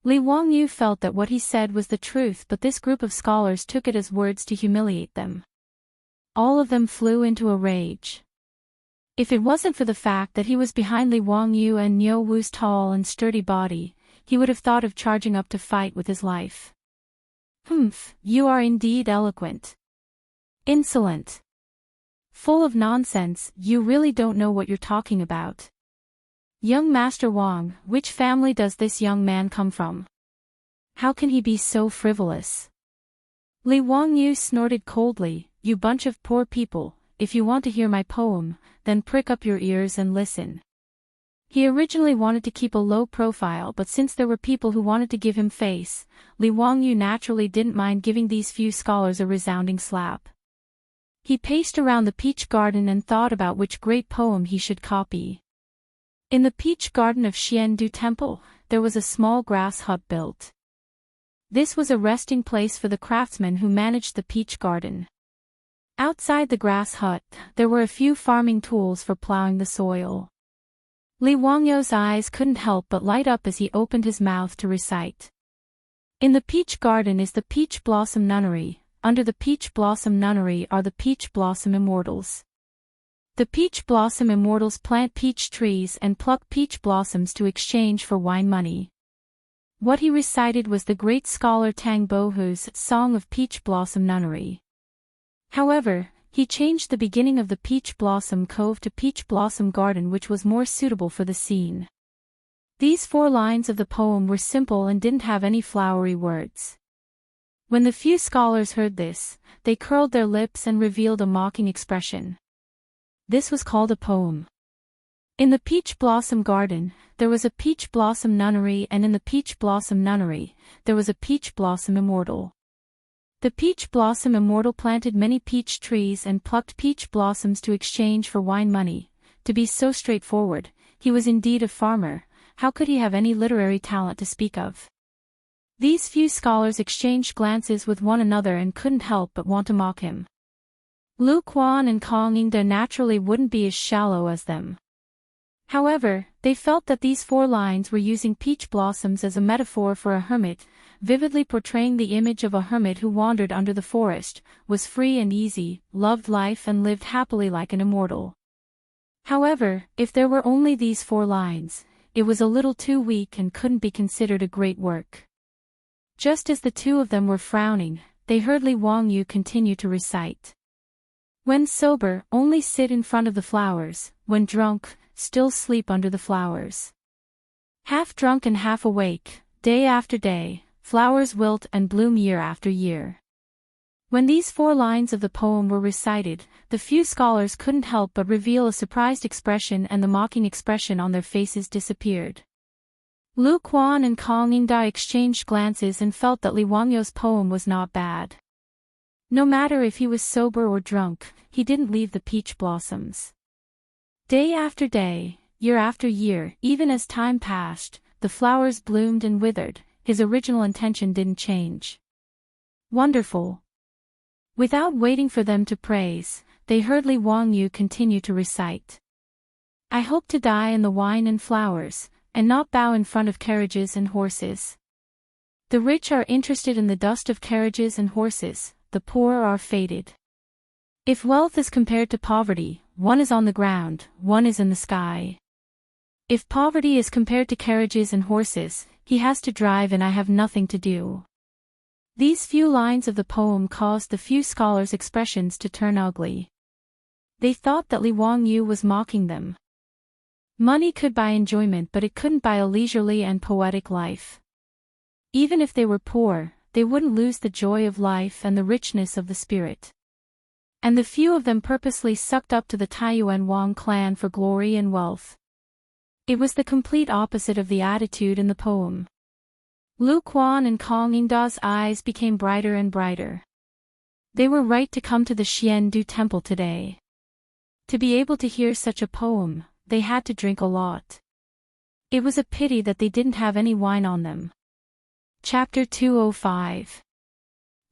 Li Wangyu felt that what he said was the truth, but this group of scholars took it as words to humiliate them. All of them flew into a rage. If it wasn't for the fact that he was behind Li Wangyu and Niu Wu's tall and sturdy body, he would have thought of charging up to fight with his life. Humph, you are indeed eloquent. Insolent. Full of nonsense, you really don't know what you're talking about. Young Master Wang, which family does this young man come from? How can he be so frivolous? Li Wangyu snorted coldly, "You bunch of poor people, if you want to hear my poem, then prick up your ears and listen." He originally wanted to keep a low profile, but since there were people who wanted to give him face, Li Wangyu naturally didn't mind giving these few scholars a resounding slap. He paced around the peach garden and thought about which great poem he should copy. In the peach garden of Xiandu Temple, there was a small grass hut built. This was a resting place for the craftsmen who managed the peach garden. Outside the grass hut, there were a few farming tools for plowing the soil. Li Wangyu's eyes couldn't help but light up as he opened his mouth to recite. In the peach garden is the peach blossom nunnery. Under the peach blossom nunnery are the peach blossom immortals. The peach blossom immortals plant peach trees and pluck peach blossoms to exchange for wine money. What he recited was the great scholar Tang Bohu's Song of Peach Blossom Nunnery. However, he changed the beginning of the Peach Blossom Cove to Peach Blossom Garden, which was more suitable for the scene. These 4 lines of the poem were simple and didn't have any flowery words. When the few scholars heard this, they curled their lips and revealed a mocking expression. This was called a poem. In the Peach Blossom Garden, there was a Peach Blossom Nunnery, and in the Peach Blossom Nunnery, there was a Peach Blossom Immortal. The Peach Blossom Immortal planted many peach trees and plucked peach blossoms to exchange for wine money. To be so straightforward, he was indeed a farmer. How could he have any literary talent to speak of? These few scholars exchanged glances with one another and couldn't help but want to mock him. Lu Quan and Kongingda naturally wouldn't be as shallow as them. However, they felt that these 4 lines were using peach blossoms as a metaphor for a hermit, vividly portraying the image of a hermit who wandered under the forest, was free and easy, loved life and lived happily like an immortal. However, if there were only these 4 lines, it was a little too weak and couldn't be considered a great work. Just as the two of them were frowning, they heard Li Wangyu continue to recite. When sober, only sit in front of the flowers, when drunk, still sleep under the flowers. Half drunk and half awake, day after day, flowers wilt and bloom year after year. When these 4 lines of the poem were recited, the few scholars couldn't help but reveal a surprised expression, and the mocking expression on their faces disappeared. Lu Quan and Kong Yingda exchanged glances and felt that Li Wangyu's poem was not bad. No matter if he was sober or drunk, he didn't leave the peach blossoms. Day after day, year after year, even as time passed, the flowers bloomed and withered, his original intention didn't change. Wonderful. Without waiting for them to praise, they heard Li Wangyu continue to recite. I hope to die in the wine and flowers, and not bow in front of carriages and horses. The rich are interested in the dust of carriages and horses, the poor are fated. If wealth is compared to poverty, one is on the ground, one is in the sky. If poverty is compared to carriages and horses, he has to drive and I have nothing to do. These few lines of the poem caused the few scholars' expressions to turn ugly. They thought that Li Wangyu was mocking them. Money could buy enjoyment, but it couldn't buy a leisurely and poetic life. Even if they were poor, they wouldn't lose the joy of life and the richness of the spirit. And the few of them purposely sucked up to the Taiyuan Wang clan for glory and wealth. It was the complete opposite of the attitude in the poem. Lu Quan and Kong Yingda's eyes became brighter and brighter. They were right to come to the Xiandu temple today. To be able to hear such a poem, they had to drink a lot. It was a pity that they didn't have any wine on them. Chapter 205.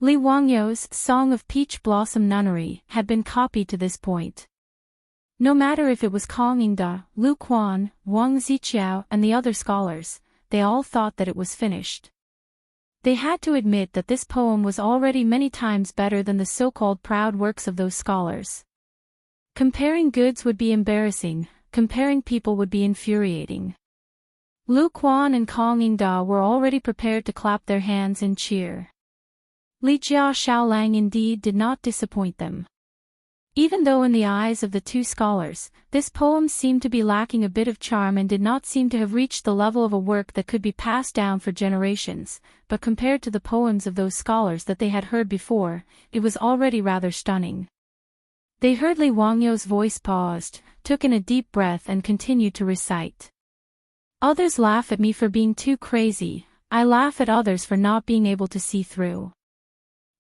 Li Wangyu's Song of Peach Blossom Nunnery had been copied to this point. No matter if it was Kong Yingda, Lu Quan, Wang Ziqiao and the other scholars, they all thought that it was finished. They had to admit that this poem was already many times better than the so-called proud works of those scholars. Comparing goods would be embarrassing, comparing people would be infuriating. Lu Quan and Kong Yingda were already prepared to clap their hands and cheer. Li Jia Xiaolang indeed did not disappoint them. Even though in the eyes of the two scholars, this poem seemed to be lacking a bit of charm and did not seem to have reached the level of a work that could be passed down for generations, but compared to the poems of those scholars that they had heard before, it was already rather stunning. They heard Li Wangyu's voice paused, took in a deep breath and continued to recite. Others laugh at me for being too crazy, I laugh at others for not being able to see through.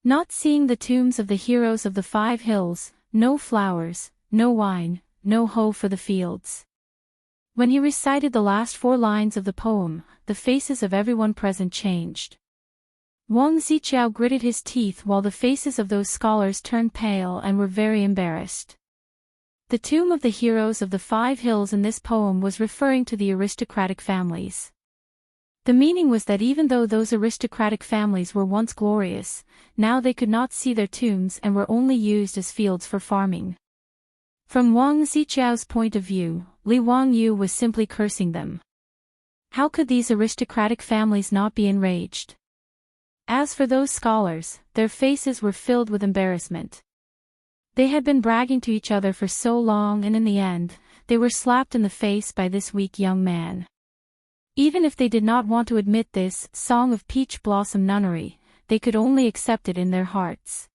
Not seeing the tombs of the heroes of the 5 hills, no flowers, no wine, no hoe for the fields. When he recited the last 4 lines of the poem, the faces of everyone present changed. Wang Ziqiao gritted his teeth while the faces of those scholars turned pale and were very embarrassed. The tomb of the heroes of the 5 hills in this poem was referring to the aristocratic families. The meaning was that even though those aristocratic families were once glorious, now they could not see their tombs and were only used as fields for farming. From Wang Ziqiao's point of view, Li Wangyu was simply cursing them. How could these aristocratic families not be enraged? As for those scholars, their faces were filled with embarrassment. They had been bragging to each other for so long and in the end, they were slapped in the face by this weak young man. Even if they did not want to admit this Song of Peach Blossom Nunnery, they could only accept it in their hearts.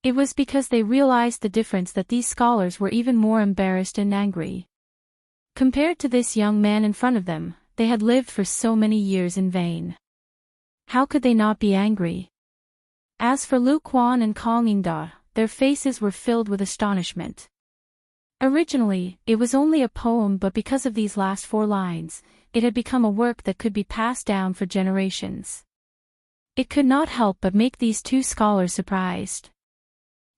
It was because they realized the difference that these scholars were even more embarrassed and angry. Compared to this young man in front of them, they had lived for so many years in vain. How could they not be angry? As for Lu Quan and Kong Yingda, their faces were filled with astonishment. Originally, it was only a poem, but because of these last 4 lines, it had become a work that could be passed down for generations. It could not help but make these two scholars surprised.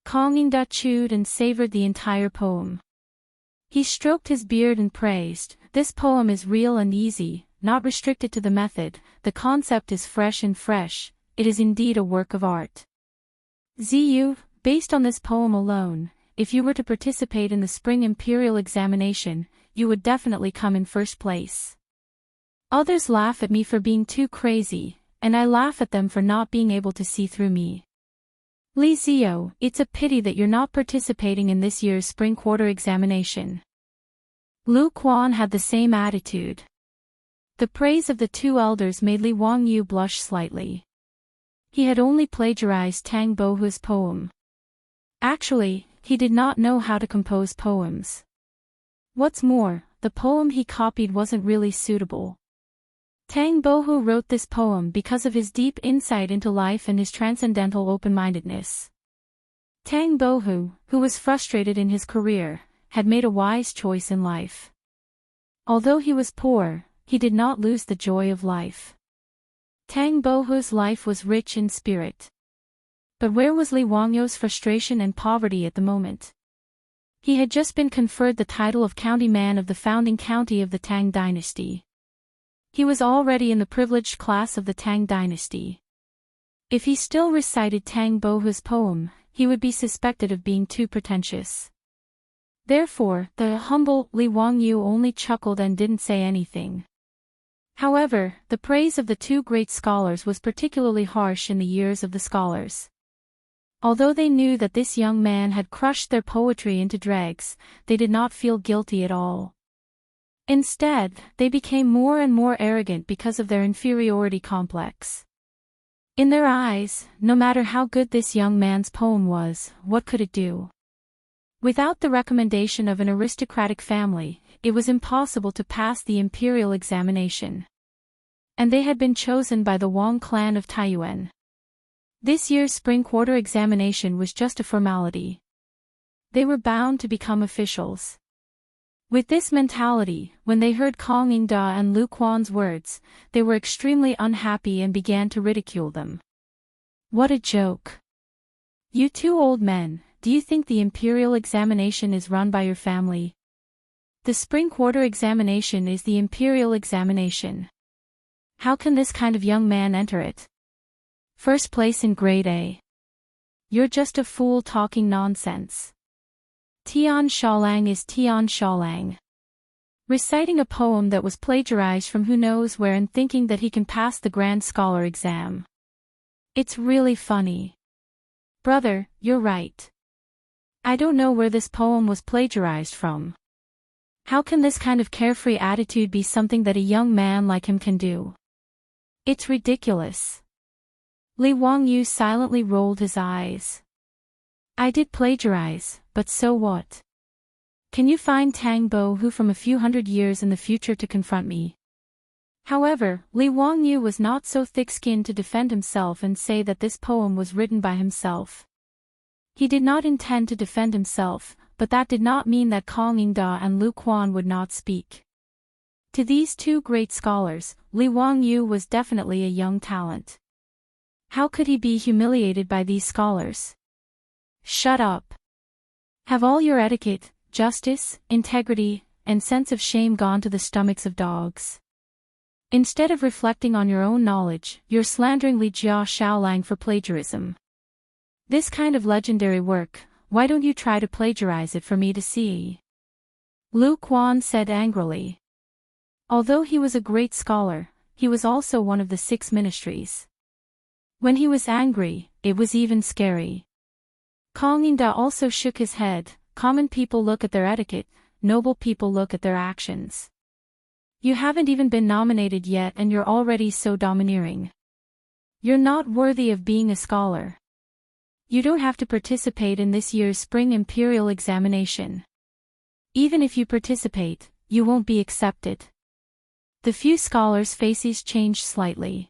Kong Yingda chewed and savored the entire poem. He stroked his beard and praised, "This poem is real and easy, not restricted to the method, the concept is fresh and fresh, it is indeed a work of art. Ziyu, based on this poem alone, if you were to participate in the spring imperial examination, you would definitely come in first place. Others laugh at me for being too crazy, and I laugh at them for not being able to see through me. Li Ziyo, it's a pity that you're not participating in this year's spring quarter examination." Lu Quan had the same attitude. The praise of the two elders made Li Wangyu blush slightly. He had only plagiarized Tang Bohu's poem. Actually, he did not know how to compose poems. What's more, the poem he copied wasn't really suitable. Tang Bohu wrote this poem because of his deep insight into life and his transcendental open-mindedness. Tang Bohu, who was frustrated in his career, had made a wise choice in life. Although he was poor, he did not lose the joy of life. Tang Bohu's life was rich in spirit. But where was Li Wangyu's frustration and poverty at the moment? He had just been conferred the title of county man of the founding county of the Tang Dynasty. He was already in the privileged class of the Tang Dynasty. If he still recited Tang Bohu's poem, he would be suspected of being too pretentious. Therefore, the humble Li Wangyu only chuckled and didn't say anything. However, the praise of the two great scholars was particularly harsh in the ears of the scholars. Although they knew that this young man had crushed their poetry into dregs, they did not feel guilty at all. Instead, they became more and more arrogant because of their inferiority complex. In their eyes, no matter how good this young man's poem was, what could it do? Without the recommendation of an aristocratic family, it was impossible to pass the imperial examination. And they had been chosen by the Wang clan of Taiyuan. This year's spring quarter examination was just a formality. They were bound to become officials. With this mentality, when they heard Kong Yingda and Lu Quan's words, they were extremely unhappy and began to ridicule them. What a joke! You two old men, do you think the imperial examination is run by your family? The spring quarter examination is the imperial examination. How can this kind of young man enter it? First place in grade A. You're just a fool talking nonsense. Tian Shaolang is Tian Shaolang. Reciting a poem that was plagiarized from who knows where and thinking that he can pass the Grand Scholar exam. It's really funny. Brother, you're right. I don't know where this poem was plagiarized from. How can this kind of carefree attitude be something that a young man like him can do? It's ridiculous. Li Wangyu silently rolled his eyes. I did plagiarize, but so what? Can you find Tang Bohu from a few hundred years in the future to confront me? However, Li Wangyu was not so thick-skinned to defend himself and say that this poem was written by himself. He did not intend to defend himself, but that did not mean that Kong Yingda and Lu Quan would not speak. To these two great scholars, Li Wangyu was definitely a young talent. How could he be humiliated by these scholars? Shut up. Have all your etiquette, justice, integrity, and sense of shame gone to the stomachs of dogs? Instead of reflecting on your own knowledge, you're slandering Li Jia Shaolang for plagiarism. This kind of legendary work, why don't you try to plagiarize it for me to see? Lu Quan said angrily. Although he was a great scholar, he was also one of the 6 ministries. When he was angry, it was even scary. Kong Yingda also shook his head. Common people look at their etiquette, noble people look at their actions. You haven't even been nominated yet and you're already so domineering. You're not worthy of being a scholar. You don't have to participate in this year's spring imperial examination. Even if you participate, you won't be accepted. The few scholars' faces changed slightly.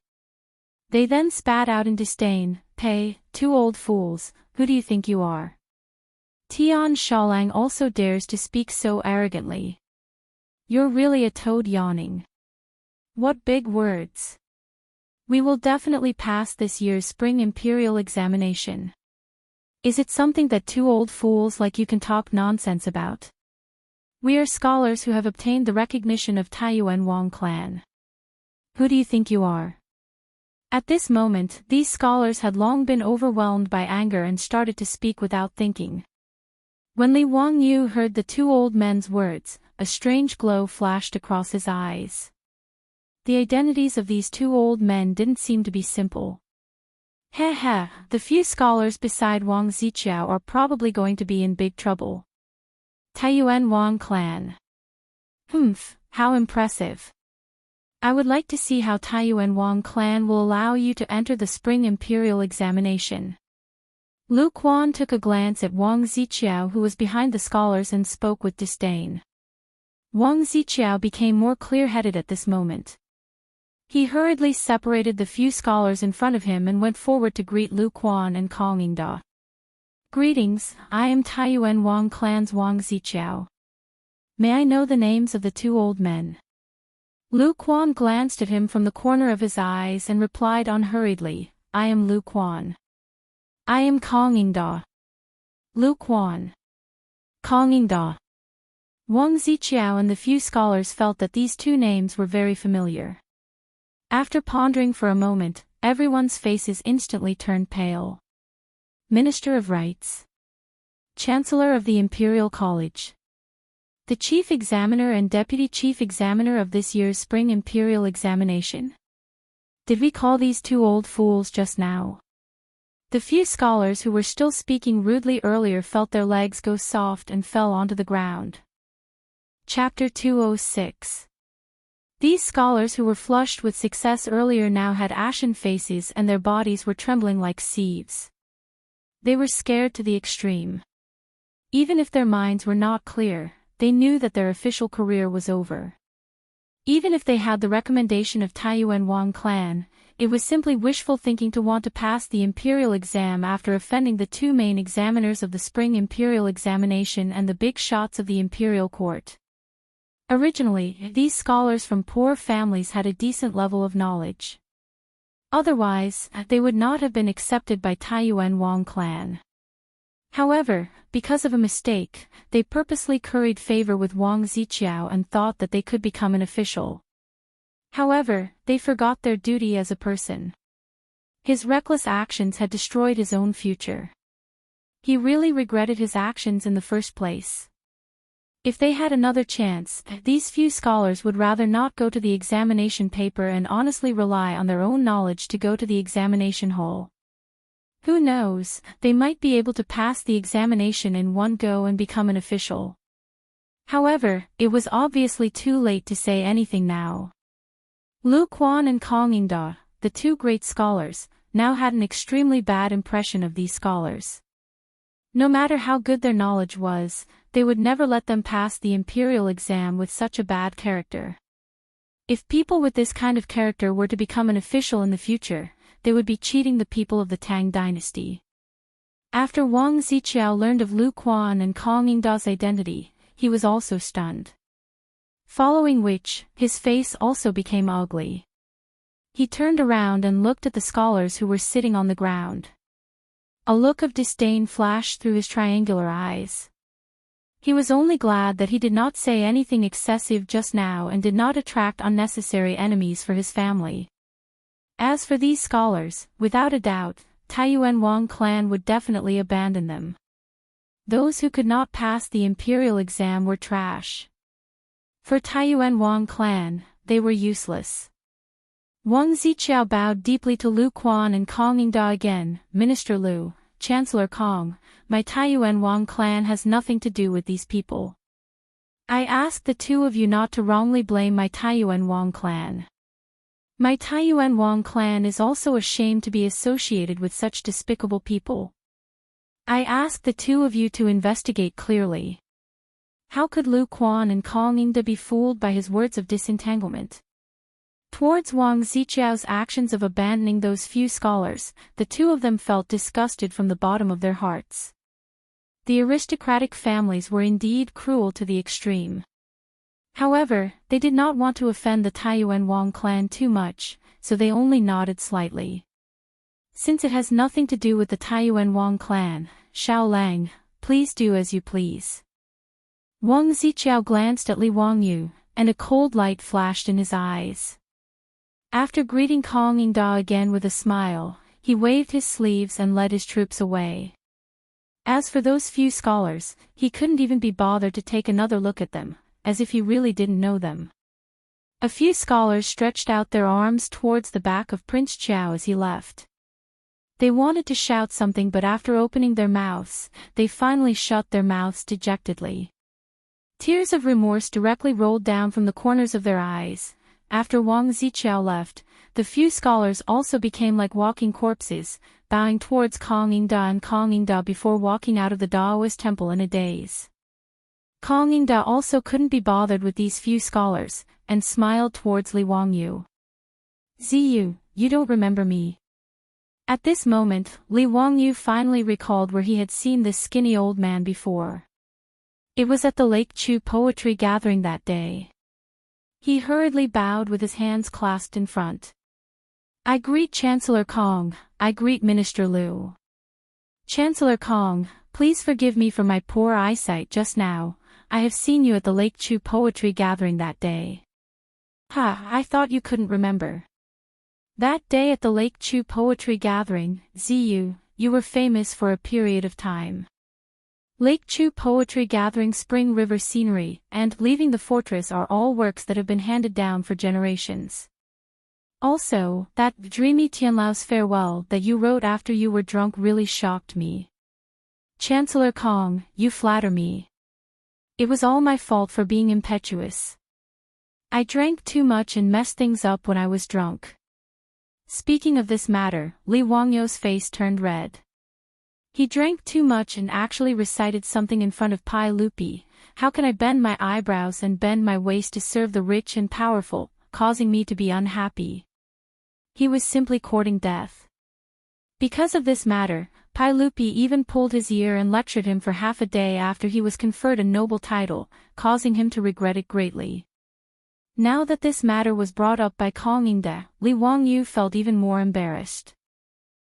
They then spat out in disdain, "Pei, 2 old fools, who do you think you are?" Tian Shaolang also dares to speak so arrogantly. You're really a toad yawning. What big words. We will definitely pass this year's spring imperial examination. Is it something that 2 old fools like you can talk nonsense about? We are scholars who have obtained the recognition of Taiyuan Wang clan. Who do you think you are? At this moment, these scholars had long been overwhelmed by anger and started to speak without thinking. When Li Wangyu heard the two old men's words, a strange glow flashed across his eyes. The identities of these two old men didn't seem to be simple. Heh, the few scholars beside Wang Ziqiao are probably going to be in big trouble. Taiyuan Wang clan. How impressive. I would like to see how Taiyuan Wang clan will allow you to enter the spring imperial examination. Lu Quan took a glance at Wang Ziqiao, who was behind the scholars, and spoke with disdain. Wang Ziqiao became more clear-headed at this moment. He hurriedly separated the few scholars in front of him and went forward to greet Lu Quan and Kong Yingda. Greetings, I am Taiyuan Wang clan's Wang Ziqiao. May I know the names of the two old men? Lu Quan glanced at him from the corner of his eyes and replied unhurriedly, I am Lu Quan. I am Kong Yingda. Lu Quan. Kong Yingda. Wang Ziqiao and the few scholars felt that these two names were very familiar. After pondering for a moment, everyone's faces instantly turned pale. Minister of Rites. Chancellor of the Imperial College. The Chief Examiner and Deputy Chief Examiner of this year's Spring Imperial Examination. Did we call these two old fools just now? The few scholars who were still speaking rudely earlier felt their legs go soft and fell onto the ground. Chapter 206. These scholars who were flushed with success earlier now had ashen faces and their bodies were trembling like sieves. They were scared to the extreme. Even if their minds were not clear, they knew that their official career was over. Even if they had the recommendation of Taiyuan Wang clan, it was simply wishful thinking to want to pass the imperial exam after offending the two main examiners of the spring imperial examination and the big shots of the imperial court. Originally, these scholars from poor families had a decent level of knowledge. Otherwise, they would not have been accepted by Taiyuan Wang clan. However, because of a mistake, they purposely curried favor with Wang Ziqiao and thought that they could become an official. However, they forgot their duty as a person. His reckless actions had destroyed his own future. He really regretted his actions in the first place. If they had another chance, these few scholars would rather not go to the examination paper and honestly rely on their own knowledge to go to the examination hall. Who knows, they might be able to pass the examination in one go and become an official. However, it was obviously too late to say anything now. Lu Quan and Kong Yingda, the two great scholars, now had an extremely bad impression of these scholars. No matter how good their knowledge was, they would never let them pass the imperial exam with such a bad character. If people with this kind of character were to become an official in the future, they would be cheating the people of the Tang Dynasty. After Wang Ziqiao learned of Lu Quan and Kong Yingda's identity, he was also stunned. Following which, his face also became ugly. He turned around and looked at the scholars who were sitting on the ground. A look of disdain flashed through his triangular eyes. He was only glad that he did not say anything excessive just now and did not attract unnecessary enemies for his family. As for these scholars, without a doubt, Taiyuan Wang clan would definitely abandon them. Those who could not pass the imperial exam were trash. For Taiyuan Wang clan, they were useless. Wang Ziqiao bowed deeply to Lu Quan and Kong Yingda again. Minister Lu, Chancellor Kong, my Taiyuan Wang clan has nothing to do with these people. I ask the two of you not to wrongly blame my Taiyuan Wang clan. My Taiyuan Wang clan is also ashamed to be associated with such despicable people. I ask the two of you to investigate clearly. How could Lu Quan and Kong Yingda be fooled by his words of disentanglement? Towards Wang Ziqiao's actions of abandoning those few scholars, the two of them felt disgusted from the bottom of their hearts. The aristocratic families were indeed cruel to the extreme. However, they did not want to offend the Taiyuan Wang clan too much, so they only nodded slightly. Since it has nothing to do with the Taiyuan Wang clan, Xiao Lang, please do as you please. Wang Ziqiao glanced at Li Wangyu, and a cold light flashed in his eyes. After greeting Kong Yingda again with a smile, he waved his sleeves and led his troops away. As for those few scholars, he couldn't even be bothered to take another look at them, as if he really didn't know them. A few scholars stretched out their arms towards the back of Prince Qiao as he left. They wanted to shout something, but after opening their mouths, they finally shut their mouths dejectedly. Tears of remorse directly rolled down from the corners of their eyes. After Wang Ziqiao left, the few scholars also became like walking corpses, bowing towards Kong Yingda and Kong Yingda before walking out of the Daoist temple in a daze. Kong Yingda also couldn't be bothered with these few scholars, and smiled towards Li Wangyu. Ziyu, you don't remember me. At this moment, Li Wangyu finally recalled where he had seen this skinny old man before. It was at the Lake Chu poetry gathering that day. He hurriedly bowed with his hands clasped in front. I greet Chancellor Kong, I greet Minister Liu. Chancellor Kong, please forgive me for my poor eyesight just now. I have seen you at the Lake Chu poetry gathering that day. I thought you couldn't remember. That day at the Lake Chu poetry gathering, Ziyu, you were famous for a period of time. Lake Chu poetry gathering, spring river scenery, and leaving the fortress are all works that have been handed down for generations. Also, that Dreamy Tianlao's farewell that you wrote after you were drunk really shocked me. Chancellor Kong, you flatter me. It was all my fault for being impetuous. I drank too much and messed things up when I was drunk. Speaking of this matter, Li Wangyu's face turned red. He drank too much and actually recited something in front of Pai Lupi. How can I bend my eyebrows and bend my waist to serve the rich and powerful, causing me to be unhappy? He was simply courting death. Because of this matter, Pai Lupi even pulled his ear and lectured him for half a day after he was conferred a noble title, causing him to regret it greatly. Now that this matter was brought up by Kong Yingda, Li Wangyu felt even more embarrassed.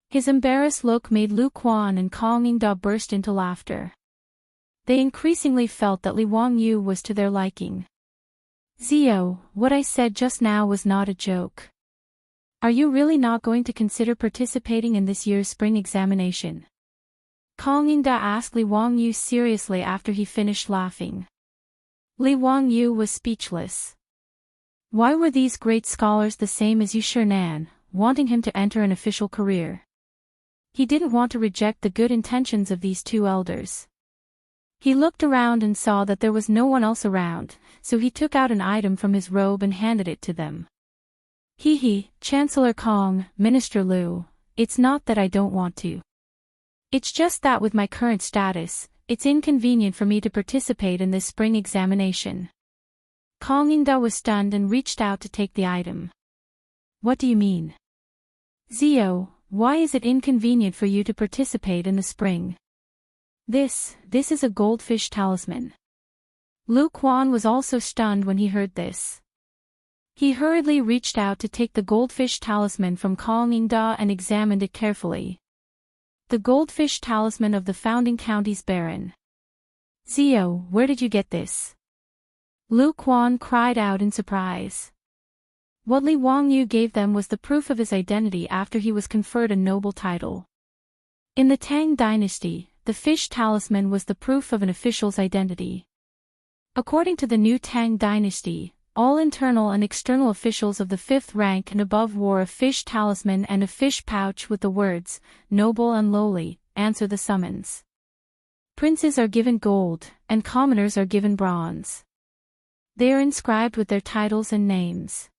His embarrassed look made Lu Quan and Kong Yingda burst into laughter. They increasingly felt that Li Wangyu was to their liking. Zio, what I said just now was not a joke. Are you really not going to consider participating in this year's spring examination? Kong Yingda asked Li Wangyu seriously after he finished laughing. Li Wangyu was speechless. Why were these great scholars the same as Yu Shernan, wanting him to enter an official career? He didn't want to reject the good intentions of these two elders. He looked around and saw that there was no one else around, so he took out an item from his robe and handed it to them. Chancellor Kong, Minister Liu, it's not that I don't want to. It's just that with my current status, it's inconvenient for me to participate in this spring examination. Kong Yingda was stunned and reached out to take the item. What do you mean? Zio, why is it inconvenient for you to participate in the spring? This is a goldfish talisman. Lu Quan was also stunned when he heard this. He hurriedly reached out to take the goldfish talisman from Kong Yingda and examined it carefully. The goldfish talisman of the founding county's baron. Zio, where did you get this? Lu Quan cried out in surprise. What Li Wangyu gave them was the proof of his identity after he was conferred a noble title. In the Tang Dynasty, the fish talisman was the proof of an official's identity. According to the new Tang Dynasty, all internal and external officials of the 5th rank and above wore a fish talisman and a fish pouch with the words, noble and lowly, answer the summons. Princes are given gold, and commoners are given bronze. They are inscribed with their titles and names.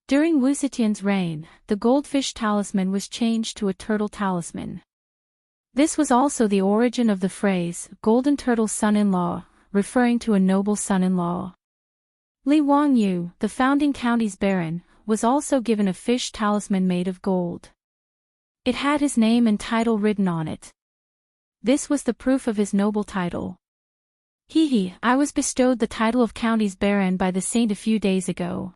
During Wu Zetian's reign, the goldfish talisman was changed to a turtle talisman. This was also the origin of the phrase, golden turtle son-in-law, referring to a noble son-in-law. Li Wangyu, the founding county's baron, was also given a fish talisman made of gold. It had his name and title written on it. This was the proof of his noble title. I was bestowed the title of county's baron by the saint a few days ago.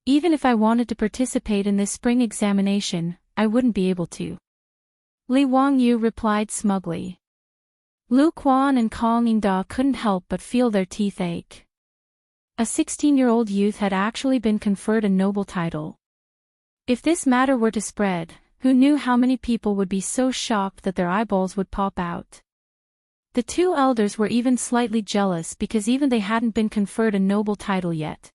Even if I wanted to participate in this spring examination, I wouldn't be able to. Li Wangyu replied smugly. Lu Quan and Kong Yingda couldn't help but feel their teeth ache. A 16-year-old youth had actually been conferred a noble title. If this matter were to spread, who knew how many people would be so shocked that their eyeballs would pop out. The two elders were even slightly jealous because even they hadn't been conferred a noble title yet.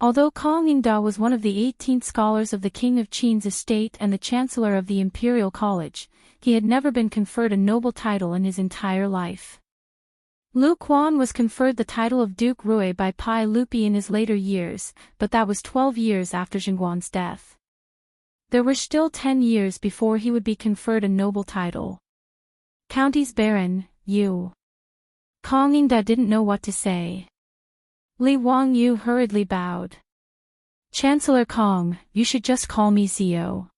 Although Kong Yingda was one of the 18 scholars of the King of Qin's estate and the Chancellor of the Imperial College, he had never been conferred a noble title in his entire life. Lu Quan was conferred the title of Duke Rui by Pai Lupi in his later years, but that was 12 years after Xinguan's death. There were still 10 years before he would be conferred a noble title. County's Baron, you. Kong Yingda didn't know what to say. Li Wangyu hurriedly bowed. Chancellor Kong, you should just call me Zio.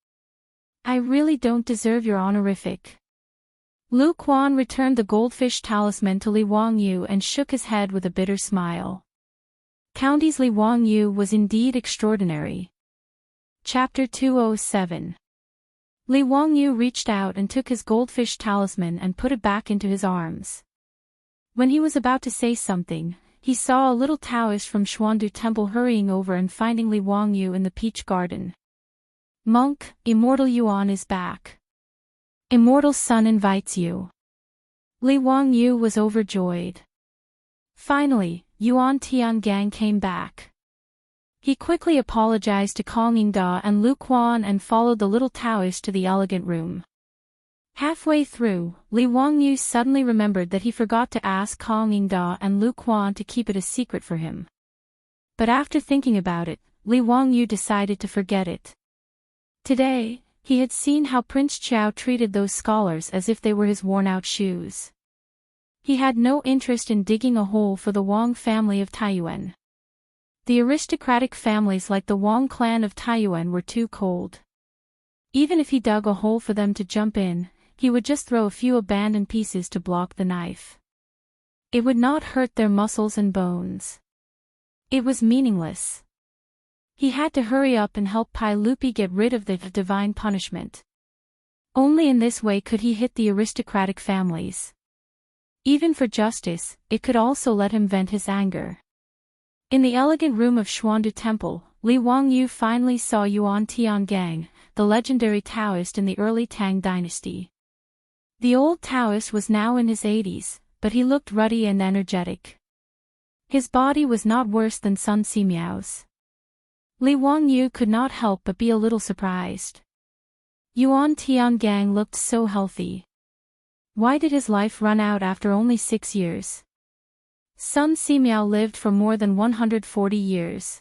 I really don't deserve your honorific. Lu Quan returned the goldfish talisman to Li Wangyu and shook his head with a bitter smile. County's Li Wangyu was indeed extraordinary. Chapter 207. Li Wangyu reached out and took his goldfish talisman and put it back into his arms. When he was about to say something, he saw a little Taoist from Xuandu Temple hurrying over and finding Li Wangyu in the peach garden. Monk, Immortal Yuan is back. Immortal Sun invites you. Li Wangyu was overjoyed. Finally, Yuan Tiangang came back. He quickly apologized to Kong Yingda and Lu Quan and followed the little Taoist to the elegant room. Halfway through, Li Wangyu suddenly remembered that he forgot to ask Kong Yingda and Lu Quan to keep it a secret for him. But after thinking about it, Li Wangyu decided to forget it. Today, he had seen how Prince Qiao treated those scholars as if they were his worn-out shoes. He had no interest in digging a hole for the Wang family of Taiyuan. The aristocratic families like the Wang clan of Taiyuan were too cold. Even if he dug a hole for them to jump in, he would just throw a few abandoned pieces to block the knife. It would not hurt their muscles and bones. It was meaningless. He had to hurry up and help Pai Lupi get rid of the divine punishment. Only in this way could he hit the aristocratic families. Even for justice, it could also let him vent his anger. In the elegant room of Xuandu Temple, Li Wangyu finally saw Yuan Tiangang, the legendary Taoist in the early Tang Dynasty. The old Taoist was now in his 80s, but he looked ruddy and energetic. His body was not worse than Sun Simiao's. Li Wangyu could not help but be a little surprised. Yuan Tiangang looked so healthy. Why did his life run out after only 6 years? Sun Simiao lived for more than 140 years.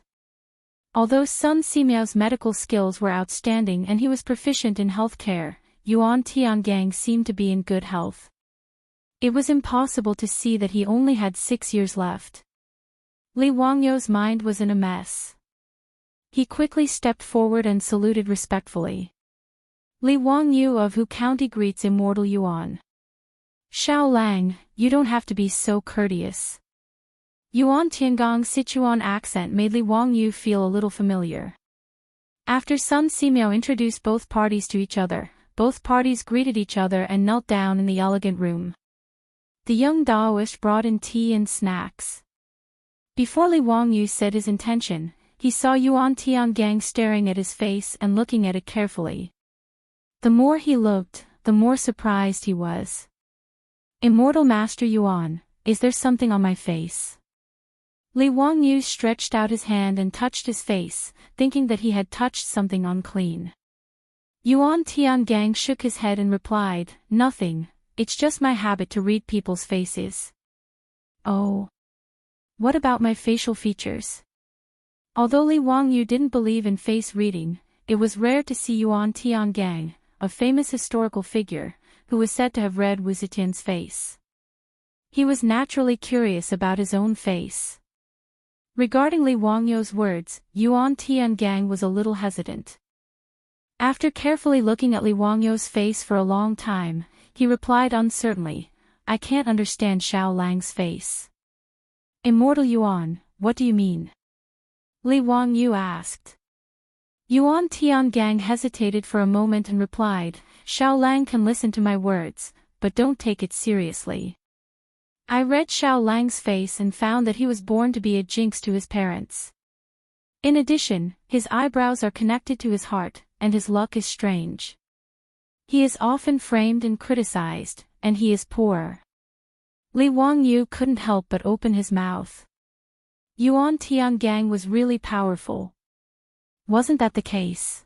Although Sun Simiao's medical skills were outstanding and he was proficient in healthcare, Yuan Tiangang seemed to be in good health. It was impossible to see that he only had 6 years left. Li Wangyu's mind was in a mess. He quickly stepped forward and saluted respectfully. Li Wangyu of Hu County greets Immortal Yuan. Xiao Lang, you don't have to be so courteous. Yuan Tiangong's Sichuan accent made Li Wangyu feel a little familiar. After Sun Simiao introduced both parties to each other, both parties greeted each other and knelt down in the elegant room. The young Daoist brought in tea and snacks. Before Li Wangyu said his intention, he saw Yuan Tiangang staring at his face and looking at it carefully. The more he looked, the more surprised he was. Immortal Master Yuan, is there something on my face? Li Wangyu stretched out his hand and touched his face, thinking that he had touched something unclean. Yuan Tiangang shook his head and replied, Nothing, it's just my habit to read people's faces. Oh. What about my facial features? Although Li Wangyu didn't believe in face reading, it was rare to see Yuan Tiangang, a famous historical figure, who was said to have read Wu Zetian's face. He was naturally curious about his own face. Regarding Li Wangyu's words, Yuan Tiangang was a little hesitant. After carefully looking at Li Wangyu's face for a long time, he replied uncertainly, I can't understand Xiao Lang's face. Immortal Yuan, what do you mean? Li Wangyu asked. Yuan Tiangang hesitated for a moment and replied, Xiao Lang can listen to my words, but don't take it seriously. I read Xiao Lang's face and found that he was born to be a jinx to his parents. In addition, his eyebrows are connected to his heart, and his luck is strange. He is often framed and criticized, and he is poor. Li Wangyu couldn't help but open his mouth. Yuan Tiangang was really powerful. Wasn't that the case?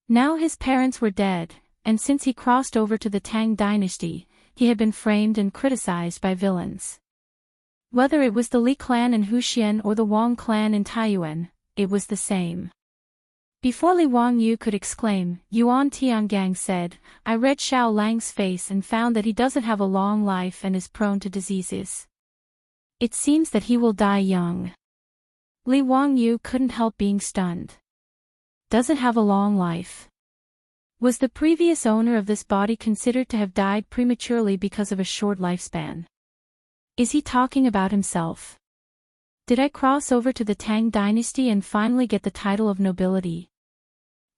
Now his parents were dead, and since he crossed over to the Tang Dynasty, he had been framed and criticized by villains. Whether it was the Li clan in Huxian or the Wang clan in Taiyuan, it was the same. Before Li Wangyu could exclaim, Yuan Tiangang said, I read Xiao Lang's face and found that he doesn't have a long life and is prone to diseases. It seems that he will die young. Li Wangyu couldn't help being stunned. Doesn't have a long life. Was the previous owner of this body considered to have died prematurely because of a short lifespan? Is he talking about himself? Did I cross over to the Tang Dynasty and finally get the title of nobility?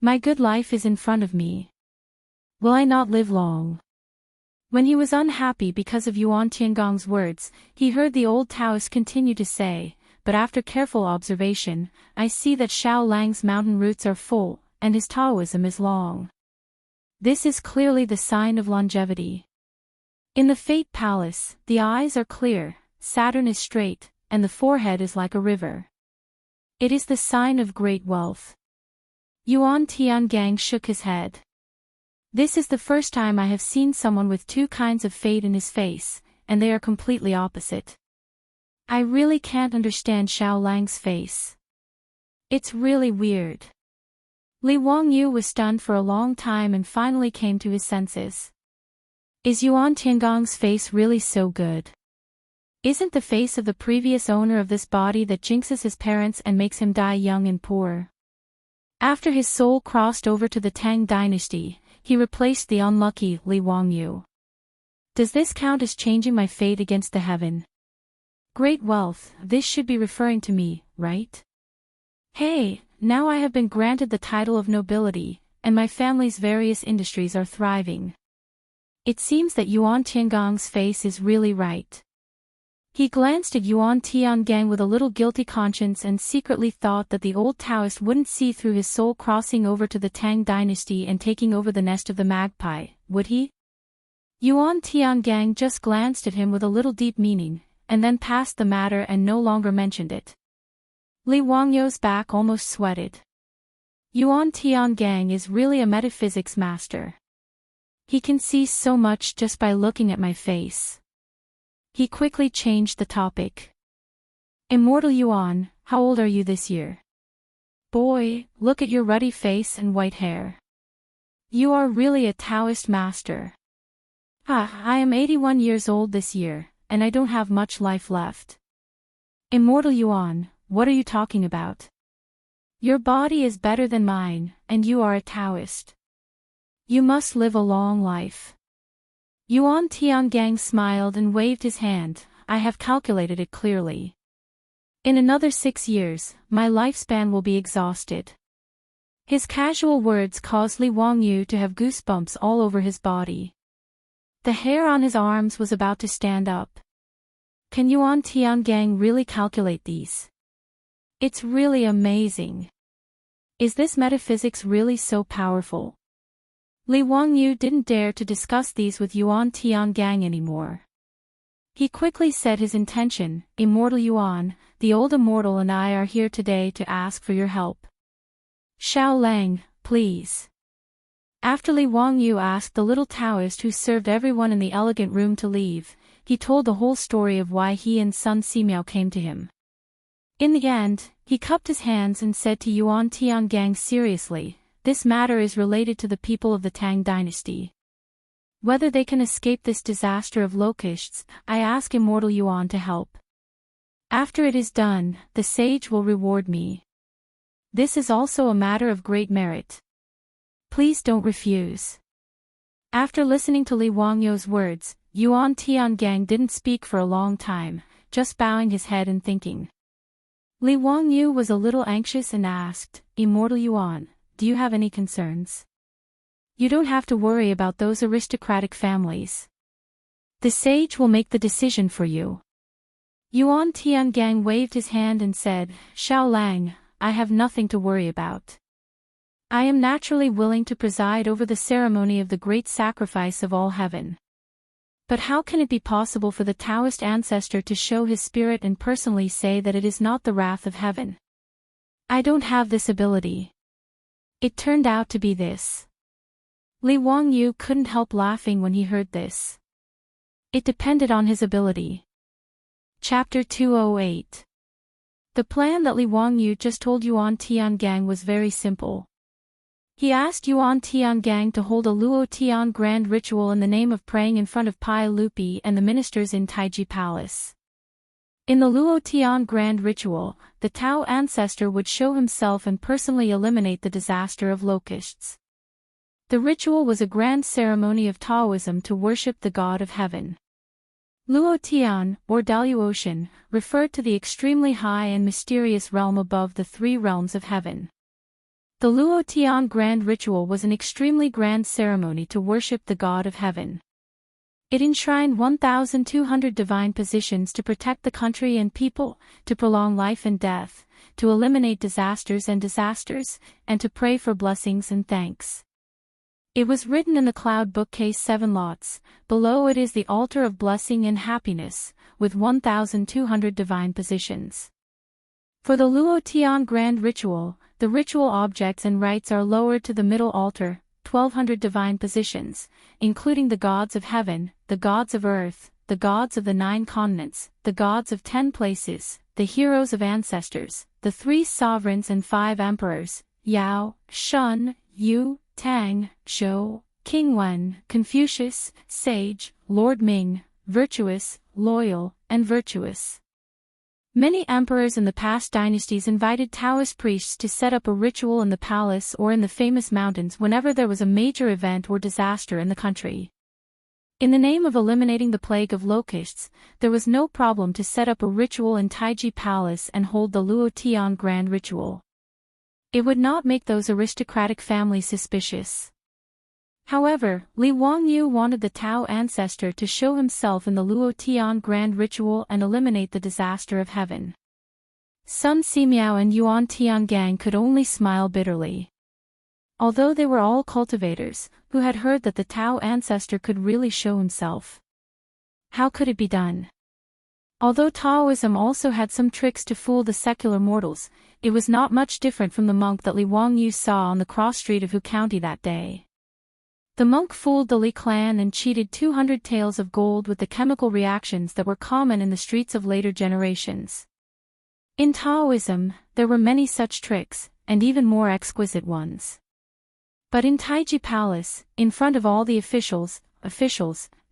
My good life is in front of me. Will I not live long? When he was unhappy because of Yuan Tiangong's words, he heard the old Taoist continue to say, but after careful observation, I see that Xiao Lang's mountain roots are full, and his Taoism is long. This is clearly the sign of longevity. In the Fate Palace, the eyes are clear, Saturn is straight, and the forehead is like a river. It is the sign of great wealth. Yuan Tiangang shook his head. This is the first time I have seen someone with two kinds of fate in his face, and they are completely opposite. I really can't understand Xiao Lang's face. It's really weird. Li Wangyu was stunned for a long time and finally came to his senses. Is Yuan Tiangong's face really so good? Isn't the face of the previous owner of this body that jinxes his parents and makes him die young and poor? After his soul crossed over to the Tang Dynasty, he replaced the unlucky Li Wangyu. Does this count as changing my fate against the heaven? Great wealth, this should be referring to me, right? Hey, now I have been granted the title of nobility, and my family's various industries are thriving. It seems that Yuan Tiangong's face is really right. He glanced at Yuan Tiangang with a little guilty conscience and secretly thought that the old Taoist wouldn't see through his soul crossing over to the Tang Dynasty and taking over the nest of the magpie, would he? Yuan Tiangang just glanced at him with a little deep meaning, and then passed the matter and no longer mentioned it. Li Wangyu's back almost sweated. Yuan Tiangang is really a metaphysics master. He can see so much just by looking at my face. He quickly changed the topic. Immortal Yuan, how old are you this year? Boy, look at your ruddy face and white hair. You are really a Taoist master. I am 81 years old this year, and I don't have much life left. Immortal Yuan, what are you talking about? Your body is better than mine, and you are a Taoist. You must live a long life. Yuan Tiangang smiled and waved his hand. I have calculated it clearly. In another 6 years, my lifespan will be exhausted. His casual words caused Li Wangyu to have goosebumps all over his body. The hair on his arms was about to stand up. Can Yuan Tiangang really calculate these? It's really amazing. Is this metaphysics really so powerful? Li Wangyu didn't dare to discuss these with Yuan Tiangang anymore. He quickly said his intention, Immortal Yuan, the old immortal and I are here today to ask for your help. Xiao Lang, please. After Li Wangyu asked the little Taoist who served everyone in the elegant room to leave, he told the whole story of why he and Sun Simiao came to him. In the end, he cupped his hands and said to Yuan Tiangang seriously, this matter is related to the people of the Tang Dynasty. Whether they can escape this disaster of locusts, I ask Immortal Yuan to help. After it is done, the sage will reward me. This is also a matter of great merit. Please don't refuse. After listening to Li Wangyu's words, Yuan Tiangang didn't speak for a long time, just bowing his head and thinking. Li Wangyu was a little anxious and asked, Immortal Yuan, do you have any concerns? You don't have to worry about those aristocratic families. The sage will make the decision for you. Yuan Tiangang waved his hand and said, Xiao Lang, I have nothing to worry about. I am naturally willing to preside over the ceremony of the great sacrifice of all heaven. But how can it be possible for the Taoist ancestor to show his spirit and personally say that it is not the wrath of heaven? I don't have this ability. It turned out to be this. Li Wangyu couldn't help laughing when he heard this. It depended on his ability. Chapter 208. The plan that Li Wangyu just told Yuan Tiangang was very simple. He asked Yuan Tiangang to hold a Luo Tian grand ritual in the name of praying in front of Pai Lupi and the ministers in Taiji Palace. In the Luo Tian grand ritual, the Tao ancestor would show himself and personally eliminate the disaster of locusts. The ritual was a grand ceremony of Taoism to worship the god of heaven. Luo Tian, or Daluotian, referred to the extremely high and mysterious realm above the three realms of heaven. The Luo Tian grand ritual was an extremely grand ceremony to worship the god of heaven. It enshrined 1,200 divine positions to protect the country and people, to prolong life and death, to eliminate disasters, and to pray for blessings and thanks. It was written in the cloud bookcase 7 lots, below it is the altar of blessing and happiness, with 1,200 divine positions. For the Luo Tian grand ritual, the ritual objects and rites are lowered to the middle altar, 1,200 divine positions, including the gods of heaven, the gods of earth, the gods of the 9 continents, the gods of 10 places, the heroes of ancestors, the 3 sovereigns and 5 emperors, Yao, Shun, Yu, Tang, Zhou, King Wen, Confucius, Sage, Lord Ming, virtuous, loyal, and virtuous. Many emperors in the past dynasties invited Taoist priests to set up a ritual in the palace or in the famous mountains whenever there was a major event or disaster in the country. In the name of eliminating the plague of locusts, there was no problem to set up a ritual in Taiji Palace and hold the Luo Tian grand ritual. It would not make those aristocratic families suspicious. However, Li Wangyu wanted the Tao ancestor to show himself in the Luo Tian grand ritual and eliminate the disaster of heaven. Sun Simiao and Yuan Tiangang could only smile bitterly. Although they were all cultivators, who had heard that the Tao ancestor could really show himself. How could it be done? Although Taoism also had some tricks to fool the secular mortals, it was not much different from the monk that Li Wangyu saw on the cross street of Hu County that day. The monk fooled the Li clan and cheated 200 taels of gold with the chemical reactions that were common in the streets of later generations. In Taoism, there were many such tricks, and even more exquisite ones. But in Taiji Palace, in front of all the officials,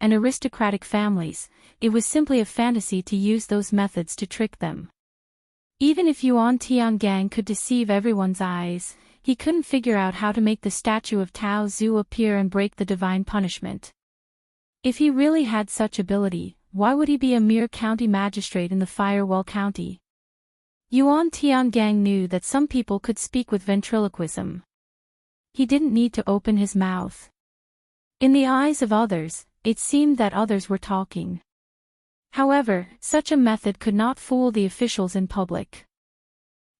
and aristocratic families, it was simply a fantasy to use those methods to trick them. Even if Yuan Tiangang could deceive everyone's eyes, he couldn't figure out how to make the statue of Tao Zhu appear and break the divine punishment. If he really had such ability, why would he be a mere county magistrate in the Firewell County? Yuan Tiangang knew that some people could speak with ventriloquism. He didn't need to open his mouth. In the eyes of others, it seemed that others were talking. However, such a method could not fool the officials in public.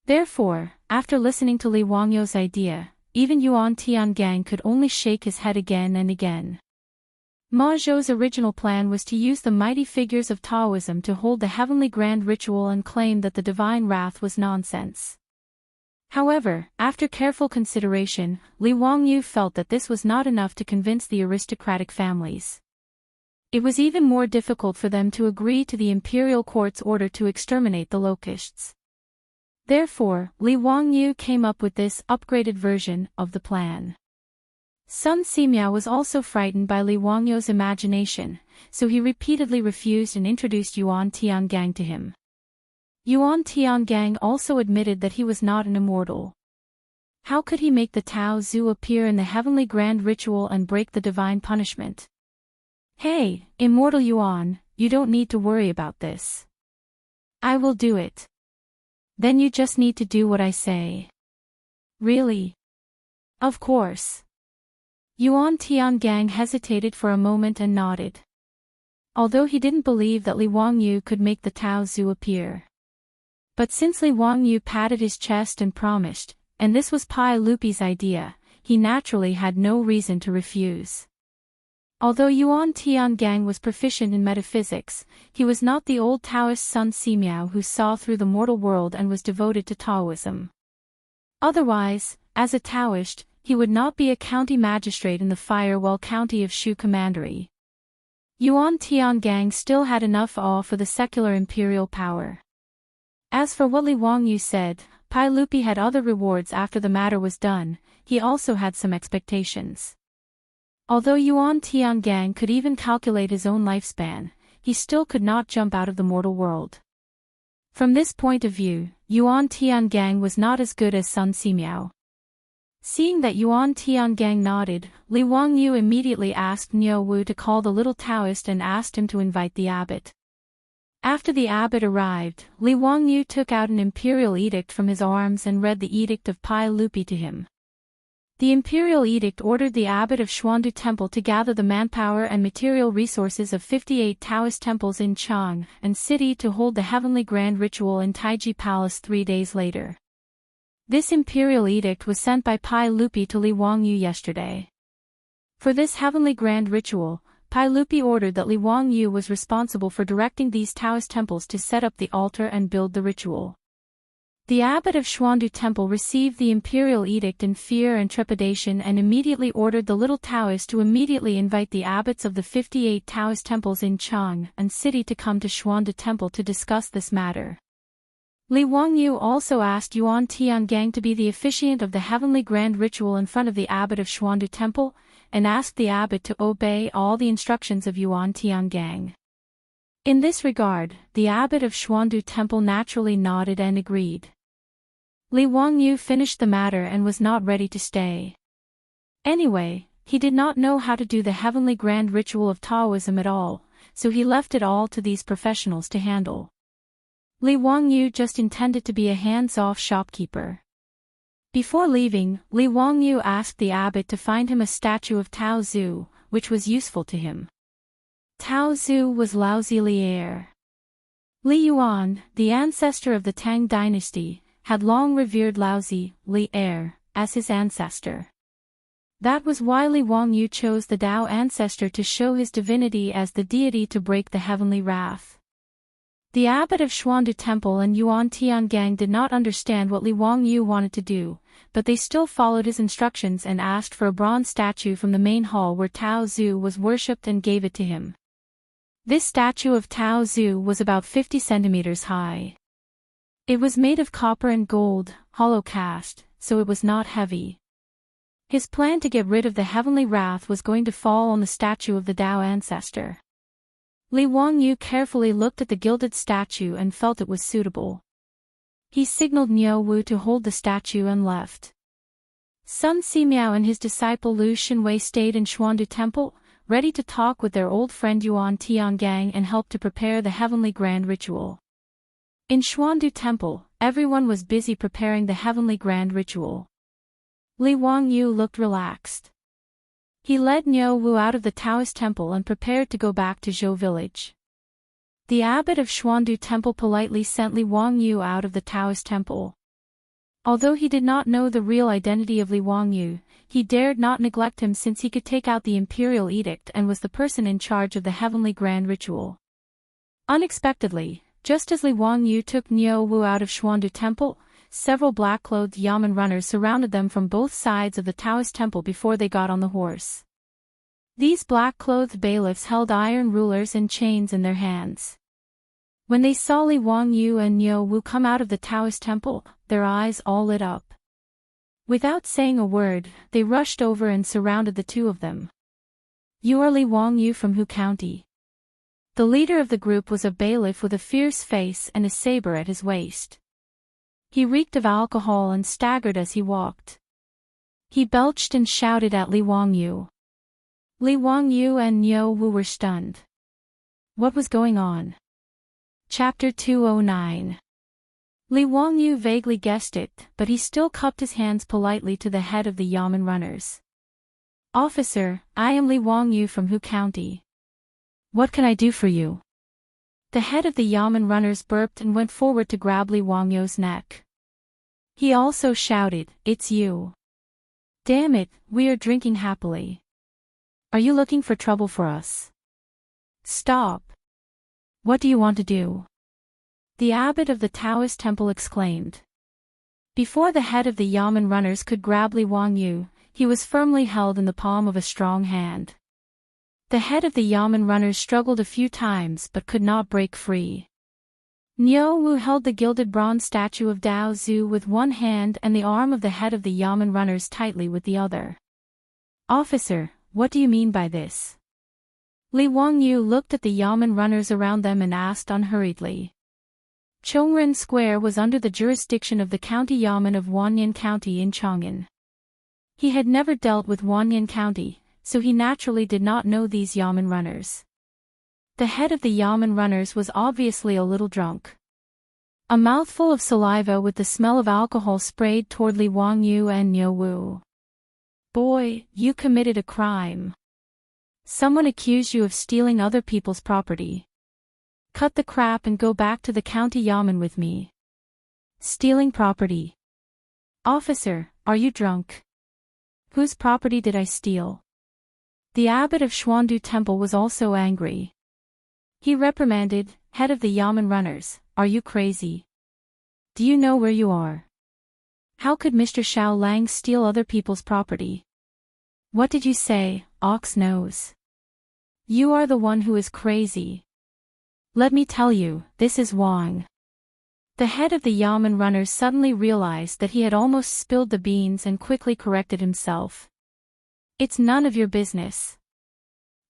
Therefore, after listening to Li Wangyu's idea, even Yuan Tiangang could only shake his head again and again. Ma Zhou's original plan was to use the mighty figures of Taoism to hold the heavenly grand ritual and claim that the divine wrath was nonsense. However, after careful consideration, Li Wangyu felt that this was not enough to convince the aristocratic families. It was even more difficult for them to agree to the imperial court's order to exterminate the locusts. Therefore, Li Wangyu came up with this upgraded version of the plan. Sun Simiao was also frightened by Li Wangyu's imagination, so he repeatedly refused and introduced Yuan Tiangang to him. Yuan Tiangang also admitted that he was not an immortal. How could he make the Tao Zhu appear in the heavenly grand ritual and break the divine punishment? Hey, immortal Yuan, you don't need to worry about this. I will do it. Then you just need to do what I say. Really? Of course. Yuan Tiangang hesitated for a moment and nodded. although he didn't believe that Li Wangyu could make the Tao Zu appear. But since Li Wangyu patted his chest and promised, and this was Pai Lupi's idea, he naturally had no reason to refuse. Although Yuan Tiangang was proficient in metaphysics, he was not the old Taoist Sun Simiao who saw through the mortal world and was devoted to Taoism. Otherwise, as a Taoist, he would not be a county magistrate in the Firewell County of Shu Commandery. Yuan Tiangang still had enough awe for the secular imperial power. As for what Li Wangyu said, Pai Lupi had other rewards after the matter was done. He also had some expectations. Although Yuan Tiangang could even calculate his own lifespan, he still could not jump out of the mortal world. From this point of view, Yuan Tiangang was not as good as Sun Simiao. Seeing that Yuan Tiangang nodded, Li Wangyu immediately asked Niu Wu to call the little Taoist and asked him to invite the abbot. After the abbot arrived, Li Wangyu took out an imperial edict from his arms and read the edict of Pai Lupi to him. The imperial edict ordered the abbot of Xuandu Temple to gather the manpower and material resources of 58 Taoist temples in Chang and City to hold the heavenly grand ritual in Taiji Palace 3 days later. This imperial edict was sent by Pai Lupi to Li Wangyu yesterday. For this heavenly grand ritual, Pai Lupi ordered that Li Wangyu was responsible for directing these Taoist temples to set up the altar and build the ritual. The abbot of Xuandu Temple received the imperial edict in fear and trepidation and immediately ordered the little Taoist to immediately invite the abbots of the 58 Taoist temples in Chang and City to come to Xuandu Temple to discuss this matter. Li Wangyu also asked Yuan Tiangang to be the officiant of the heavenly grand ritual in front of the abbot of Xuandu Temple, and asked the abbot to obey all the instructions of Yuan Tiangang. In this regard, the abbot of Xuandu Temple naturally nodded and agreed. Li Wangyu finished the matter and was not ready to stay. Anyway, he did not know how to do the heavenly grand ritual of Taoism at all, so he left it all to these professionals to handle. Li Wangyu just intended to be a hands-off shopkeeper. Before leaving, Li Wangyu asked the abbot to find him a statue of Tao Zu, which was useful to him. Tao Zu was Laozi Li'er. Li Yuan, the ancestor of the Tang Dynasty, had long revered Laozi Li'er as his ancestor. That was why Li Wangyu chose the Tao ancestor to show his divinity as the deity to break the heavenly wrath. The abbot of Xuandu Temple and Yuan Tiangang did not understand what Li Wangyu wanted to do, but they still followed his instructions and asked for a bronze statue from the main hall where Tao Zu was worshipped and gave it to him. This statue of Tao Zu was about 50 centimeters high. It was made of copper and gold, hollow cast, so it was not heavy. His plan to get rid of the heavenly wrath was going to fall on the statue of the Tao ancestor. Li Wangyu carefully looked at the gilded statue and felt it was suitable. He signaled Niu Wu to hold the statue and left. Sun Simiao and his disciple Lu Xinwei stayed in Xuandu Temple, ready to talk with their old friend Yuan Tiangang and help to prepare the heavenly grand ritual. In Xuandu Temple, everyone was busy preparing the heavenly grand ritual. Li Wangyu looked relaxed. He led Niu Wu out of the Taoist temple and prepared to go back to Zhou village. The abbot of Xuandu Temple politely sent Li Wangyu out of the Taoist temple. Although he did not know the real identity of Li Wangyu, he dared not neglect him since he could take out the imperial edict and was the person in charge of the heavenly grand ritual. Unexpectedly, just as Li Wangyu took Niu Wu out of Xuandu Temple, several black-clothed yamen runners surrounded them from both sides of the Taoist temple before they got on the horse. These black-clothed bailiffs held iron rulers and chains in their hands. When they saw Li Wangyu and Niu Wu come out of the Taoist temple, their eyes all lit up. Without saying a word, they rushed over and surrounded the two of them. "You are Li Wangyu from Hu County." The leader of the group was a bailiff with a fierce face and a saber at his waist. He reeked of alcohol and staggered as he walked. He belched and shouted at Li Wangyu. Li Wangyu and Niu Wu were stunned. What was going on? Chapter 209. Li Wangyu vaguely guessed it, but he still cupped his hands politely to the head of the yamen runners. "Officer, I am Li Wangyu from Hu County." What can I do for you? The head of the Yamen runners burped and went forward to grab Li Wangyu's neck. He also shouted, "It's you. Damn it, we are drinking happily. Are you looking for trouble for us? Stop. What do you want to do?" The abbot of the Taoist temple exclaimed. Before the head of the Yamen runners could grab Li Wangyu, he was firmly held in the palm of a strong hand. The head of the Yamen runners struggled a few times but could not break free. Niu Wu held the gilded bronze statue of Dao Zhu with one hand and the arm of the head of the Yamen runners tightly with the other. "Officer, what do you mean by this?" Li Wangyu looked at the Yamen runners around them and asked unhurriedly. Chongren Square was under the jurisdiction of the County Yamen of Wanyan County in Chong'an. He had never dealt with Wanyan County, so he naturally did not know these Yamen runners. The head of the Yamen runners was obviously a little drunk. A mouthful of saliva with the smell of alcohol sprayed toward Li Wangyu and Niu Wu. "Boy, you committed a crime. Someone accused you of stealing other people's property. Cut the crap and go back to the county Yamen with me." "Stealing property? Officer, are you drunk? Whose property did I steal?" The abbot of Xuandu Temple was also angry. He reprimanded, "Head of the Yamen runners, are you crazy? Do you know where you are? How could Mr. Xiao Lang steal other people's property?" "What did you say, ox nose? You are the one who is crazy. Let me tell you, this is Wang." The head of the Yamen runners suddenly realized that he had almost spilled the beans and quickly corrected himself. "It's none of your business.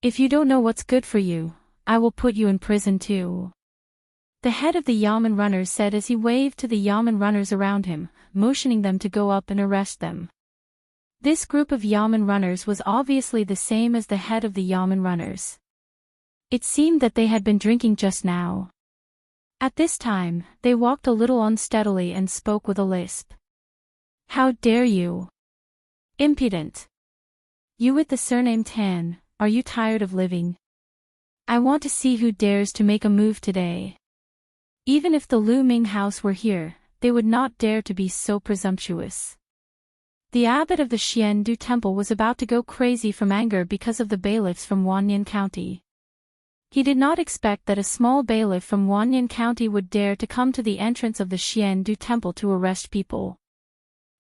If you don't know what's good for you, I will put you in prison too," the head of the Yamen runners said as he waved to the Yamen runners around him, motioning them to go up and arrest them. This group of Yamen runners was obviously the same as the head of the Yamen runners. It seemed that they had been drinking just now. At this time, they walked a little unsteadily and spoke with a lisp. "How dare you? Impudent! You with the surname Tan, are you tired of living? I want to see who dares to make a move today." Even if the Lu Ming house were here, they would not dare to be so presumptuous. The abbot of the Xiandu temple was about to go crazy from anger because of the bailiffs from Wanyan County. He did not expect that a small bailiff from Wanyan County would dare to come to the entrance of the Xiandu temple to arrest people.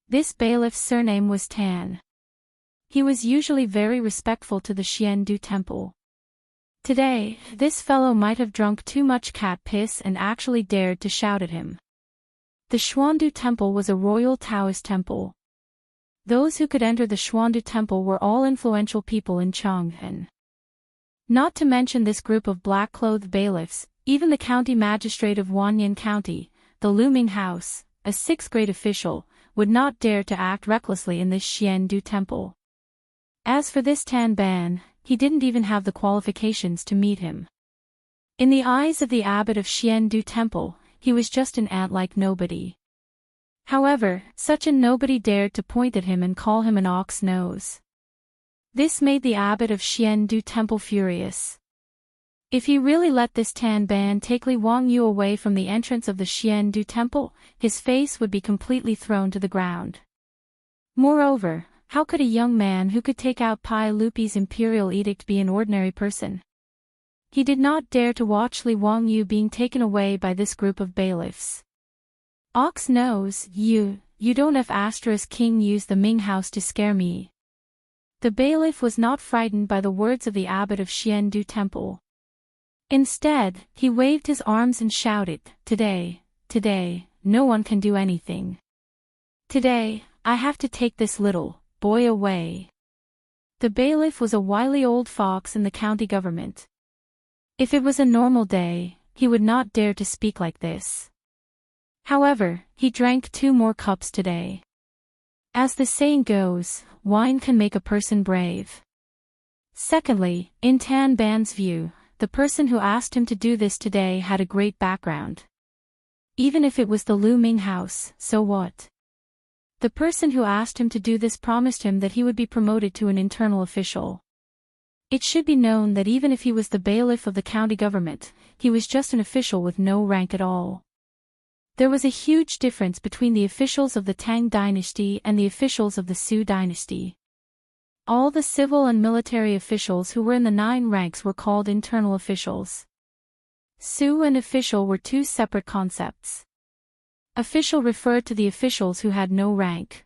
This bailiff's surname was Tan. He was usually very respectful to the Xiandu temple. Today, this fellow might have drunk too much cat piss and actually dared to shout at him. The Xuandu temple was a royal Taoist temple. Those who could enter the Xuandu temple were all influential people in Chong'an. Not to mention this group of black-clothed bailiffs, even the county magistrate of Wanyan County, the Lu Ming house, a sixth-grade official, would not dare to act recklessly in this Xiandu temple. As for this Tan Ban, he didn't even have the qualifications to meet him. In the eyes of the abbot of Xiandu temple, he was just an ant-like nobody. However, such a nobody dared to point at him and call him an ox nose. This made the abbot of Xiandu temple furious. If he really let this Tan Ban take Li Wangyu away from the entrance of the Xiandu temple, his face would be completely thrown to the ground. Moreover, how could a young man who could take out Pai Lupi's imperial edict be an ordinary person? He did not dare to watch Li Wangyu being taken away by this group of bailiffs. "Ox nose, you don't have king use the Ming house to scare me." The bailiff was not frightened by the words of the abbot of Xiandu temple. Instead, he waved his arms and shouted, Today, no one can do anything. Today, I have to take this little boy away." The bailiff was a wily old fox in the county government. If it was a normal day, he would not dare to speak like this. However, he drank 2 more cups today. As the saying goes, wine can make a person brave. Secondly, in Tan Ban's view, the person who asked him to do this today had a great background. Even if it was the Lu Ming house, so what? The person who asked him to do this promised him that he would be promoted to an internal official. It should be known that even if he was the bailiff of the county government, he was just an official with no rank at all. There was a huge difference between the officials of the Tang Dynasty and the officials of the Sui Dynasty. All the civil and military officials who were in the 9 ranks were called internal officials. Sui and official were 2 separate concepts. Official referred to the officials who had no rank.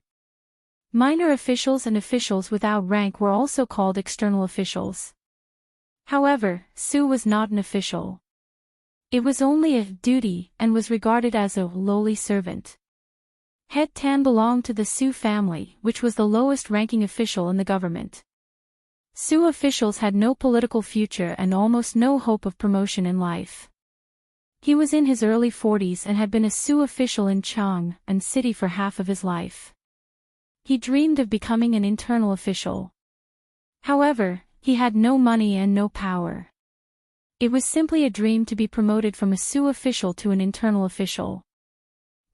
Minor officials and officials without rank were also called external officials. However, Sui was not an official. It was only a duty and was regarded as a lowly servant. Head Tan belonged to the Sui family, which was the lowest-ranking official in the government. Sui officials had no political future and almost no hope of promotion in life. He was in his early 40s and had been a Sui official in Chang and City for half of his life. He dreamed of becoming an internal official. However, he had no money and no power. It was simply a dream to be promoted from a Sui official to an internal official.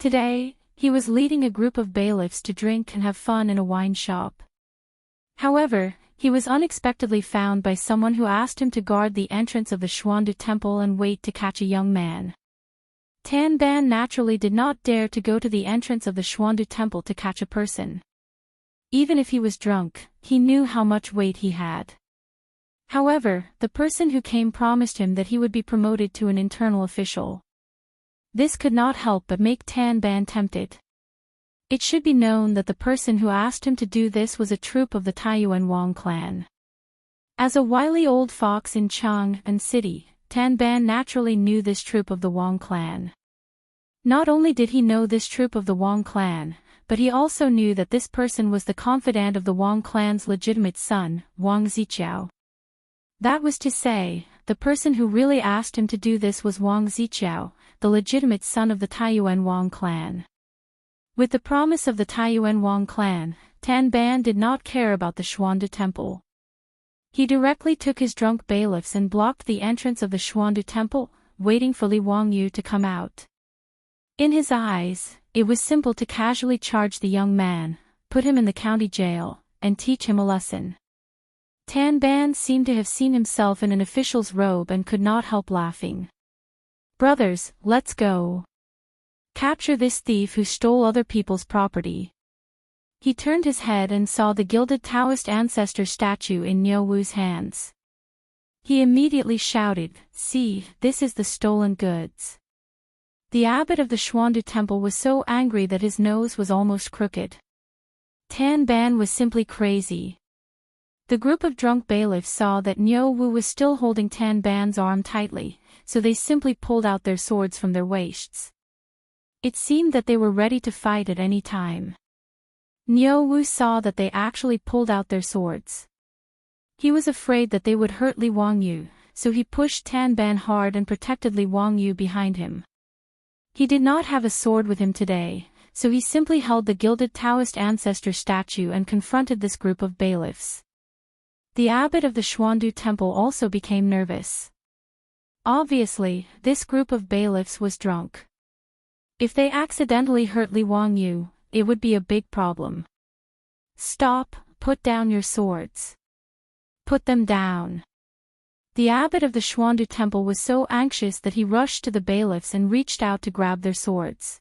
Today, he was leading a group of bailiffs to drink and have fun in a wine shop. However, he was unexpectedly found by someone who asked him to guard the entrance of the Xuandu temple and wait to catch a young man. Tan Ban naturally did not dare to go to the entrance of the Xuandu temple to catch a person. Even if he was drunk, he knew how much weight he had. However, the person who came promised him that he would be promoted to an internal official. This could not help but make Tan Ban tempted. It should be known that the person who asked him to do this was a troop of the Taiyuan Wang clan. As a wily old fox in Chang and City, Tan Ban naturally knew this troop of the Wang clan. Not only did he know this troop of the Wang clan, but he also knew that this person was the confidant of the Wang clan's legitimate son, Wang Ziqiao. That was to say, the person who really asked him to do this was Wang Ziqiao, the legitimate son of the Taiyuan Wang clan. With the promise of the Taiyuan Wang clan, Tan Ban did not care about the Xuandu temple. He directly took his drunk bailiffs and blocked the entrance of the Xuandu temple, waiting for Li Wangyu to come out. In his eyes, it was simple to casually charge the young man, put him in the county jail, and teach him a lesson. Tan Ban seemed to have seen himself in an official's robe and could not help laughing. "Brothers, let's go. Capture this thief who stole other people's property." He turned his head and saw the gilded Taoist ancestor statue in Niu Wu's hands. He immediately shouted, "See, this is the stolen goods." The abbot of the Xuandu temple was so angry that his nose was almost crooked. Tan Ban was simply crazy. The group of drunk bailiffs saw that Niu Wu was still holding Tan Ban's arm tightly, so they simply pulled out their swords from their waists. It seemed that they were ready to fight at any time. Niu Wu saw that they actually pulled out their swords. He was afraid that they would hurt Li Wangyu, so he pushed Tan Ban hard and protected Li Wangyu behind him. He did not have a sword with him today, so he simply held the gilded Taoist ancestor statue and confronted this group of bailiffs. The abbot of the Xuandu temple also became nervous. Obviously, this group of bailiffs was drunk. If they accidentally hurt Li Wangyu, it would be a big problem. "Stop, put down your swords. Put them down." The abbot of the Xuandu temple was so anxious that he rushed to the bailiffs and reached out to grab their swords.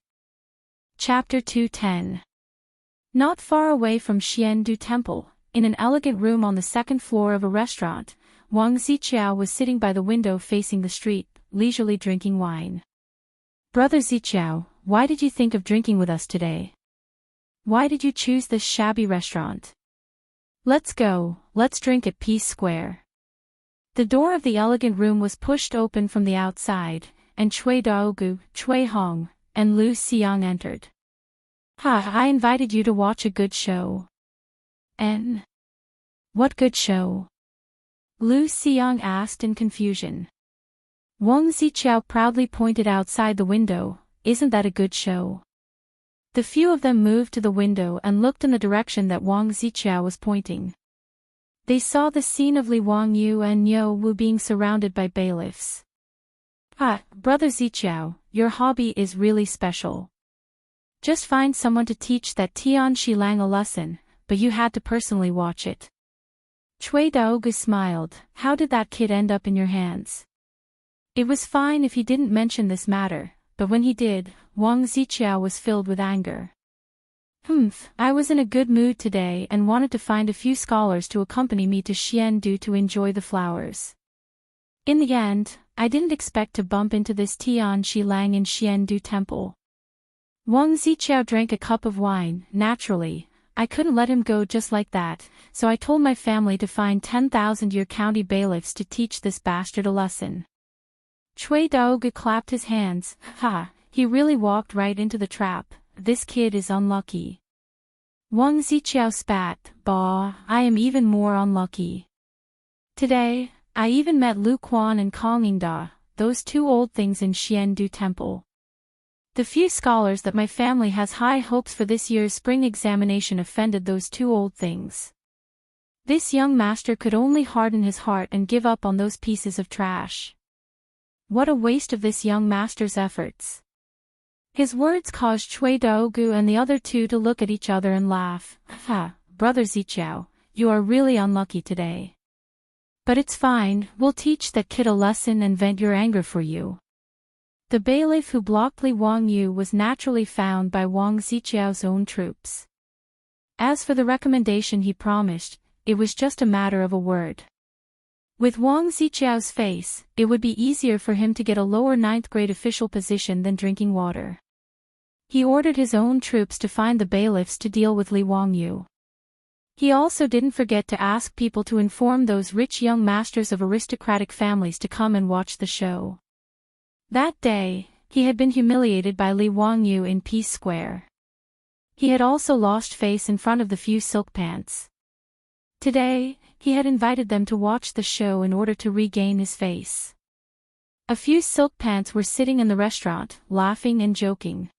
Chapter 210. Not far away from Xiandu temple, in an elegant room on the second floor of a restaurant, Wang Ziqiao was sitting by the window facing the street, leisurely drinking wine. "Brother Ziqiao, why did you think of drinking with us today? Why did you choose this shabby restaurant? Let's go, let's drink at Peace Square." The door of the elegant room was pushed open from the outside, and Cui Daogu, Cui Hong, and Lu Xiang entered. I invited you to watch a good show." "And? What good show?" Lu Xiang asked in confusion. Wang Ziqiao proudly pointed outside the window, "Isn't that a good show?" The few of them moved to the window and looked in the direction that Wang Ziqiao was pointing. They saw the scene of Li Wangyu and Niu Wu being surrounded by bailiffs. Brother Ziqiao, your hobby is really special. Just find someone to teach that Tian Shilang a lesson, but you had to personally watch it. Cui Daogu smiled. How did that kid end up in your hands? It was fine if he didn't mention this matter, but when he did, Wang Ziqiao was filled with anger. I was in a good mood today and wanted to find a few scholars to accompany me to Xiandu to enjoy the flowers. In the end, I didn't expect to bump into this Tian Shilang in Xiandu Temple. Wang Ziqiao drank a cup of wine. Naturally, I couldn't let him go just like that, so I told my family to find 10,000-year county bailiffs to teach this bastard a lesson. Cui Daogu clapped his hands. He really walked right into the trap. This kid is unlucky. Wang Ziqiao spat. Bah, I am even more unlucky. Today, I even met Lu Quan and Kong Yingda, those two old things in Xiandu Temple. The few scholars that my family has high hopes for this year's spring examination offended those two old things. This young master could only harden his heart and give up on those pieces of trash. What a waste of this young master's efforts. His words caused Cui Daogu and the other two to look at each other and laugh. Brother Ziqiao, you are really unlucky today. But it's fine, we'll teach that kid a lesson and vent your anger for you. The bailiff who blocked Li Wangyu was naturally found by Wang Ziqiao's own troops. As for the recommendation he promised, it was just a matter of a word. With Wang Ziqiao's face, it would be easier for him to get a lower 9th grade official position than drinking water. He ordered his own troops to find the bailiffs to deal with Li Wangyu. He also didn't forget to ask people to inform those rich young masters of aristocratic families to come and watch the show. That day, he had been humiliated by Li Wangyu in Peace Square. He had also lost face in front of the few silk pants. Today, he had invited them to watch the show in order to regain his face. A few silk pants were sitting in the restaurant, laughing and joking.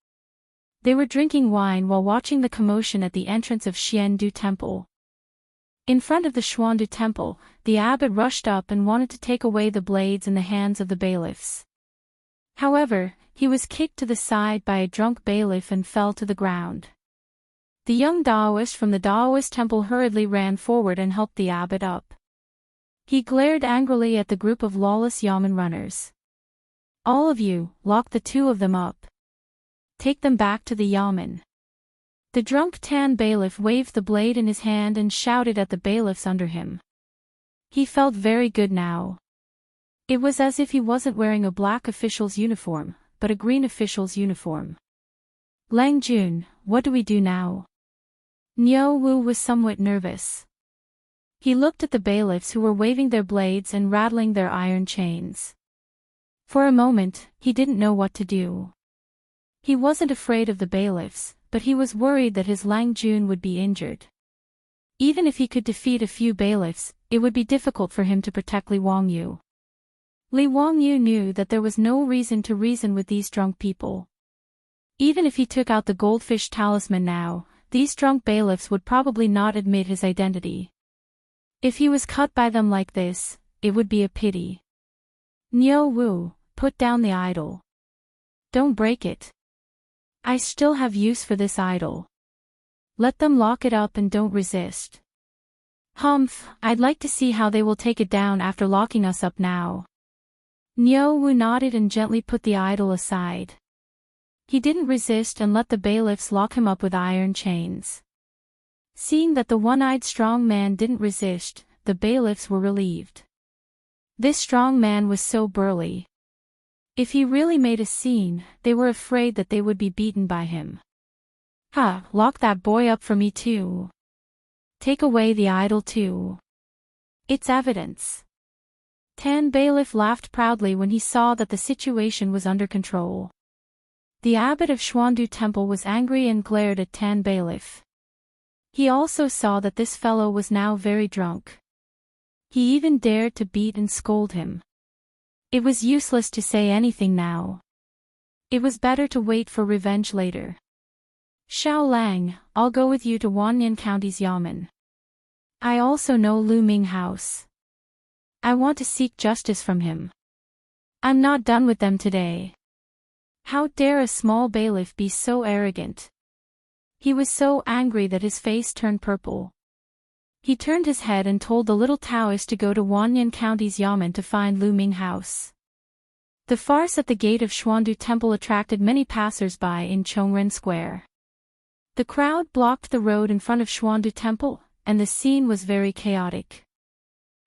They were drinking wine while watching the commotion at the entrance of Xiandu Temple. In front of the Xuandu Temple, the abbot rushed up and wanted to take away the blades in the hands of the bailiffs. However, he was kicked to the side by a drunk bailiff and fell to the ground. The young Taoist from the Taoist temple hurriedly ran forward and helped the abbot up. He glared angrily at the group of lawless yamen runners. All of you, lock the two of them up. Take them back to the yamen. The drunk Tan bailiff waved the blade in his hand and shouted at the bailiffs under him. He felt very good now. It was as if he wasn't wearing a black official's uniform, but a green official's uniform. Lang Jun, what do we do now? Niu Wu was somewhat nervous. He looked at the bailiffs who were waving their blades and rattling their iron chains. For a moment, he didn't know what to do. He wasn't afraid of the bailiffs, but he was worried that his Lang Jun would be injured. Even if he could defeat a few bailiffs, it would be difficult for him to protect Li Wangyu. Li Wangyu knew that there was no reason to reason with these drunk people. Even if he took out the goldfish talisman now, these drunk bailiffs would probably not admit his identity. If he was cut by them like this, it would be a pity. Niu Wu, put down the idol. Don't break it. I still have use for this idol. Let them lock it up and don't resist. I'd like to see how they will take it down after locking us up now. Niu Wu nodded and gently put the idol aside. He didn't resist and let the bailiffs lock him up with iron chains. Seeing that the one-eyed strong man didn't resist, the bailiffs were relieved. This strong man was so burly. If he really made a scene, they were afraid that they would be beaten by him. Lock that boy up for me too. Take away the idol too. It's evidence. Tan bailiff laughed proudly when he saw that the situation was under control. The abbot of Xuandu Temple was angry and glared at Tan bailiff. He also saw that this fellow was now very drunk. He even dared to beat and scold him. It was useless to say anything now. It was better to wait for revenge later. Xiao Lang, I'll go with you to Wanyan County's Yamen. I also know Lu Ming House. I want to seek justice from him. I'm not done with them today. How dare a small bailiff be so arrogant? He was so angry that his face turned purple. He turned his head and told the little Taoist to go to Wanyan County's Yamen to find Lu Ming House. The farce at the gate of Xuandu Temple attracted many passers-by in Chongren Square. The crowd blocked the road in front of Xuandu Temple, and the scene was very chaotic.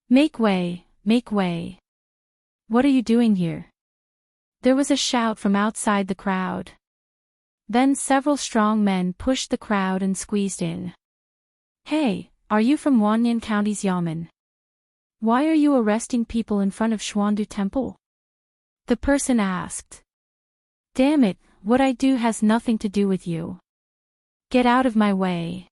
"Make way, make way. What are you doing here?" There was a shout from outside the crowd. Then several strong men pushed the crowd and squeezed in. "Hey, are you from Wanyan County's Yamen? Why are you arresting people in front of Xuandu Temple?" the person asked. "Damn it, what I do has nothing to do with you. Get out of my way."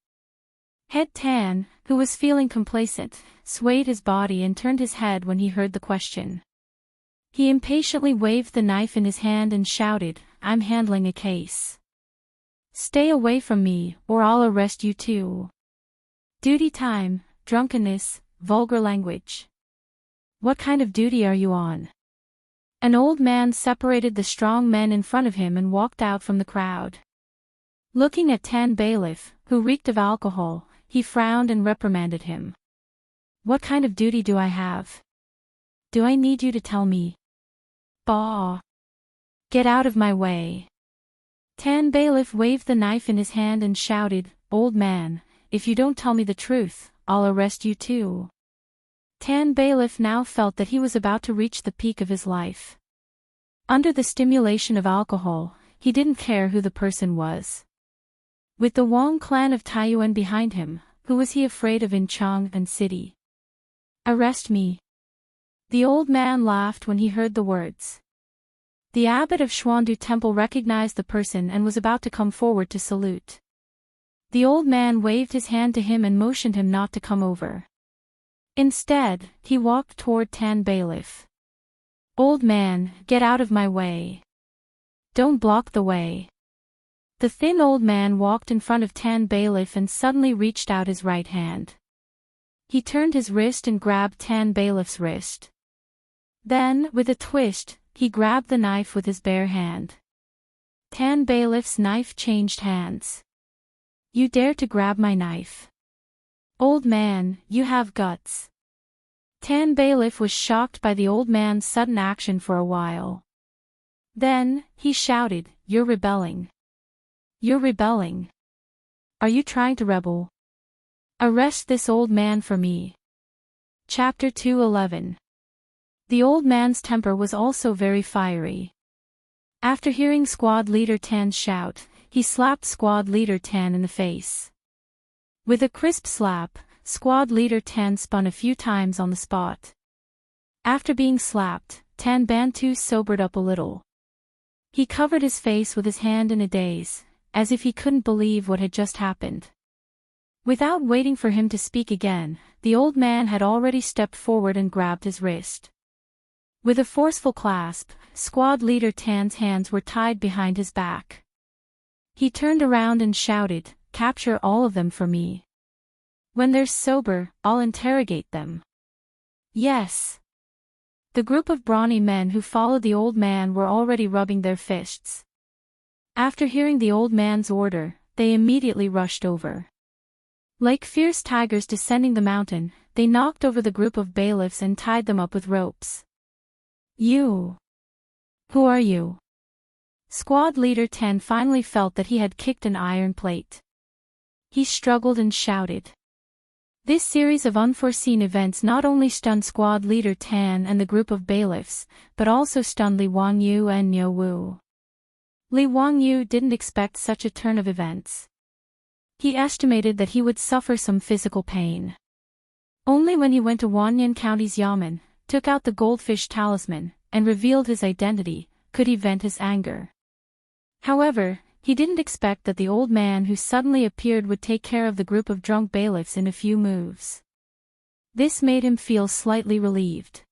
Head Tan, who was feeling complacent, swayed his body and turned his head when he heard the question. He impatiently waved the knife in his hand and shouted, "I'm handling a case. Stay away from me, or I'll arrest you too. Duty time, drunkenness, vulgar language. What kind of duty are you on?" An old man separated the strong men in front of him and walked out from the crowd. Looking at Tan Bailiff, who reeked of alcohol, he frowned and reprimanded him. "What kind of duty do I have? Do I need you to tell me?" "Bah! Get out of my way." Tan Bailiff waved the knife in his hand and shouted, "Old man, if you don't tell me the truth, I'll arrest you too." Tan Bailiff now felt that he was about to reach the peak of his life. Under the stimulation of alcohol, he didn't care who the person was. With the Wang clan of Taiyuan behind him, who was he afraid of in Chang'an City? "Arrest me." The old man laughed when he heard the words. The abbot of Xuandu Temple recognized the person and was about to come forward to salute. The old man waved his hand to him and motioned him not to come over. Instead, he walked toward Tan Bailiff. "Old man, get out of my way. Don't block the way." The thin old man walked in front of Tan Bailiff and suddenly reached out his right hand. He turned his wrist and grabbed Tan Bailiff's wrist. Then, with a twist, he grabbed the knife with his bare hand. Tan Bailiff's knife changed hands. "You dare to grab my knife? Old man, you have guts." Tan Bailiff was shocked by the old man's sudden action for a while. Then, he shouted, "You're rebelling. You're rebelling. Are you trying to rebel? Arrest this old man for me." Chapter 211. The old man's temper was also very fiery. After hearing Squad Leader Tan's shout, he slapped Squad Leader Tan in the face. With a crisp slap, Squad Leader Tan spun a few times on the spot. After being slapped, Tan Bantu sobered up a little. He covered his face with his hand in a daze, as if he couldn't believe what had just happened. Without waiting for him to speak again, the old man had already stepped forward and grabbed his wrist. With a forceful clasp, Squad Leader Tan's hands were tied behind his back. He turned around and shouted, "Capture all of them for me. When they're sober, I'll interrogate them." "Yes." The group of brawny men who followed the old man were already rubbing their fists. After hearing the old man's order, they immediately rushed over. Like fierce tigers descending the mountain, they knocked over the group of bailiffs and tied them up with ropes. "You! Who are you?" Squad Leader Tan finally felt that he had kicked an iron plate. He struggled and shouted. This series of unforeseen events not only stunned Squad Leader Tan and the group of bailiffs, but also stunned Li Wangyu and Niu Wu. Li Wangyu didn't expect such a turn of events. He estimated that he would suffer some physical pain. Only when he went to Wanyan County's Yamen, took out the goldfish talisman, and revealed his identity, could he vent his anger. However, he didn't expect that the old man who suddenly appeared would take care of the group of drunk bailiffs in a few moves. This made him feel slightly relieved.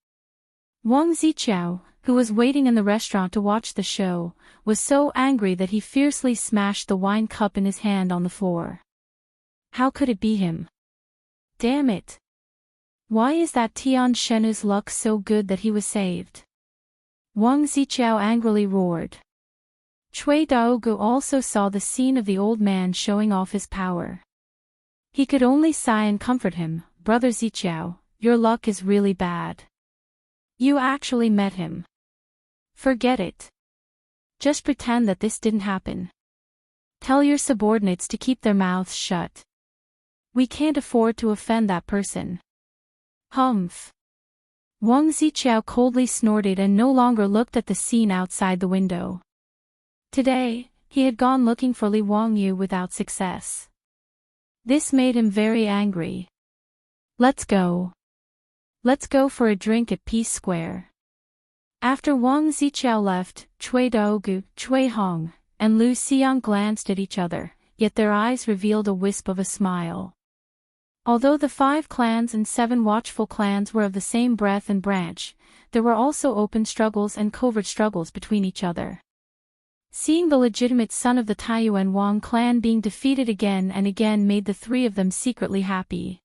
Wang Ziqiao, who was waiting in the restaurant to watch the show, was so angry that he fiercely smashed the wine cup in his hand on the floor. How could it be him? Damn it! Why is that Tian Shenu's luck so good that he was saved? Wang Ziqiao angrily roared. Cui Daogu also saw the scene of the old man showing off his power. He could only sigh and comfort him. Brother Ziqiao, your luck is really bad. You actually met him. Forget it. Just pretend that this didn't happen. Tell your subordinates to keep their mouths shut. We can't afford to offend that person. Humph. Wang Ziqiao coldly snorted and no longer looked at the scene outside the window. Today, he had gone looking for Li Wangyu without success. This made him very angry. Let's go. Let's go for a drink at Peace Square. After Wang Ziqiao left, Cui Daogu, Cui Hong, and Lu Xiang glanced at each other, yet their eyes revealed a wisp of a smile. Although the 5 clans and 7 watchful clans were of the same breadth and branch, there were also open struggles and covert struggles between each other. Seeing the legitimate son of the Taiyuan Wang clan being defeated again and again made the 3 of them secretly happy.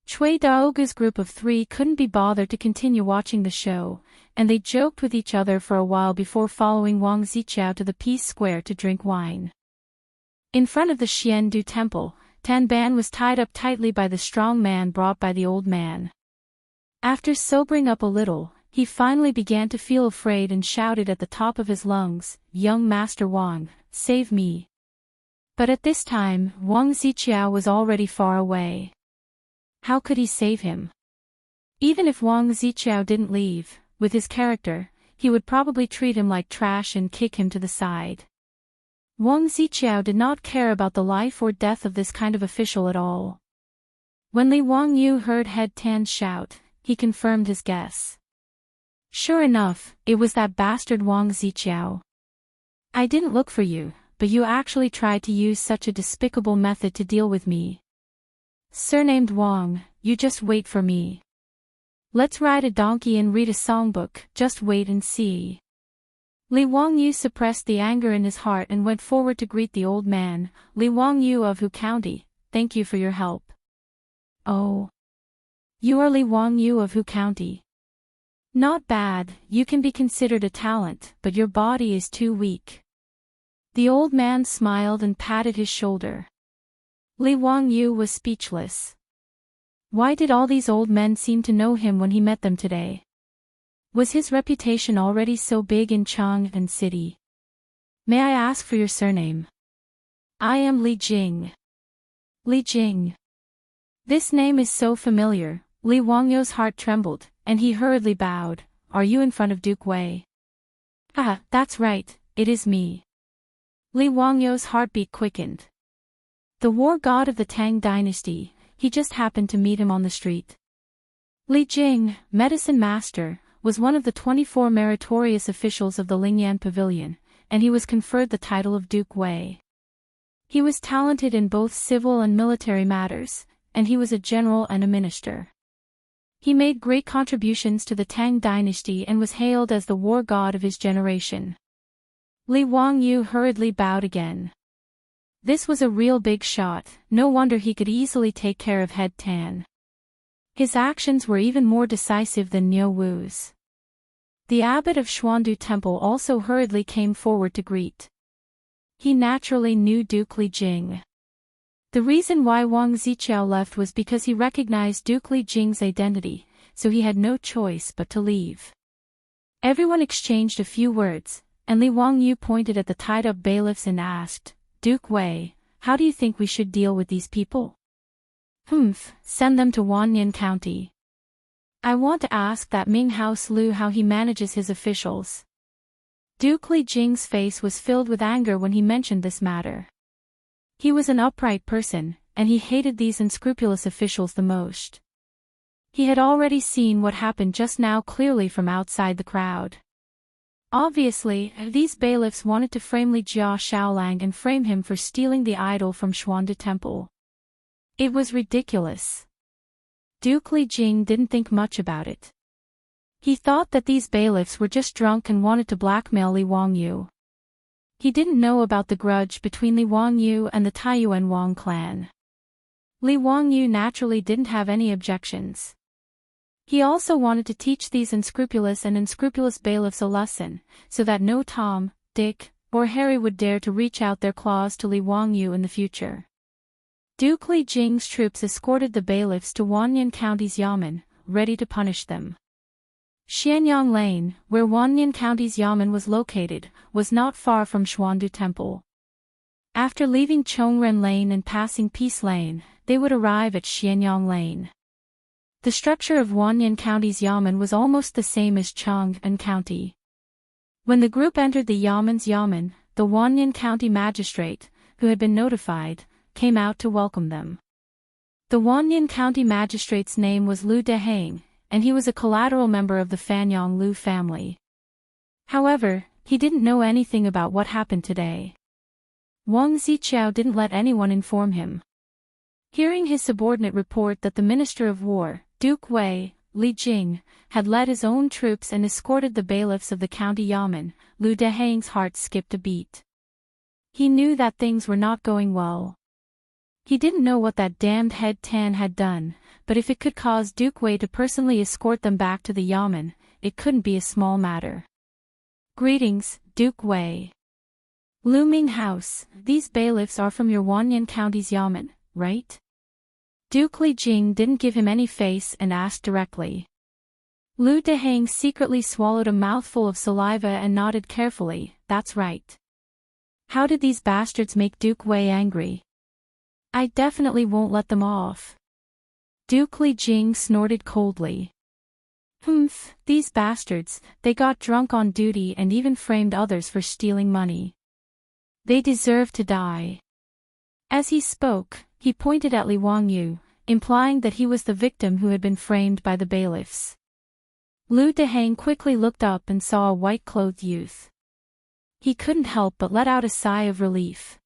Cui Daogu's group of 3 couldn't be bothered to continue watching the show, and they joked with each other for a while before following Wang Ziqiao to the Peace Square to drink wine. In front of the Xiandu Temple, Tan Ban was tied up tightly by the strong man brought by the old man. After sobering up a little, he finally began to feel afraid and shouted at the top of his lungs, "Young Master Wang, save me." But at this time, Wang Ziqiao was already far away. How could he save him? Even if Wang Ziqiao didn't leave, with his character, he would probably treat him like trash and kick him to the side. Wang Ziqiao did not care about the life or death of this kind of official at all. When Li Wangyu heard Head Tan's shout, he confirmed his guess. Sure enough, it was that bastard Wang Ziqiao. I didn't look for you, but you actually tried to use such a despicable method to deal with me. Surnamed Wang, you just wait for me. Let's ride a donkey and read a songbook, just wait and see. Li Wangyu suppressed the anger in his heart and went forward to greet the old man. Li Wangyu of Hu County, thank you for your help. Oh. You are Li Wangyu of Hu County. Not bad, you can be considered a talent, but your body is too weak. The old man smiled and patted his shoulder. Li Wangyu was speechless. Why did all these old men seem to know him when he met them today? Was his reputation already so big in Chang'an City? May I ask for your surname? I am Li Jing. Li Jing. This name is so familiar. Li Wangyu's heart trembled, and he hurriedly bowed. Are you in front of Duke Wei? Ah, that's right, it is me. Li Wangyu's heartbeat quickened. The war god of the Tang Dynasty, he just happened to meet him on the street. Li Jing, medicine master, was one of the 24 meritorious officials of the Lingyan Pavilion, and he was conferred the title of Duke Wei. He was talented in both civil and military matters, and he was a general and a minister. He made great contributions to the Tang Dynasty and was hailed as the war god of his generation. Li Wangyu hurriedly bowed again. This was a real big shot, no wonder he could easily take care of Head Tan. His actions were even more decisive than Niu Wu's. The abbot of Xuandu Temple also hurriedly came forward to greet. He naturally knew Duke Li Jing. The reason why Wang Ziqiao left was because he recognized Duke Li Jing's identity, so he had no choice but to leave. Everyone exchanged a few words, and Li Wangyu pointed at the tied-up bailiffs and asked, Duke Wei, how do you think we should deal with these people? Send them to Wanyan County. I want to ask that Ming House Lu how he manages his officials. Duke Li Jing's face was filled with anger when he mentioned this matter. He was an upright person, and he hated these unscrupulous officials the most. He had already seen what happened just now clearly from outside the crowd. Obviously, these bailiffs wanted to frame Li Jia Shaolang and frame him for stealing the idol from Xuandu Temple. It was ridiculous. Duke Li Jing didn't think much about it. He thought that these bailiffs were just drunk and wanted to blackmail Li Wangyu. He didn't know about the grudge between Li Wangyu and the Taiyuan Wang clan. Li Wangyu naturally didn't have any objections. He also wanted to teach these unscrupulous bailiffs a lesson, so that no Tom, Dick, or Harry would dare to reach out their claws to Li Wangyu in the future. Duke Li Jing's troops escorted the bailiffs to Wanyan County's Yamen, ready to punish them. Xianyang Lane, where Wanyan County's Yamen was located, was not far from Xuandu Temple. After leaving Chongren Lane and passing Peace Lane, they would arrive at Xianyang Lane. The structure of Wanyan County's Yamen was almost the same as Chong'an County. When the group entered the Yamen's Yamen, the Wanyan County magistrate, who had been notified, came out to welcome them. The Wanyan County magistrate's name was Lu Dehang, and he was a collateral member of the Fanyang Lu family. However, he didn't know anything about what happened today. Wang Ziqiao didn't let anyone inform him. Hearing his subordinate report that the Minister of War, Duke Wei, Li Jing, had led his own troops and escorted the bailiffs of the county Yamen, Lu Dehang's heart skipped a beat. He knew that things were not going well. He didn't know what that damned head Tan had done, but if it could cause Duke Wei to personally escort them back to the Yamen, it couldn't be a small matter. Greetings, Duke Wei. Lu Ming House, these bailiffs are from your Wanyan County's Yamen, right? Duke Li Jing didn't give him any face and asked directly. Lu Dehang secretly swallowed a mouthful of saliva and nodded carefully, that's right. How did these bastards make Duke Wei angry? I definitely won't let them off. Duke Li Jing snorted coldly. Humph, these bastards, they got drunk on duty and even framed others for stealing money. They deserve to die. As he spoke, he pointed at Li Wangyu, implying that he was the victim who had been framed by the bailiffs. Lu Dehang quickly looked up and saw a white-clothed youth. He couldn't help but let out a sigh of relief.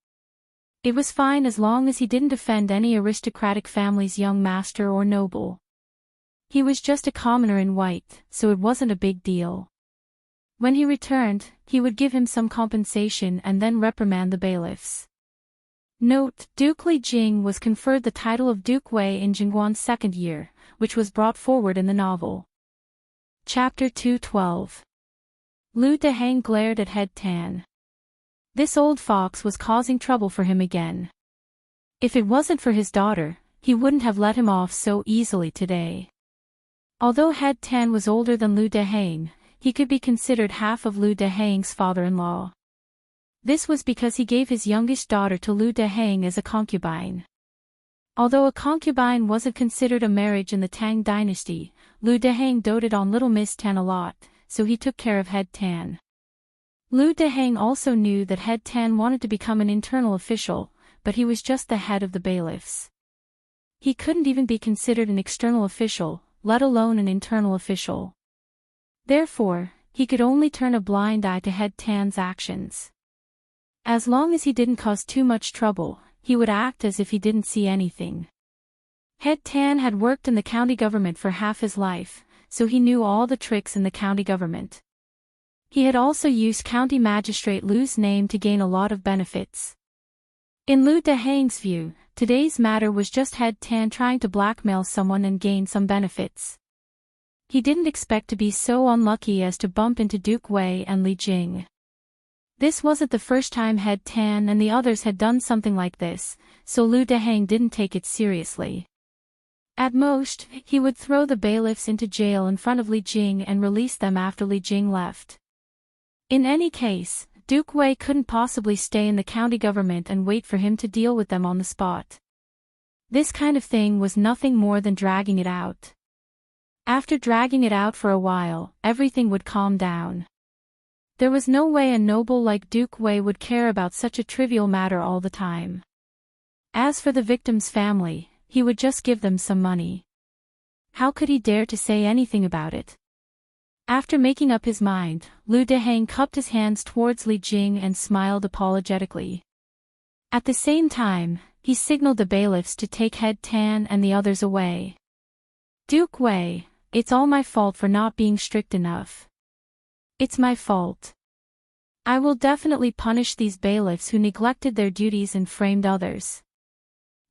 It was fine as long as he didn't offend any aristocratic family's young master or noble. He was just a commoner in white, so it wasn't a big deal. When he returned, he would give him some compensation and then reprimand the bailiffs. Note: Duke Li Jing was conferred the title of Duke Wei in Jingguan's second year, which was brought forward in the novel. Chapter 212. Lu Dehang glared at Head Tan. This old fox was causing trouble for him again. If it wasn't for his daughter, he wouldn't have let him off so easily today. Although Head Tan was older than Lu Dehang, he could be considered half of Lu Dehang's father-in-law. This was because he gave his youngest daughter to Lu Dehang as a concubine. Although a concubine wasn't considered a marriage in the Tang Dynasty, Lu Dehang doted on little Miss Tan a lot, so he took care of Head Tan. Lu Dehang also knew that Head Tan wanted to become an internal official, but he was just the head of the bailiffs. He couldn't even be considered an external official, let alone an internal official. Therefore, he could only turn a blind eye to Head Tan's actions. As long as he didn't cause too much trouble, he would act as if he didn't see anything. Head Tan had worked in the county government for half his life, so he knew all the tricks in the county government. He had also used County Magistrate Lu's name to gain a lot of benefits. In Lu Dehang's view, today's matter was just Head Tan trying to blackmail someone and gain some benefits. He didn't expect to be so unlucky as to bump into Duke Wei and Li Jing. This wasn't the first time Head Tan and the others had done something like this, so Lu Dehang didn't take it seriously. At most, he would throw the bailiffs into jail in front of Li Jing and release them after Li Jing left. In any case, Duke Wei couldn't possibly stay in the county government and wait for him to deal with them on the spot. This kind of thing was nothing more than dragging it out. After dragging it out for a while, everything would calm down. There was no way a noble like Duke Wei would care about such a trivial matter all the time. As for the victim's family, he would just give them some money. How could he dare to say anything about it? After making up his mind, Lu Dehang cupped his hands towards Li Jing and smiled apologetically. At the same time, he signaled the bailiffs to take Head Tan and the others away. Duke Wei, it's all my fault for not being strict enough. It's my fault. I will definitely punish these bailiffs who neglected their duties and framed others.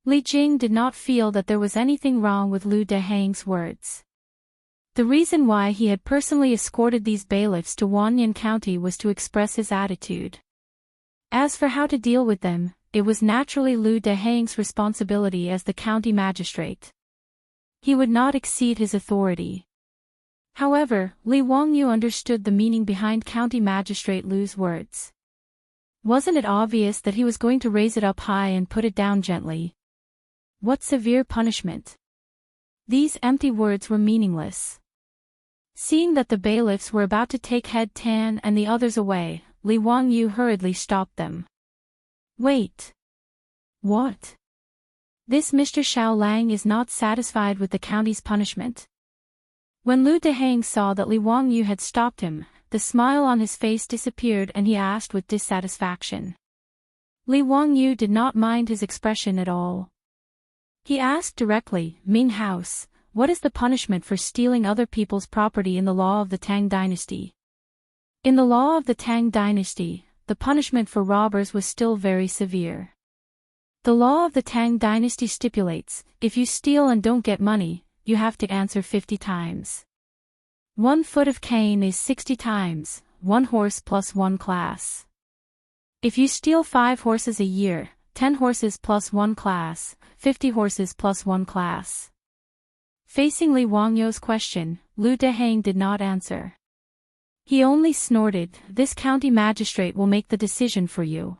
Li Jing did not feel that there was anything wrong with Lu Dehang's words. The reason why he had personally escorted these bailiffs to Wanyan County was to express his attitude. As for how to deal with them, it was naturally Lu Dehang's responsibility as the county magistrate. He would not exceed his authority. However, Li Wangyu understood the meaning behind County Magistrate Lu's words. Wasn't it obvious that he was going to raise it up high and put it down gently? What severe punishment? These empty words were meaningless. Seeing that the bailiffs were about to take head Tan and the others away, Li Wangyu hurriedly stopped them. Wait. What? This Mr. Xiaolang is not satisfied with the county's punishment. When Lu Dehang saw that Li Wangyu had stopped him, the smile on his face disappeared and he asked with dissatisfaction. Li Wangyu did not mind his expression at all. He asked directly, Ming House, what is the punishment for stealing other people's property in the law of the Tang Dynasty? In the law of the Tang Dynasty, the punishment for robbers was still very severe. The law of the Tang Dynasty stipulates, if you steal and don't get money, you have to answer 50 times. 1 foot of cane is 60 times, 1 horse plus 1 class. If you steal 5 horses a year, 10 horses plus 1 class, 50 horses plus 1 class. Facing Li Wangyu's question, Lu Dehang did not answer. He only snorted, this county magistrate will make the decision for you.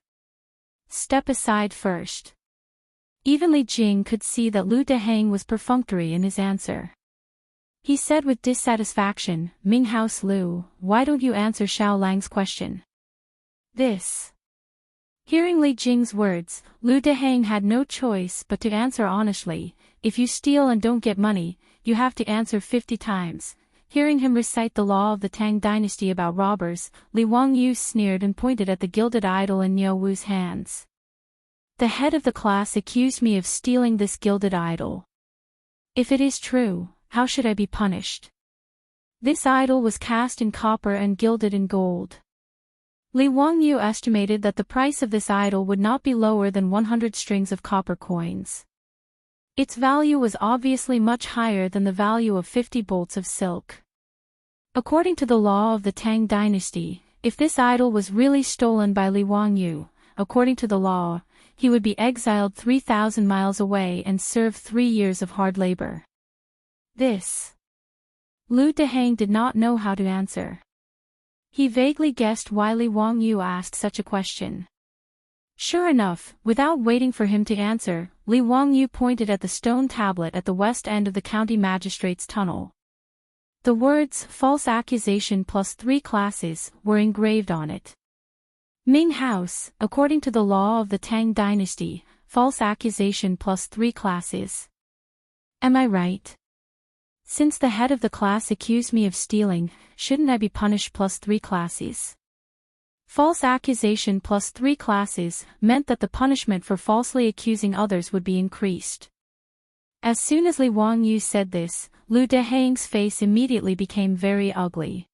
Step aside first. Even Li Jing could see that Lu Dehang was perfunctory in his answer. He said with dissatisfaction, Ming House Lu, why don't you answer Xiaolang's question? This. Hearing Li Jing's words, Lu Dehang had no choice but to answer honestly, if you steal and don't get money, you have to answer 50 times. Hearing him recite the law of the Tang Dynasty about robbers, Li Wangyu sneered and pointed at the gilded idol in Niu Wu's hands. The head of the class accused me of stealing this gilded idol. If it is true, how should I be punished? This idol was cast in copper and gilded in gold. Li Wangyu estimated that the price of this idol would not be lower than 100 strings of copper coins. Its value was obviously much higher than the value of 50 bolts of silk. According to the law of the Tang Dynasty, if this idol was really stolen by Li Wangyu, according to the law, he would be exiled 3,000 miles away and serve 3 years of hard labor. This. Lu Dehang did not know how to answer. He vaguely guessed why Li Wangyu asked such a question. Sure enough, without waiting for him to answer, Li Wangyu pointed at the stone tablet at the west end of the county magistrate's tunnel. The words, false accusation plus 3 classes, were engraved on it. Ming House, according to the law of the Tang Dynasty, false accusation plus 3 classes. Am I right? Since the head of the class accused me of stealing, shouldn't I be punished plus 3 classes? False accusation plus 3 classes meant that the punishment for falsely accusing others would be increased. As soon as Li Wangyu said this, Lu Dehang's face immediately became very ugly.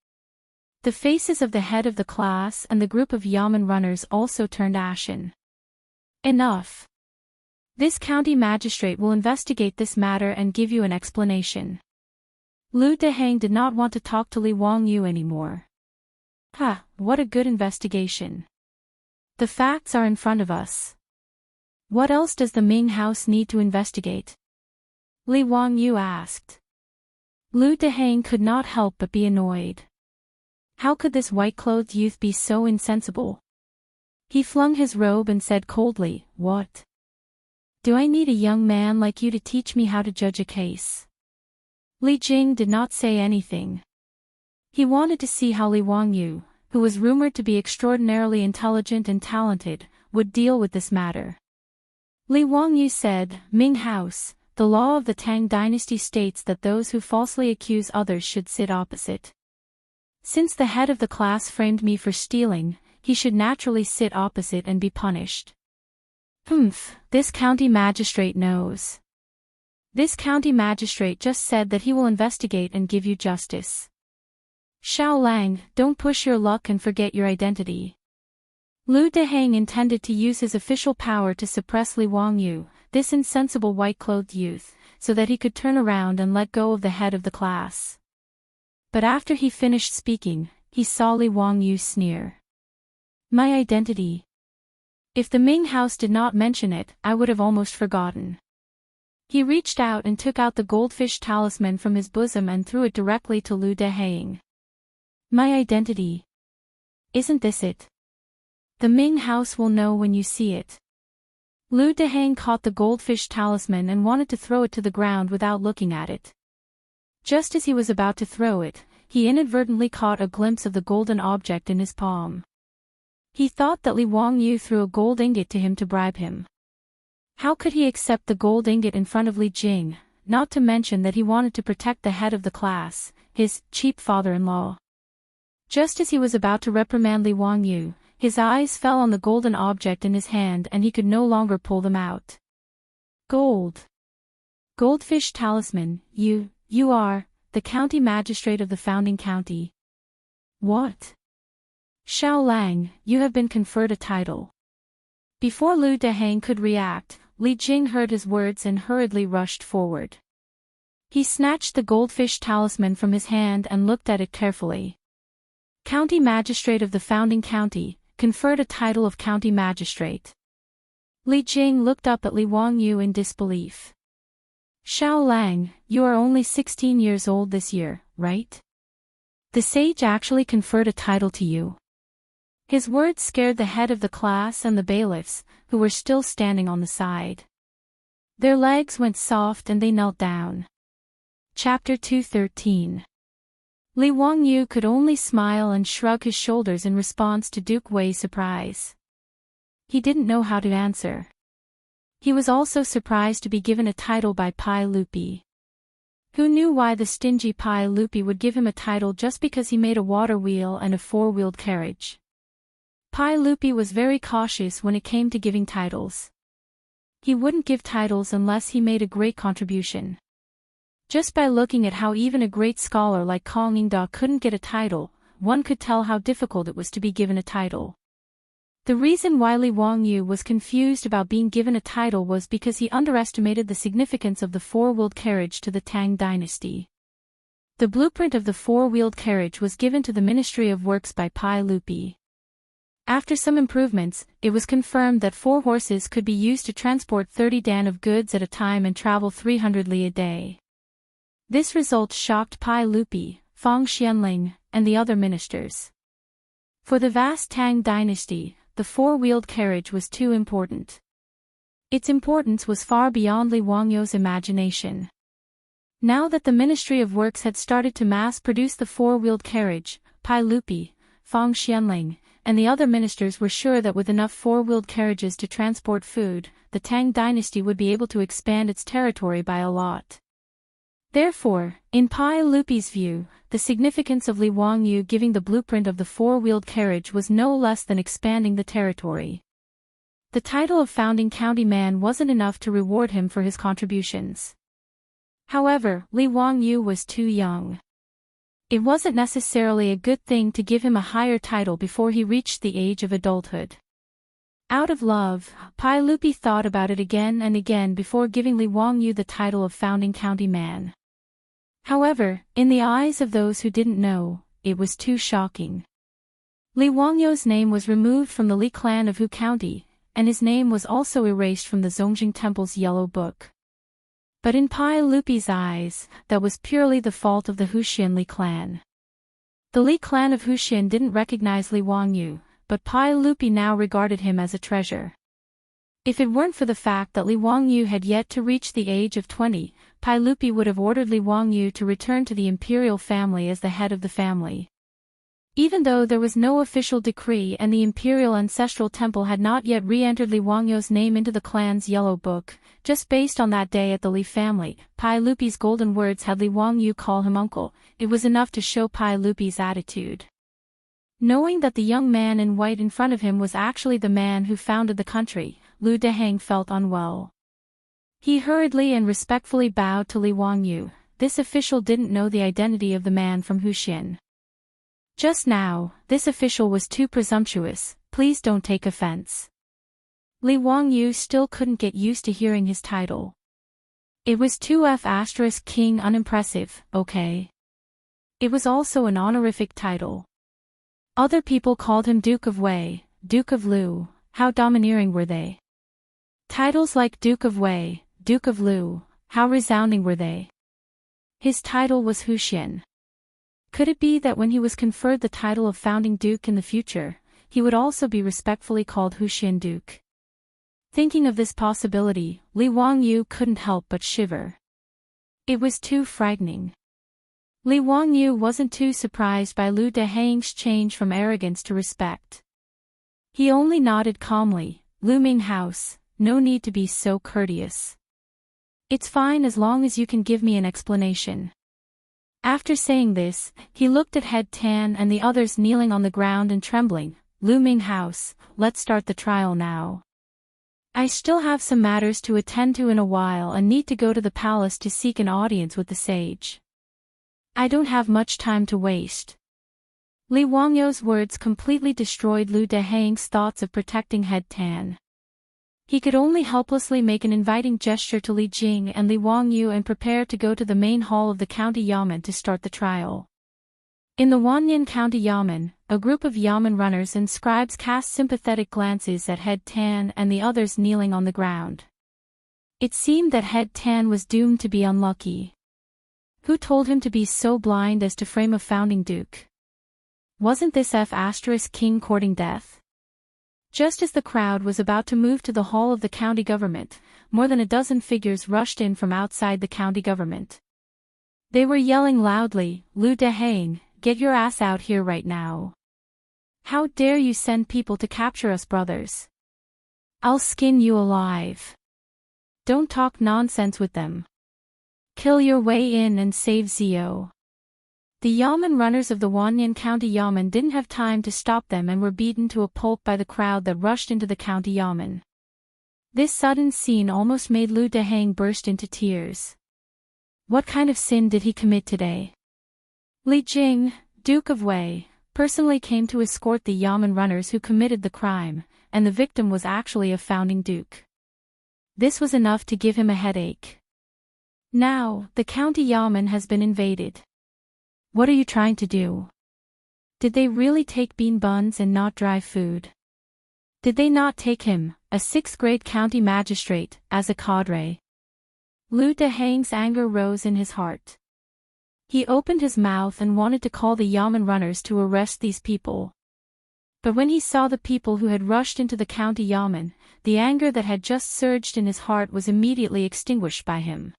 The faces of the head of the class and the group of yamen runners also turned ashen. Enough. This county magistrate will investigate this matter and give you an explanation. Lu Dehang did not want to talk to Li Wangyu anymore. What a good investigation. The facts are in front of us. What else does the Ming House need to investigate? Li Wangyu asked. Lu Dehang could not help but be annoyed. How could this white-clothed youth be so insensible? He flung his robe and said coldly, What? Do I need a young man like you to teach me how to judge a case? Li Jing did not say anything. He wanted to see how Li Wangyu, who was rumored to be extraordinarily intelligent and talented, would deal with this matter. Li Wangyu said, Ming House, the law of the Tang Dynasty states that those who falsely accuse others should sit opposite. Since the head of the class framed me for stealing, he should naturally sit opposite and be punished. This county magistrate knows. This county magistrate just said that he will investigate and give you justice. Xiaolang, don't push your luck and forget your identity. Lu Dehang intended to use his official power to suppress Li Wangyu, this insensible white-clothed youth, so that he could turn around and let go of the head of the class. But after he finished speaking, he saw Li Wangyu sneer. My identity. If the Ming house did not mention it, I would have almost forgotten. He reached out and took out the goldfish talisman from his bosom and threw it directly to Lu Dehang. My identity. Isn't this it? The Ming house will know when you see it. Lu Dehang caught the goldfish talisman and wanted to throw it to the ground without looking at it. Just as he was about to throw it, he inadvertently caught a glimpse of the golden object in his palm. He thought that Li Wangyu threw a gold ingot to him to bribe him. How could he accept the gold ingot in front of Li Jing, not to mention that he wanted to protect the head of the class, his cheap father-in-law. Just as he was about to reprimand Li Wangyu, his eyes fell on the golden object in his hand and he could no longer pull them out. Gold. Goldfish talisman, you are the county magistrate of the founding county. What? Xiao Lang, you have been conferred a title. Before Lu Dehang could react, Li Jing heard his words and hurriedly rushed forward. He snatched the goldfish talisman from his hand and looked at it carefully. County Magistrate of the Founding County, conferred a title of County Magistrate. Li Jing looked up at Li Wangyu in disbelief. Xiao Lang, you are only 16 years old this year, right? The sage actually conferred a title to you. His words scared the head of the class and the bailiffs, who were still standing on the side. Their legs went soft and they knelt down. Chapter 213. Li Wangyu could only smile and shrug his shoulders in response to Duke Wei's surprise. He didn't know how to answer. He was also surprised to be given a title by Pai Lupi. Who knew why the stingy Pai Lupi would give him a title just because he made a water wheel and a four-wheeled carriage? Pai Lupi was very cautious when it came to giving titles. He wouldn't give titles unless he made a great contribution. Just by looking at how even a great scholar like Kong Yingda couldn't get a title, one could tell how difficult it was to be given a title. The reason why Li Wangyu was confused about being given a title was because he underestimated the significance of the four-wheeled carriage to the Tang Dynasty. The blueprint of the four-wheeled carriage was given to the Ministry of Works by Pai Lupi. After some improvements, it was confirmed that 4 horses could be used to transport 30 dan of goods at a time and travel 300 li a day. This result shocked Pai Lupi, Fang Xianling, and the other ministers. For the vast Tang dynasty, the four-wheeled carriage was too important. Its importance was far beyond Li Wangyu's imagination. Now that the Ministry of Works had started to mass-produce the four-wheeled carriage, Pai Lupi, Fang Xianling, and the other ministers were sure that with enough four-wheeled carriages to transport food, the Tang dynasty would be able to expand its territory by a lot. Therefore, in Pai Lupi's view, the significance of Li Wangyu giving the blueprint of the four-wheeled carriage was no less than expanding the territory. The title of founding county man wasn't enough to reward him for his contributions. However, Li Wangyu was too young. It wasn't necessarily a good thing to give him a higher title before he reached the age of adulthood. Out of love, Pai Lupi thought about it again and again before giving Li Wangyu the title of founding county man. However, in the eyes of those who didn't know, it was too shocking. Li Wangyu's name was removed from the Li clan of Hu County, and his name was also erased from the Zongjing Temple's Yellow Book. But in Pai Lupi's eyes, that was purely the fault of the Huxian Li clan. The Li clan of Huxian didn't recognize Li Wangyu, but Pai Lupi now regarded him as a treasure. If it weren't for the fact that Li Wangyu had yet to reach the age of 20, Pai Lupi would have ordered Li Wangyu to return to the imperial family as the head of the family. Even though there was no official decree and the imperial ancestral temple had not yet re-entered Li Wangyu's name into the clan's yellow book, just based on that day at the Li family, Pai Lupi's golden words had Li Wangyu call him uncle. It was enough to show Pai Lupi's attitude. Knowing that the young man in white in front of him was actually the man who founded the country, Lu Dehang felt unwell. He hurriedly and respectfully bowed to Li Wangyu. This official didn't know the identity of the man from Huxian. Just now, this official was too presumptuous, please don't take offense. Li Wangyu still couldn't get used to hearing his title. It was 2F** king unimpressive, okay? It was also an honorific title. Other people called him Duke of Wei, Duke of Lu, how domineering were they? Titles like Duke of Wei, Duke of Lu, how resounding were they? His title was Huxian. Could it be that when he was conferred the title of founding duke in the future, he would also be respectfully called Huxian Duke? Thinking of this possibility, Li Wangyu couldn't help but shiver. It was too frightening. Li Wangyu wasn't too surprised by Lu Dehang's change from arrogance to respect. He only nodded calmly. Lu Ming House, no need to be so courteous. It's fine as long as you can give me an explanation. After saying this, he looked at Head Tan and the others kneeling on the ground and trembling. Lu Ming House, let's start the trial now. I still have some matters to attend to in a while and need to go to the palace to seek an audience with the sage. I don't have much time to waste. Li Wangyu's words completely destroyed Lu Dehang's thoughts of protecting Head Tan. He could only helplessly make an inviting gesture to Li Jing and Li Wangyu and prepare to go to the main hall of the county yamen to start the trial. In the Wanyan County Yamen, a group of yamen runners and scribes cast sympathetic glances at Head Tan and the others kneeling on the ground. It seemed that Head Tan was doomed to be unlucky. Who told him to be so blind as to frame a founding duke? Wasn't this King courting death? Just as the crowd was about to move to the hall of the county government, more than a dozen figures rushed in from outside the county government. They were yelling loudly, Lu Dehang, get your ass out here right now. How dare you send people to capture us brothers? I'll skin you alive. Don't talk nonsense with them. Kill your way in and save Zio. The yamen runners of the Wanyan County Yamen didn't have time to stop them and were beaten to a pulp by the crowd that rushed into the county yamen. This sudden scene almost made Lu Dehang burst into tears. What kind of sin did he commit today? Li Jing, Duke of Wei, personally came to escort the yamen runners who committed the crime, and the victim was actually a founding duke. This was enough to give him a headache. Now, the county yamen has been invaded. What are you trying to do? Did they really take bean buns and not dry food? Did they not take him, a 6th-grade county magistrate, as a cadre? Lu Dehang's anger rose in his heart. He opened his mouth and wanted to call the yamen runners to arrest these people. But when he saw the people who had rushed into the county yamen, the anger that had just surged in his heart was immediately extinguished by him.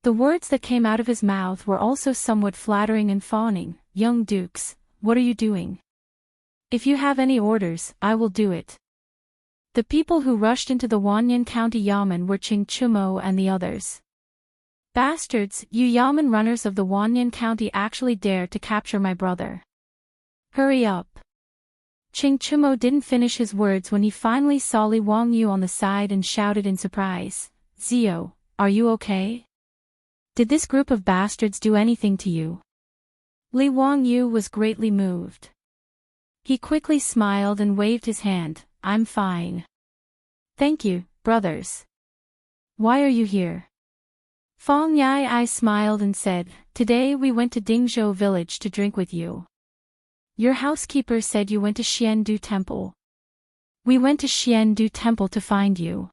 The words that came out of his mouth were also somewhat flattering and fawning. Young dukes, what are you doing? If you have any orders, I will do it. The people who rushed into the Wanyan County Yamen were Ching Chumo and the others. Bastards, you yamen runners of the Wanyan County actually dare to capture my brother. Hurry up. Ching Chumo didn't finish his words when he finally saw Li Wangyu on the side and shouted in surprise, Zio, are you okay? Did this group of bastards do anything to you? Li Wangyu was greatly moved. He quickly smiled and waved his hand, I'm fine. Thank you, brothers. Why are you here? Fong Yai smiled and said, today we went to Dingzhou village to drink with you. Your housekeeper said you went to Xiandu Temple. We went to Xiandu Temple to find you.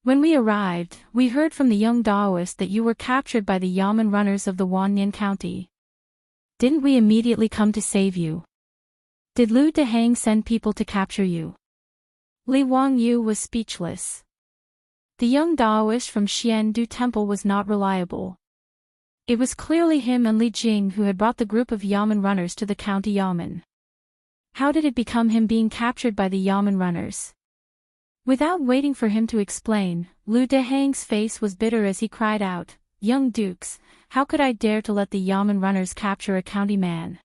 When we arrived, we heard from the young Daoist that you were captured by the yamen runners of the Wanyan County. Didn't we immediately come to save you? Did Lu Dehang send people to capture you? Li Wangyu was speechless. The young Daoist from Xiandu Temple was not reliable. It was clearly him and Li Jing who had brought the group of yamen runners to the county yamen. How did it become him being captured by the yamen runners? Without waiting for him to explain, Lu Dehang's face was bitter as he cried out, Young dukes, how could I dare to let the yamen runners capture a county man?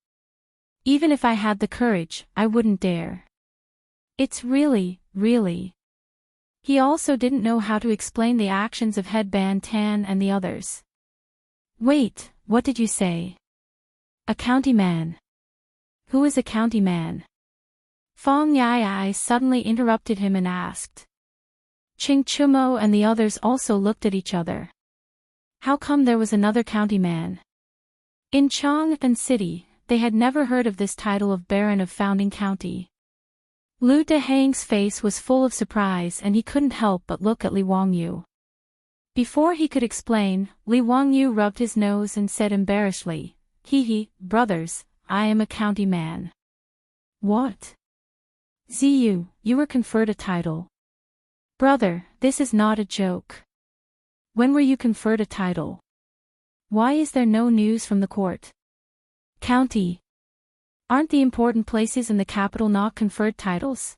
Even if I had the courage, I wouldn't dare. It's really. He also didn't know how to explain the actions of Headband Tan and the others. Wait, what did you say? A county man. Who is a county man? Fong Yai suddenly interrupted him and asked. Ching Chumo and the others also looked at each other. How come there was another county man? In Chang'an City, they had never heard of this title of Baron of Founding County. Lu Dehang's face was full of surprise and he couldn't help but look at Li Wangyu. Before he could explain, Li Wangyu rubbed his nose and said embarrassedly, "Hee, brothers, I am a county man." "What? Ziyu, you were conferred a title." "Brother, this is not a joke. When were you conferred a title? Why is there no news from the court?" "County. Aren't the important places in the capital not conferred titles?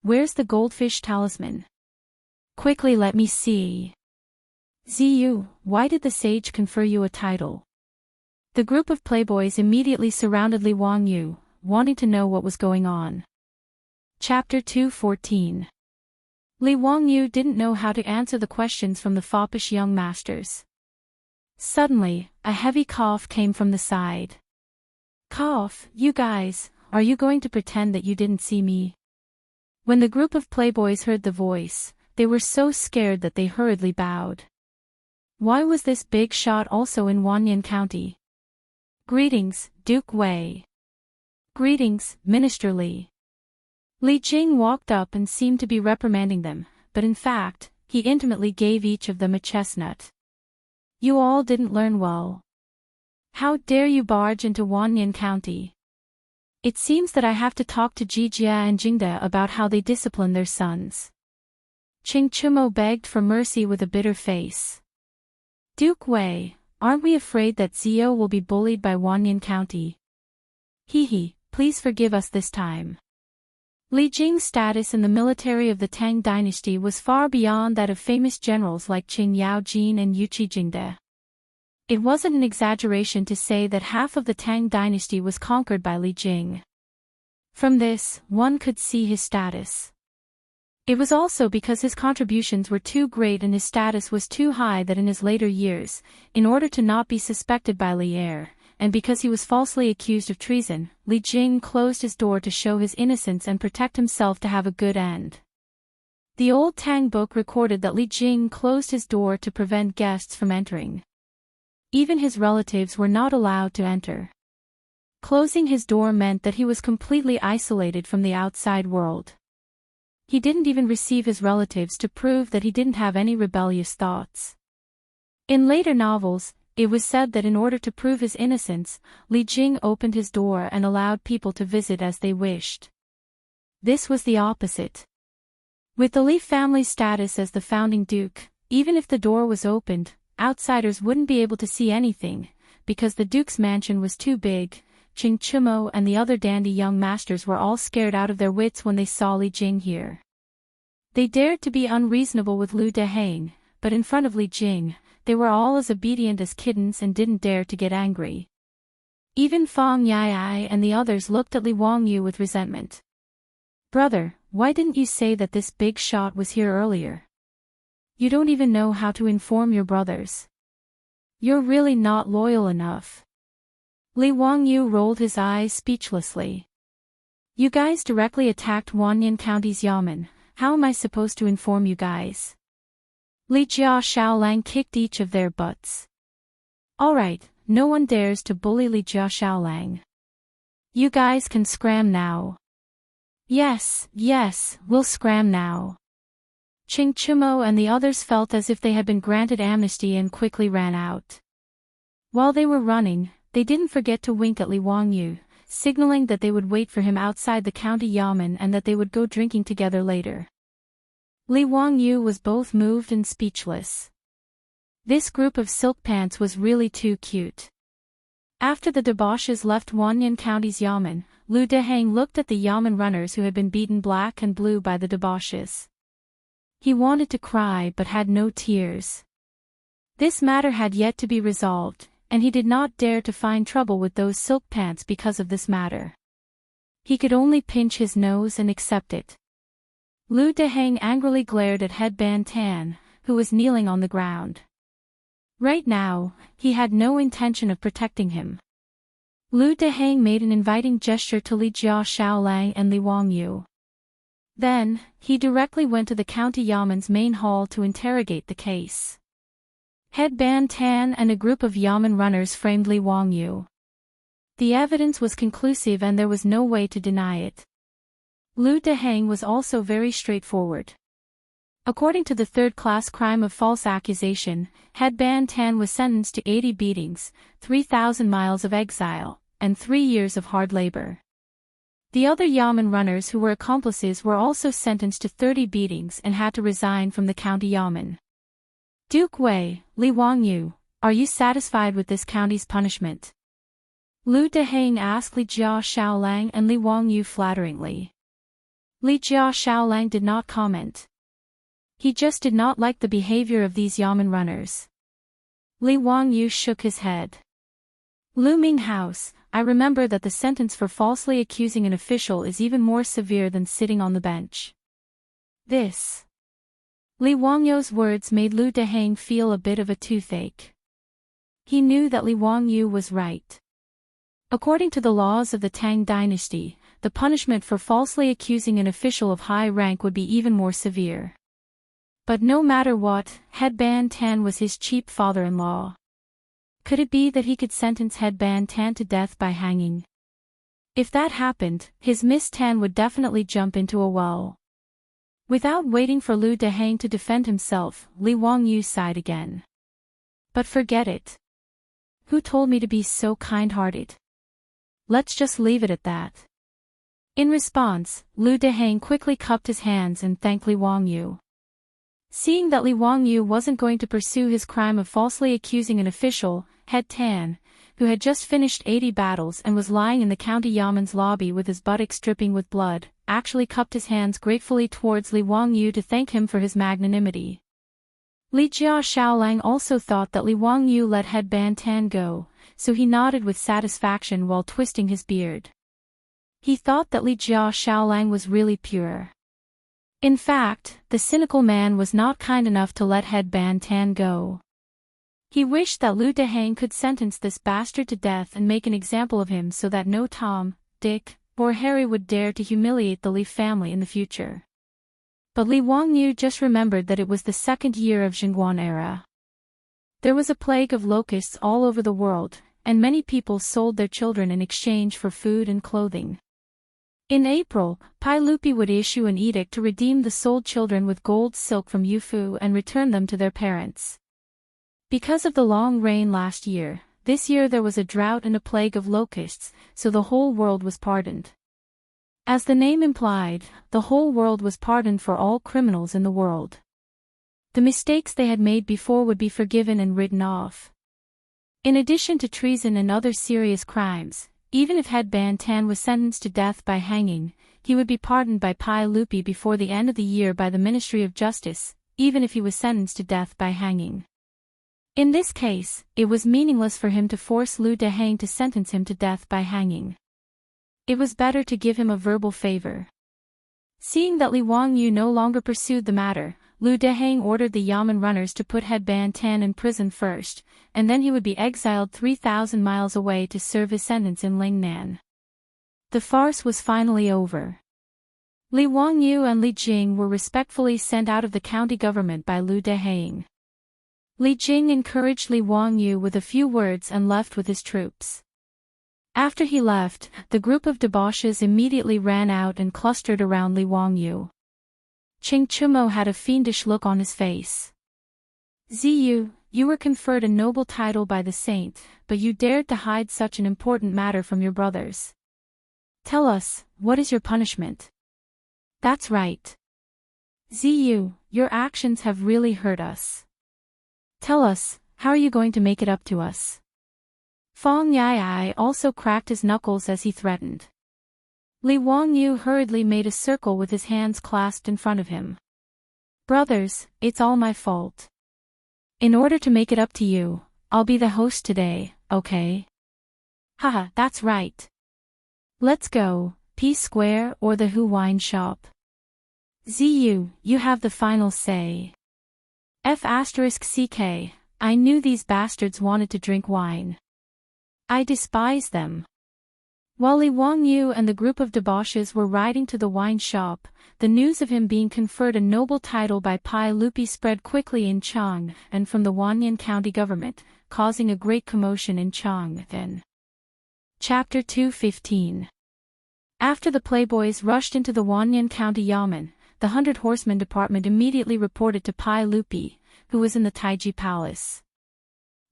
Where's the goldfish talisman? Quickly let me see." "Ziyu, why did the sage confer you a title?" The group of playboys immediately surrounded Li Wangyu, wanting to know what was going on. Chapter 2:14. Li Wangyu didn't know how to answer the questions from the foppish young masters. Suddenly, a heavy cough came from the side. "Cough, you guys, are you going to pretend that you didn't see me?" When the group of playboys heard the voice, they were so scared that they hurriedly bowed. Why was this big shot also in Wanyan County? "Greetings, Duke Wei." "Greetings, Minister Li." Li Jing walked up and seemed to be reprimanding them, but in fact, he intimately gave each of them a chestnut. "You all didn't learn well. How dare you barge into Wanyan County? It seems that I have to talk to Jijia and Jingda about how they discipline their sons." Ching Chumo begged for mercy with a bitter face. "Duke Wei, aren't we afraid that Zio will be bullied by Wanyan County? Hee, please forgive us this time." Li Jing's status in the military of the Tang Dynasty was far beyond that of famous generals like Qin Yaojin and Yuqi Jingde. It wasn't an exaggeration to say that half of the Tang Dynasty was conquered by Li Jing. From this, one could see his status. It was also because his contributions were too great and his status was too high that in his later years, in order to not be suspected by Li Er, and because he was falsely accused of treason, Li Jing closed his door to show his innocence and protect himself to have a good end. The old Tang book recorded that Li Jing closed his door to prevent guests from entering. Even his relatives were not allowed to enter. Closing his door meant that he was completely isolated from the outside world. He didn't even receive his relatives to prove that he didn't have any rebellious thoughts. In later novels, it was said that in order to prove his innocence, Li Jing opened his door and allowed people to visit as they wished. This was the opposite. With the Li family's status as the founding duke, even if the door was opened, outsiders wouldn't be able to see anything, because the duke's mansion was too big. Ching Chumo and the other dandy young masters were all scared out of their wits when they saw Li Jing here. They dared to be unreasonable with Lu Dehang, but in front of Li Jing, they were all as obedient as kittens and didn't dare to get angry. Even Fang Yai and the others looked at Li Wangyu with resentment. "Brother, why didn't you say that this big shot was here earlier? You don't even know how to inform your brothers. You're really not loyal enough." Li Wangyu rolled his eyes speechlessly. "You guys directly attacked Wanyan County's yamen, how am I supposed to inform you guys?" Li Jia Shaolang kicked each of their butts. "Alright, no one dares to bully Li Jia Shaolang. You guys can scram now." Yes, we'll scram now." Ching Chumo and the others felt as if they had been granted amnesty and quickly ran out. While they were running, they didn't forget to wink at Li Wangyu, signaling that they would wait for him outside the county yamen and that they would go drinking together later. Li Wangyu was both moved and speechless. This group of silk pants was really too cute. After the debauches left Wanyan County's yamen, Lu Dehang looked at the yamen runners who had been beaten black and blue by the debauches. He wanted to cry but had no tears. This matter had yet to be resolved, and he did not dare to find trouble with those silk pants because of this matter. He could only pinch his nose and accept it. Lu Dehang angrily glared at Headband Tan, who was kneeling on the ground. Right now, he had no intention of protecting him. Lu Dehang made an inviting gesture to Li Jia Shaolang and Li Wangyu. Then, he directly went to the county yamen's main hall to interrogate the case. Headband Tan and a group of yamen runners framed Li Wangyu. The evidence was conclusive and there was no way to deny it. Lu Deheng was also very straightforward. According to the third-class crime of false accusation, Head Ban Tan was sentenced to 80 beatings, 3,000 miles of exile, and 3 years of hard labor. The other Yamen runners who were accomplices were also sentenced to 30 beatings and had to resign from the county Yamen. Duke Wei, Li Wangyu, are you satisfied with this county's punishment? Lu Deheng asked Li Jia Shaolang and Li Wangyu flatteringly. Li Jia Shaolang did not comment. He just did not like the behavior of these Yamen runners. Li Wangyu shook his head. Lu Minghouse, I remember that the sentence for falsely accusing an official is even more severe than sitting on the bench. This. Li Wangyu's words made Lu Deheng feel a bit of a toothache. He knew that Li Wangyu was right. According to the laws of the Tang Dynasty, the punishment for falsely accusing an official of high rank would be even more severe. But no matter what, Head Ban Tan was his cheap father-in-law. Could it be that he could sentence Head Ban Tan to death by hanging? If that happened, his Miss Tan would definitely jump into a well. Without waiting for Lu Deheng to defend himself, Li Wangyu sighed again. But forget it. Who told me to be so kind-hearted? Let's just leave it at that. In response, Lu Deheng quickly cupped his hands and thanked Li Wangyu. Seeing that Li Wangyu wasn't going to pursue his crime of falsely accusing an official, Head Tan, who had just finished 80 battles and was lying in the county Yamen's lobby with his buttocks dripping with blood, actually cupped his hands gratefully towards Li Wangyu to thank him for his magnanimity. Li Jia Shaolang also thought that Li Wangyu let Head Ban Tan go, so he nodded with satisfaction while twisting his beard. He thought that Li Jia Shaolang was really pure. In fact, the cynical man was not kind enough to let Head Ban Tan go. He wished that Lu Deheng could sentence this bastard to death and make an example of him so that no Tom, Dick, or Harry would dare to humiliate the Li family in the future. But Li Wangyu just remembered that it was the second year of Jingguan era. There was a plague of locusts all over the world, and many people sold their children in exchange for food and clothing. In April, Pai Lupi would issue an edict to redeem the sold children with gold silk from Yufu and return them to their parents. Because of the long rain last year, this year there was a drought and a plague of locusts, so the whole world was pardoned. As the name implied, the whole world was pardoned for all criminals in the world. The mistakes they had made before would be forgiven and written off. In addition to treason and other serious crimes, even if Head Ban Tan was sentenced to death by hanging, he would be pardoned by Pai Lupi before the end of the year by the Ministry of Justice, even if he was sentenced to death by hanging. In this case, it was meaningless for him to force Lu Deheng to sentence him to death by hanging. It was better to give him a verbal favor. Seeing that Li Wangyu no longer pursued the matter, Lu Deheng ordered the Yamen runners to put Head Ban Tan in prison first, and then he would be exiled 3,000 miles away to serve his sentence in Lingnan. The farce was finally over. Li Wangyu and Li Jing were respectfully sent out of the county government by Lu Deheng. Li Jing encouraged Li Wangyu with a few words and left with his troops. After he left, the group of debauches immediately ran out and clustered around Li Wangyu. Ching Chumo had a fiendish look on his face. Ziyu, you were conferred a noble title by the saint, but you dared to hide such an important matter from your brothers. Tell us, what is your punishment? That's right. Ziyu, your actions have really hurt us. Tell us, how are you going to make it up to us? Fong Yai also cracked his knuckles as he threatened. Li Wangyu hurriedly made a circle with his hands clasped in front of him. Brothers, it's all my fault. In order to make it up to you, I'll be the host today, okay? Haha, that's right. Let's go, P Square or the Hu Wine Shop. Ziyu, you have the final say. F*CK, I knew these bastards wanted to drink wine. I despise them. While Li Wangyu and the group of debauches were riding to the wine shop, the news of him being conferred a noble title by Pai Lupi spread quickly in Chang and from the Wanyan County government, causing a great commotion in Chang then. Chapter 215. After the playboys rushed into the Wanyan County Yamen, the 100 Horsemen Department immediately reported to Pai Lupi, who was in the Taiji Palace.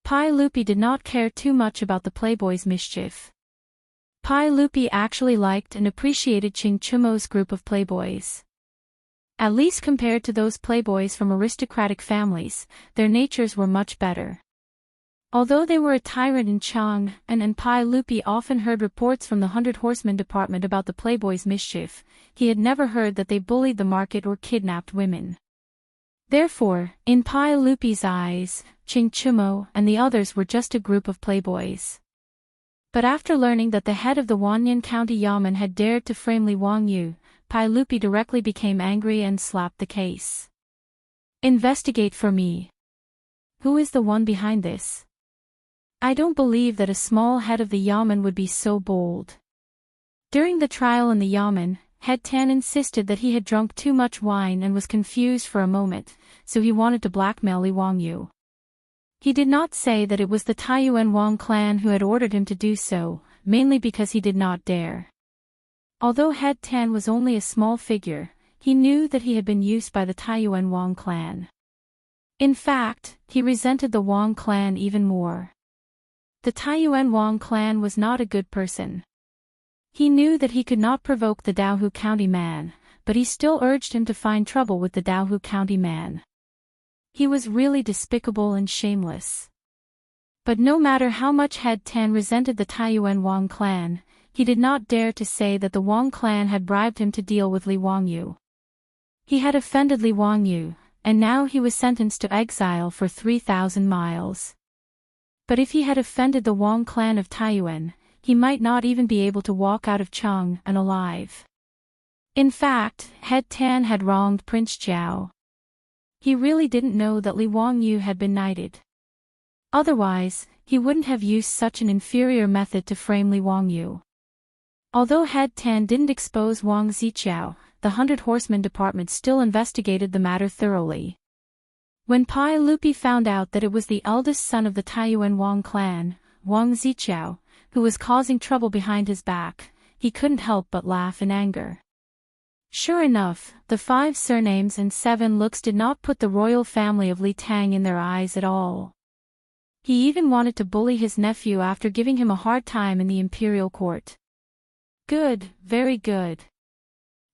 Pai Lupi did not care too much about the playboys' mischief. Pai Lupi actually liked and appreciated Ching Chumo's group of playboys. At least compared to those playboys from aristocratic families, their natures were much better. Although they were a tyrant in Chang, and Pai Lupi often heard reports from the 100 Horsemen Department about the playboys' mischief, he had never heard that they bullied the market or kidnapped women. Therefore, in Pai Lupi's eyes, Ching Chumo and the others were just a group of playboys. But after learning that the head of the Wanyan County Yamen had dared to frame Li Wangyu, Pai Lupi directly became angry and slapped the case. Investigate for me. Who is the one behind this? I don't believe that a small head of the Yamen would be so bold. During the trial in the Yamen, Head Tan insisted that he had drunk too much wine and was confused for a moment, so he wanted to blackmail Li Wangyu. He did not say that it was the Taiyuan Wang clan who had ordered him to do so, mainly because he did not dare. Although Head Tan was only a small figure, he knew that he had been used by the Taiyuan Wang clan. In fact, he resented the Wang clan even more. The Taiyuan Wang clan was not a good person. He knew that he could not provoke the Daohu County man, but he still urged him to find trouble with the Daohu County man. He was really despicable and shameless. But no matter how much Head Tan resented the Taiyuan Wang clan, he did not dare to say that the Wang clan had bribed him to deal with Li Wangyu. He had offended Li Wangyu, and now he was sentenced to exile for 3,000 miles. But if he had offended the Wang clan of Taiyuan, he might not even be able to walk out of Chang and alive. In fact, Head Tan had wronged Prince Jiao. He really didn't know that Li Wangyu had been knighted. Otherwise, he wouldn't have used such an inferior method to frame Li Wangyu. Although Head Tan didn't expose Wang Ziqiao, the 100 Horsemen Department still investigated the matter thoroughly. When Pai Lupi found out that it was the eldest son of the Taiyuan Wang clan, Wang Ziqiao, who was causing trouble behind his back, he couldn't help but laugh in anger. Sure enough, the 5 surnames and 7 looks did not put the royal family of Li Tang in their eyes at all. He even wanted to bully his nephew after giving him a hard time in the imperial court. Good, very good.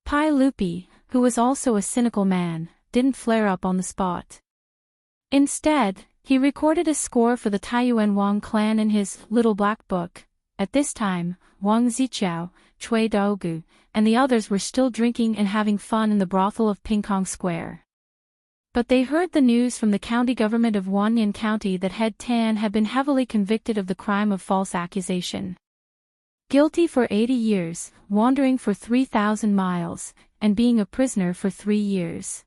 Pai Lupi, who was also a cynical man, didn't flare up on the spot. Instead, he recorded a score for the Taiyuan Wang clan in his little black book. At this time, Wang Ziqiao, Cui Daogu, and the others were still drinking and having fun in the brothel of Pingkong Square. But they heard the news from the county government of Wanyan County that Head Tan had been heavily convicted of the crime of false accusation. Guilty for 80 years, wandering for 3,000 miles, and being a prisoner for 3 years.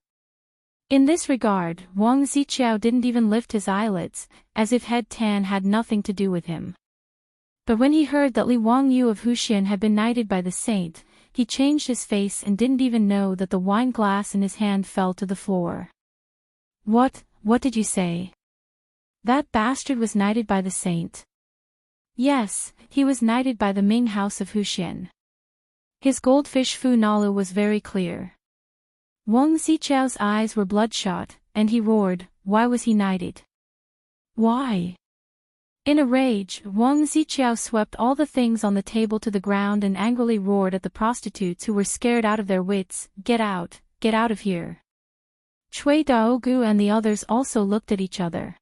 In this regard, Wang Ziqiao didn't even lift his eyelids, as if Head Tan had nothing to do with him. But when he heard that Li Wangyu of Huxian had been knighted by the saint, he changed his face and didn't even know that the wine glass in his hand fell to the floor. What did you say? That bastard was knighted by the saint. Yes, he was knighted by the Ming house of Huxian. His goldfish Fu Nalu was very clear. Wang Ziqiao's eyes were bloodshot, and he roared, "Why was he knighted? Why?" In a rage, Wang Ziqiao swept all the things on the table to the ground and angrily roared at the prostitutes who were scared out of their wits, get out of here." Cui Daogu and the others also looked at each other.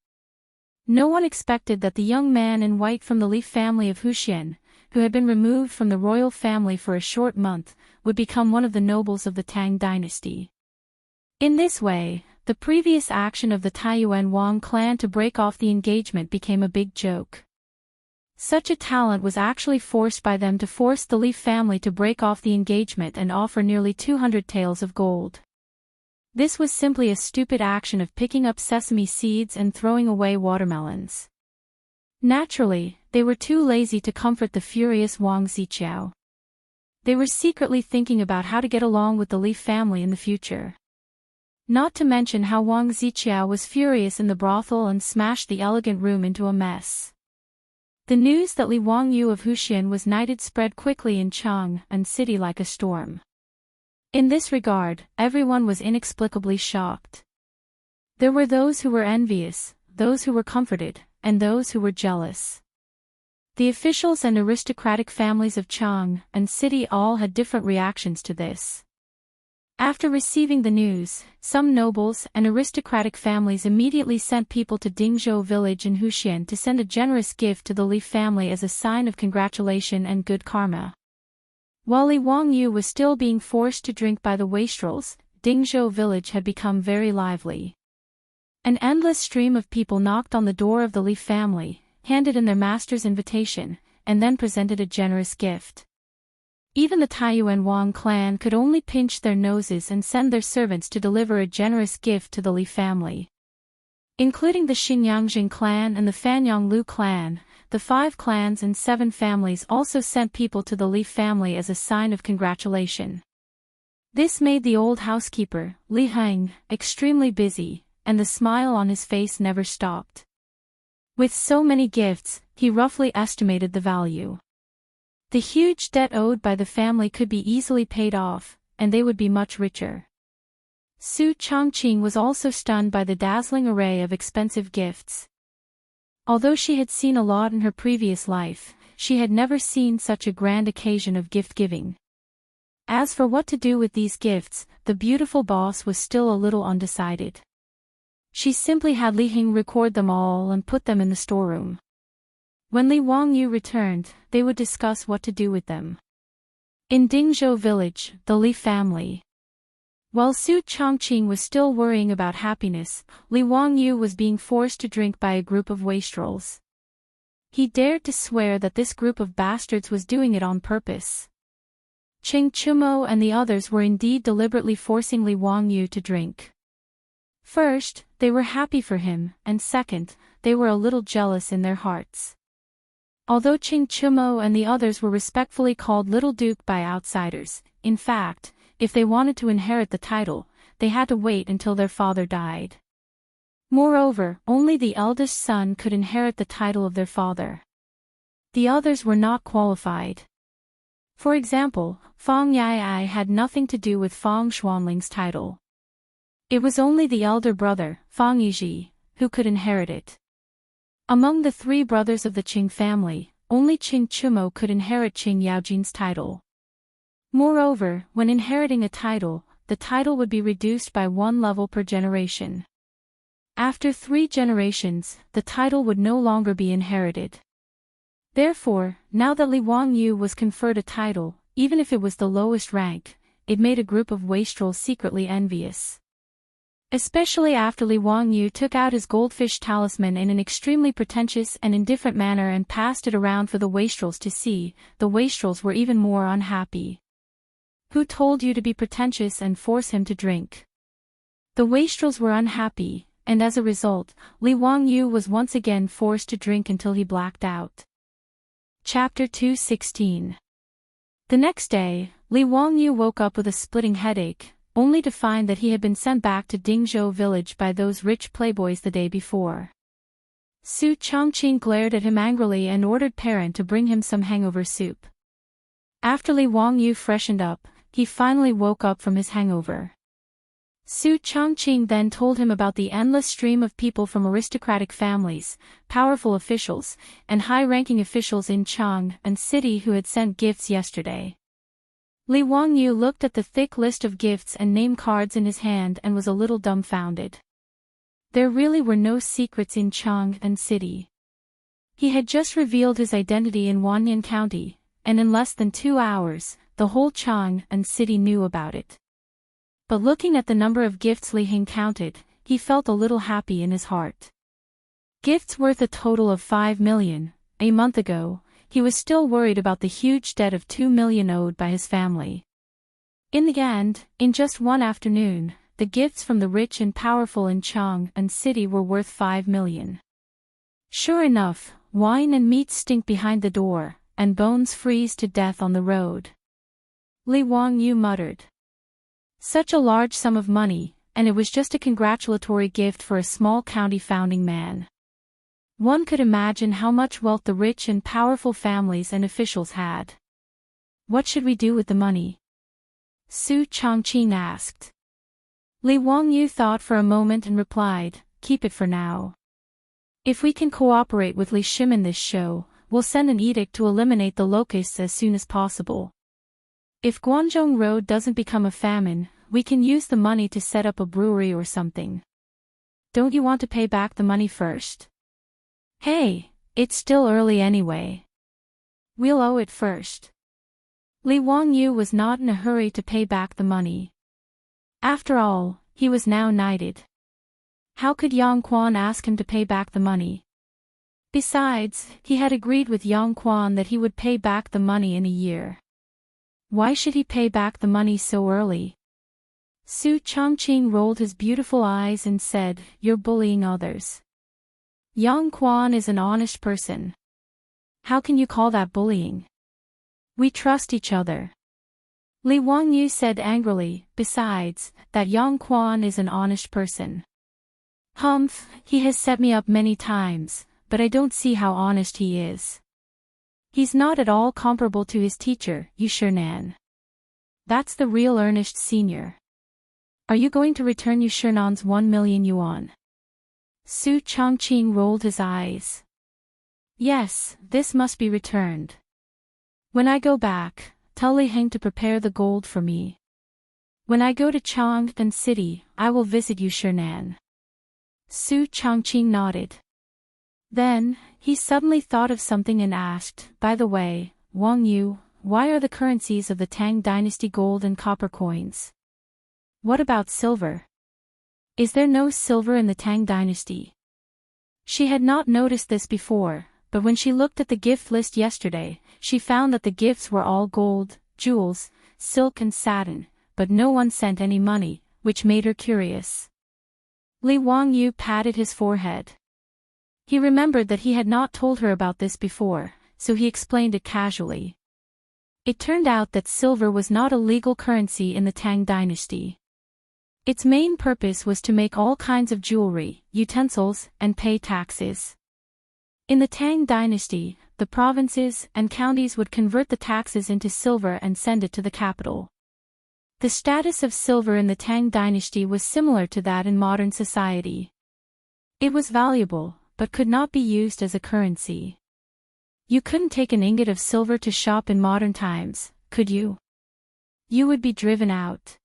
No one expected that the young man in white from the Li family of Huxian, who had been removed from the royal family for a short month, would become one of the nobles of the Tang dynasty. In this way, the previous action of the Taiyuan Wang clan to break off the engagement became a big joke. Such a talent was actually forced by them to force the Li family to break off the engagement and offer nearly 200 taels of gold. This was simply a stupid action of picking up sesame seeds and throwing away watermelons. Naturally, they were too lazy to comfort the furious Wang Ziqiao. They were secretly thinking about how to get along with the Li family in the future. Not to mention how Wang Ziqiao was furious in the brothel and smashed the elegant room into a mess. The news that Li Wangyu of Huxian was knighted spread quickly in Chang and city like a storm. In this regard, everyone was inexplicably shocked. There were those who were envious, those who were comforted, and those who were jealous. The officials and aristocratic families of Chang and city all had different reactions to this. After receiving the news, some nobles and aristocratic families immediately sent people to Dingzhou village in Huxian to send a generous gift to the Li family as a sign of congratulation and good karma. While Li Wangyu was still being forced to drink by the wastrels, Dingzhou village had become very lively. An endless stream of people knocked on the door of the Li family, handed in their master's invitation, and then presented a generous gift. Even the Taiyuan Wang clan could only pinch their noses and send their servants to deliver a generous gift to the Li family. Including the Xinyangjing clan and the Fanyanglu clan, the 5 clans and 7 families also sent people to the Li family as a sign of congratulation. This made the old housekeeper, Li Heng, extremely busy, and the smile on his face never stopped. With so many gifts, he roughly estimated the value. The huge debt owed by the family could be easily paid off, and they would be much richer. Su Chongqing was also stunned by the dazzling array of expensive gifts. Although she had seen a lot in her previous life, she had never seen such a grand occasion of gift-giving. As for what to do with these gifts, the beautiful boss was still a little undecided. She simply had Li Heng record them all and put them in the storeroom. When Li Wangyu returned, they would discuss what to do with them. In Dingzhou village, the Li family. While Su Chongqing was still worrying about happiness, Li Wangyu was being forced to drink by a group of wastrels. He dared to swear that this group of bastards was doing it on purpose. Qing Chumo and the others were indeed deliberately forcing Li Wangyu to drink. First, they were happy for him, and second, they were a little jealous in their hearts. Although Qing Chumo and the others were respectfully called Little Duke by outsiders, in fact, if they wanted to inherit the title, they had to wait until their father died. Moreover, only the eldest son could inherit the title of their father. The others were not qualified. For example, Fang Yai had nothing to do with Fang Xuanling's title. It was only the elder brother, Fang Yizhi, who could inherit it. Among the 3 brothers of the Qing family, only Qing Chumo could inherit Qing Yaojin's title. Moreover, when inheriting a title, the title would be reduced by 1 level per generation. After 3 generations, the title would no longer be inherited. Therefore, now that Li Wangyu was conferred a title, even if it was the lowest rank, it made a group of wastrels secretly envious. Especially after Li Wangyu took out his goldfish talisman in an extremely pretentious and indifferent manner and passed it around for the wastrels to see, the wastrels were even more unhappy. Who told you to be pretentious and force him to drink? The wastrels were unhappy, and as a result, Li Wangyu was once again forced to drink until he blacked out. Chapter 216. The next day, Li Wangyu woke up with a splitting headache, only to find that he had been sent back to Dingzhou village by those rich playboys the day before. Su Chongqing glared at him angrily and ordered Perrin to bring him some hangover soup. After Li Wangyu freshened up, he finally woke up from his hangover. Su Chongqing then told him about the endless stream of people from aristocratic families, powerful officials, and high-ranking officials in Chang and city who had sent gifts yesterday. Li Wangyu looked at the thick list of gifts and name cards in his hand and was a little dumbfounded. There really were no secrets in Chang and city. He had just revealed his identity in Wanyan County, and in less than 2 hours, the whole Chang and city knew about it. But looking at the number of gifts Li Heng counted, he felt a little happy in his heart. Gifts worth a total of 5 million. A month ago, he was still worried about the huge debt of 2 million owed by his family. In the end, in just one afternoon, the gifts from the rich and powerful in Chang and city were worth 5 million. Sure enough, wine and meat stink behind the door, and bones freeze to death on the road. Li Wangyu muttered. Such a large sum of money, and it was just a congratulatory gift for a small county founding man. One could imagine how much wealth the rich and powerful families and officials had. What should we do with the money? Su Chongqing asked. Li Wangyu thought for a moment and replied, keep it for now. If we can cooperate with Li Shim in this show, we'll send an edict to eliminate the locusts as soon as possible. If Guangzhong Road doesn't become a famine, we can use the money to set up a brewery or something. Don't you want to pay back the money first? Hey, it's still early anyway. We'll owe it first. Li Wangyu was not in a hurry to pay back the money. After all, he was now knighted. How could Yang Quan ask him to pay back the money? Besides, he had agreed with Yang Quan that he would pay back the money in a year. Why should he pay back the money so early? Su Chongqing rolled his beautiful eyes and said, you're bullying others. Yang Quan is an honest person. How can you call that bullying? We trust each other. Li Wangyu said angrily, besides, that Yang Quan is an honest person. Humph, he has set me up many times, but I don't see how honest he is. He's not at all comparable to his teacher, Yu Shernan. That's the real Ernest Sr. Are you going to return Yu Shernan's 1 million yuan? Su Chongqing rolled his eyes. Yes, this must be returned. When I go back, tell Li Heng to prepare the gold for me. When I go to Chang'an City, I will visit Yu Shernan. Su Chongqing nodded. Then, he suddenly thought of something and asked, by the way, Wang Yu, why are the currencies of the Tang Dynasty gold and copper coins? What about silver? Is there no silver in the Tang Dynasty? She had not noticed this before, but when she looked at the gift list yesterday, she found that the gifts were all gold, jewels, silk and satin, but no one sent any money, which made her curious. Li Wangyu patted his forehead. He remembered that he had not told her about this before, so he explained it casually. It turned out that silver was not a legal currency in the Tang Dynasty. Its main purpose was to make all kinds of jewelry, utensils, and pay taxes. In the Tang Dynasty, the provinces and counties would convert the taxes into silver and send it to the capital. The status of silver in the Tang Dynasty was similar to that in modern society. It was valuable, but could not be used as a currency. You couldn't take an ingot of silver to shop in modern times, could you? You would be driven out.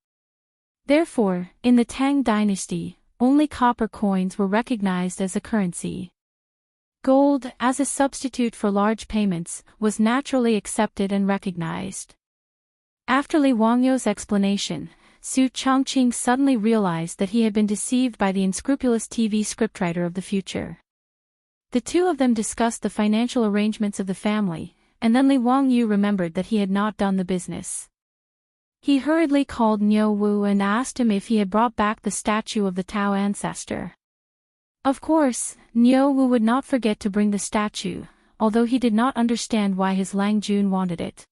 Therefore, in the Tang Dynasty, only copper coins were recognized as a currency. Gold, as a substitute for large payments, was naturally accepted and recognized. After Li Wangyu's explanation, Su Chongqing suddenly realized that he had been deceived by the unscrupulous TV scriptwriter of the future. The two of them discussed the financial arrangements of the family, and then Li Wangyu remembered that he had not done the business. He hurriedly called Niu Wu and asked him if he had brought back the statue of the Tao ancestor. Of course, Niu Wu would not forget to bring the statue, although he did not understand why his Lang Jun wanted it.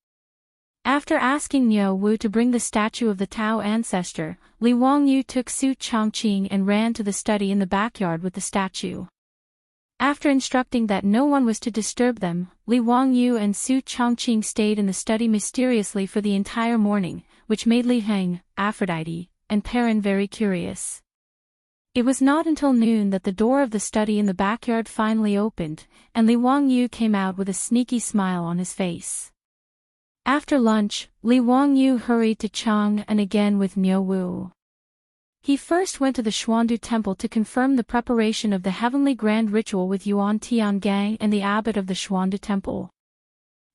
After asking Niu Wu to bring the statue of the Tao ancestor, Li Wangyu took Su Chongqing and ran to the study in the backyard with the statue. After instructing that no one was to disturb them, Li Wangyu and Su Chongqing stayed in the study mysteriously for the entire morning, which made Li Heng, Aphrodite, and Perrin very curious. It was not until noon that the door of the study in the backyard finally opened, and Li Wangyu came out with a sneaky smile on his face. After lunch, Li Wangyu hurried to Chang'an again with Niu Wu. He first went to the Xuandu Temple to confirm the preparation of the heavenly grand ritual with Yuan Tiangang and the abbot of the Xuandu Temple.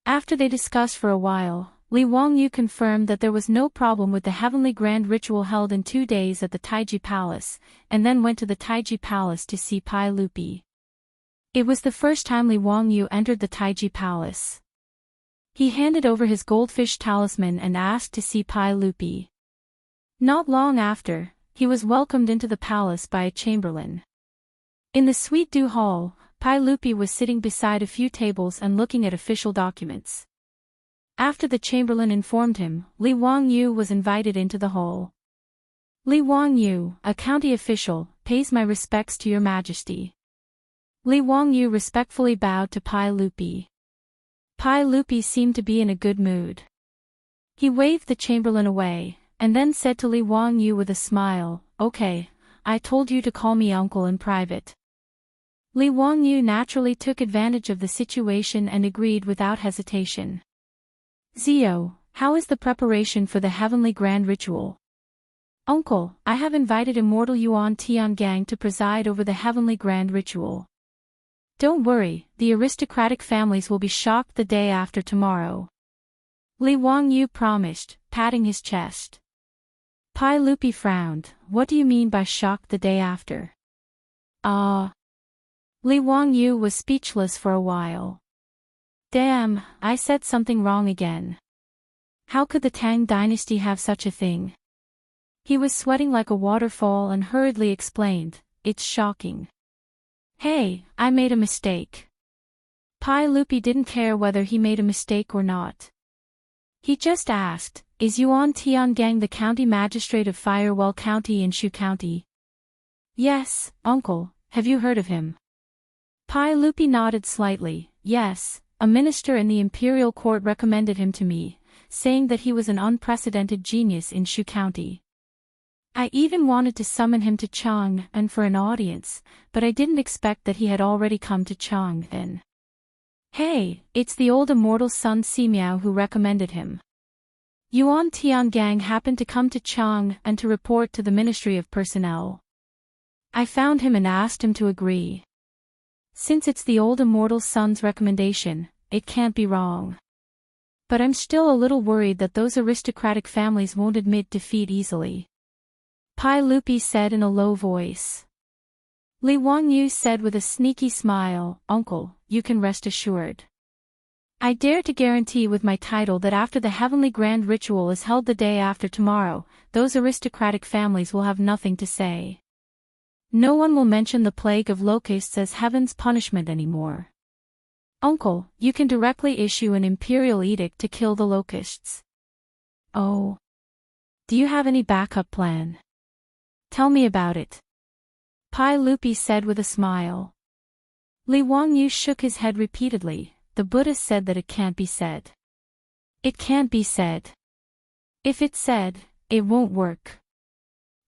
After they discussed for a while, Li Wangyu confirmed that there was no problem with the heavenly grand ritual held in 2 days at the Taiji Palace, and then went to the Taiji Palace to see Pai Lupi. It was the first time Li Wangyu entered the Taiji Palace. He handed over his goldfish talisman and asked to see Pai Lupi. Not long after, he was welcomed into the palace by a chamberlain. In the Suite du Hall, Pai Lupi was sitting beside a few tables and looking at official documents. After the chamberlain informed him, Li Wangyu was invited into the hall. Li Wangyu, a county official, pays my respects to your majesty. Li Wangyu respectfully bowed to Pai Lupi. Pai Lupi seemed to be in a good mood. He waved the chamberlain away, and then said to Li Wangyu with a smile, "Okay, I told you to call me uncle in private." Li Wangyu naturally took advantage of the situation and agreed without hesitation. "Zio, how is the preparation for the heavenly grand ritual?" "Uncle, I have invited Immortal Yuan Tiangang to preside over the heavenly grand ritual. Don't worry, the aristocratic families will be shocked the day after tomorrow," Li Wangyu promised, patting his chest. Pai Lupi frowned. "What do you mean by shocked the day after?" Li Wangyu was speechless for a while. "Damn, I said something wrong again. How could the Tang Dynasty have such a thing?" He was sweating like a waterfall and hurriedly explained, "It's shocking. Hey, I made a mistake." Pai Lupi didn't care whether he made a mistake or not. He just asked, "Is Yuan Tiangang the county magistrate of Firewell County in Shu County?" "Yes, uncle, have you heard of him?" Pai Lupi nodded slightly. "Yes, a minister in the imperial court recommended him to me, saying that he was an unprecedented genius in Shu County. I even wanted to summon him to Chang'an for an audience, but I didn't expect that he had already come to Chang'an. Hey, it's the old immortal Sun Simiao who recommended him. Yuan Tiangang happened to come to Chang'an to report to the Ministry of Personnel. I found him and asked him to agree. Since it's the old immortal Sun's recommendation, it can't be wrong. But I'm still a little worried that those aristocratic families won't admit defeat easily," Pai Lupi said in a low voice. Li Wangyu said with a sneaky smile, "Uncle, you can rest assured. I dare to guarantee with my title that after the heavenly grand ritual is held the day after tomorrow, those aristocratic families will have nothing to say. No one will mention the plague of locusts as heaven's punishment anymore. Uncle, you can directly issue an imperial edict to kill the locusts." "Oh. Do you have any backup plan? Tell me about it," Pai Lupi said with a smile. Li Wangyu shook his head repeatedly. "The Buddha said that it can't be said. It can't be said. If it's said, it won't work."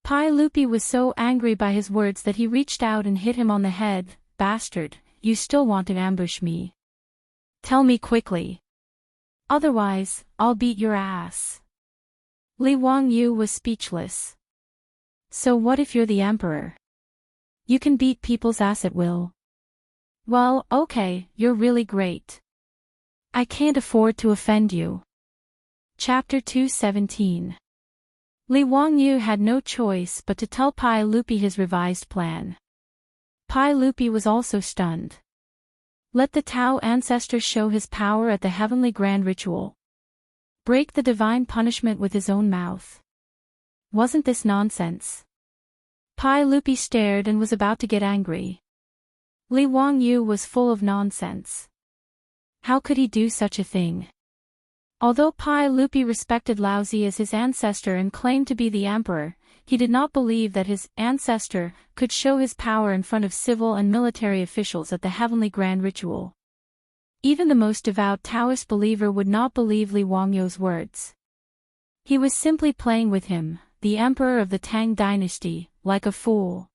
Pai Lupi was so angry by his words that he reached out and hit him on the head. "Bastard, you still want to ambush me? Tell me quickly. Otherwise, I'll beat your ass." Li Wangyu was speechless. "So what if you're the emperor? You can beat people's ass at will. Well, okay, you're really great. I can't afford to offend you." Chapter 217. Li Wangyu had no choice but to tell Pai Lupi his revised plan. Pai Lupi was also stunned. Let the Tao ancestor show his power at the heavenly grand ritual. Break the divine punishment with his own mouth. Wasn't this nonsense? Pai Lupi stared and was about to get angry. Li Wangyu was full of nonsense. How could he do such a thing? Although Pai Lupi respected Laozi as his ancestor and claimed to be the emperor, he did not believe that his ancestor could show his power in front of civil and military officials at the heavenly grand ritual. Even the most devout Taoist believer would not believe Li Wangyu's words. He was simply playing with him, the emperor of the Tang Dynasty, like a fool.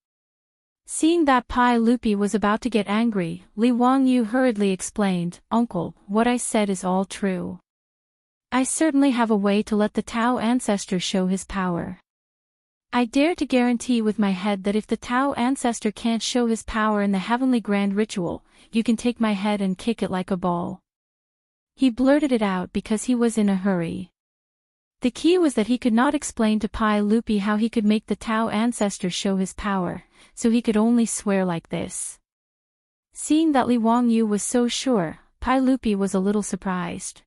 Seeing that Pai Lupi was about to get angry, Li Wangyu hurriedly explained, "Uncle, what I said is all true. I certainly have a way to let the Tao ancestor show his power. I dare to guarantee with my head that if the Tao ancestor can't show his power in the heavenly grand ritual, you can take my head and kick it like a ball." He blurted it out because he was in a hurry. The key was that he could not explain to Pai Lupi how he could make the Tao ancestor show his power, so he could only swear like this. Seeing that Li Wangyu was so sure, Pai Lupi was a little surprised.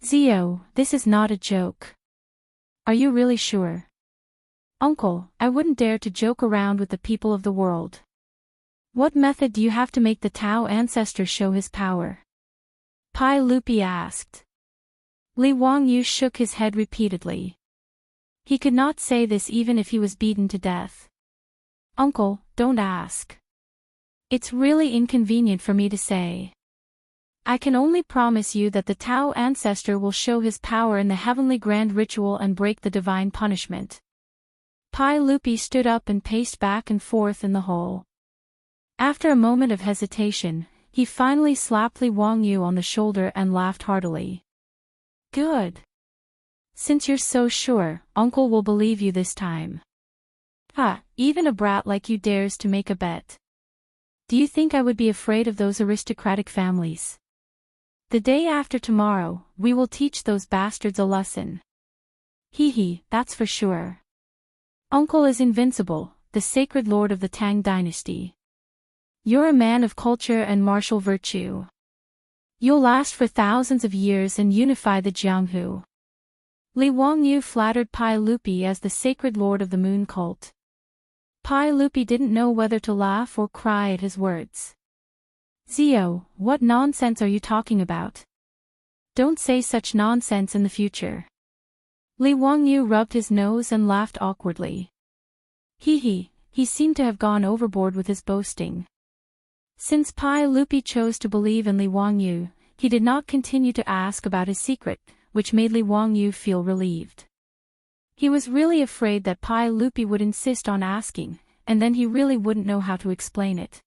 "Zio, this is not a joke. Are you really sure?" "Uncle, I wouldn't dare to joke around with the people of the world. What method do you have to make the Tao ancestor show his power?" Pai Lupi asked. Li Wangyu shook his head repeatedly. He could not say this even if he was beaten to death. "Uncle, don't ask. It's really inconvenient for me to say. I can only promise you that the Tao ancestor will show his power in the heavenly grand ritual and break the divine punishment. Pai Lupi stood up and paced back and forth in the hall. After a moment of hesitation, he finally slapped Li Wangyu on the shoulder and laughed heartily. Good. Since you're so sure, Uncle will believe you this time. Even a brat like you dares to make a bet. Do you think I would be afraid of those aristocratic families? The day after tomorrow, we will teach those bastards a lesson. That's for sure. Uncle is invincible, the sacred lord of the Tang Dynasty. You're a man of culture and martial virtue. You'll last for thousands of years and unify the Jianghu. Li Wangyu flattered Pai Lupi as the sacred lord of the moon cult. Pai Lupi didn't know whether to laugh or cry at his words. Zio, what nonsense are you talking about? Don't say such nonsense in the future. Li Wangyu rubbed his nose and laughed awkwardly. He seemed to have gone overboard with his boasting. Since Pai Lupi chose to believe in Li Wangyu, he did not continue to ask about his secret, which made Li Wangyu feel relieved. He was really afraid that Pai Lupi would insist on asking, and then he really wouldn't know how to explain it.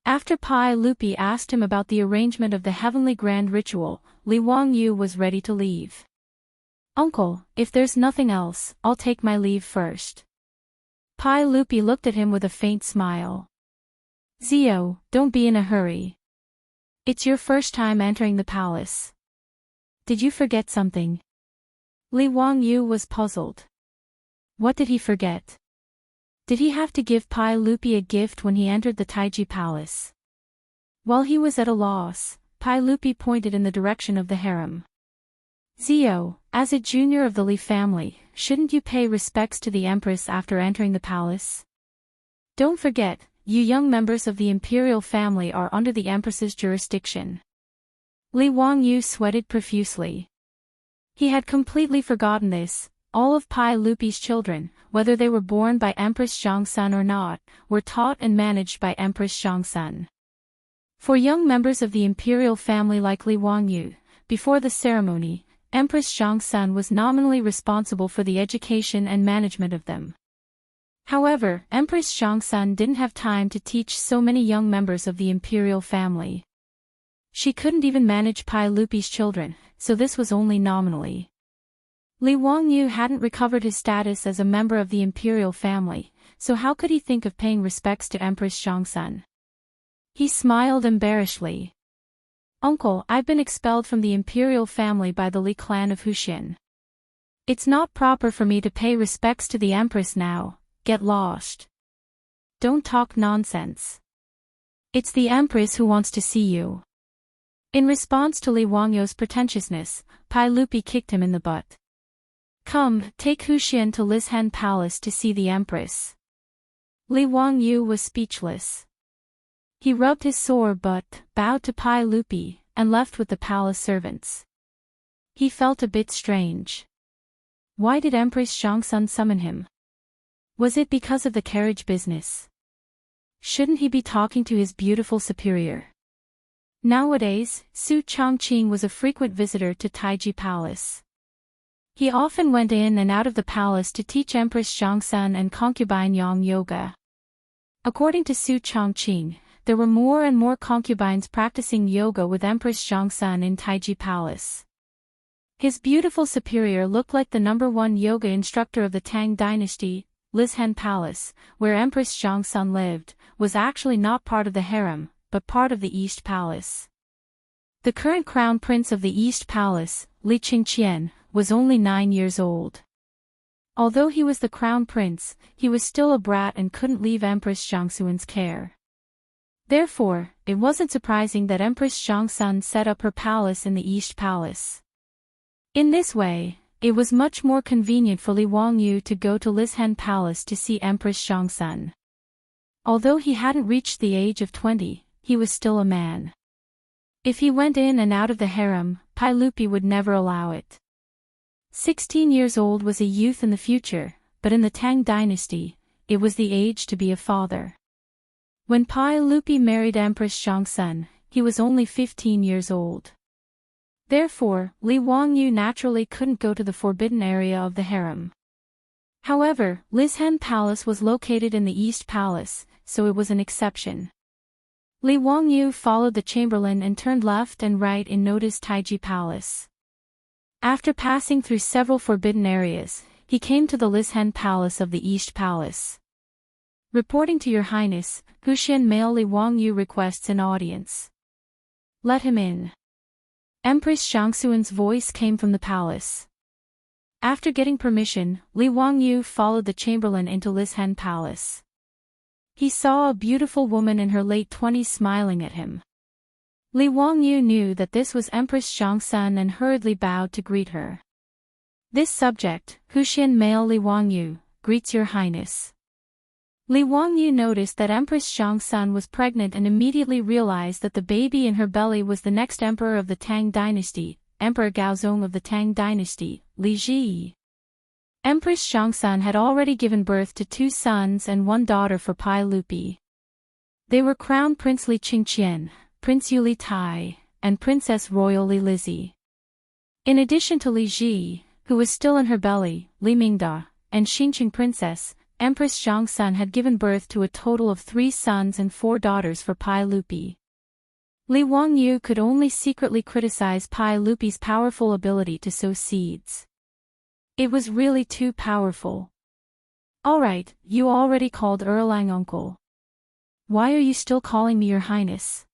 After Pai Lupi asked him about the arrangement of the heavenly grand ritual, Li Wangyu was ready to leave. Uncle, if there's nothing else, I'll take my leave first. Pai Lupi looked at him with a faint smile. Zio, don't be in a hurry. It's your first time entering the palace. Did you forget something? Li Wangyu was puzzled. What did he forget? Did he have to give Pai Lupi a gift when he entered the Taiji Palace? While he was at a loss, Pai Lupi pointed in the direction of the harem. Zio, as a junior of the Li family, shouldn't you pay respects to the Empress after entering the palace? Don't forget, you young members of the imperial family are under the Empress's jurisdiction. Li Wangyu sweated profusely. He had completely forgotten this. All of Pai Lupi's children, whether they were born by Empress Zhongsun or not, were taught and managed by Empress Zhongsun. For young members of the imperial family like Li Wangyu, before the ceremony, Empress Zhongsun was nominally responsible for the education and management of them. However, Empress Zhongsun didn't have time to teach so many young members of the imperial family. She couldn't even manage Pai Lupi's children, so this was only nominally. Li Wangyu hadn't recovered his status as a member of the imperial family, so how could he think of paying respects to Empress Zhongsun? He smiled embarrassedly. Uncle, I've been expelled from the imperial family by the Li clan of Huxian. It's not proper for me to pay respects to the Empress now. Get lost. Don't talk nonsense. It's the Empress who wants to see you. In response to Li Wangyu's pretentiousness, Pai Lupi kicked him in the butt. Come, take Huxian to Lishen Palace to see the Empress. Li Wangyu was speechless. He rubbed his sore butt, bowed to Pai Lupi, and left with the palace servants. He felt a bit strange. Why did Empress Zhongsun summon him? Was it because of the carriage business? Shouldn't he be talking to his beautiful superior? Nowadays, Su Chongqing was a frequent visitor to Taiji Palace. He often went in and out of the palace to teach Empress Zhongsun and concubine Yang yoga. According to Su Chongqing, there were more and more concubines practicing yoga with Empress Zhongsun in Taiji Palace. His beautiful superior looked like the #1 yoga instructor of the Tang Dynasty. Lishen Palace, where Empress Zhongsun lived, was actually not part of the harem, but part of the East Palace. The current crown prince of the East Palace, Li Qingqian, was only 9 years old. Although he was the crown prince, he was still a brat and couldn't leave Empress Zhongsun's care. Therefore, it wasn't surprising that Empress Zhongsun set up her palace in the East Palace. In this way, it was much more convenient for Li Wangyu to go to Lishen Palace to see Empress Zhongsun. Although he hadn't reached the age of 20, he was still a man. If he went in and out of the harem, Pai Lupi would never allow it. 16 years old was a youth in the future, but in the Tang Dynasty, it was the age to be a father. When Pai Lupi married Empress Xiangsun, he was only 15 years old. Therefore, Li Wangyu naturally couldn't go to the forbidden area of the harem. However, Lishan Palace was located in the East Palace, so it was an exception. Li Wangyu followed the chamberlain and turned left and right in Noda's Taiji Palace. After passing through several forbidden areas, he came to the Lishan Palace of the East Palace. Reporting to Your Highness, Huxian male Li Wangyu requests an audience. Let him in. Empress Xiangxuan's voice came from the palace. After getting permission, Li Wangyu followed the chamberlain into Lishan Palace. He saw a beautiful woman in her late 20s smiling at him. Li Wangyu knew that this was Empress Xiangxun and hurriedly bowed to greet her. This subject, Huxian male Li Wangyu, greets Your Highness. Li Wangyu noticed that Empress Xiangxun was pregnant and immediately realized that the baby in her belly was the next emperor of the Tang Dynasty, Emperor Gaozong of the Tang Dynasty, Li Ji. Empress Xiangxun had already given birth to 2 sons and 1 daughter for Pai Lupi. They were Crown Prince Li Qingqian, Prince Yu Li Tai, and Princess Royal Li Lizzie. In addition to Li Ji, who was still in her belly, Li Mingda, and Xinqing Princess, Empress Xiangxun had given birth to a total of 3 sons and 4 daughters for Pai Lupi. Li Wangyu could only secretly criticize Pai Lupi's powerful ability to sow seeds. It was really too powerful. Alright, you already called Erlang uncle. Why are you still calling me Your Highness?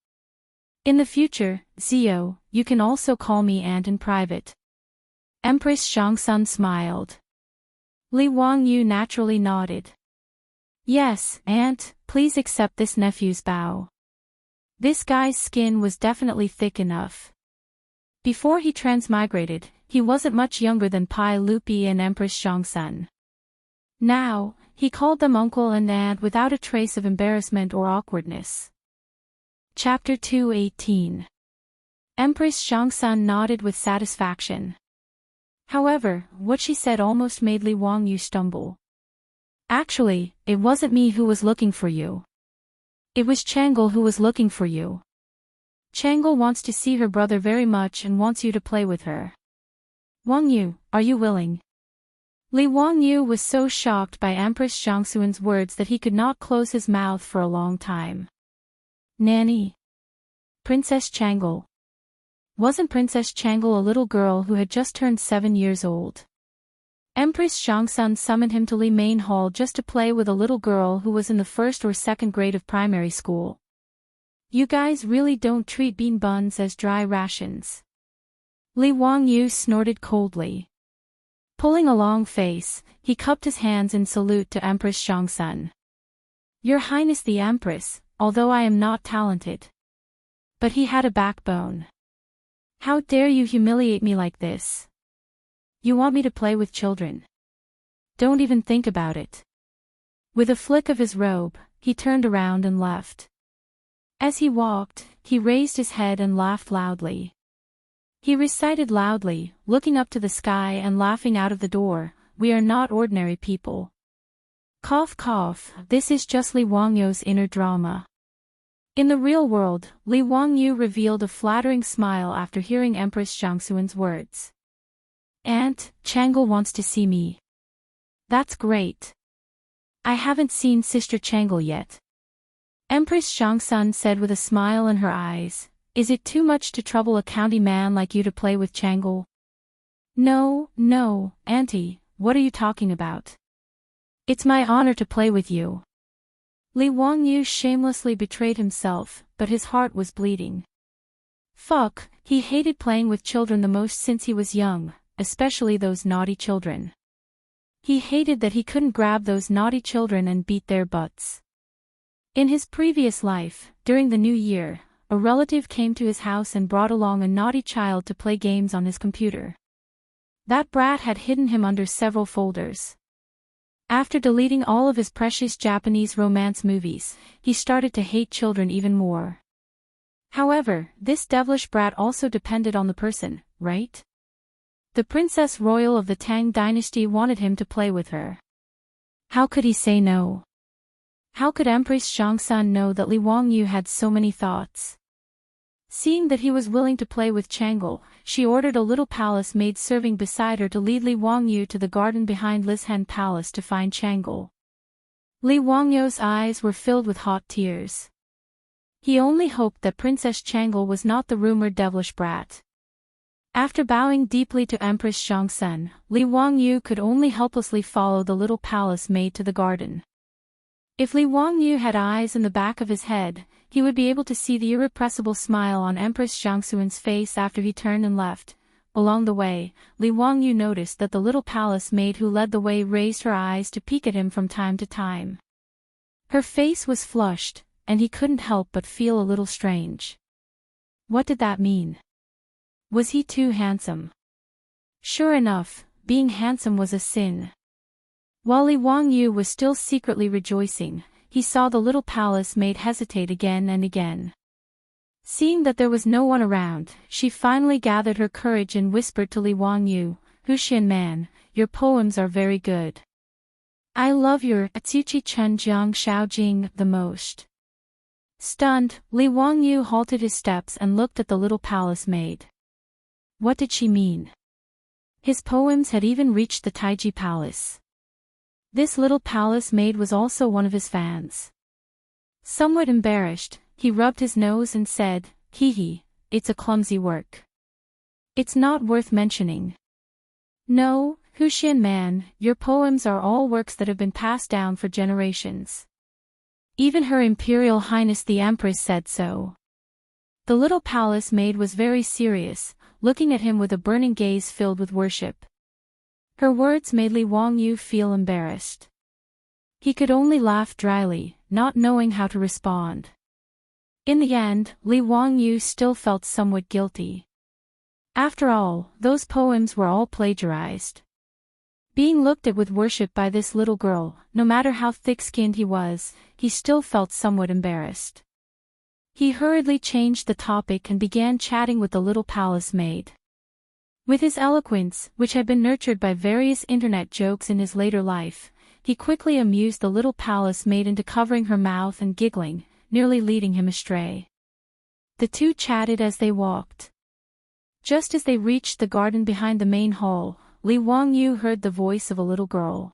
In the future, Zio, you can also call me Aunt in private. Empress Xiangxun smiled. Li Wangyu naturally nodded. Yes, Aunt, please accept this nephew's bow. This guy's skin was definitely thick enough. Before he transmigrated, he wasn't much younger than Pai Lupi and Empress Xiangxun. Now, he called them uncle and aunt without a trace of embarrassment or awkwardness. Chapter 218. Empress Xiangxun nodded with satisfaction. However, what she said almost made Li Wangyu stumble. Actually, it wasn't me who was looking for you. It was Changle who was looking for you. Changle wants to see her brother very much and wants you to play with her. Wangyu, are you willing? Li Wangyu was so shocked by Empress Xiangxuan's words that he could not close his mouth for a long time. Nanny. Princess Changle. Wasn't Princess Changle a little girl who had just turned 7 years old? Empress Xiangxun summoned him to Li Main Hall just to play with a little girl who was in the 1st or 2nd grade of primary school. You guys really don't treat bean buns as dry rations. Li Wangyu snorted coldly. Pulling a long face, he cupped his hands in salute to Empress Xiangxun. Your Highness the Empress, although I am not talented. But he had a backbone. How dare you humiliate me like this? You want me to play with children? Don't even think about it. With a flick of his robe, he turned around and left. As he walked, he raised his head and laughed loudly. He recited loudly, looking up to the sky and laughing out of the door, "We are not ordinary people." Cough cough, this is just Li Wangyu's inner drama. In the real world, Li Wangyu revealed a flattering smile after hearing Empress Xiangxuan's words. Aunt, Changle wants to see me. That's great. I haven't seen Sister Changle yet. Empress Xiangxun said with a smile in her eyes, is it too much to trouble a county man like you to play with Changle? No, Auntie, what are you talking about? It's my honor to play with you. Li Wangyu shamelessly betrayed himself, but his heart was bleeding. Fuck, he hated playing with children the most since he was young, especially those naughty children. He hated that he couldn't grab those naughty children and beat their butts. In his previous life, during the new year, a relative came to his house and brought along a naughty child to play games on his computer. That brat had hidden him under several folders. After deleting all of his precious Japanese romance movies, he started to hate children even more. However, this devilish brat also depended on the person, right? The Princess Royal of the Tang Dynasty wanted him to play with her. How could he say no? How could Empress Zhongsun know that Li Wangyu had so many thoughts? Seeing that he was willing to play with Changle, she ordered a little palace maid serving beside her to lead Li Wangyu to the garden behind Lishan Palace to find Changle. Li Wangyu's eyes were filled with hot tears. He only hoped that Princess Changle was not the rumored devilish brat. After bowing deeply to Empress Zhongsun, Li Wangyu could only helplessly follow the little palace maid to the garden. If Li Wangyu had eyes in the back of his head, he would be able to see the irrepressible smile on Empress Zhongsun's face after he turned and left. Along the way, Li Wangyu noticed that the little palace maid who led the way raised her eyes to peek at him from time to time. Her face was flushed, and he couldn't help but feel a little strange. What did that mean? Was he too handsome? Sure enough, being handsome was a sin. While Li Wangyu was still secretly rejoicing, he saw the little palace maid hesitate again and again. Seeing that there was no one around, she finally gathered her courage and whispered to Li Wangyu, "Huxian man, your poems are very good. I love your Atsuchi Chun Jiang Shaojing the most." Stunned, Li Wangyu halted his steps and looked at the little palace maid. What did she mean? His poems had even reached the Taiji Palace. This little palace maid was also one of his fans. Somewhat embarrassed, he rubbed his nose and said, "Hee, it's a clumsy work. It's not worth mentioning." "No, Huxian man, your poems are all works that have been passed down for generations. Even Her Imperial Highness the Empress said so." The little palace maid was very serious, looking at him with a burning gaze filled with worship. Her words made Li Wangyu feel embarrassed. He could only laugh dryly, not knowing how to respond. In the end, Li Wangyu still felt somewhat guilty. After all, those poems were all plagiarized. Being looked at with worship by this little girl, no matter how thick-skinned he was, he still felt somewhat embarrassed. He hurriedly changed the topic and began chatting with the little palace maid. With his eloquence, which had been nurtured by various internet jokes in his later life, he quickly amused the little palace maid into covering her mouth and giggling, nearly leading him astray. The two chatted as they walked. Just as they reached the garden behind the main hall, Li Wangyu heard the voice of a little girl.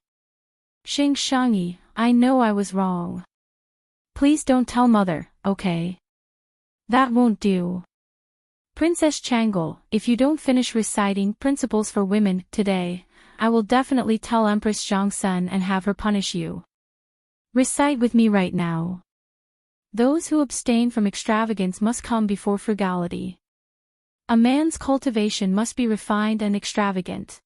"Xing Shangyi, I know I was wrong. Please don't tell mother, okay? That won't do. Princess Changle, if you don't finish reciting Principles for Women today, I will definitely tell Empress Zhongsun and have her punish you. Recite with me right now. Those who abstain from extravagance must come before frugality. A man's cultivation must be refined and extravagant.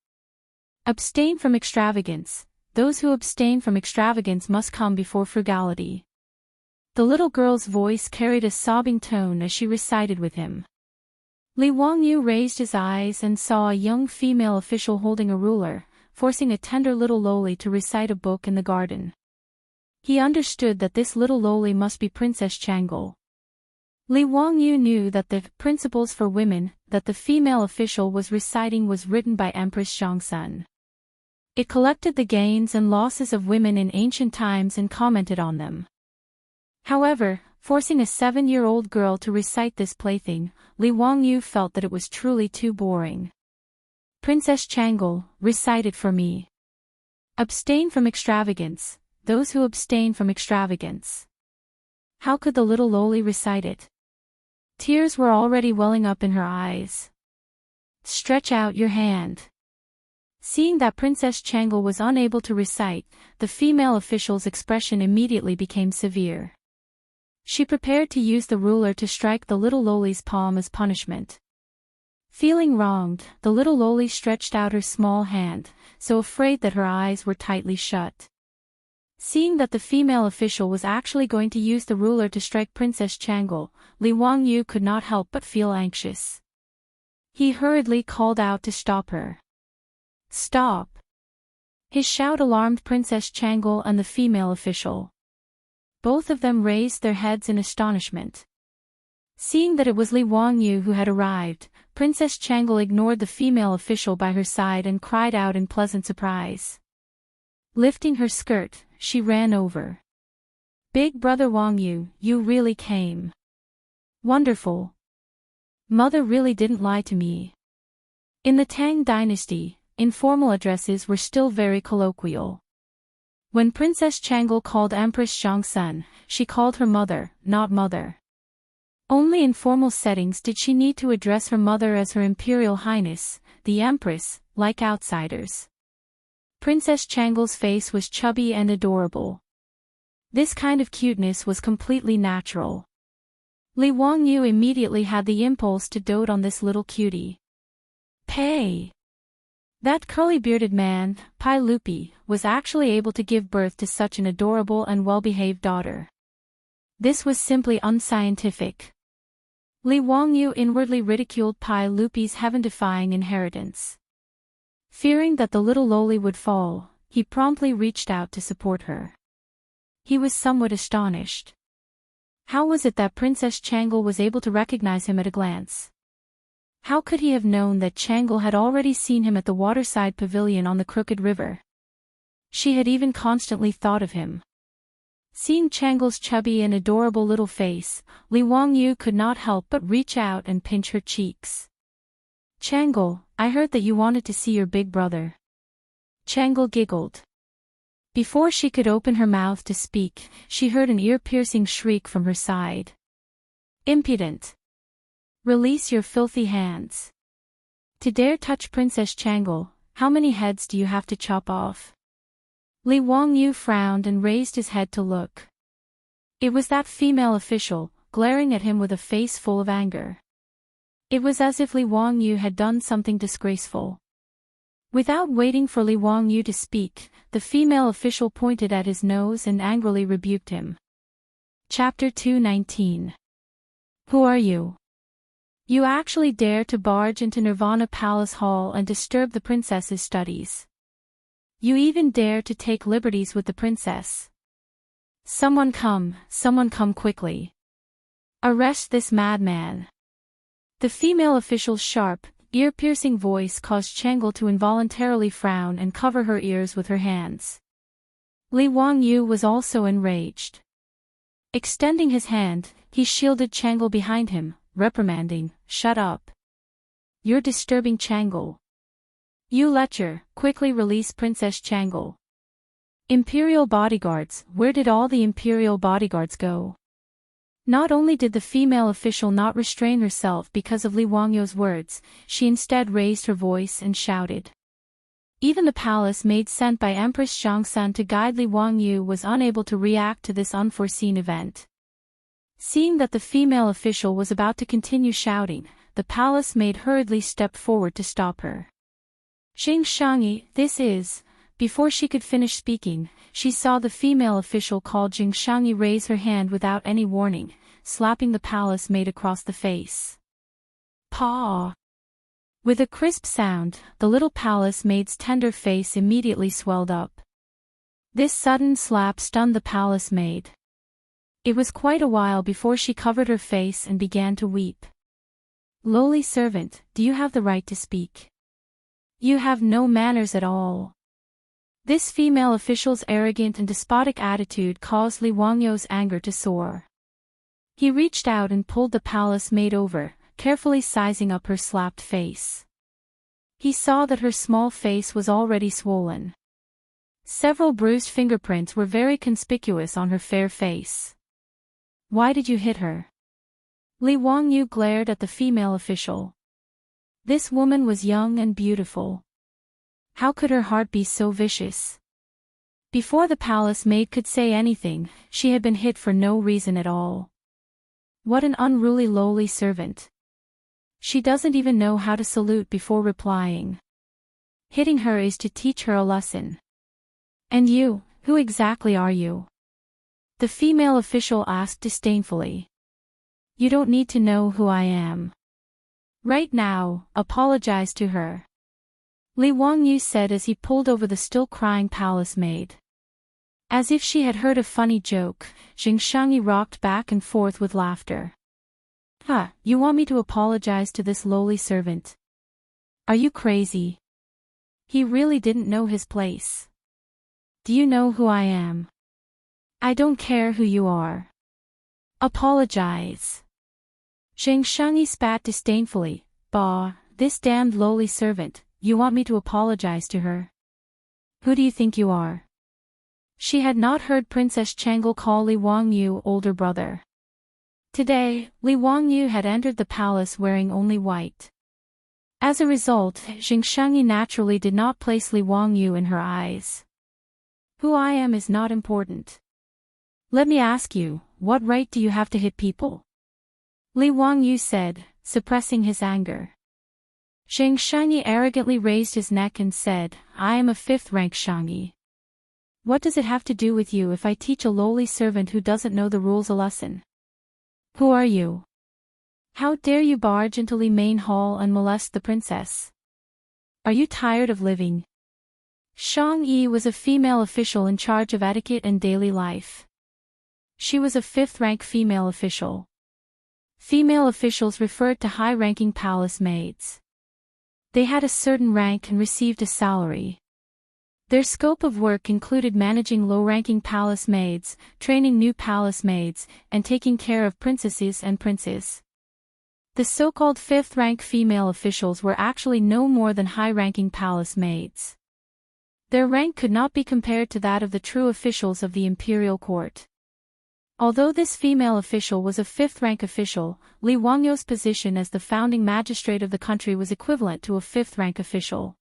Abstain from extravagance. Those who abstain from extravagance must come before frugality." The little girl's voice carried a sobbing tone as she recited with him. Li Wangyu raised his eyes and saw a young female official holding a ruler, forcing a tender little loli to recite a book in the garden. He understood that this little loli must be Princess Changle. Li Wangyu knew that the Principles for Women that the female official was reciting was written by Empress Zhongsun. It collected the gains and losses of women in ancient times and commented on them. However, forcing a 7-year-old girl to recite this plaything, Li Wangyu felt that it was truly too boring. "Princess Changle, recite it for me. Abstain from extravagance, those who abstain from extravagance." How could the little loli recite it? Tears were already welling up in her eyes. "Stretch out your hand." Seeing that Princess Changle was unable to recite, the female official's expression immediately became severe. She prepared to use the ruler to strike the little loli's palm as punishment. Feeling wronged, the little loli stretched out her small hand, so afraid that her eyes were tightly shut. Seeing that the female official was actually going to use the ruler to strike Princess Changle, Li Wangyu could not help but feel anxious. He hurriedly called out to stop her. "Stop!" His shout alarmed Princess Changle and the female official. Both of them raised their heads in astonishment. Seeing that it was Li Wangyu who had arrived, Princess Changle ignored the female official by her side and cried out in pleasant surprise. Lifting her skirt, she ran over. Big brother Wang Yu, you really came. Wonderful. Mother really didn't lie to me. In the Tang Dynasty, informal addresses were still very colloquial. When Princess Changle called Empress Zhongsun, she called her mother, not mother. Only in formal settings did she need to address her mother as Her Imperial Highness, the Empress, like outsiders. Princess Changle's face was chubby and adorable. This kind of cuteness was completely natural. Li Wangyu immediately had the impulse to dote on this little cutie. Pei. That curly-bearded man, Pai Lupi, was actually able to give birth to such an adorable and well-behaved daughter. This was simply unscientific. Li Wangyu inwardly ridiculed Pai Lupi's heaven-defying inheritance. Fearing that the little loli would fall, he promptly reached out to support her. He was somewhat astonished. How was it that Princess Changle was able to recognize him at a glance? How could he have known that Changle had already seen him at the waterside pavilion on the Crooked River? She had even constantly thought of him. Seeing Changle's chubby and adorable little face, Li Wangyu could not help but reach out and pinch her cheeks. Changle, I heard that you wanted to see your big brother. Changle giggled. Before she could open her mouth to speak, she heard an ear-piercing shriek from her side. Impudent! Release your filthy hands. To dare touch Princess Changle, how many heads do you have to chop off? Li Wangyu frowned and raised his head to look. It was that female official, glaring at him with a face full of anger. It was as if Li Wangyu had done something disgraceful. Without waiting for Li Wangyu to speak, the female official pointed at his nose and angrily rebuked him. Chapter 219. Who are you? You actually dare to barge into Nirvana Palace Hall and disturb the princess's studies. You even dare to take liberties with the princess. Someone come quickly. Arrest this madman. The female official's sharp, ear-piercing voice caused Changle to involuntarily frown and cover her ears with her hands. Li Wangyu was also enraged. Extending his hand, he shielded Changle behind him, reprimanding, "Shut up. You're disturbing Changle. You lecher, quickly release Princess Changle." Imperial bodyguards, where did all the Imperial bodyguards go? Not only did the female official not restrain herself because of Li Wangyu's words, she instead raised her voice and shouted. Even the palace maid sent by Empress Zhongsun to guide Li Wangyu was unable to react to this unforeseen event. Seeing that the female official was about to continue shouting, the palace maid hurriedly stepped forward to stop her. Jing Shangyi, this is... Before she could finish speaking, she saw the female official called Jing Shangyi raise her hand without any warning, slapping the palace maid across the face. Paw! With a crisp sound, the little palace maid's tender face immediately swelled up. This sudden slap stunned the palace maid. It was quite a while before she covered her face and began to weep. Lowly servant, do you have the right to speak? You have no manners at all. This female official's arrogant and despotic attitude caused Li Wangyu's anger to soar. He reached out and pulled the palace maid over, carefully sizing up her slapped face. He saw that her small face was already swollen. Several bruised fingerprints were very conspicuous on her fair face. Why did you hit her? Li Wangyu glared at the female official. This woman was young and beautiful. How could her heart be so vicious? Before the palace maid could say anything, she had been hit for no reason at all. What an unruly lowly servant. She doesn't even know how to salute before replying. Hitting her is to teach her a lesson. And you, who exactly are you? The female official asked disdainfully. You don't need to know who I am. Right now, apologize to her. Li Wangyu said as he pulled over the still-crying palace maid. As if she had heard a funny joke, Jing Shangyi rocked back and forth with laughter. Huh, you want me to apologize to this lowly servant? Are you crazy? He really didn't know his place. Do you know who I am? I don't care who you are. Apologize. Zheng Shangyi spat disdainfully. Bah, this damned lowly servant, you want me to apologize to her? Who do you think you are? She had not heard Princess Changle call Li Wangyu older brother. Today, Li Wangyu had entered the palace wearing only white. As a result, Zheng Shangyi naturally did not place Li Wangyu in her eyes. Who I am is not important. Let me ask you, what right do you have to hit people? Li Wangyu said, suppressing his anger. Zheng Shangyi arrogantly raised his neck and said, I am a 5th rank Shangyi. What does it have to do with you if I teach a lowly servant who doesn't know the rules a lesson? Who are you? How dare you barge into Li Main Hall and molest the princess? Are you tired of living? Shang Yi was a female official in charge of etiquette and daily life. She was a 5th rank female official. Female officials referred to high-ranking palace maids. They had a certain rank and received a salary. Their scope of work included managing low-ranking palace maids, training new palace maids, and taking care of princesses and princes. The so-called 5th rank female officials were actually no more than high-ranking palace maids. Their rank could not be compared to that of the true officials of the imperial court. Although this female official was a 5th rank official, Li Wangyu's position as the founding magistrate of the country was equivalent to a 5th rank official.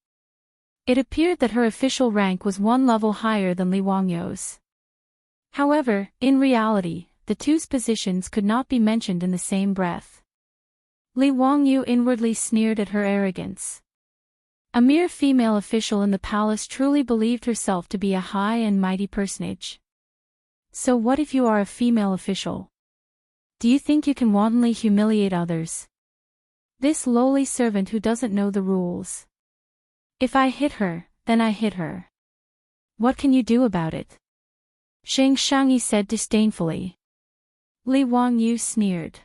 It appeared that her official rank was one level higher than Li Wangyu's. However, in reality, the two's positions could not be mentioned in the same breath. Li Wangyu inwardly sneered at her arrogance. A mere female official in the palace truly believed herself to be a high and mighty personage. So what if you are a female official? Do you think you can wantonly humiliate others? This lowly servant who doesn't know the rules. If I hit her, then I hit her. What can you do about it? Zheng Shangyi said disdainfully. Li Wangyu sneered.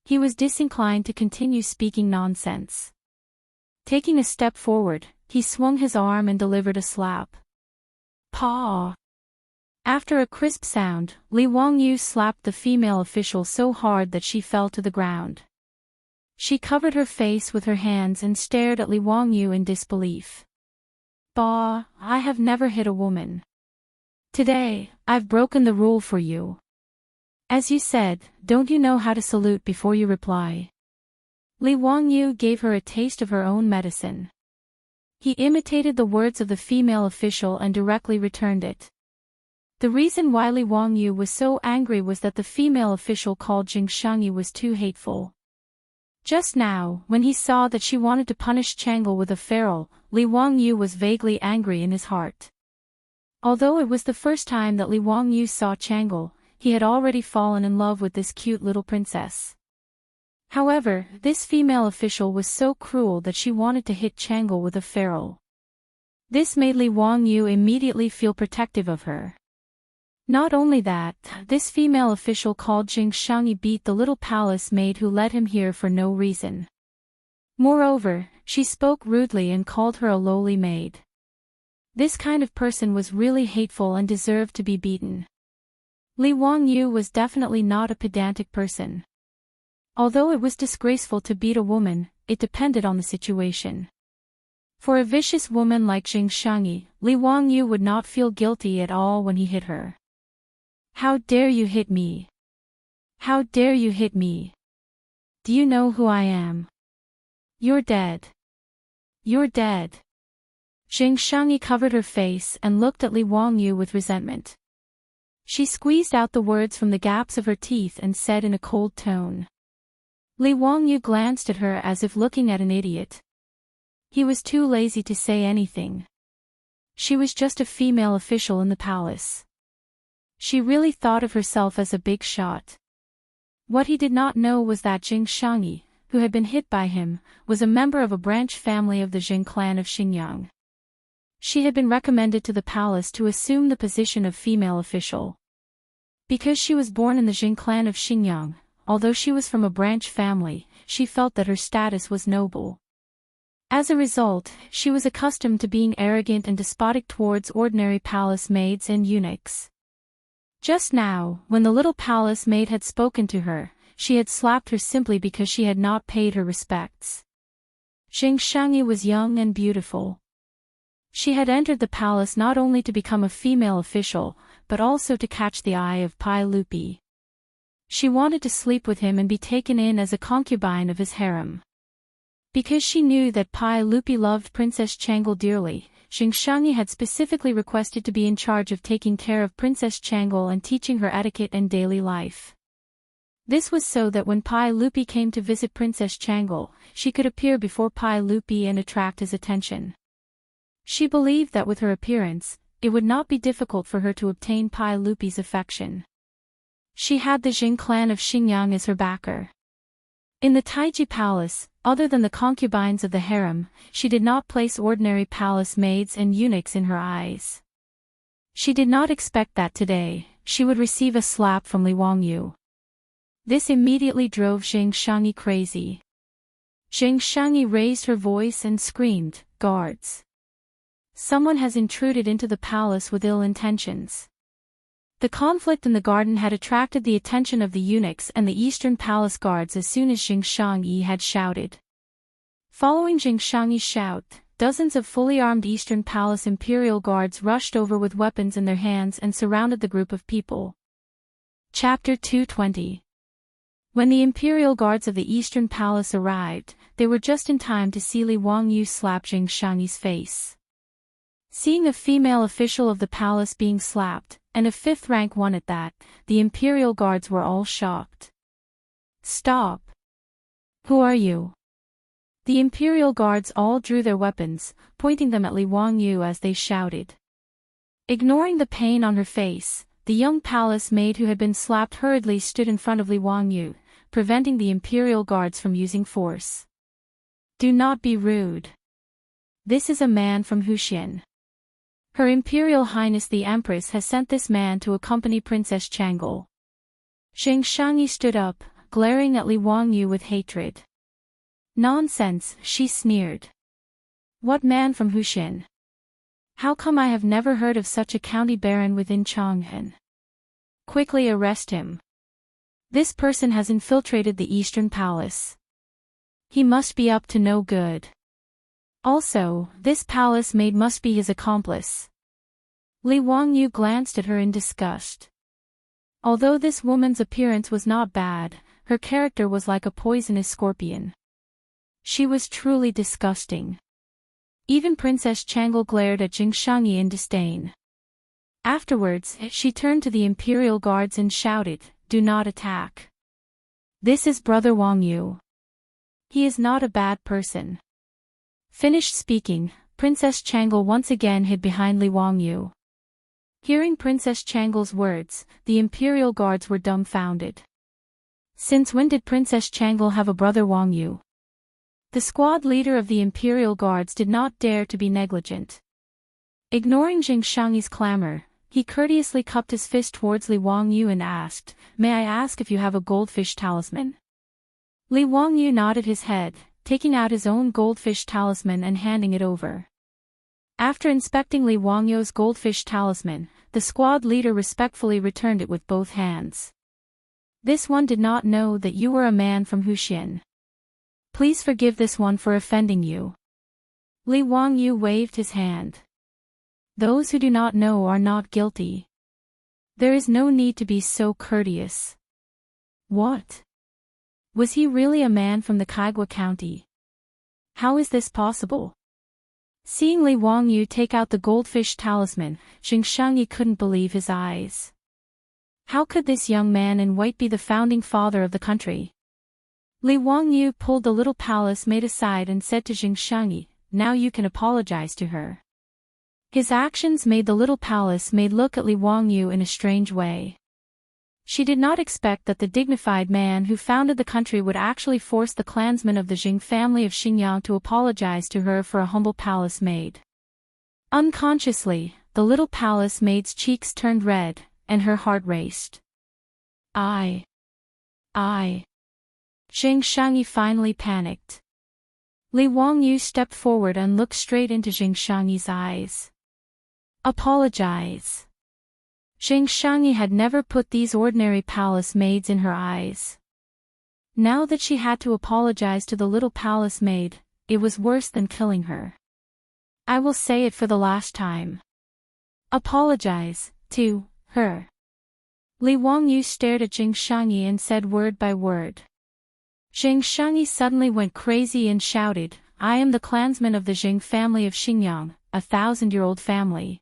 He was disinclined to continue speaking nonsense. Taking a step forward, he swung his arm and delivered a slap. Paw! After a crisp sound, Li Wangyu slapped the female official so hard that she fell to the ground. She covered her face with her hands and stared at Li Wangyu in disbelief. Bah, I have never hit a woman. Today, I've broken the rule for you. As you said, don't you know how to salute before you reply? Li Wangyu gave her a taste of her own medicine. He imitated the words of the female official and directly returned it. The reason why Li Wangyu was so angry was that the female official called Zheng Shangyi was too hateful. Just now, when he saw that she wanted to punish Changle with a ferule, Li Wangyu was vaguely angry in his heart. Although it was the first time that Li Wangyu saw Changle, he had already fallen in love with this cute little princess. However, this female official was so cruel that she wanted to hit Changle with a ferule. This made Li Wangyu immediately feel protective of her. Not only that, this female official called Zheng Shangyi beat the little palace maid who led him here for no reason. Moreover, she spoke rudely and called her a lowly maid. This kind of person was really hateful and deserved to be beaten. Li Wangyu was definitely not a pedantic person. Although it was disgraceful to beat a woman, it depended on the situation. For a vicious woman like Zheng Shangyi, Li Wangyu would not feel guilty at all when he hit her. How dare you hit me? How dare you hit me? Do you know who I am? You're dead. You're dead. Zheng Shangyi covered her face and looked at Li Wangyu with resentment. She squeezed out the words from the gaps of her teeth and said in a cold tone. Li Wangyu glanced at her as if looking at an idiot. He was too lazy to say anything. She was just a female official in the palace. She really thought of herself as a big shot. What he did not know was that Zheng Shangyi, who had been hit by him, was a member of a branch family of the Jing clan of Xinjiang. She had been recommended to the palace to assume the position of female official. Because she was born in the Jing clan of Xinjiang, although she was from a branch family, she felt that her status was noble. As a result, she was accustomed to being arrogant and despotic towards ordinary palace maids and eunuchs. Just now, when the little palace maid had spoken to her, she had slapped her simply because she had not paid her respects. Xing Shangyi was young and beautiful. She had entered the palace not only to become a female official, but also to catch the eye of Pai Lupi. She wanted to sleep with him and be taken in as a concubine of his harem. Because she knew that Pai Lupi loved Princess Changle dearly, Xing Shangyi had specifically requested to be in charge of taking care of Princess Changle and teaching her etiquette and daily life. This was so that when Pai Lupi came to visit Princess Changle, she could appear before Pai Lupi and attract his attention. She believed that with her appearance, it would not be difficult for her to obtain Pai Lupi's affection. She had the Jing clan of Xingyang as her backer. In the Taiji Palace, other than the concubines of the harem, she did not place ordinary palace maids and eunuchs in her eyes. She did not expect that today, she would receive a slap from Li Wangyu. This immediately drove Xing Shangyi crazy. Xing Shangyi raised her voice and screamed, "Guards! Someone has intruded into the palace with ill intentions." The conflict in the garden had attracted the attention of the eunuchs and the Eastern Palace guards as soon as Xing Shangyi had shouted. Following Xing Shangyi's shout, dozens of fully armed Eastern Palace Imperial guards rushed over with weapons in their hands and surrounded the group of people. Chapter 220. When the Imperial guards of the Eastern Palace arrived, they were just in time to see Li Wangyu slap Xing Shangyi's face. Seeing a female official of the palace being slapped, and a fifth-rank one at that, the Imperial guards were all shocked. "Stop! Who are you?" The Imperial guards all drew their weapons, pointing them at Li Wangyu as they shouted. Ignoring the pain on her face, the young palace maid who had been slapped hurriedly stood in front of Li Wangyu, preventing the Imperial guards from using force. "Do not be rude. This is a man from Huxian. Her Imperial Highness the Empress has sent this man to accompany Princess Changle." Xing Shangyi stood up, glaring at Li Wangyu with hatred. "Nonsense," she sneered. "What man from Huxian? How come I have never heard of such a county baron within Chang'an? Quickly arrest him. This person has infiltrated the Eastern Palace. He must be up to no good. Also, this palace maid must be his accomplice." Li Wangyu glanced at her in disgust. Although this woman's appearance was not bad, her character was like a poisonous scorpion. She was truly disgusting. Even Princess Changle glared at Xing Shangyi in disdain. Afterwards, she turned to the Imperial guards and shouted, "Do not attack. This is Brother Wangyu. He is not a bad person." Finished speaking, Princess Changle once again hid behind Li Wangyu. Hearing Princess Changle's words, the Imperial guards were dumbfounded. Since when did Princess Changle have a brother Wangyu? The squad leader of the Imperial guards did not dare to be negligent. Ignoring Xing Shangyi's clamor, he courteously cupped his fist towards Li Wangyu and asked, "May I ask if you have a goldfish talisman?" Li Wangyu nodded his head, taking out his own goldfish talisman and handing it over. After inspecting Li Wangyu's goldfish talisman, the squad leader respectfully returned it with both hands. "This one did not know that you were a man from Huxian. Please forgive this one for offending you." Li Wangyu waved his hand. "Those who do not know are not guilty. There is no need to be so courteous." "What? Was he really a man from the Kaigwa County? How is this possible?" Seeing Li Wangyu take out the goldfish talisman, Xing Shangyi couldn't believe his eyes. How could this young man in white be the founding father of the country? Li Wangyu pulled the little palace maid aside and said to Xing Shangyi, "Now you can apologize to her." His actions made the little palace maid look at Li Wangyu in a strange way. She did not expect that the dignified man who founded the country would actually force the clansmen of the Jing family of Xingyang to apologize to her for a humble palace maid. Unconsciously, the little palace maid's cheeks turned red, and her heart raced. I. Xing Shangyi finally panicked. Li Wangyu stepped forward and looked straight into Xing Shangyi's eyes. "Apologize." Jing Shangyi had never put these ordinary palace maids in her eyes. Now that she had to apologize to the little palace maid, it was worse than killing her. I will say it for the last time. Apologize, to her. Li Wangyu stared at Jing Shangyi and said word by word. Jing Shangyi suddenly went crazy and shouted, I am the clansman of the Jing family of Xinjiang, a 1,000-year-old family.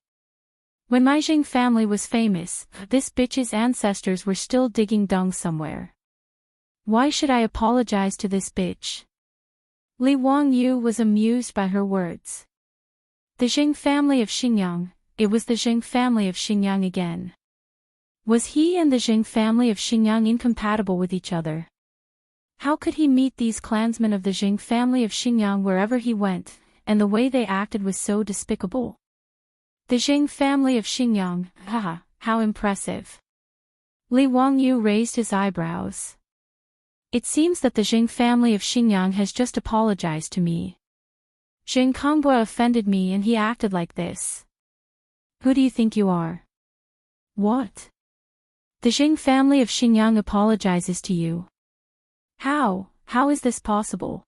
When my Jing family was famous, this bitch's ancestors were still digging dung somewhere. Why should I apologize to this bitch? Li Wangyu was amused by her words. The Jing family of Xinjiang, it was the Jing family of Xinjiang again. Was he and the Jing family of Xinjiang incompatible with each other? How could he meet these clansmen of the Jing family of Xinjiang wherever he went, and the way they acted was so despicable? The Jing family of Xinjiang, haha, how impressive. Li Wangyu raised his eyebrows. It seems that the Jing family of Xinjiang has just apologized to me. Jing Kongboi offended me and he acted like this. Who do you think you are? What? The Jing family of Xinjiang apologizes to you. How is this possible?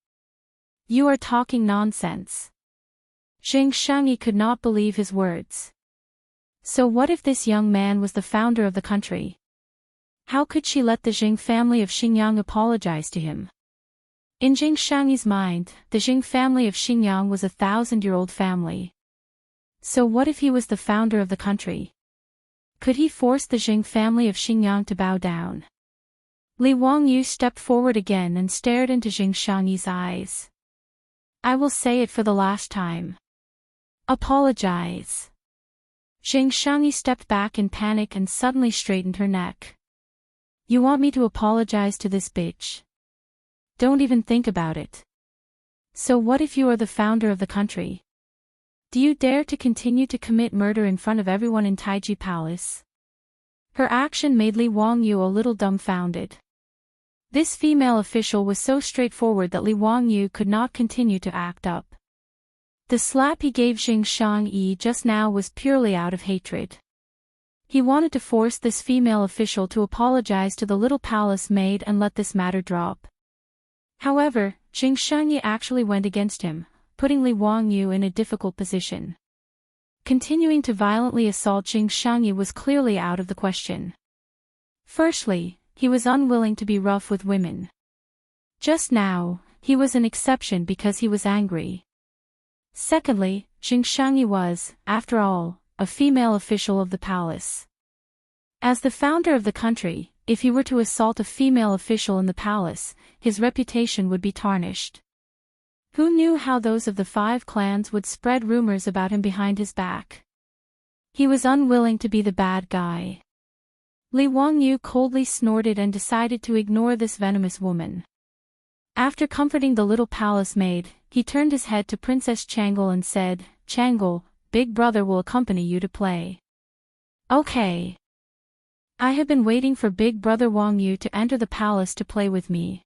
You are talking nonsense. Jing Shangyi could not believe his words. So what if this young man was the founder of the country? How could she let the Jing family of Xinjiang apologize to him? In Jing Shangyi's mind, the Jing family of Xinjiang was a 1,000-year-old family. So what if he was the founder of the country? Could he force the Jing family of Xinjiang to bow down? Li Wangyu stepped forward again and stared into Jing Shangyi's eyes. I will say it for the last time. Apologize. Jing Shangyi stepped back in panic and suddenly straightened her neck. You want me to apologize to this bitch? Don't even think about it. So what if you are the founder of the country? Do you dare to continue to commit murder in front of everyone in Taiji Palace? Her action made Li Wangyu a little dumbfounded. This female official was so straightforward that Li Wangyu could not continue to act up. The slap he gave Jing Shangyi just now was purely out of hatred. He wanted to force this female official to apologize to the little palace maid and let this matter drop. However, Jing Shangyi actually went against him, putting Li Wangyu in a difficult position. Continuing to violently assault Jing Shangyi was clearly out of the question. Firstly, he was unwilling to be rough with women. Just now, he was an exception because he was angry. Secondly, Jing Shangyi was, after all, a female official of the palace. As the founder of the country, if he were to assault a female official in the palace, his reputation would be tarnished. Who knew how those of the 5 clans would spread rumors about him behind his back? He was unwilling to be the bad guy. Li Wangyu coldly snorted and decided to ignore this venomous woman. After comforting the little palace maid, he turned his head to Princess Changle and said, Changle, Big Brother will accompany you to play. Okay. I have been waiting for Big Brother Wangyu to enter the palace to play with me.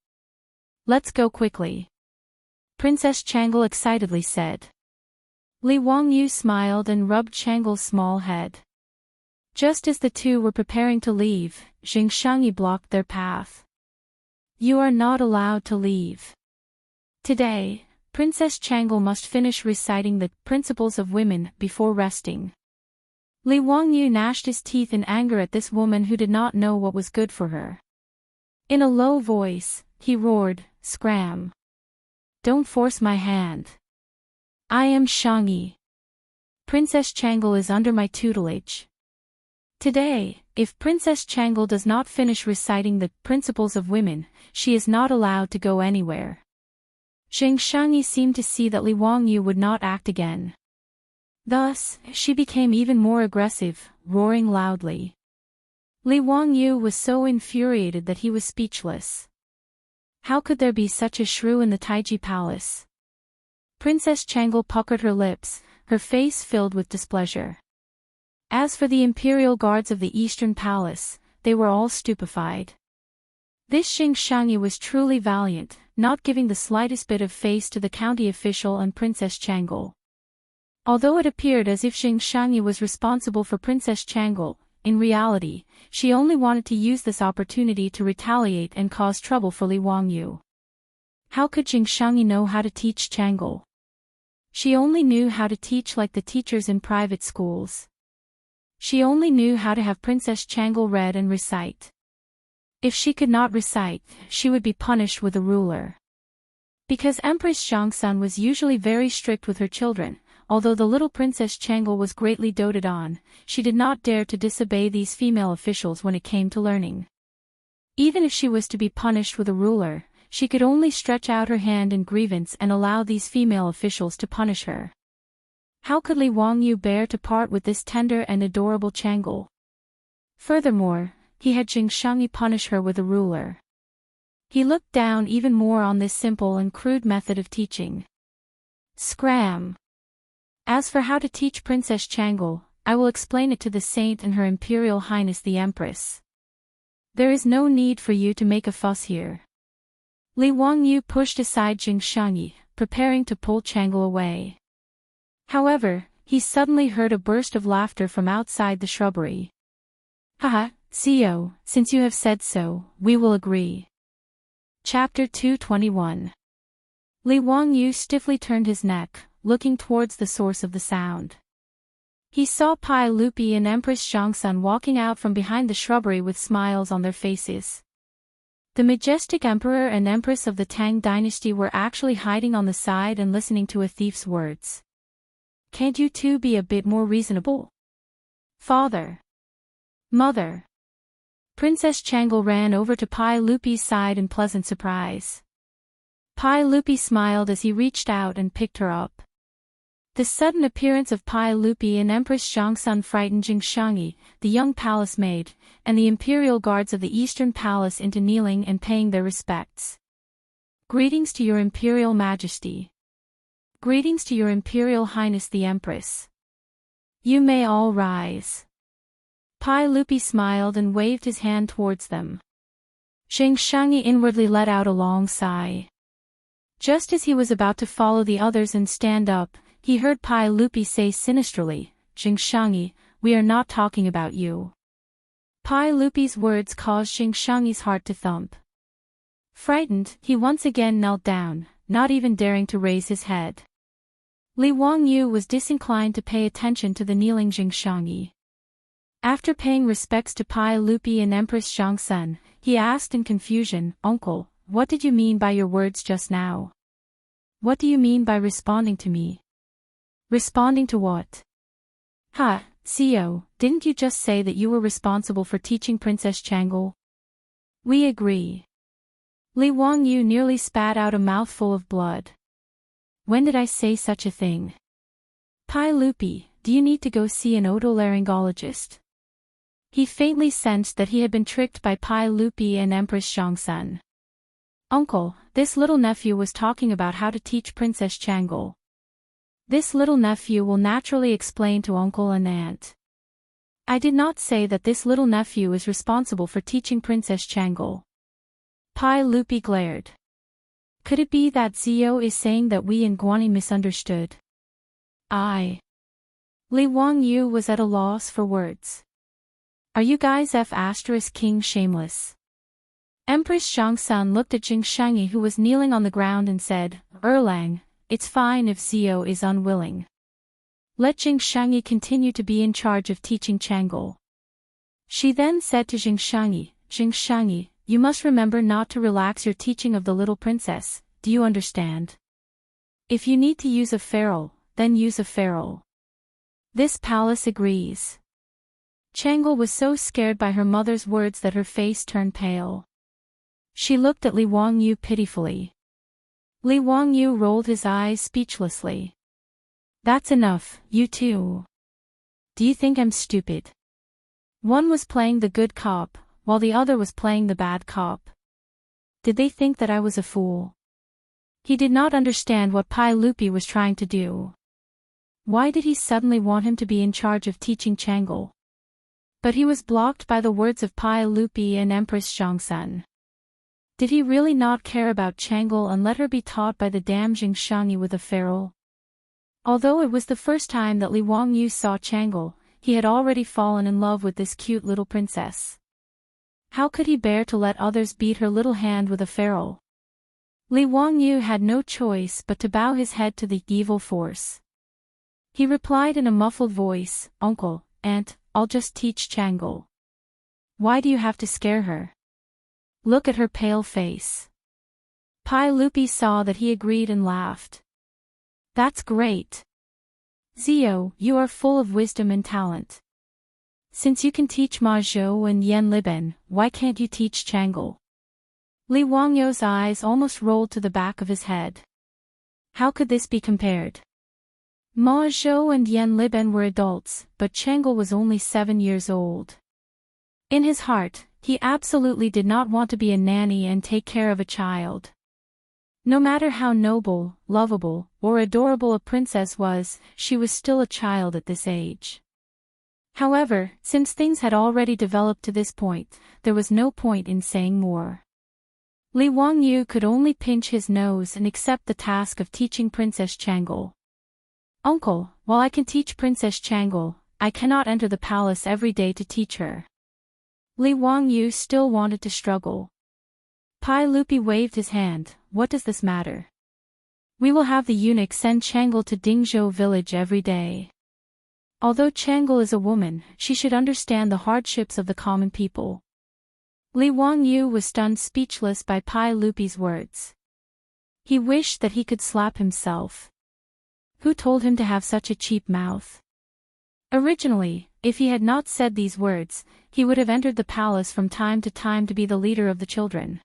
Let's go quickly. Princess Changle excitedly said. Li Wangyu smiled and rubbed Changle's small head. Just as the two were preparing to leave, Jing Shangyi blocked their path. You are not allowed to leave. Today, Princess Changle must finish reciting the principles of women before resting. Li Wangyu gnashed his teeth in anger at this woman who did not know what was good for her. In a low voice, he roared, Scram! Don't force my hand. I am Shangyi. Princess Changle is under my tutelage. Today, if Princess Changle does not finish reciting the principles of women, she is not allowed to go anywhere. Jing Shangyi seemed to see that Li Wangyu would not act again. Thus, she became even more aggressive, roaring loudly. Li Wangyu was so infuriated that he was speechless. How could there be such a shrew in the Taiji Palace? Princess Changle puckered her lips, her face filled with displeasure. As for the imperial guards of the Eastern Palace, they were all stupefied. This Jing Shangyi was truly valiant, not giving the slightest bit of face to the county official and Princess Changle. Although it appeared as if Jing Shangyi was responsible for Princess Changle, in reality, she only wanted to use this opportunity to retaliate and cause trouble for Li Wangyu. How could Jingshangyi know how to teach Changle? She only knew how to teach like the teachers in private schools. She only knew how to have Princess Changle read and recite. If she could not recite, she would be punished with a ruler. Because Empress Zhongsun was usually very strict with her children, although the little Princess Changle was greatly doted on, she did not dare to disobey these female officials when it came to learning. Even if she was to be punished with a ruler, she could only stretch out her hand in grievance and allow these female officials to punish her. How could Li Wangyu bear to part with this tender and adorable Changle? Furthermore, he had Jingshangyi punish her with a ruler. He looked down even more on this simple and crude method of teaching. Scram! As for how to teach Princess Changle, I will explain it to the Saint and Her Imperial Highness the Empress. There is no need for you to make a fuss here. Li Wangyu pushed aside Jingshangyi, preparing to pull Changle away. However, he suddenly heard a burst of laughter from outside the shrubbery. Haha, Xiao, since you have said so, we will agree. Chapter 221. Li Wangyu stiffly turned his neck, looking towards the source of the sound. He saw Pai Lupi and Empress Zhongsun walking out from behind the shrubbery with smiles on their faces. The majestic emperor and empress of the Tang Dynasty were actually hiding on the side and listening to a thief's words. Can't you two be a bit more reasonable? Father. Mother. Princess Changle ran over to Pai Lupi's side in pleasant surprise. Pai Lupi smiled as he reached out and picked her up. The sudden appearance of Pai Lupi and Empress Zhongsun frightened Jingshangyi, the young palace maid, and the imperial guards of the Eastern Palace into kneeling and paying their respects. Greetings to your Imperial Majesty. Greetings to your Imperial Highness the Empress. You may all rise. Pai Lupi smiled and waved his hand towards them. Jingshangyi inwardly let out a long sigh. Just as he was about to follow the others and stand up, he heard Pai Lupi say sinisterly, Jingshangyi, we are not talking about you. Pai Lupi's words caused Jingshangyi's heart to thump. Frightened, he once again knelt down, not even daring to raise his head. Li Wangyu was disinclined to pay attention to the kneeling Jingshangyi. After paying respects to Pai Lupi and Empress Zhongsun, he asked in confusion, Uncle, what did you mean by your words just now? What do you mean by responding to me? Responding to what? Ha, Xiao, didn't you just say that you were responsible for teaching Princess Changle? We agree. Li Wangyu nearly spat out a mouthful of blood. When did I say such a thing? Pai Lupi, do you need to go see an otolaryngologist? He faintly sensed that he had been tricked by Pai Lupi and Empress Zhongsun. Uncle, this little nephew was talking about how to teach Princess Changle. This little nephew will naturally explain to uncle and aunt. I did not say that this little nephew is responsible for teaching Princess Changle. Pai Lupi glared. Could it be that Xiao is saying that we in Guanyi misunderstood? Li Wangyu was at a loss for words. Are you guys King shameless? Empress Zhongsun looked at Jingshangyi who was kneeling on the ground and said, Erlang, it's fine if Xiao is unwilling. Let Jingshangyi continue to be in charge of teaching Changle. She then said to Jingshangyi, Jingshangyi, you must remember not to relax your teaching of the little princess, do you understand? If you need to use a feral, then use a feral. This palace agrees. Changle was so scared by her mother's words that her face turned pale. She looked at Li Wangyu pitifully. Li Wangyu rolled his eyes speechlessly. That's enough, you two. Do you think I'm stupid? One was playing the good cop, while the other was playing the bad cop. Did they think that I was a fool? He did not understand what Pai Lupi was trying to do. Why did he suddenly want him to be in charge of teaching Changle? But he was blocked by the words of Pai Lupi and Empress Zhongsun. Did he really not care about Changle and let her be taught by the damn Jingshangyi with a feral? Although it was the first time that Li Wangyu saw Changle, he had already fallen in love with this cute little princess. How could he bear to let others beat her little hand with a ferule? Li Wangyu had no choice but to bow his head to the evil force. He replied in a muffled voice, "Uncle, Aunt, I'll just teach Changle." "Why do you have to scare her? Look at her pale face." Pai Lupi saw that he agreed and laughed. "That's great. Zio, you are full of wisdom and talent. Since you can teach Ma Zhou and Yan Liben, why can't you teach Changle?" Li Wangyu's eyes almost rolled to the back of his head. How could this be compared? Ma Zhou and Yan Liben were adults, but Changle was only 7 years old. In his heart, he absolutely did not want to be a nanny and take care of a child. No matter how noble, lovable, or adorable a princess was, she was still a child at this age. However, since things had already developed to this point, there was no point in saying more. Li Wangyu could only pinch his nose and accept the task of teaching Princess Changle. "Uncle, while I can teach Princess Changle, I cannot enter the palace every day to teach her." Li Wangyu still wanted to struggle. Pai Lupi waved his hand. "What does this matter? We will have the eunuch send Changle to Dingzhou village every day. Although Changle is a woman, she should understand the hardships of the common people." Li Wangyu was stunned speechless by Pai Lupi's words. He wished that he could slap himself. Who told him to have such a cheap mouth? Originally, if he had not said these words, he would have entered the palace from time to time to be the leader of the children.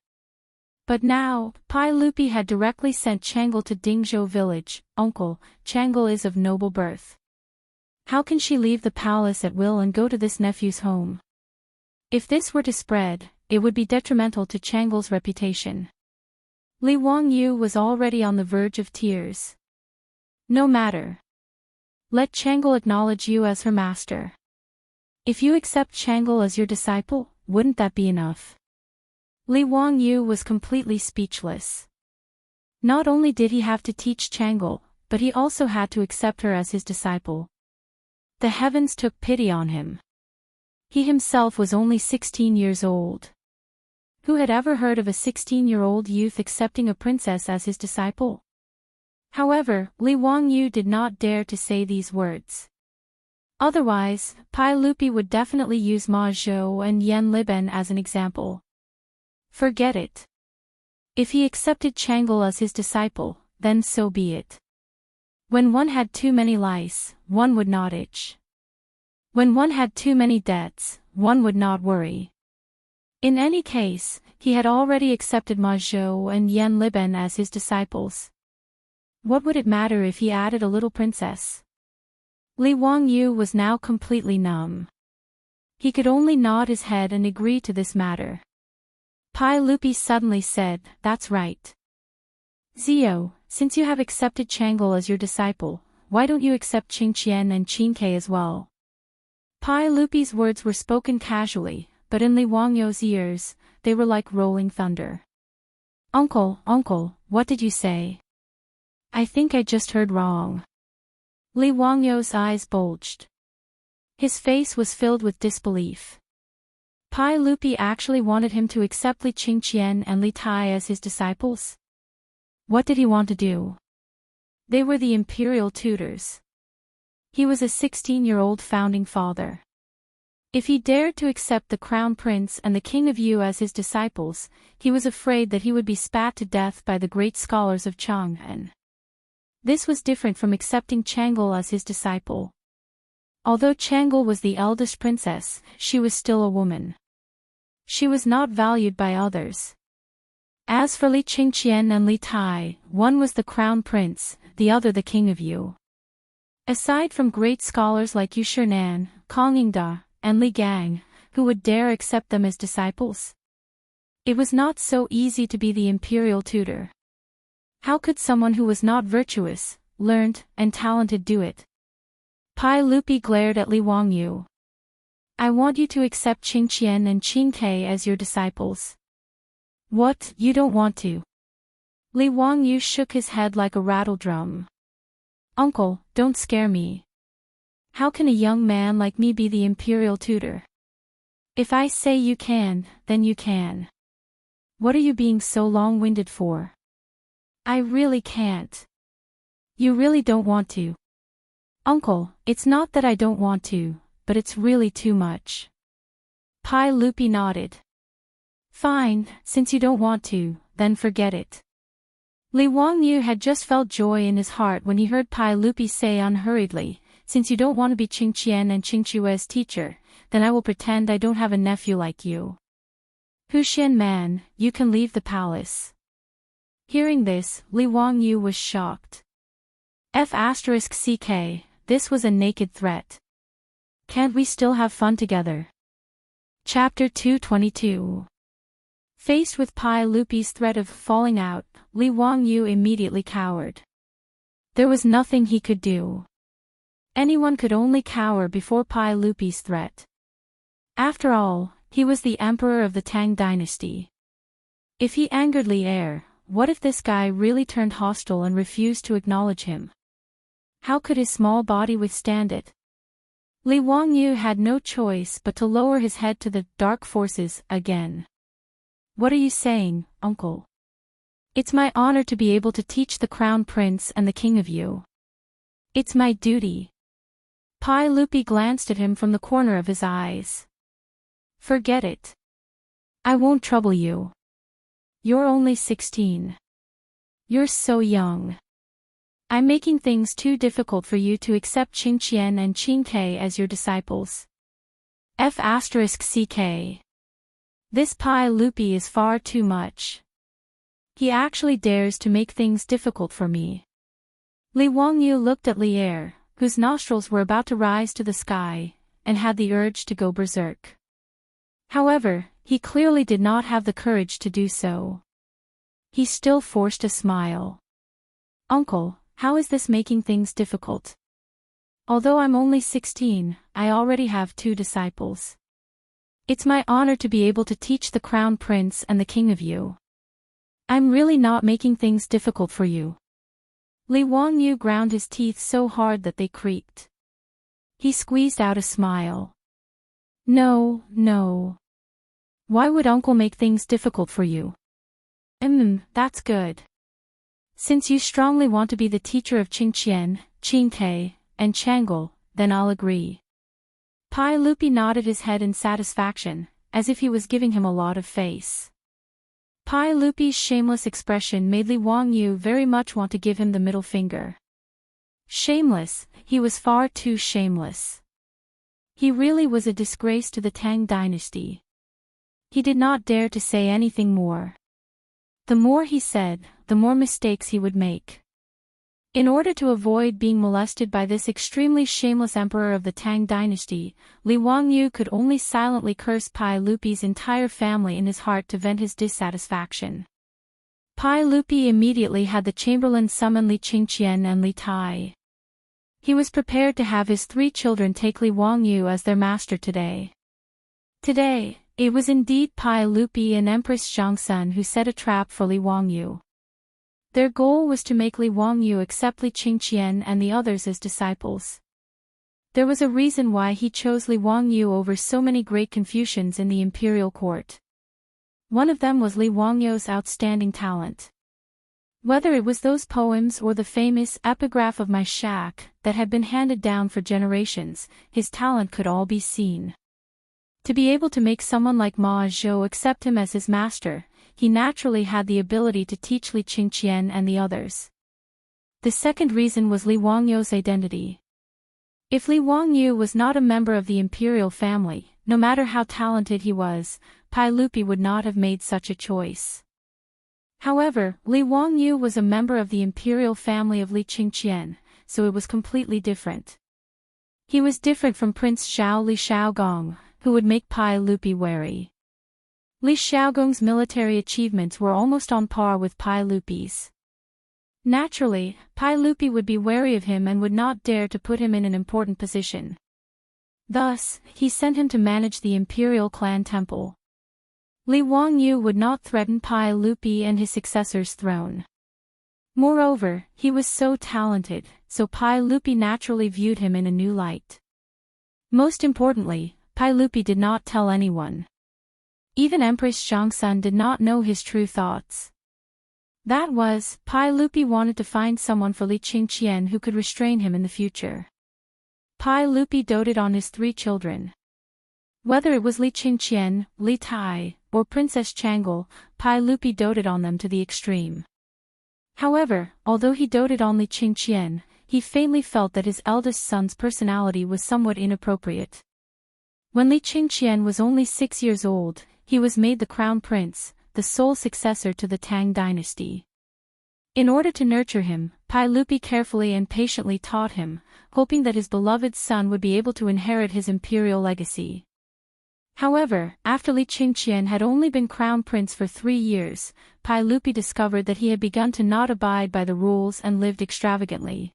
But now, Pai Lupi had directly sent Changle to Dingzhou village. "Uncle, Changle is of noble birth. How can she leave the palace at will and go to this nephew's home? If this were to spread, it would be detrimental to Changle's reputation." Li Wangyu was already on the verge of tears. "No matter. Let Changle acknowledge you as her master. If you accept Changle as your disciple, wouldn't that be enough?" Li Wangyu was completely speechless. Not only did he have to teach Changle, but he also had to accept her as his disciple. The heavens took pity on him. He himself was only 16 years old. Who had ever heard of a 16-year-old youth accepting a princess as his disciple? However, Li Wangyu did not dare to say these words. Otherwise, Pai Lupi would definitely use Ma Zhou and Yan Liben as an example. Forget it. If he accepted Changle as his disciple, then so be it. When one had too many lice, one would not itch. When one had too many debts, one would not worry. In any case, he had already accepted Ma Zhou and Yan Liben as his disciples. What would it matter if he added a little princess? Li Wangyu was now completely numb. He could only nod his head and agree to this matter. Pai Lupi suddenly said, "That's right. Zio, since you have accepted Changle as your disciple, why don't you accept Qingqian and Qingke as well?" Pai Lupi's words were spoken casually, but in Li Wangyu's ears, they were like rolling thunder. Uncle, what did you say?" "I think I just heard wrong." Li Wangyu's eyes bulged. His face was filled with disbelief. Pai Lupi actually wanted him to accept Li Qingqian and Li Tai as his disciples? What did he want to do? They were the imperial tutors. He was a 16-year-old founding father. If he dared to accept the crown prince and the king of Yu as his disciples, he was afraid that he would be spat to death by the great scholars of Chang'an. This was different from accepting Changle as his disciple. Although Changle was the eldest princess, she was still a woman. She was not valued by others. As for Li Qingqian and Li Tai, one was the crown prince, the other the king of Yu. Aside from great scholars like Yu Shinan, Kong Yingda, and Li Gang, who would dare accept them as disciples? It was not so easy to be the imperial tutor. How could someone who was not virtuous, learned, and talented do it? Pai Lupi glared at Li Wangyu. "I want you to accept Qingqian and Qingke as your disciples." "What, you don't want to?" Li Wangyu shook his head like a rattle drum. "Uncle, don't scare me. How can a young man like me be the imperial tutor? If I say you can, then you can. What are you being so long-winded for? I really can't. You really don't want to. Uncle, it's not that I don't want to, but it's really too much. Pai Lupi nodded. Fine, since you don't want to, then forget it. Li Wangyu had just felt joy in his heart when he heard Pai Lupi say unhurriedly, since you don't want to be Qingqian and Qingqiue's teacher, then I will pretend I don't have a nephew like you. Huxian man, you can leave the palace. Hearing this, Li Wangyu was shocked. F***ck, this was a naked threat. Can't we still have fun together? Chapter 222. Faced with Pai Lupi's threat of falling out, Li Wangyu immediately cowered. There was nothing he could do. Anyone could only cower before Pai Lupi's threat. After all, he was the emperor of the Tang Dynasty. If he angered Li Er, what if this guy really turned hostile and refused to acknowledge him? How could his small body withstand it? Li Wangyu had no choice but to lower his head to the dark forces again. What are you saying, uncle? It's my honor to be able to teach the crown prince and the king of you. It's my duty. Pai Lupi glanced at him from the corner of his eyes. Forget it. I won't trouble you. You're only 16. You're so young. I'm making things too difficult for you to accept Qingqian and Qingke as your disciples. F***ck. This Pai Lupi is far too much. He actually dares to make things difficult for me. Li Wangyu looked at Li Er, whose nostrils were about to rise to the sky, and had the urge to go berserk. However, he clearly did not have the courage to do so. He still forced a smile. Uncle, how is this making things difficult? Although I'm only 16, I already have 2 disciples. It's my honor to be able to teach the crown prince and the king of you. I'm really not making things difficult for you. Li Wangyu ground his teeth so hard that they creaked. He squeezed out a smile. No, no. Why would uncle make things difficult for you? That's good. Since you strongly want to be the teacher of Qingqian, Qingke, and Chang'e, then I'll agree. Pai Lupi nodded his head in satisfaction, as if he was giving him a lot of face. Pai Lupi's shameless expression made Li Wangyu very much want to give him the middle finger. Shameless, he was far too shameless. He really was a disgrace to the Tang Dynasty. He did not dare to say anything more. The more he said, the more mistakes he would make. In order to avoid being molested by this extremely shameless emperor of the Tang Dynasty, Li Wangyu could only silently curse Pai Lupi's entire family in his heart to vent his dissatisfaction. Pai Lupi immediately had the chamberlain summon Li Qingqian and Li Tai. He was prepared to have his 3 children take Li Wangyu as their master today. Today, it was indeed Pai Lupi and Empress Zhangsun who set a trap for Li Wangyu. Their goal was to make Li Wangyu accept Li Qingqian and the others as disciples. There was a reason why he chose Li Wangyu over so many great Confucians in the imperial court. One of them was Li Wangyu's outstanding talent. Whether it was those poems or the famous epigraph of my shack that had been handed down for generations, his talent could all be seen. To be able to make someone like Ma Zhou accept him as his master, he naturally had the ability to teach Li Qingqian and the others. The second reason was Li Wangyu's identity. If Li Wangyu was not a member of the imperial family, no matter how talented he was, Pai Lupi would not have made such a choice. However, Li Wangyu was a member of the imperial family of Li Qingqian, so it was completely different. He was different from Prince Xiao Li Xiaogong, who would make Pai Lupi wary. Li Xiaogong's military achievements were almost on par with Pai Lupi's. Naturally, Pai Lupi would be wary of him and would not dare to put him in an important position. Thus, he sent him to manage the imperial clan temple. Li Wangyu would not threaten Pai Lupi and his successor's throne. Moreover, he was so talented, so Pai Lupi naturally viewed him in a new light. Most importantly, Pai Lupi did not tell anyone. Even Empress Zhangsun did not know his true thoughts. That was, Pai Lupi wanted to find someone for Li Qingqian who could restrain him in the future. Pai Lupi doted on his 3 children. Whether it was Li Qingqian, Li Tai, or Princess Changel, Pai Lupi doted on them to the extreme. However, although he doted on Li Qingqian, he faintly felt that his eldest son's personality was somewhat inappropriate. When Li Qingqian was only 6 years old, he was made the crown prince, the sole successor to the Tang Dynasty. In order to nurture him, Pai Lupi carefully and patiently taught him, hoping that his beloved son would be able to inherit his imperial legacy. However, after Li Qingqian had only been crown prince for 3 years, Pai Lupi discovered that he had begun to not abide by the rules and lived extravagantly.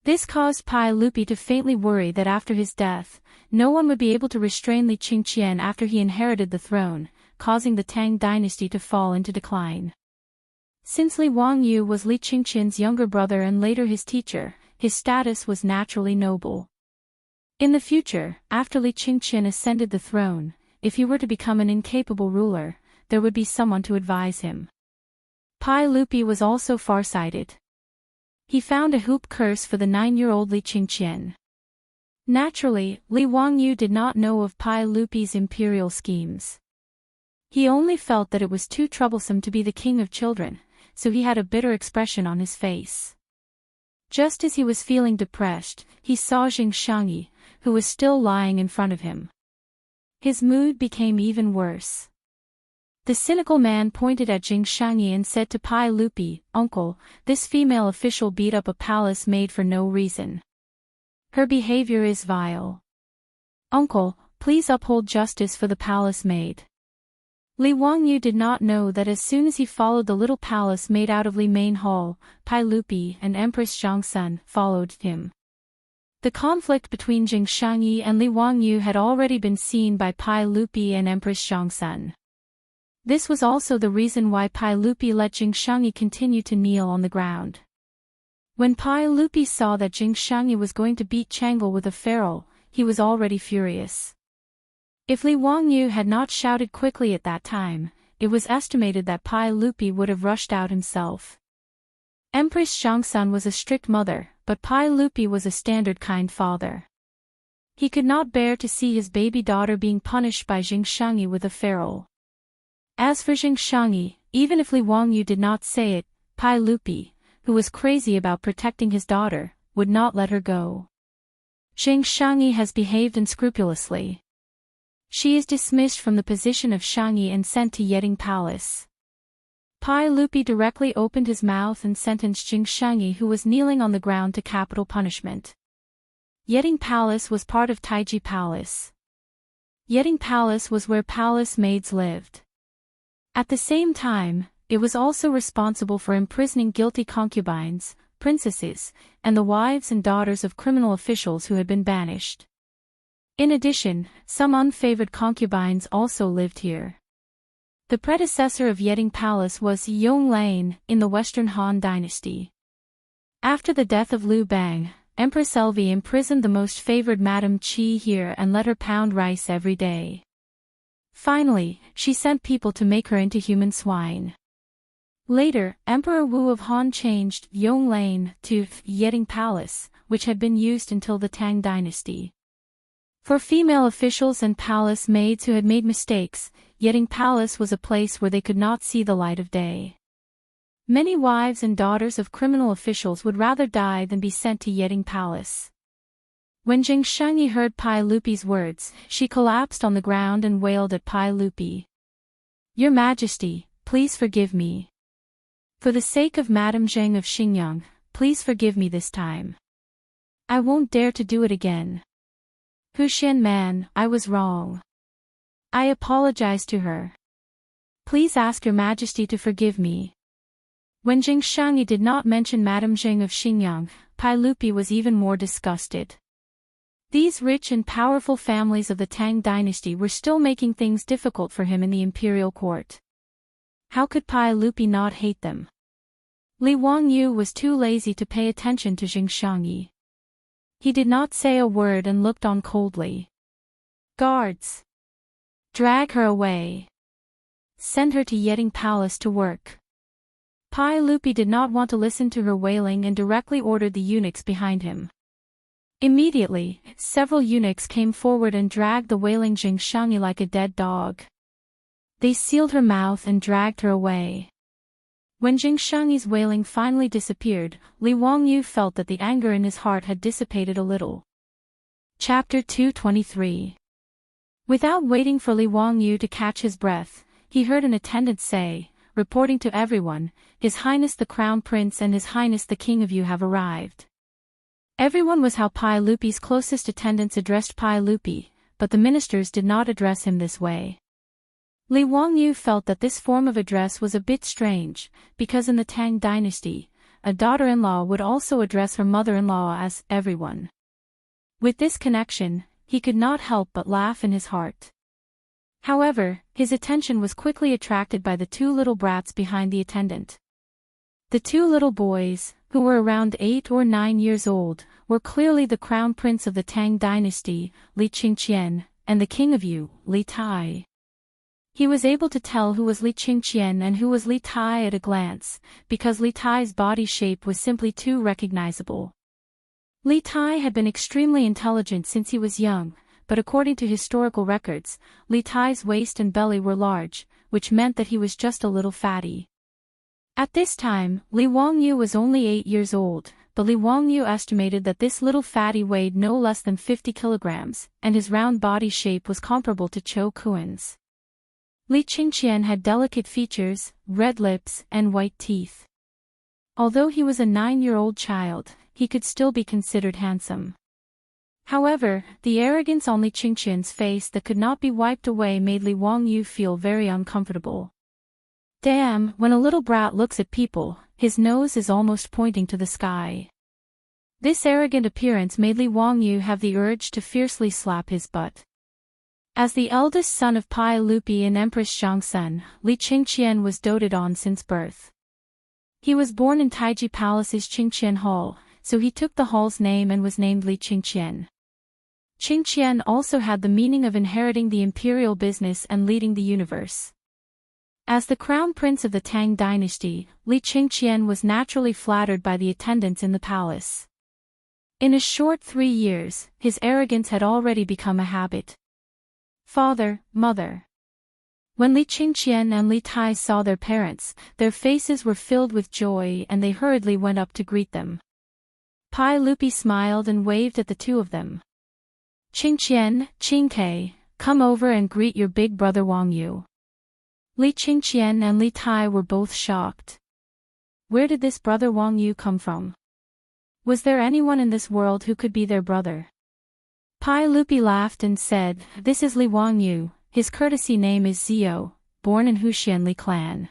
This caused Pai Lupi to faintly worry that after his death, no one would be able to restrain Li Qingqian after he inherited the throne, causing the Tang dynasty to fall into decline. Since Li Wangyu was Li Qingqian's younger brother and later his teacher, his status was naturally noble. In the future, after Li Qingqian ascended the throne, if he were to become an incapable ruler, there would be someone to advise him. Pai Lupi was also farsighted. He found a hoop curse for the 9-year-old Li Qingqian. Naturally, Li Wangyu did not know of Pai Lupi's imperial schemes. He only felt that it was too troublesome to be the king of children, so he had a bitter expression on his face. Just as he was feeling depressed, he saw Jing Shangyi, who was still lying in front of him. His mood became even worse. The cynical man pointed at Jing Shangyi and said to Pai Lupi, "Uncle, this female official beat up a palace maid for no reason. Her behavior is vile. Uncle, please uphold justice for the palace maid." Li Wangyu did not know that as soon as he followed the little palace made out of Li Main Hall, Pai Lupi and Empress Zhangsun followed him. The conflict between Jing Shangyi and Li Wangyu had already been seen by Pai Lupi and Empress Zhangsun. This was also the reason why Pai Lupi let Jing Shangyi continue to kneel on the ground. When Pai Lupi saw that Jing Shangyi was going to beat Changel with a ferule, he was already furious. If Li Wangyu had not shouted quickly at that time, it was estimated that Pai Lupi would have rushed out himself. Empress Zhangsun was a strict mother, but Pai Lupi was a standard kind father. He could not bear to see his baby daughter being punished by Jing Shangyi with a ferule. As for Jing Shangyi, even if Li Wangyu did not say it, Pai Lupi, who was crazy about protecting his daughter, would not let her go. Jing Shangyi has behaved unscrupulously. She is dismissed from the position of Shangyi and sent to Yeding Palace. Pai Lupi directly opened his mouth and sentenced Jing Shangyi, who was kneeling on the ground, to capital punishment. Yeding Palace was part of Taiji Palace. Yeding Palace was where palace maids lived. At the same time, it was also responsible for imprisoning guilty concubines, princesses, and the wives and daughters of criminal officials who had been banished. In addition, some unfavored concubines also lived here. The predecessor of Yeding Palace was Yonglane in the Western Han Dynasty. After the death of Liu Bang, Empress Elvi imprisoned the most favored Madame Qi here and let her pound rice every day. Finally, she sent people to make her into human swine. Later, Emperor Wu of Han changed Yonglane to Yeding Palace, which had been used until the Tang Dynasty. For female officials and palace maids who had made mistakes, Yeding Palace was a place where they could not see the light of day. Many wives and daughters of criminal officials would rather die than be sent to Yeding Palace. When Jing Shangyi heard Pai Lupi's words, she collapsed on the ground and wailed at Pai Lupi. "Your Majesty, please forgive me. For the sake of Madame Zheng of Xingyang, please forgive me this time. I won't dare to do it again. Huxian man, I was wrong. I apologize to her. Please ask your Majesty to forgive me." When Jing Shangyi did not mention Madame Zheng of Xingyang, Pai Lupi was even more disgusted. These rich and powerful families of the Tang dynasty were still making things difficult for him in the imperial court. How could Pai Lupi not hate them? Li Wangyu was too lazy to pay attention to Jing Shangyi. He did not say a word and looked on coldly. Guards! Drag her away. Send her to Yeting Palace to work. Pai Lupi did not want to listen to her wailing and directly ordered the eunuchs behind him. Immediately, several eunuchs came forward and dragged the wailing Jingshangi like a dead dog. They sealed her mouth and dragged her away. When Jingshangi's wailing finally disappeared, Li Wangyu felt that the anger in his heart had dissipated a little. Chapter 223. Without waiting for Li Wangyu to catch his breath, he heard an attendant say, reporting to everyone, His Highness the Crown Prince and His Highness the King of Yu have arrived. Everyone was how Pai Lupi's closest attendants addressed Pai Lupi, but the ministers did not address him this way. Li Wangyu felt that this form of address was a bit strange, because in the Tang Dynasty, a daughter-in-law would also address her mother-in-law as everyone. With this connection, he could not help but laugh in his heart. However, his attention was quickly attracted by the two little brats behind the attendant. The two little boys, who were around 8 or 9 years old, were clearly the crown prince of the Tang Dynasty, Li Qingqian, and the king of Yu, Li Tai. He was able to tell who was Li Qingqian and who was Li Tai at a glance, because Li Tai's body shape was simply too recognizable. Li Tai had been extremely intelligent since he was young, but according to historical records, Li Tai's waist and belly were large, which meant that he was just a little fatty. At this time, Li Wangyu was only 8 years old, but Li Wangyu estimated that this little fatty weighed no less than 50 kilograms, and his round body shape was comparable to Cho Kuan's. Li Qingqian had delicate features, red lips, and white teeth. Although he was a 9-year-old child, he could still be considered handsome. However, the arrogance on Li Qingqian's face that could not be wiped away made Li Wangyu feel very uncomfortable. Damn, when a little brat looks at people, his nose is almost pointing to the sky. This arrogant appearance made Li Wangyu have the urge to fiercely slap his butt. As the eldest son of Pai Lupi and Empress Zhangsun, Li Qingqian was doted on since birth. He was born in Taiji Palace's Qingqian Hall, so he took the hall's name and was named Li Qingqian. Qingqian also had the meaning of inheriting the imperial business and leading the universe. As the crown prince of the Tang Dynasty, Li Qingqian was naturally flattered by the attendants in the palace. In a short 3 years, his arrogance had already become a habit. Father, mother. When Li Qingqian and Li Tai saw their parents, their faces were filled with joy and they hurriedly went up to greet them. Pai Lupi smiled and waved at the two of them. Qingqian, Qingke, come over and greet your big brother Wangyu. Li Qingqian and Li Tai were both shocked. Where did this brother Wangyu come from? Was there anyone in this world who could be their brother? Pai Lupi laughed and said, This is Li Wangyu, his courtesy name is Zio, born in Huxianli clan.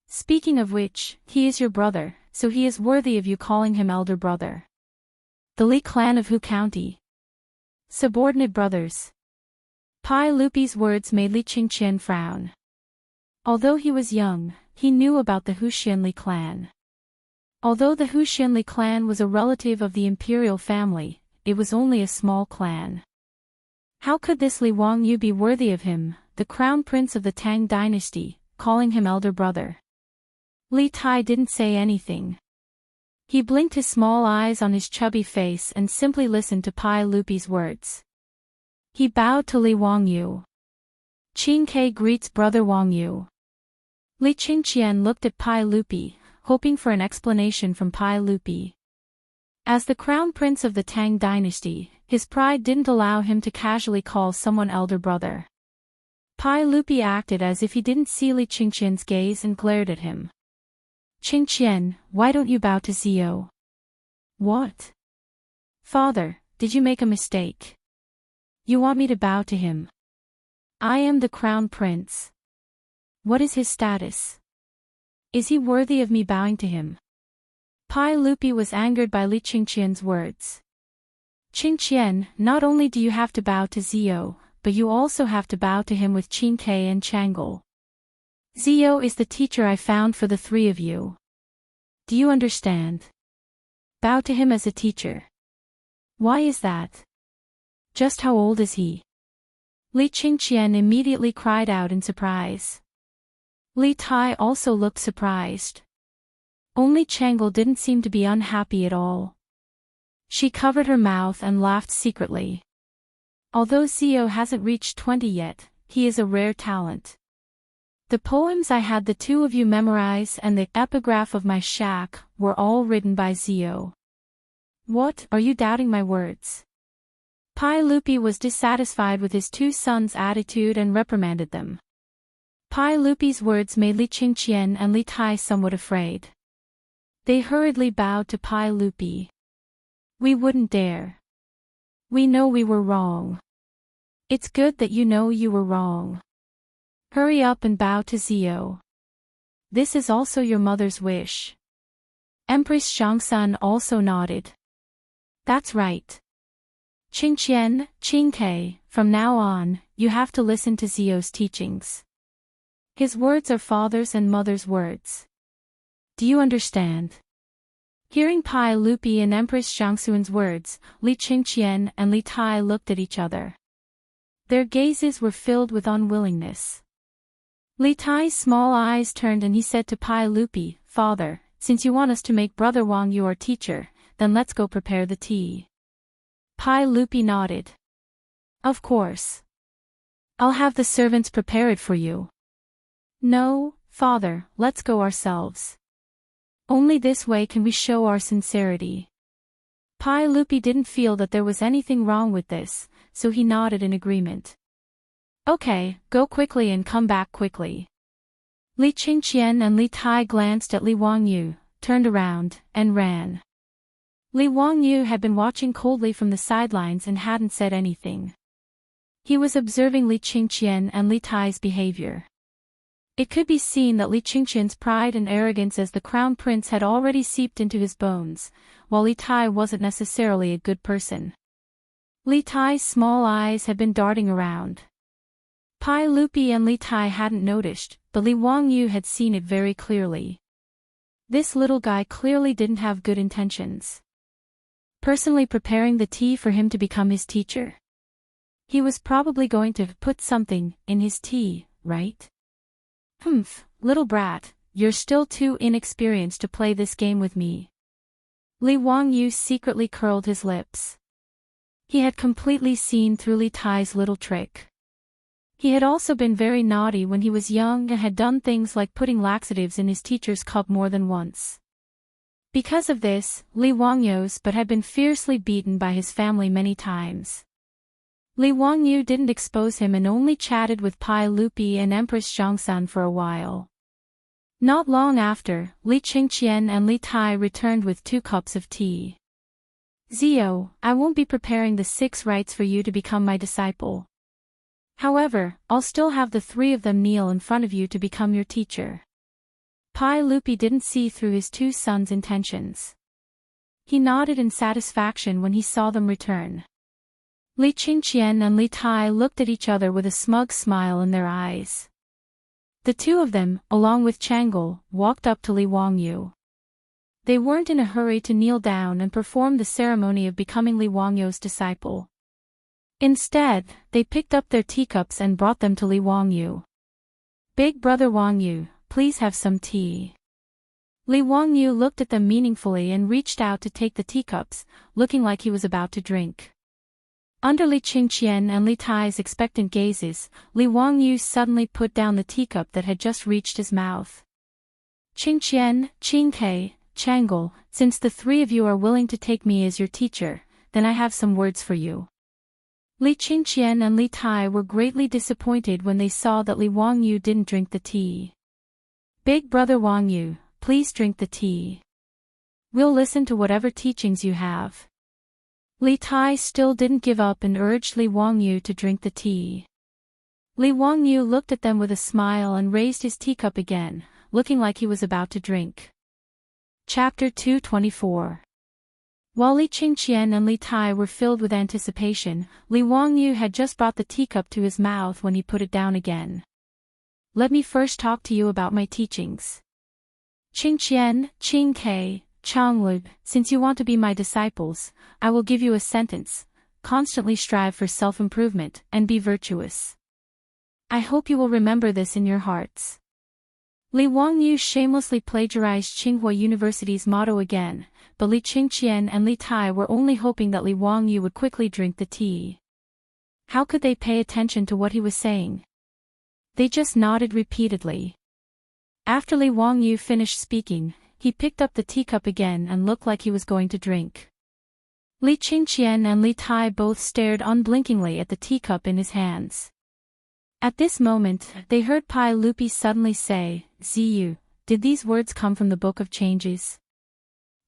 Speaking of which, he is your brother, so he is worthy of you calling him elder brother. The Li clan of Hu County. Subordinate brothers. Pai Lupi's words made Li Qingqian frown. Although he was young, he knew about the Huxianli clan. Although the Huxianli clan was a relative of the imperial family, it was only a small clan. How could this Li Wangyu be worthy of him, the crown prince of the Tang Dynasty, calling him elder brother? Li Tai didn't say anything. He blinked his small eyes on his chubby face and simply listened to Pai Lupi's words. He bowed to Li Wangyu. Qingke greets brother Wangyu. Li Qingqian looked at Pai Lupi, hoping for an explanation from Pai Lupi. As the crown prince of the Tang Dynasty, his pride didn't allow him to casually call someone elder brother. Pai Lupi acted as if he didn't see Li Qingqian's gaze and glared at him. Qingqian, why don't you bow to Zio? What? Father, did you make a mistake? You want me to bow to him? I am the crown prince. What is his status? Is he worthy of me bowing to him? Pai Lupi was angered by Li Qingqian's words. Qingqian, not only do you have to bow to Zio, but you also have to bow to him with Qingke and Changel. Zio is the teacher I found for the three of you. Do you understand? Bow to him as a teacher. Why is that? Just how old is he? Li Qingqian immediately cried out in surprise. Li Tai also looked surprised. Only Changle didn't seem to be unhappy at all. She covered her mouth and laughed secretly. Although Zio hasn't reached 20 yet, he is a rare talent. The poems I had the two of you memorize and the epigraph of my shack were all written by Zio. What, are you doubting my words? Pai Lupi was dissatisfied with his two sons' attitude and reprimanded them. Pai Lupi's words made Li Qingqian and Li Tai somewhat afraid. They hurriedly bowed to Pai Lupi. We wouldn't dare. We know we were wrong. It's good that you know you were wrong. Hurry up and bow to Zio. This is also your mother's wish. Empress Xiangsun also nodded. That's right. Qingqian, Qingke, from now on, you have to listen to Zio's teachings. His words are father's and mother's words. Do you understand? Hearing Pai Lupi and Empress Xiangsun's words, Li Qingqian and Li Tai looked at each other. Their gazes were filled with unwillingness. Li Tai's small eyes turned and he said to Pai Lupi, Father, since you want us to make Brother Wang your teacher, then let's go prepare the tea. Pai Lupi nodded. Of course. I'll have the servants prepare it for you. No, Father, let's go ourselves. Only this way can we show our sincerity. Pai Lupi didn't feel that there was anything wrong with this, so he nodded in agreement. Okay, go quickly and come back quickly. Li Qingqian and Li Tai glanced at Li Wangyu, turned around, and ran. Li Wangyu had been watching coldly from the sidelines and hadn't said anything. He was observing Li Qingqian and Li Tai's behavior. It could be seen that Li Qingqian's pride and arrogance as the crown prince had already seeped into his bones, while Li Tai wasn't necessarily a good person. Li Tai's small eyes had been darting around. Pai Lupi and Li Tai hadn't noticed, but Li Wangyu had seen it very clearly. This little guy clearly didn't have good intentions. Personally preparing the tea for him to become his teacher? He was probably going to put something in his tea, right? Humph, little brat, you're still too inexperienced to play this game with me. Li Wangyu secretly curled his lips. He had completely seen through Li Tai's little trick. He had also been very naughty when he was young and had done things like putting laxatives in his teacher's cup more than once. Because of this, Li Wangyu's but had been fiercely beaten by his family many times. Li Wangyu didn't expose him and only chatted with Pai Lupi and Empress Xiangsun for a while. Not long after, Li Qingqian and Li Tai returned with 2 cups of tea. Zio, I won't be preparing the 6 rites for you to become my disciple. However, I'll still have the 3 of them kneel in front of you to become your teacher. Pai Lupi didn't see through his 2 sons' intentions. He nodded in satisfaction when he saw them return. Li Qingqian and Li Tai looked at each other with a smug smile in their eyes. The 2 of them, along with Changle, walked up to Li Wangyu. They weren't in a hurry to kneel down and perform the ceremony of becoming Li Wangyu's disciple. Instead, they picked up their teacups and brought them to Li Wangyu. Big brother Wangyu, please have some tea. Li Wangyu looked at them meaningfully and reached out to take the teacups, looking like he was about to drink. Under Li Qingqian and Li Tai's expectant gazes, Li Wangyu suddenly put down the teacup that had just reached his mouth. Qingqian, Qingke, Changle, since the 3 of you are willing to take me as your teacher, then I have some words for you. Li Qingqian and Li Tai were greatly disappointed when they saw that Li Wangyu didn't drink the tea. Big brother Wangyu, please drink the tea. We'll listen to whatever teachings you have. Li Tai still didn't give up and urged Li Wangyu to drink the tea. Li Wangyu looked at them with a smile and raised his teacup again, looking like he was about to drink. Chapter 224. While Li Qingqian and Li Tai were filled with anticipation, Li Wangyu had just brought the teacup to his mouth when he put it down again. Let me first talk to you about my teachings. Qingqian, Qingke, Changlu, since you want to be my disciples, I will give you a sentence. Constantly strive for self-improvement and be virtuous. I hope you will remember this in your hearts. Li Wangyu shamelessly plagiarized Tsinghua University's motto again, but Li Qingqian and Li Tai were only hoping that Li Wangyu would quickly drink the tea. How could they pay attention to what he was saying? They just nodded repeatedly. After Li Wangyu finished speaking, he picked up the teacup again and looked like he was going to drink. Li Qingqian and Li Tai both stared unblinkingly at the teacup in his hands. At this moment, they heard Pai Lupi suddenly say, "Ziyu, did these words come from the Book of Changes?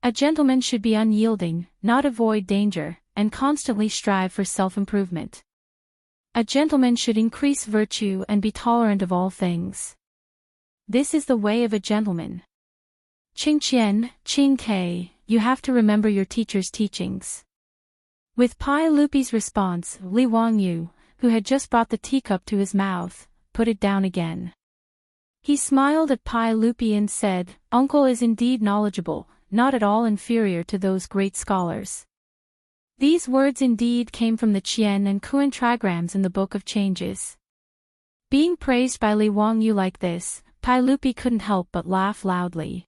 A gentleman should be unyielding, not avoid danger, and constantly strive for self-improvement. A gentleman should increase virtue and be tolerant of all things. This is the way of a gentleman. Qingqian, Qingke, you have to remember your teacher's teachings." With Pai Lupi's response, Li Wangyu, who had just brought the teacup to his mouth, put it down again. He smiled at Pai Lupi and said, "Uncle is indeed knowledgeable, not at all inferior to those great scholars." These words indeed came from the Qian and Kuan trigrams in the Book of Changes. Being praised by Li Wangyu like this, Pai Lupi couldn't help but laugh loudly.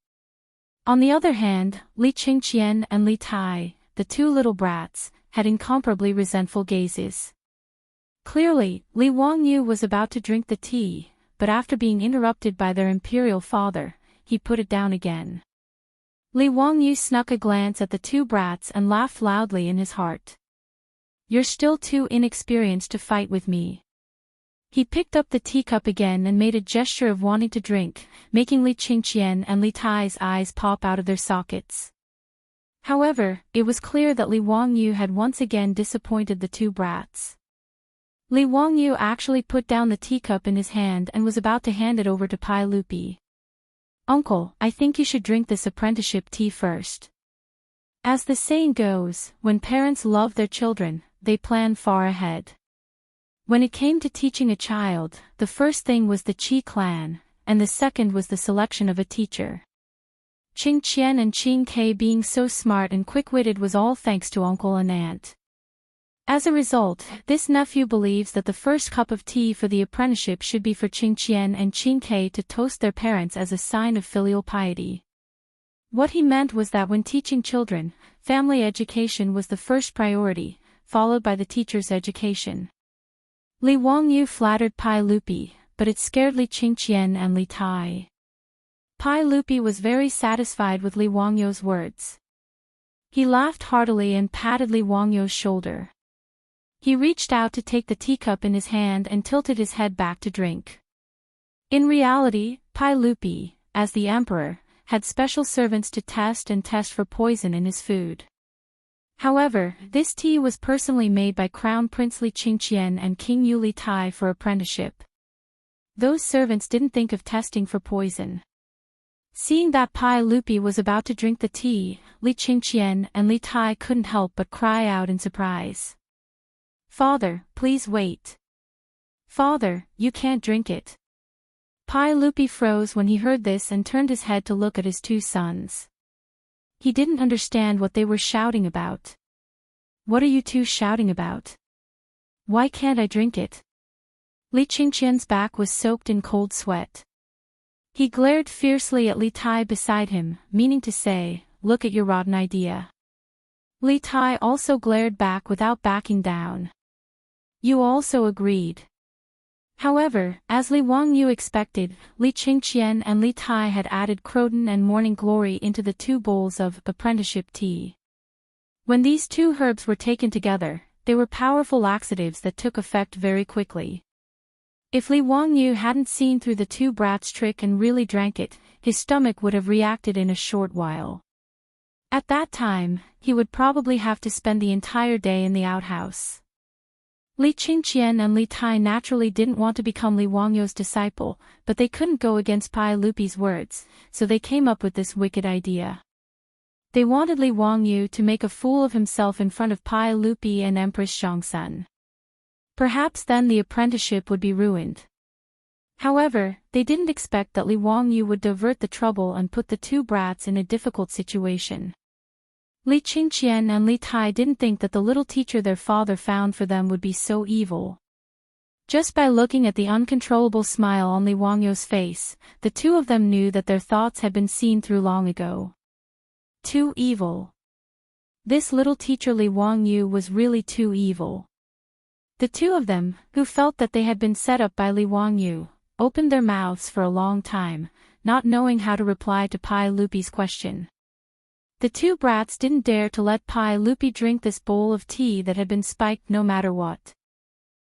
On the other hand, Li Qingqian and Li Tai, the two little brats, had incomparably resentful gazes. Clearly, Li Wangyu was about to drink the tea, but after being interrupted by their imperial father, he put it down again. Li Wangyu snuck a glance at the two brats and laughed loudly in his heart. "You're still too inexperienced to fight with me." He picked up the teacup again and made a gesture of wanting to drink, making Li Qingqian and Li Tai's eyes pop out of their sockets. However, it was clear that Li Wangyu had once again disappointed the two brats. Li Wangyu actually put down the teacup in his hand and was about to hand it over to Pai Lupi. "Uncle, I think you should drink this apprenticeship tea first." As the saying goes, when parents love their children, they plan far ahead. When it came to teaching a child, the first thing was the Qi clan, and the second was the selection of a teacher. Qingqian and Qingke being so smart and quick-witted was all thanks to uncle and aunt. As a result, this nephew believes that the first cup of tea for the apprenticeship should be for Qingqian and Qingke to toast their parents as a sign of filial piety. What he meant was that when teaching children, family education was the first priority, followed by the teacher's education. Li Wangyu flattered Pai Lupi, but it scared Li Qingqian and Li Tai. Pai Lupi was very satisfied with Li Wangyu's words. He laughed heartily and patted Li Wangyu's shoulder. He reached out to take the teacup in his hand and tilted his head back to drink. In reality, Pai Lupi, as the emperor, had special servants to test for poison in his food. However, this tea was personally made by Crown Prince Li Qingqian and King Yu Li Tai for apprenticeship. Those servants didn't think of testing for poison. Seeing that Pai Lupi was about to drink the tea, Li Qingqian and Li Tai couldn't help but cry out in surprise. "Father, please wait. Father, you can't drink it." Pai Lupi froze when he heard this and turned his head to look at his two sons. He didn't understand what they were shouting about. "What are you two shouting about? Why can't I drink it?" Li Qingqian's back was soaked in cold sweat. He glared fiercely at Li Tai beside him, meaning to say, "Look at your rotten idea." Li Tai also glared back without backing down. Yu also agreed. However, as Li Wangyu expected, Li Qingqian and Li Tai had added croton and morning glory into the two bowls of apprenticeship tea. When these two herbs were taken together, they were powerful laxatives that took effect very quickly. If Li Wangyu hadn't seen through the two brats' trick and really drank it, his stomach would have reacted in a short while. At that time, he would probably have to spend the entire day in the outhouse. Li Qingqian and Li Tai naturally didn't want to become Li Wangyu's disciple, but they couldn't go against Pai Lupi's words, so they came up with this wicked idea. They wanted Li Wangyu to make a fool of himself in front of Pai Lupi and Empress Zhongsun. Perhaps then the apprenticeship would be ruined. However, they didn't expect that Li Wangyu would divert the trouble and put the two brats in a difficult situation. Li Qingqian and Li Tai didn't think that the little teacher their father found for them would be so evil. Just by looking at the uncontrollable smile on Li Wangyu's face, the two of them knew that their thoughts had been seen through long ago. Too evil. This little teacher Li Wangyu was really too evil. The two of them, who felt that they had been set up by Li Wangyu, opened their mouths for a long time, not knowing how to reply to Pai Lupi's question. The two brats didn't dare to let Pai Lupi drink this bowl of tea that had been spiked no matter what.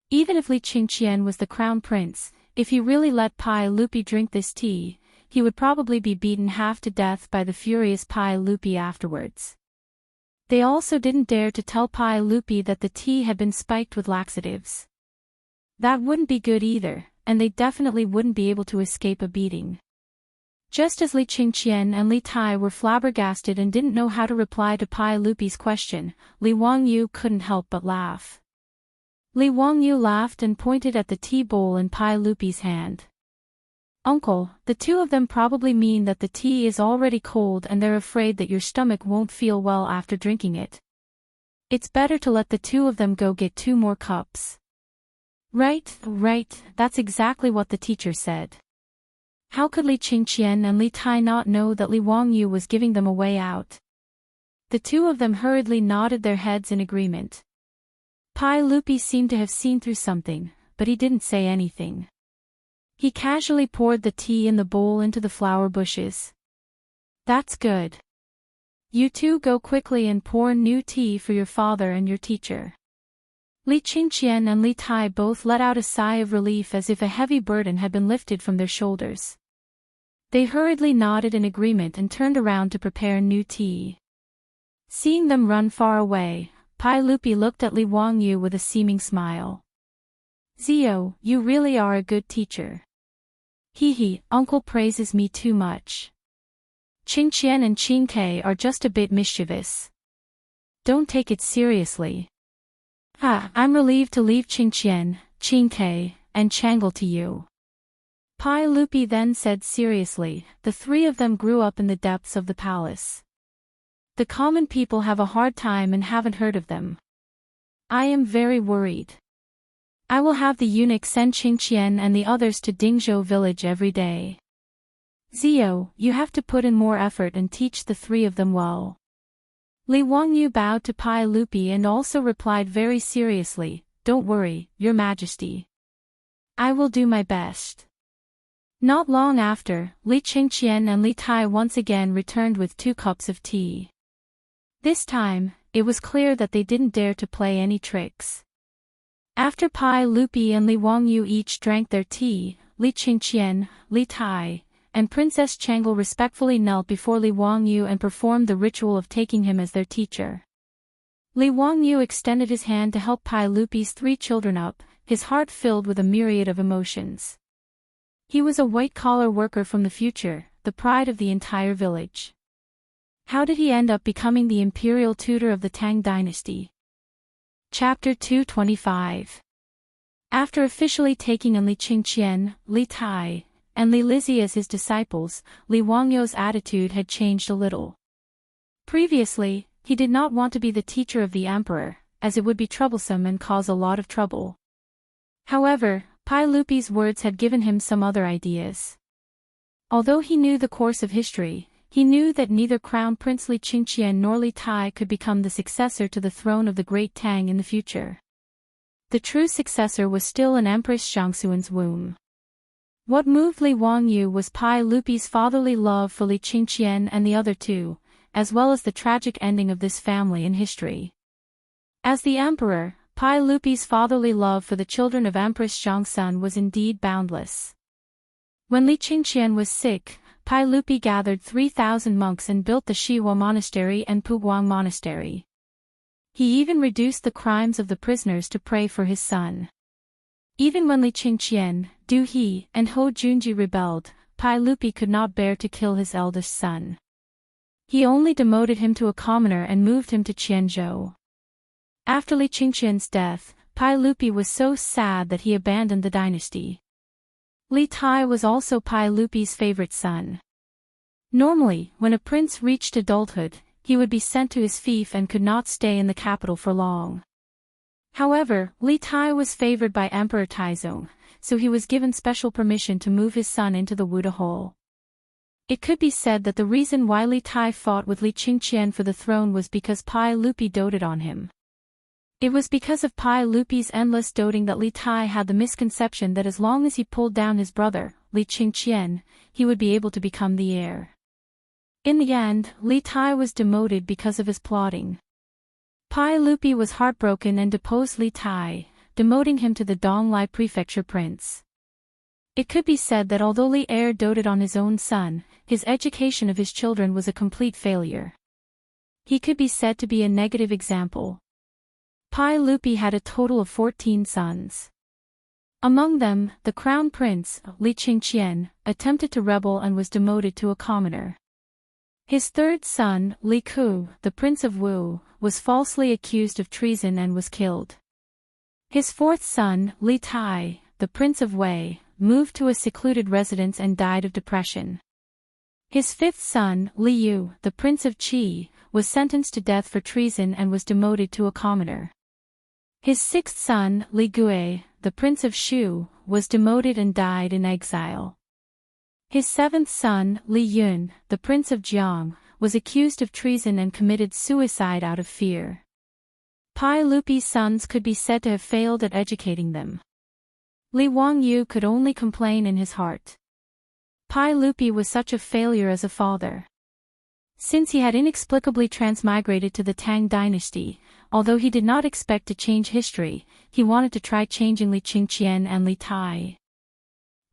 Even if Li Qingqian was the crown prince, if he really let Pai Lupi drink this tea, he would probably be beaten half to death by the furious Pai Lupi afterwards. They also didn't dare to tell Pai Lupi that the tea had been spiked with laxatives. That wouldn't be good either, and they definitely wouldn't be able to escape a beating. Just as Li Qingqian and Li Tai were flabbergasted and didn't know how to reply to Pai Lupi's question, Li Wangyu couldn't help but laugh. Li Wangyu laughed and pointed at the tea bowl in Pai Lupi's hand. Uncle, the two of them probably mean that the tea is already cold and they're afraid that your stomach won't feel well after drinking it. It's better to let the two of them go get 2 more cups. Right, that's exactly what the teacher said. How could Li Qingqian and Li Tai not know that Li Wangyu was giving them a way out? The two of them hurriedly nodded their heads in agreement. Pai Lupi seemed to have seen through something, but he didn't say anything. He casually poured the tea in the bowl into the flower bushes. That's good. You two go quickly and pour new tea for your father and your teacher. Li Qingqian and Li Tai both let out a sigh of relief as if a heavy burden had been lifted from their shoulders. They hurriedly nodded in agreement and turned around to prepare new tea. Seeing them run far away, Pai Lupi looked at Li Wangyu with a seeming smile. Zio, you really are a good teacher. Hee, uncle praises me too much. Qingqian and Qingke are just a bit mischievous. Don't take it seriously. I'm relieved to leave Qingqian, Qingke, and Changle to you. Pai Lupi then said seriously, the three of them grew up in the depths of the palace. The common people have a hard time and haven't heard of them. I am very worried. I will have the eunuch send Qingqian and the others to Dingzhou village every day. Zio, you have to put in more effort and teach the three of them well. Li Wangyu bowed to Pai Lupi and also replied very seriously, don't worry, your majesty. I will do my best. Not long after, Li Qingqian and Li Tai once again returned with 2 cups of tea. This time, it was clear that they didn't dare to play any tricks. After Pai Lupi and Li Wangyu each drank their tea, Li Qingqian, Li Tai, and Princess Changle respectfully knelt before Li Wangyu and performed the ritual of taking him as their teacher. Li Wangyu extended his hand to help Pai Lupi's 3 children up, his heart filled with a myriad of emotions. He was a white-collar worker from the future, the pride of the entire village. How did he end up becoming the imperial tutor of the Tang Dynasty? Chapter 225. After officially taking on Li Qingqian, Li Tai, and Li Lizzie as his disciples, Li Wangyu's attitude had changed a little. Previously, he did not want to be the teacher of the emperor, as it would be troublesome and cause a lot of trouble. However, Pai Lupi's words had given him some other ideas. Although he knew the course of history, he knew that neither Crown Prince Li Qingqian nor Li Tai could become the successor to the throne of the Great Tang in the future. The true successor was still in Empress Xiangxuan's womb. What moved Li Wangyu was Pai Lupi's fatherly love for Li Qingqian and the other two, as well as the tragic ending of this family in history. As the emperor, Pai Lupi's fatherly love for the children of Empress Xiangxuan was indeed boundless. When Li Qingqian was sick, Pai Lupi gathered 3,000 monks and built the Shihua Monastery and Puguang Monastery. He even reduced the crimes of the prisoners to pray for his son. Even when Li Qingqian, Du He, and Ho Junji rebelled, Pai Lupi could not bear to kill his eldest son. He only demoted him to a commoner and moved him to Qianzhou. After Li Qingqian's death, Pai Lupi was so sad that he abandoned the dynasty. Li Tai was also Pai Lupi's favorite son. Normally, when a prince reached adulthood, he would be sent to his fief and could not stay in the capital for long. However, Li Tai was favored by Emperor Taizong, so he was given special permission to move his son into the Wuda Hole. It could be said that the reason why Li Tai fought with Li Qingqian for the throne was because Pai Lupi doted on him. It was because of Pai Lupi's endless doting that Li Tai had the misconception that as long as he pulled down his brother, Li Qingqian, he would be able to become the heir. In the end, Li Tai was demoted because of his plotting. Pai Lupi was heartbroken and deposed Li Tai, demoting him to the Donglai prefecture prince. It could be said that although Li heir doted on his own son, his education of his children was a complete failure. He could be said to be a negative example. Pai Lupi had a total of 14 sons. Among them, the crown prince, Li Qingqian, attempted to rebel and was demoted to a commoner. His third son, Li Ku, the prince of Wu, was falsely accused of treason and was killed. His fourth son, Li Tai, the prince of Wei, moved to a secluded residence and died of depression. His fifth son, Li Yu, the prince of Qi, was sentenced to death for treason and was demoted to a commoner. His sixth son, Li Gui, the prince of Shu, was demoted and died in exile. His seventh son, Li Yun, the prince of Jiang, was accused of treason and committed suicide out of fear. Pai Lupi's sons could be said to have failed at educating them. Li Wangyu could only complain in his heart. Pai Lupi was such a failure as a father. Since he had inexplicably transmigrated to the Tang Dynasty, although he did not expect to change history, he wanted to try changing Li Qingqian and Li Tai.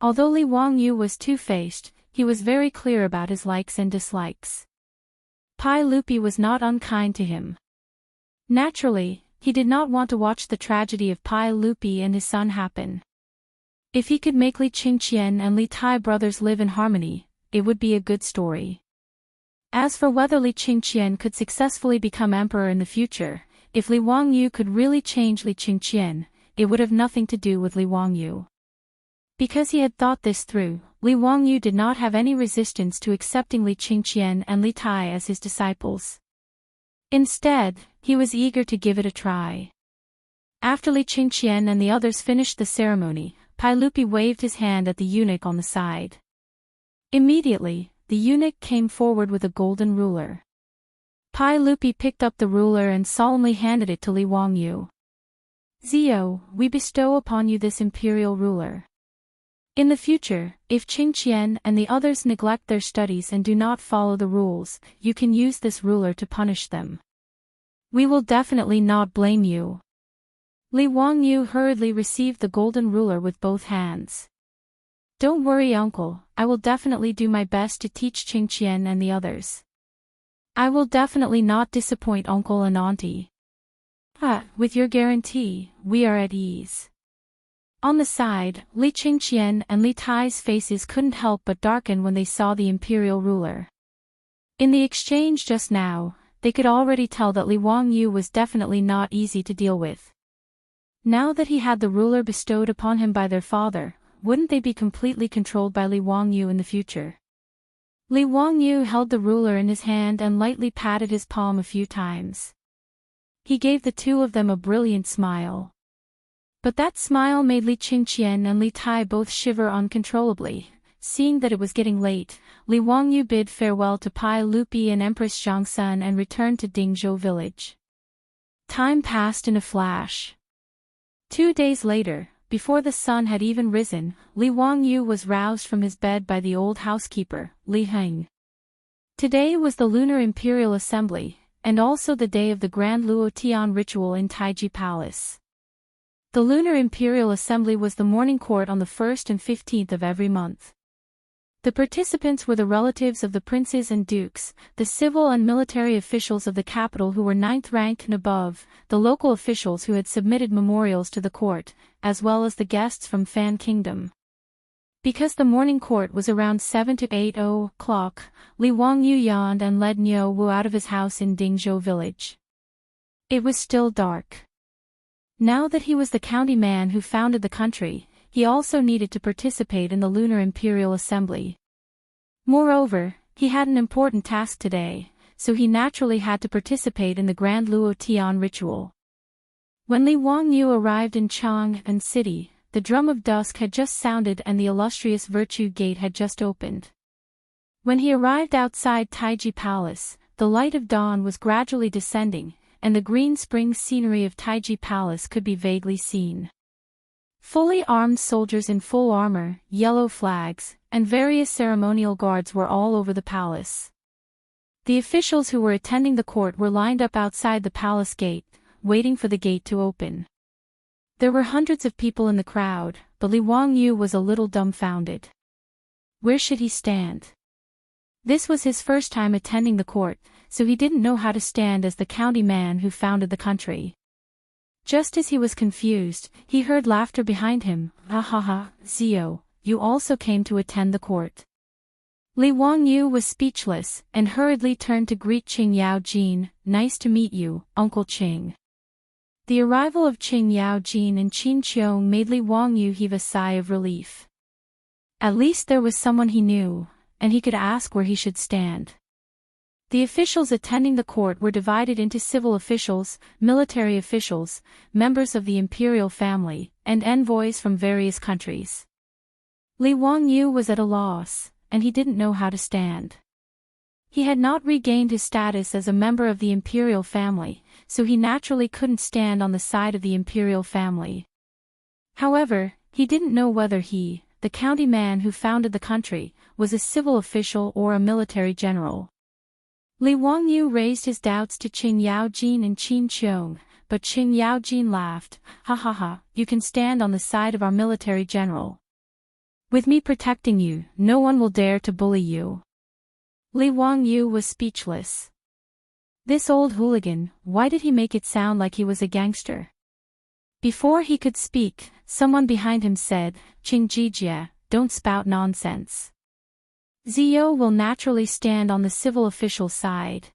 Although Li Wangyu was two-faced, he was very clear about his likes and dislikes. Pai Lupi was not unkind to him. Naturally, he did not want to watch the tragedy of Pai Lupi and his son happen. If he could make Li Qingqian and Li Tai brothers live in harmony, it would be a good story. As for whether Li Qingqian could successfully become emperor in the future, if Li Wangyu could really change Li Qingqian, it would have nothing to do with Li Wangyu. Because he had thought this through, Li Wangyu did not have any resistance to accepting Li Qingqian and Li Tai as his disciples. Instead, he was eager to give it a try. After Li Qingqian and the others finished the ceremony, Pai Lupi waved his hand at the eunuch on the side. Immediately, the eunuch came forward with a golden ruler. Pai Lupi picked up the ruler and solemnly handed it to Li Wangyu. "Zio, we bestow upon you this imperial ruler. In the future, if Qingqian and the others neglect their studies and do not follow the rules, you can use this ruler to punish them. We will definitely not blame you." Li Wangyu hurriedly received the golden ruler with both hands. "Don't worry, uncle, I will definitely do my best to teach Qingqian and the others. I will definitely not disappoint uncle and auntie. With your guarantee, we are at ease." On the side, Li Qingqian and Li Tai's faces couldn't help but darken when they saw the imperial ruler. In the exchange just now, they could already tell that Li Wangyu was definitely not easy to deal with. Now that he had the ruler bestowed upon him by their father, wouldn't they be completely controlled by Li Wangyu in the future? Li Wangyu held the ruler in his hand and lightly patted his palm a few times. He gave the two of them a brilliant smile. But that smile made Li Qingqian and Li Tai both shiver uncontrollably. Seeing that it was getting late, Li Wangyu bid farewell to Pai Lupi and Empress Zhangsun and returned to Dingzhou village. Time passed in a flash. 2 days later, before the sun had even risen, Li Wangyu was roused from his bed by the old housekeeper, Li Heng. Today was the Lunar Imperial Assembly, and also the day of the Grand Luotian ritual in Taiji Palace. The Lunar Imperial Assembly was the morning court on the 1st and 15th of every month. The participants were the relatives of the princes and dukes, the civil and military officials of the capital who were 9th rank and above, the local officials who had submitted memorials to the court, as well as the guests from Fan Kingdom. Because the morning court was around 7 to 8 o'clock, Li Wangyu yawned and led Niu Wu out of his house in Dingzhou village. It was still dark. Now that he was the county man who founded the country, he also needed to participate in the Lunar Imperial Assembly. Moreover, he had an important task today, so he naturally had to participate in the Grand Luo Tian ritual. When Li Wangyu arrived in Chang'an City, the drum of dusk had just sounded and the illustrious Virtue Gate had just opened. When he arrived outside Taiji Palace, the light of dawn was gradually descending, and the green spring scenery of Taiji Palace could be vaguely seen. Fully armed soldiers in full armor, yellow flags, and various ceremonial guards were all over the palace. The officials who were attending the court were lined up outside the palace gate, waiting for the gate to open. There were hundreds of people in the crowd, but Li Wangyu was a little dumbfounded. Where should he stand? This was his first time attending the court, so he didn't know how to stand as the county man who founded the country. Just as he was confused, he heard laughter behind him. Ha ha ha, Zio, you also came to attend the court. Li Wangyu was speechless, and hurriedly turned to greet Qing Yao Jin. Nice to meet you, Uncle Qing. The arrival of Qing Yao Jin and Qin Qiong made Li Wangyu heave a sigh of relief. At least there was someone he knew, and he could ask where he should stand. The officials attending the court were divided into civil officials, military officials, members of the imperial family, and envoys from various countries. Li Wangyu was at a loss, and he didn't know how to stand. He had not regained his status as a member of the imperial family, so he naturally couldn't stand on the side of the imperial family. However, he didn't know whether he, the county man who founded the country, was a civil official or a military general. Li Wangyu raised his doubts to Qing Yao Jin and Qin Qiong, but Qing Yao Jin laughed. Ha ha ha, you can stand on the side of our military general. With me protecting you, no one will dare to bully you. Li Wangyu was speechless. This old hooligan, why did he make it sound like he was a gangster? Before he could speak, someone behind him said, Qing Jijia, don't spout nonsense. Zio will naturally stand on the civil official side.